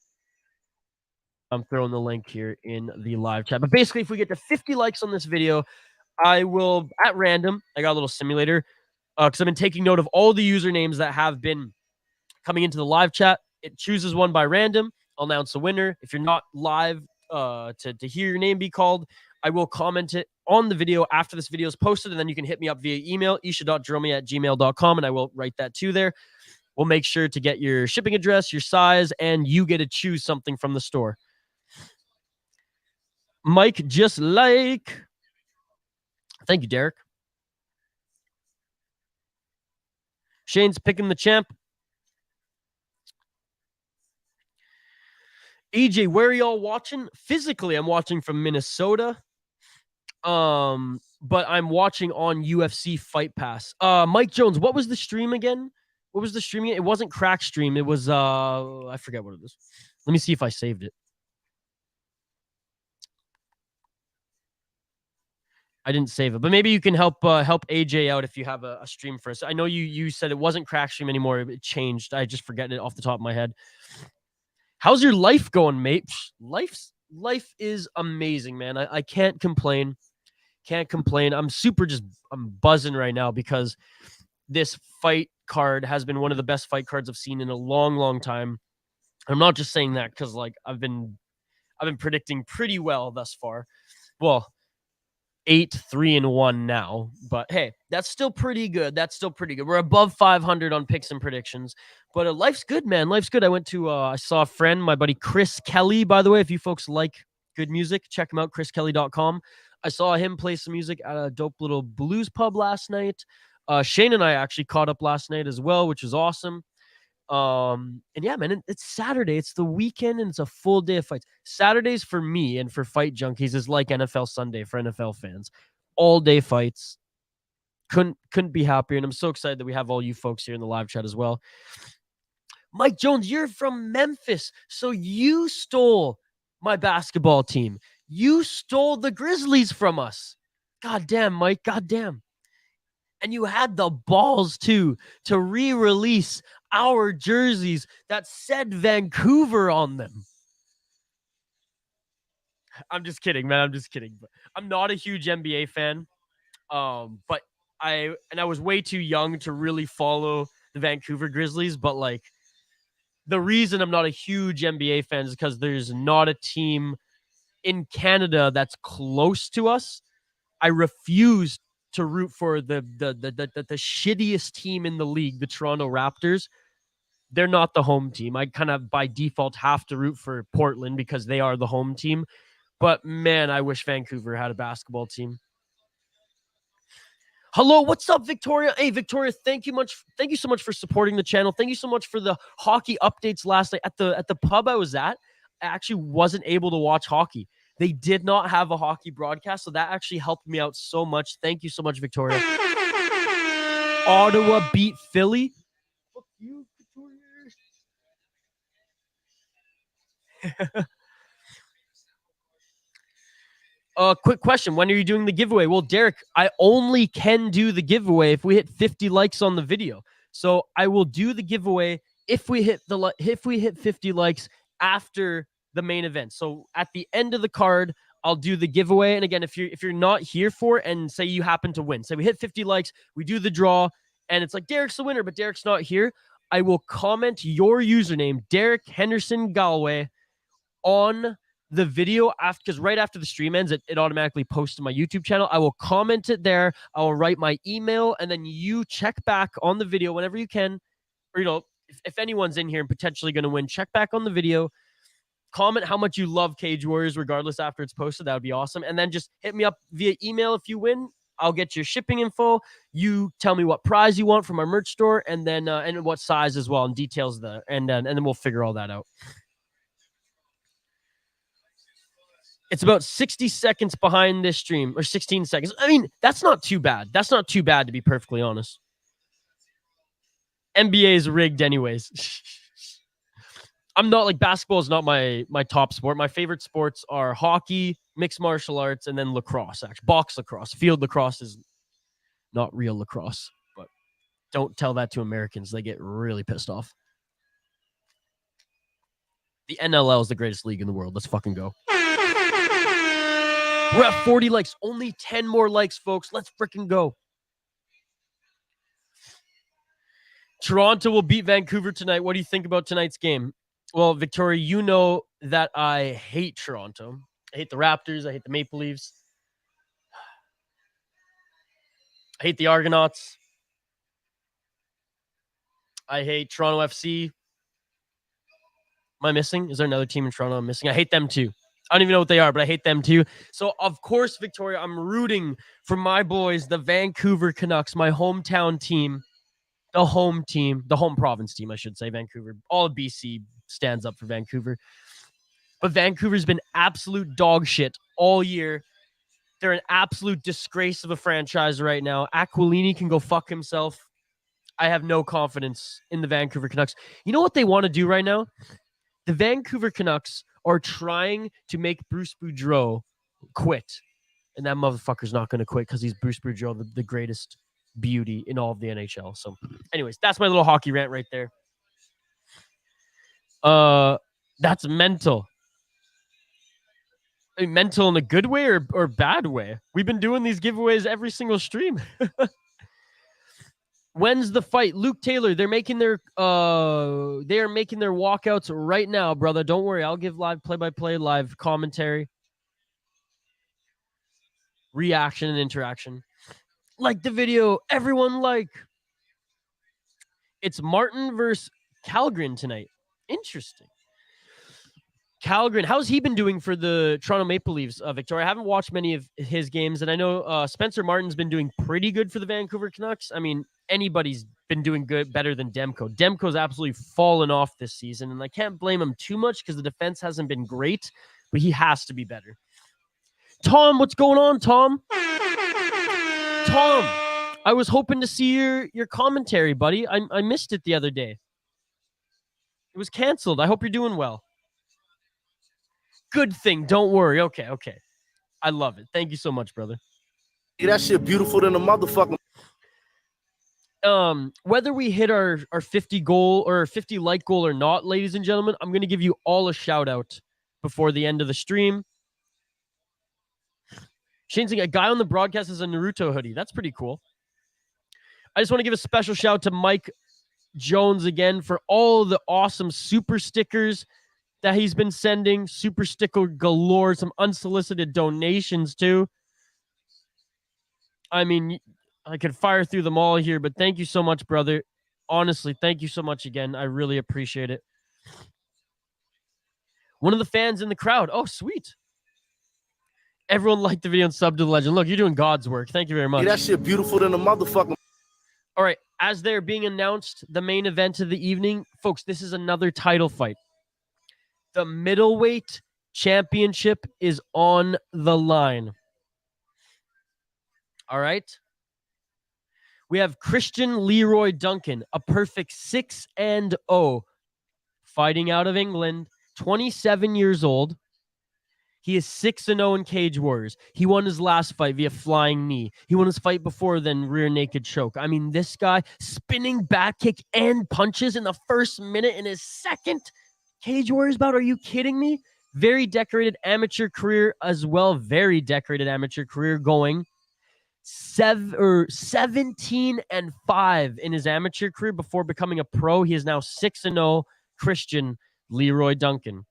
I'm throwing the link here in the live chat. But basically, if we get to 50 likes on this video, I will, at random, I got a little simulator, because I've been taking note of all the usernames that have been coming into the live chat. It chooses one by random. I'll announce the winner. If you're not live to hear your name be called, I will comment it on the video after this video is posted, and then you can hit me up via email, isha.jerome@gmail.com, and I will write that too there. We'll make sure to get your shipping address, your size, and you get to choose something from the store. Mike, just like. Thank you, Derek. Shane's picking the champ. EJ, where are y'all watching? Physically, I'm watching from Minnesota. But I'm watching on UFC Fight Pass. Mike Jones, what was the stream again? What was the stream again? It wasn't Crack Stream. It was I forget what it is. Let me see if I saved it. I didn't save it, but maybe you can help AJ out if you have a stream for us. I know you said it wasn't Crack Stream anymore. It changed. I just forget it off the top of my head. How's your life going, mate? Life is amazing, man. I can't complain. Can't complain. I'm buzzing right now because this fight card has been one of the best fight cards I've seen in a long, long time. I'm not just saying that because like I've been predicting pretty well thus far. Well, 8-3-1 now, but hey, that's still pretty good. We're above 500 on picks and predictions, but life's good, man. Life's good. I saw a friend, my buddy Chris Kelly, by the way. If you folks like good music, check him out, chriskelly.com. I saw him play some music at a dope little blues pub last night. Shane and I actually caught up last night as well, which was awesome. And yeah, man, it's Saturday. It's the weekend and it's a full day of fights. Saturdays for me and for fight junkies is like NFL Sunday for NFL fans. All day fights. Couldn't be happier. And I'm so excited that we have all you folks here in the live chat as well. Mike Jones, you're from Memphis. So you stole my basketball team. You stole the Grizzlies from us. God damn, Mike. God damn. And you had the balls, too, to re-release our jerseys that said Vancouver on them. I'm just kidding, man. I'm just kidding. I'm not a huge NBA fan. But I was way too young to really follow the Vancouver Grizzlies, but like the reason I'm not a huge NBA fan is because there's not a team in Canada that's close to us. I refuse to root for the shittiest team in the league, the Toronto Raptors. They're not the home team. I kind of by default have to root for Portland because they are the home team. But man, I wish Vancouver had a basketball team. Hello, what's up, Victoria? Hey, Victoria, thank you so much for supporting the channel. Thank you so much for the hockey updates last night at the pub I was at. I actually wasn't able to watch hockey. They did not have a hockey broadcast, so that actually helped me out so much. Thank you so much, Victoria. Ottawa beat Philly. Fuck you, Victoria. Quick question. When are you doing the giveaway? Well, Derek, I only can do the giveaway if we hit 50 likes on the video. So I will do the giveaway if we hit 50 likes after the main event. So at the end of the card, I'll do the giveaway. And again, if you're not here for it and say you happen to win, say we hit 50 likes, we do the draw, and it's like Derek's the winner, but Derek's not here. I will comment your username, Derek Henderson Galway, on the video after, because right after the stream ends, it automatically posts to my YouTube channel. I will comment it there. I will write my email, and then you check back on the video whenever you can. Or, you know, if anyone's in here and potentially going to win, check back on the video. Comment how much you love Cage Warriors, regardless after it's posted. That would be awesome. And then just hit me up via email if you win. I'll get your shipping info. You tell me what prize you want from our merch store, and then and what size as well, and details there. And then we'll figure all that out. It's about 60 seconds behind this stream, or 16 seconds. I mean, that's not too bad. That's not too bad, to be perfectly honest. NBA is rigged anyways. I'm not like, basketball is not my top sport. My favorite sports are hockey, mixed martial arts, and then lacrosse, actually. Box lacrosse. Field lacrosse is not real lacrosse, but don't tell that to Americans. They get really pissed off. The NLL is the greatest league in the world. Let's fucking go. We're at 40 likes. Only 10 more likes, folks. Let's freaking go. Toronto will beat Vancouver tonight. What do you think about tonight's game? Well, Victoria, you know that I hate Toronto. I hate the Raptors. I hate the Maple Leafs. I hate the Argonauts. I hate Toronto FC. Am I missing? Is there another team in Toronto I'm missing? I hate them too. I don't even know what they are, but I hate them too. So, of course, Victoria, I'm rooting for my boys, the Vancouver Canucks, my hometown team, the home province team, I should say, Vancouver. All of BC stands up for Vancouver. But Vancouver's been absolute dog shit all year. They're an absolute disgrace of a franchise right now. Aquilini can go fuck himself. I have no confidence in the Vancouver Canucks. You know what they want to do right now? The Vancouver Canucks are trying to make Bruce Boudreau quit. And that motherfucker's not going to quit because he's Bruce Boudreau, the greatest beauty in all of the NHL. So, anyways, that's my little hockey rant right there. That's mental. I mean, mental in a good way or bad way? We've been doing these giveaways every single stream. When's the fight? Luke Taylor, they are making their walkouts right now, brother. Don't worry. I'll give live play-by-play, live commentary, reaction, and interaction. Like the video. Everyone like. It's Martin versus Calgren tonight. Interesting. Calgren, how's he been doing for the Toronto Maple Leafs, Victoria? I haven't watched many of his games, and I know Spencer Martin's been doing pretty good for the Vancouver Canucks. I mean, anybody's been doing better than Demko. Demko's absolutely fallen off this season, and I can't blame him too much because the defense hasn't been great, but he has to be better. Tom, what's going on, Tom? Tom, I was hoping to see your commentary, buddy. I missed it the other day. It was canceled. I hope you're doing well. Good thing. Don't worry. Okay. I love it. Thank you so much, brother. Yeah, that shit beautiful than a motherfucker. Whether we hit our 50 goal or 50 like goal or not, ladies and gentlemen, I'm going to give you all a shout out before the end of the stream. Shane's saying a guy on the broadcast is a Naruto hoodie. That's pretty cool. I just want to give a special shout out to Mike Jones again for all the awesome super stickers that he's been sending. Super sticker galore, some unsolicited donations too. I mean, I could fire through them all here, but thank you so much, brother. Honestly, thank you so much again. I really appreciate it. One of the fans in the crowd. Oh, sweet. Everyone liked the video and subbed to the legend. Look, you're doing God's work. Thank you very much. Yeah, that shit beautiful than a motherfucker. All right, as they're being announced, the main event of the evening, folks, this is another title fight. The middleweight championship is on the line. All right. We have Christian Leroy Duncan, a perfect 6-0, fighting out of England, 27 years old. He is 6-0 in Cage Warriors. He won his last fight via flying knee. He won his fight before then rear naked choke. I mean, this guy spinning back kick and punches in the first minute in his second Cage Warriors bout. Are you kidding me? Very decorated amateur career as well. Very decorated amateur career going 17-5 in his amateur career before becoming a pro. He is now 6-0. Christian Leroy Duncan.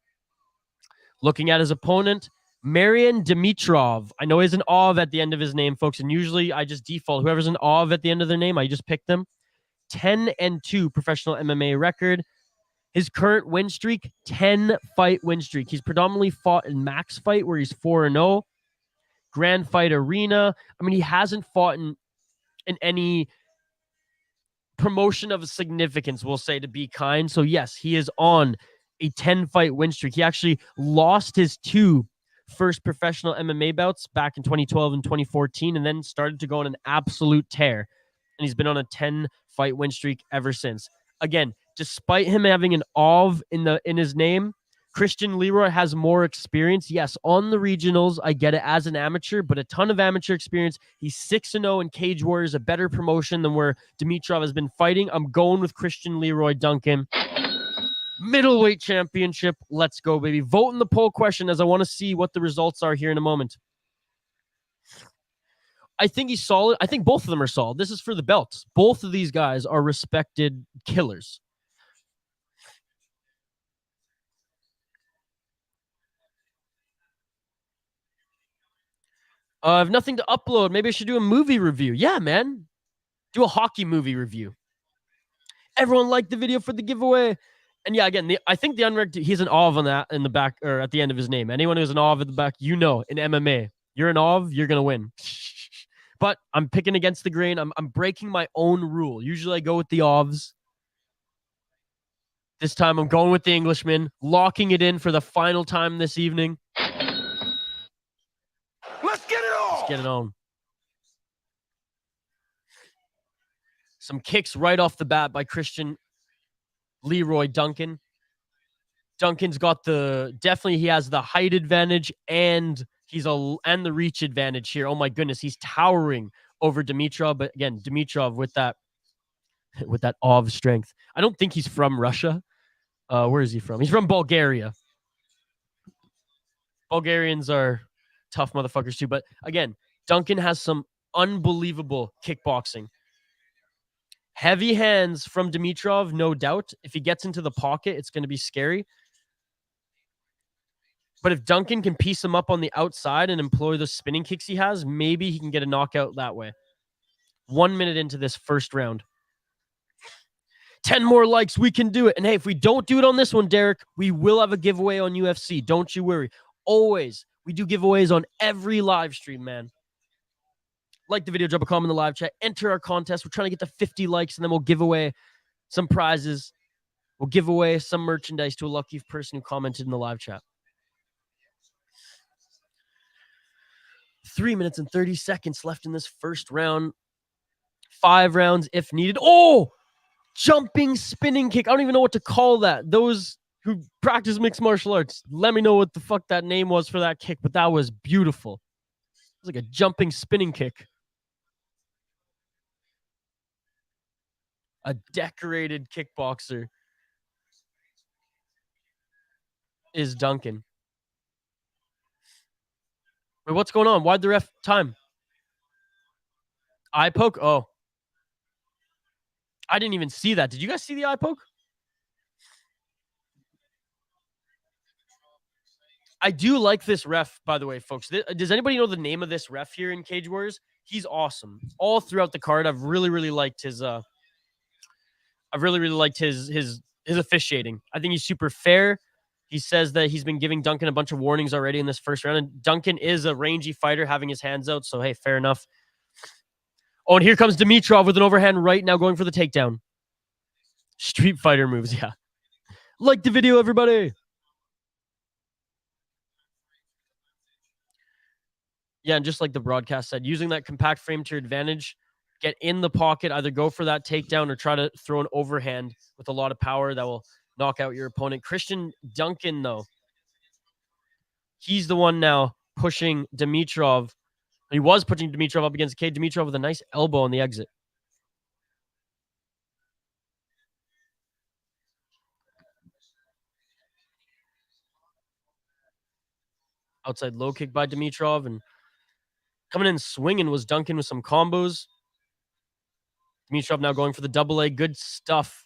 Looking at his opponent, Marian Dimitrov. I know he has an OV at the end of his name, folks, and usually I just default. Whoever's an OV at the end of their name, I just pick them. 10-2 professional MMA record. His current win streak, 10-fight win streak. He's predominantly fought in max fight where he's 4-0. Grand Fight Arena. I mean, he hasn't fought in any promotion of significance, we'll say, to be kind. So, yes, he is on a 10-fight win streak. He actually lost his 2 first professional MMA bouts back in 2012 and 2014 and then started to go on an absolute tear. And he's been on a 10-fight win streak ever since. Again, despite him having an OV in his name, Christian Leroy has more experience. Yes, on the regionals, I get it as an amateur, but a ton of amateur experience. He's 6-0 in Cage Warriors, a better promotion than where Dimitrov has been fighting. I'm going with Christian Leroy Duncan. Middleweight championship. Let's go, baby. Vote in the poll question as I want to see what the results are here in a moment. I think he's solid. I think both of them are solid. This is for the belts. Both of these guys are respected killers. I have nothing to upload. Maybe I should do a movie review. Yeah, man. Do a hockey movie review. Everyone liked the video for the giveaway. And yeah, again, I think the unranked, he's an OV on that in the back or at the end of his name. Anyone who's an OV at the back, you know, in MMA, you're an OV, you're going to win. But I'm picking against the grain. I'm breaking my own rule. Usually I go with the OVs. This time I'm going with the Englishman, locking it in for the final time this evening. Let's get it on. Let's get it on. Some kicks right off the bat by Christian Leroy Duncan. Duncan's got definitely he has the height advantage and and the reach advantage here. Oh my goodness, he's towering over Dimitrov, but again, Dimitrov with that OV strength. I don't think he's from Russia. Where is he from? He's from Bulgaria. Bulgarians are tough motherfuckers too, but again, Duncan has some unbelievable kickboxing. Heavy hands from Dimitrov, no doubt. If he gets into the pocket, it's going to be scary. But if Duncan can piece him up on the outside and employ the spinning kicks he has, maybe he can get a knockout that way. 1 minute into this first round. 10 more likes, we can do it. And hey, if we don't do it on this one, Derek, we will have a giveaway on UFC. Don't you worry. Always, we do giveaways on every live stream, man. Like the video, drop a comment in the live chat. Enter our contest. We're trying to get to 50 likes, and then we'll give away some prizes. We'll give away some merchandise to a lucky person who commented in the live chat. 3 minutes and 30 seconds left in this first round. 5 rounds if needed. Oh! Jumping spinning kick. I don't even know what to call that. Those who practice mixed martial arts, let me know what the fuck that name was for that kick, but that was beautiful. It was like a jumping spinning kick. A decorated kickboxer is Duncan. Wait, what's going on? Why'd the ref time? Eye poke? Oh. I didn't even see that. Did you guys see the eye poke? I do like this ref, by the way, folks. Does anybody know the name of this ref here in Cage Warriors? He's awesome. All throughout the card, I've really liked his his officiating. I think he's super fair. He says that he's been giving Duncan a bunch of warnings already in this first round, and Duncan is a rangy fighter having his hands out, so hey, fair enough. Oh, and here comes Dimitrov with an overhand right now going for the takedown. Street Fighter moves, yeah. Like the video, everybody. Yeah, and just like the broadcast said, using that compact frame to your advantage, get in the pocket, either go for that takedown or try to throw an overhand with a lot of power that will knock out your opponent. Christian Duncan, though, he's the one now pushing Dimitrov. He was pushing Dimitrov up against the cage. Dimitrov with a nice elbow on the exit. Outside low kick by Dimitrov, and coming in swinging was Duncan with some combos. Dimitrov now going for the double leg. Good stuff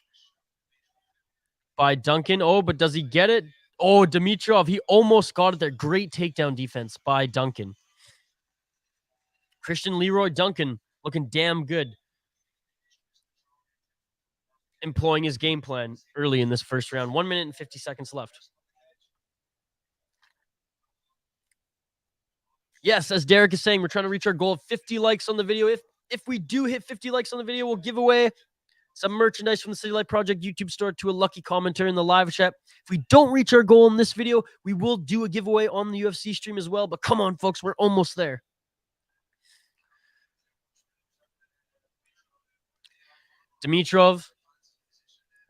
by Duncan. Oh, but does he get it? Oh, Dimitrov, he almost got it there. Great takedown defense by Duncan. Christian Leroy Duncan looking damn good. Employing his game plan early in this first round. 1 minute and 50 seconds left. Yes, as Derek is saying, we're trying to reach our goal of 50 likes on the video. If we do hit 50 likes on the video, we'll give away some merchandise from the City Life Project YouTube store to a lucky commenter in the live chat. If we don't reach our goal in this video, we will do a giveaway on the UFC stream as well. But come on, folks, we're almost there. Dimitrov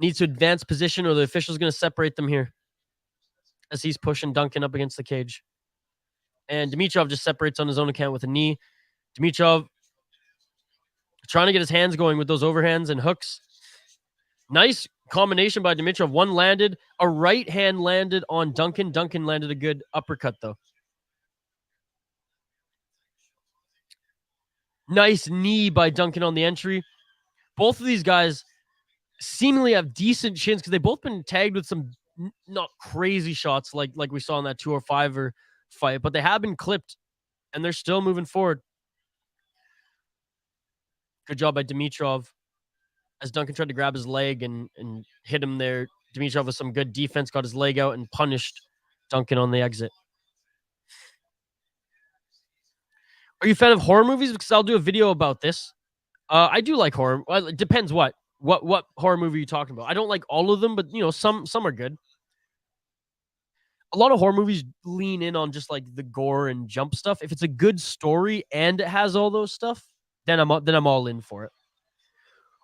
needs to advance position or the official's going to separate them here as he's pushing Duncan up against the cage. And Dimitrov just separates on his own account with a knee. Dimitrov trying to get his hands going with those overhands and hooks. Nice combination by Dimitrov. One landed. A right hand landed on Duncan. Duncan landed a good uppercut, though. Nice knee by Duncan on the entry. Both of these guys seemingly have decent chins because they've both been tagged with some not crazy shots like we saw in that 205er fight, but they have been clipped and they're still moving forward. Good job by Dimitrov as Duncan tried to grab his leg and hit him there. Dimitrov with some good defense, got his leg out and punished Duncan on the exit. Are you a fan of horror movies? Because I'll do a video about this. I do like horror. Well, it depends what horror movie you're talking about. I don't like all of them, but you know, some are good. A lot of horror movies lean in on just like the gore and jump stuff. If it's a good story and it has all those stuff, then I'm all in for it.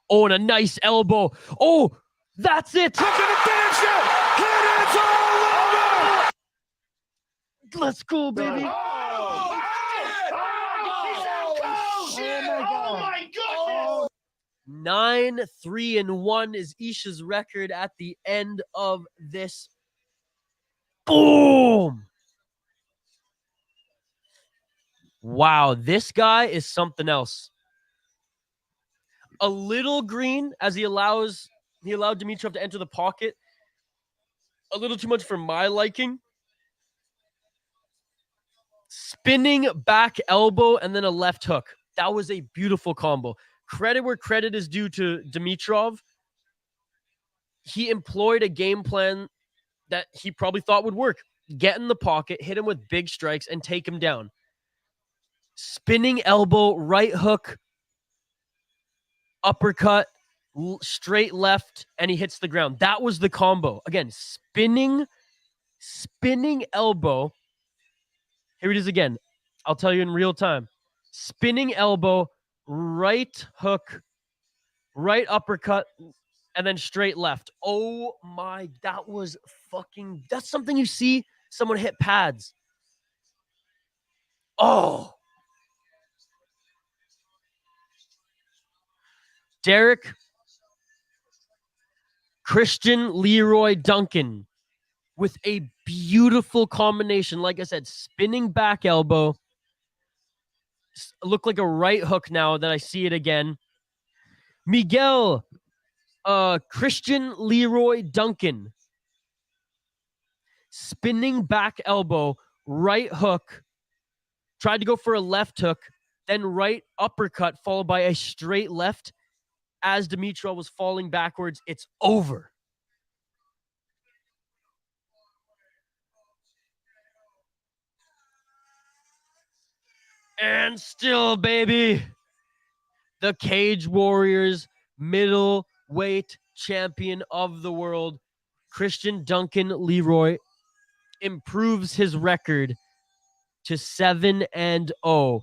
Oh, and a nice elbow. Oh, that's it. Looking to finish it. And it's all over. Let's go, baby. Oh my God. 9-3-1 is Isha's record at the end of this. Boom. Wow, this guy is something else. A little green as he allowed Dimitrov to enter the pocket. A little too much for my liking. Spinning back elbow and then a left hook. That was a beautiful combo. Credit where credit is due to Dimitrov. He employed a game plan that he probably thought would work. Get in the pocket, hit him with big strikes, and take him down. Spinning elbow, right hook, uppercut, straight left, and he hits the ground. That was the combo. Again, spinning elbow. Here it is again. I'll tell you in real time. Spinning elbow, right hook, right uppercut, and then straight left. Oh my, that was fucking, that's something you see someone hit pads. Oh. Derek, Christian Leroy Duncan with a beautiful combination. Like I said, spinning back elbow. Looked like a right hook now that I see it again. Miguel Christian Leroy Duncan. Spinning back elbow, right hook. Tried to go for a left hook, then right uppercut, followed by a straight left. As Dimitrov was falling backwards, it's over. And still, baby, the Cage Warriors middleweight champion of the world, Christian Duncan Leroy, improves his record to 7-0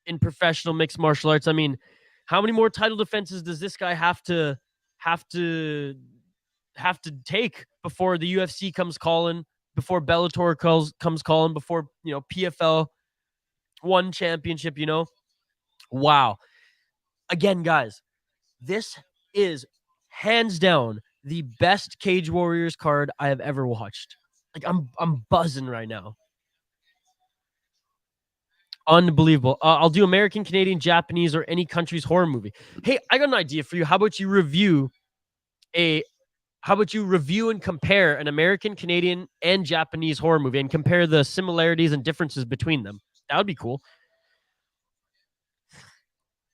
in professional mixed martial arts. I mean, how many more title defenses does this guy have to take before the UFC comes calling, before Bellator comes calling, before, you know, PFL one championship, you know? Wow. Again, guys, this is hands down the best Cage Warriors card I have ever watched. Like, I'm buzzing right now. Unbelievable. I'll do American, Canadian, Japanese, or any country's horror movie. Hey, I got an idea for you. How about you review and compare an American, Canadian, and Japanese horror movie and compare the similarities and differences between them? That would be cool.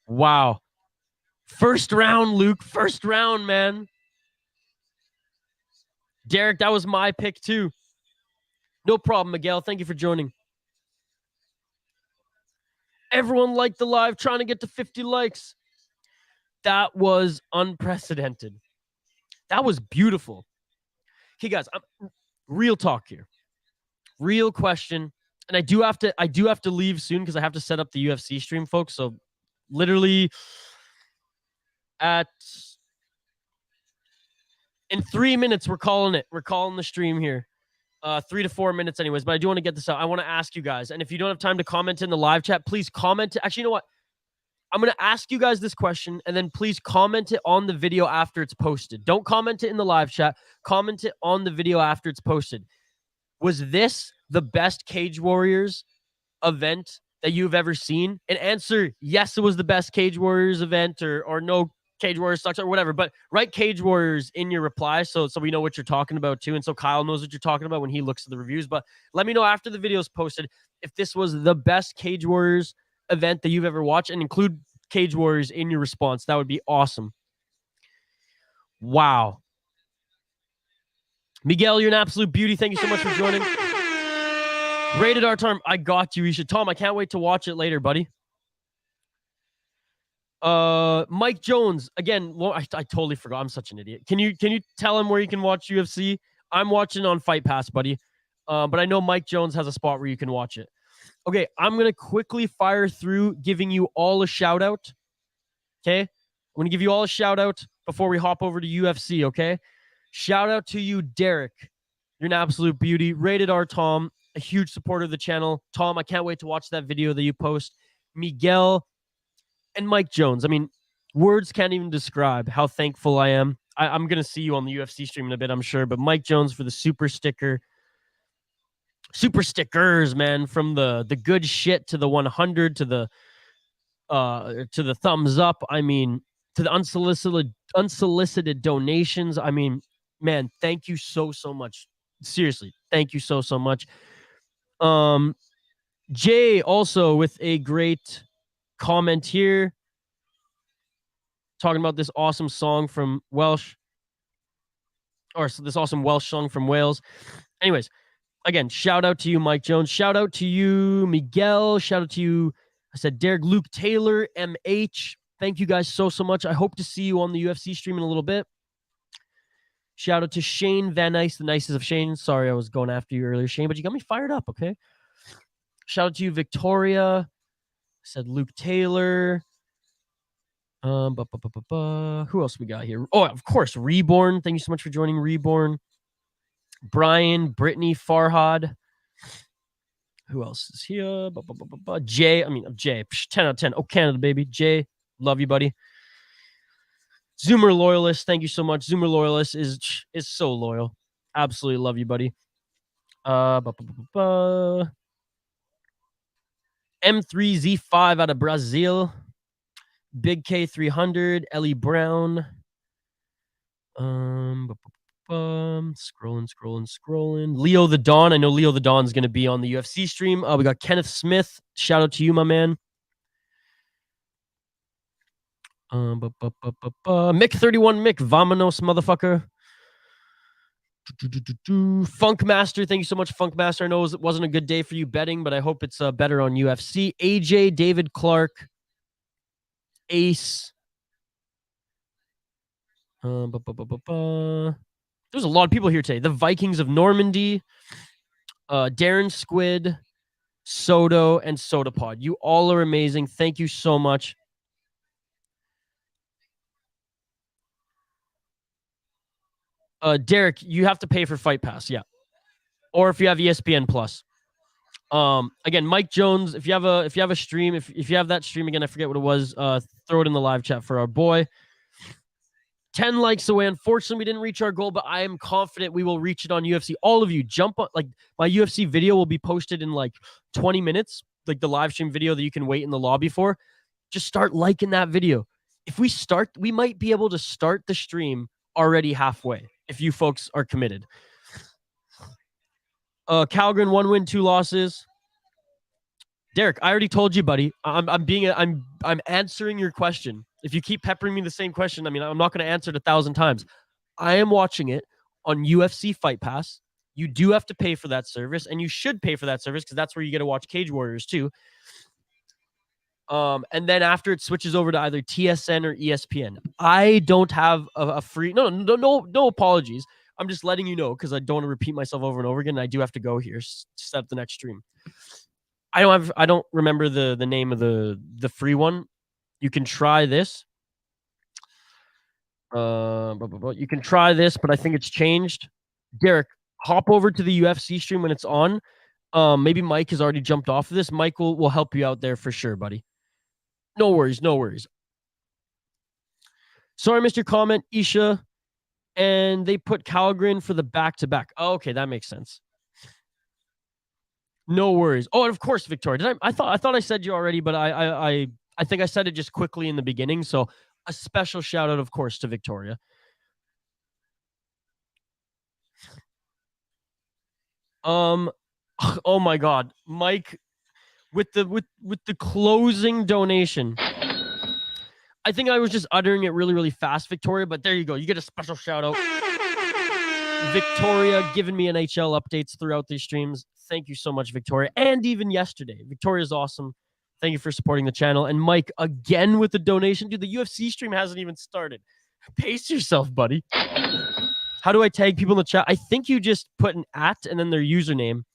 Wow. First round, Luke. First round, man. Derek, that was my pick too. No problem, Miguel. Thank you for joining. Everyone liked the live, trying to get to 50 likes. That was unprecedented. That was beautiful. Okay, guys, real talk here. Real question. And I do have to leave soon because I have to set up the UFC stream, folks. So literally in 3 minutes, we're calling it. We're calling the stream here. 3 to 4 minutes anyways, but I do want to get this out. I want to ask you guys, and if you don't have time to comment in the live chat, please comment. Actually, you know what? I'm going to ask you guys this question, and then please comment it on the video after it's posted. Don't comment it in the live chat. Comment it on the video after it's posted. Was this the best Cage Warriors event that you've ever seen? And answer yes, it was the best Cage Warriors event, or no, Cage Warriors sucks, or whatever. But write Cage Warriors in your reply so we know what you're talking about too, and so Kyle knows what you're talking about when he looks at the reviews. But let me know after the video is posted if this was the best Cage Warriors event that you've ever watched, and include Cage Warriors in your response. That would be awesome. Wow. Miguel, you're an absolute beauty. Thank you so much for joining. Rated R Tom, I got you. You should. Tom, I can't wait to watch it later, buddy. Mike Jones, again, well, I totally forgot. I'm such an idiot. Can you tell him where you can watch UFC? I'm watching on Fight Pass, buddy. But I know Mike Jones has a spot where you can watch it. Okay, I'm going to quickly fire through giving you all a shout out. Okay? I'm going to give you all a shout out before we hop over to UFC, okay? Shout out to you, Derek. You're an absolute beauty. Rated R Tom, a huge supporter of the channel. Tom, I can't wait to watch that video that you post. Miguel and Mike Jones. I mean, words can't even describe how thankful I am. I'm going to see you on the UFC stream in a bit, I'm sure. But Mike Jones for the super sticker. Super stickers, man. From the good shit to the 100 to the thumbs up. I mean, to the unsolicited donations. I mean, man, thank you so much. Seriously, thank you so much. Jay also with a great comment here, talking about this awesome song from Welsh, or this awesome Welsh song from Wales. Anyways, again, shout out to you, Mike Jones. Shout out to you, Miguel. Shout out to you, I said Derek, Luke Taylor, MH. Thank you guys so much. I hope to see you on the UFC stream in a little bit. Shout out to Shane Van Nice, the nicest of Shane. Sorry, I was going after you earlier, Shane, but you got me fired up, okay? Shout out to you, Victoria. I said Luke Taylor. Who else we got here? Oh, of course, Reborn. Thank you so much for joining, Reborn. Brian, Brittany, Farhad. Who else is here? Jay. Jay. 10 out of 10. Oh, Canada, baby. Jay, love you, buddy. Zoomer Loyalist, thank you so much. Zoomer Loyalist is so loyal. Absolutely love you, buddy. M3Z5 out of Brazil. Big K300, Ellie Brown. Scrolling. Leo the Don. I know Leo the Don's going to be on the UFC stream. We got Kenneth Smith. Shout out to you, my man. Mick 31 Mick. Vamonos, motherfucker. Funk Master. Thank you so much, Funk Master. I know it wasn't a good day for you betting, but I hope it's better on UFC. AJ, David Clark. Ace. There's a lot of people here today. The Vikings of Normandy, Darren Squid, Soto, and Sodapod. You all are amazing. Thank you so much. Derek, you have to pay for Fight Pass, yeah. Or if you have ESPN Plus. Again, Mike Jones, if you have a stream, if you have that stream again, I forget what it was, throw it in the live chat for our boy. 10 likes away. Unfortunately, we didn't reach our goal, but I am confident we will reach it on UFC. All of you, jump on, like, my UFC video will be posted in like 20 minutes, like the live stream video that you can wait in the lobby for. Just start liking that video. If we start, we might be able to start the stream already halfway if you folks are committed. Calgren, 1 win, 2 losses. Derek, I already told you, buddy. I'm answering your question. If you keep peppering me the same question, I mean, I'm not going to answer it 1,000 times. I am watching it on UFC Fight Pass. You do have to pay for that service, and you should pay for that service because that's where you get to watch Cage Warriors too. And then after it switches over to either TSN or ESPN. I don't have a free. No apologies. I'm just letting you know because I don't want to repeat myself over and over again. I do have to go here, set up the next stream. I don't remember the name of the free one. You can try this. You can try this, but I think it's changed. Derek, hop over to the UFC stream when it's on. Maybe Mike has already jumped off of this. Mike will help you out there for sure, buddy. No worries, no worries. Sorry, missed your comment, Isha. And they put Calgren for the back-to-back. Oh, okay, that makes sense. No worries. Oh, and of course, Victoria. I thought I said you already, but I think I said it just quickly in the beginning. So a special shout out, of course, to Victoria. Oh my God, Mike, with the closing donation. I think I was just uttering it really, really fast, Victoria. But there you go. You get a special shout out. Victoria giving me NHL updates throughout these streams. Thank you so much, Victoria. And even yesterday. Victoria's awesome. Thank you for supporting the channel. And Mike, again with the donation. Dude, the UFC stream hasn't even started. Pace yourself, buddy. How do I tag people in the chat? I think you just put an @ and then their username.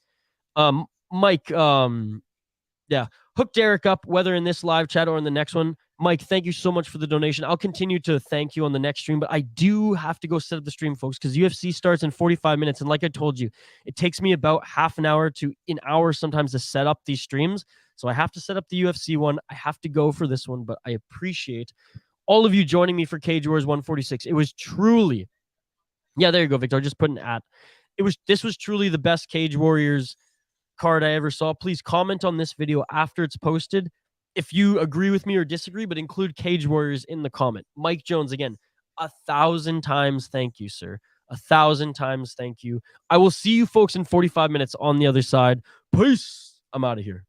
Mike, yeah. Hook Derek up, whether in this live chat or in the next one. Mike, thank you so much for the donation. I'll continue to thank you on the next stream, but I do have to go set up the stream, folks, because UFC starts in 45 minutes. And like I told you, it takes me about half an hour to an hour sometimes to set up these streams. So I have to set up the UFC one. I have to go for this one, but I appreciate all of you joining me for Cage Wars 146. It was truly, yeah, there you go, Victor. Just put an @ This was truly the best Cage Warriors card I ever saw. Please comment on this video after it's posted if you agree with me or disagree, but include Cage Warriors in the comment. Mike Jones, again, 1,000 times thank you, sir. 1,000 times thank you. I will see you folks in 45 minutes on the other side. Peace. I'm out of here.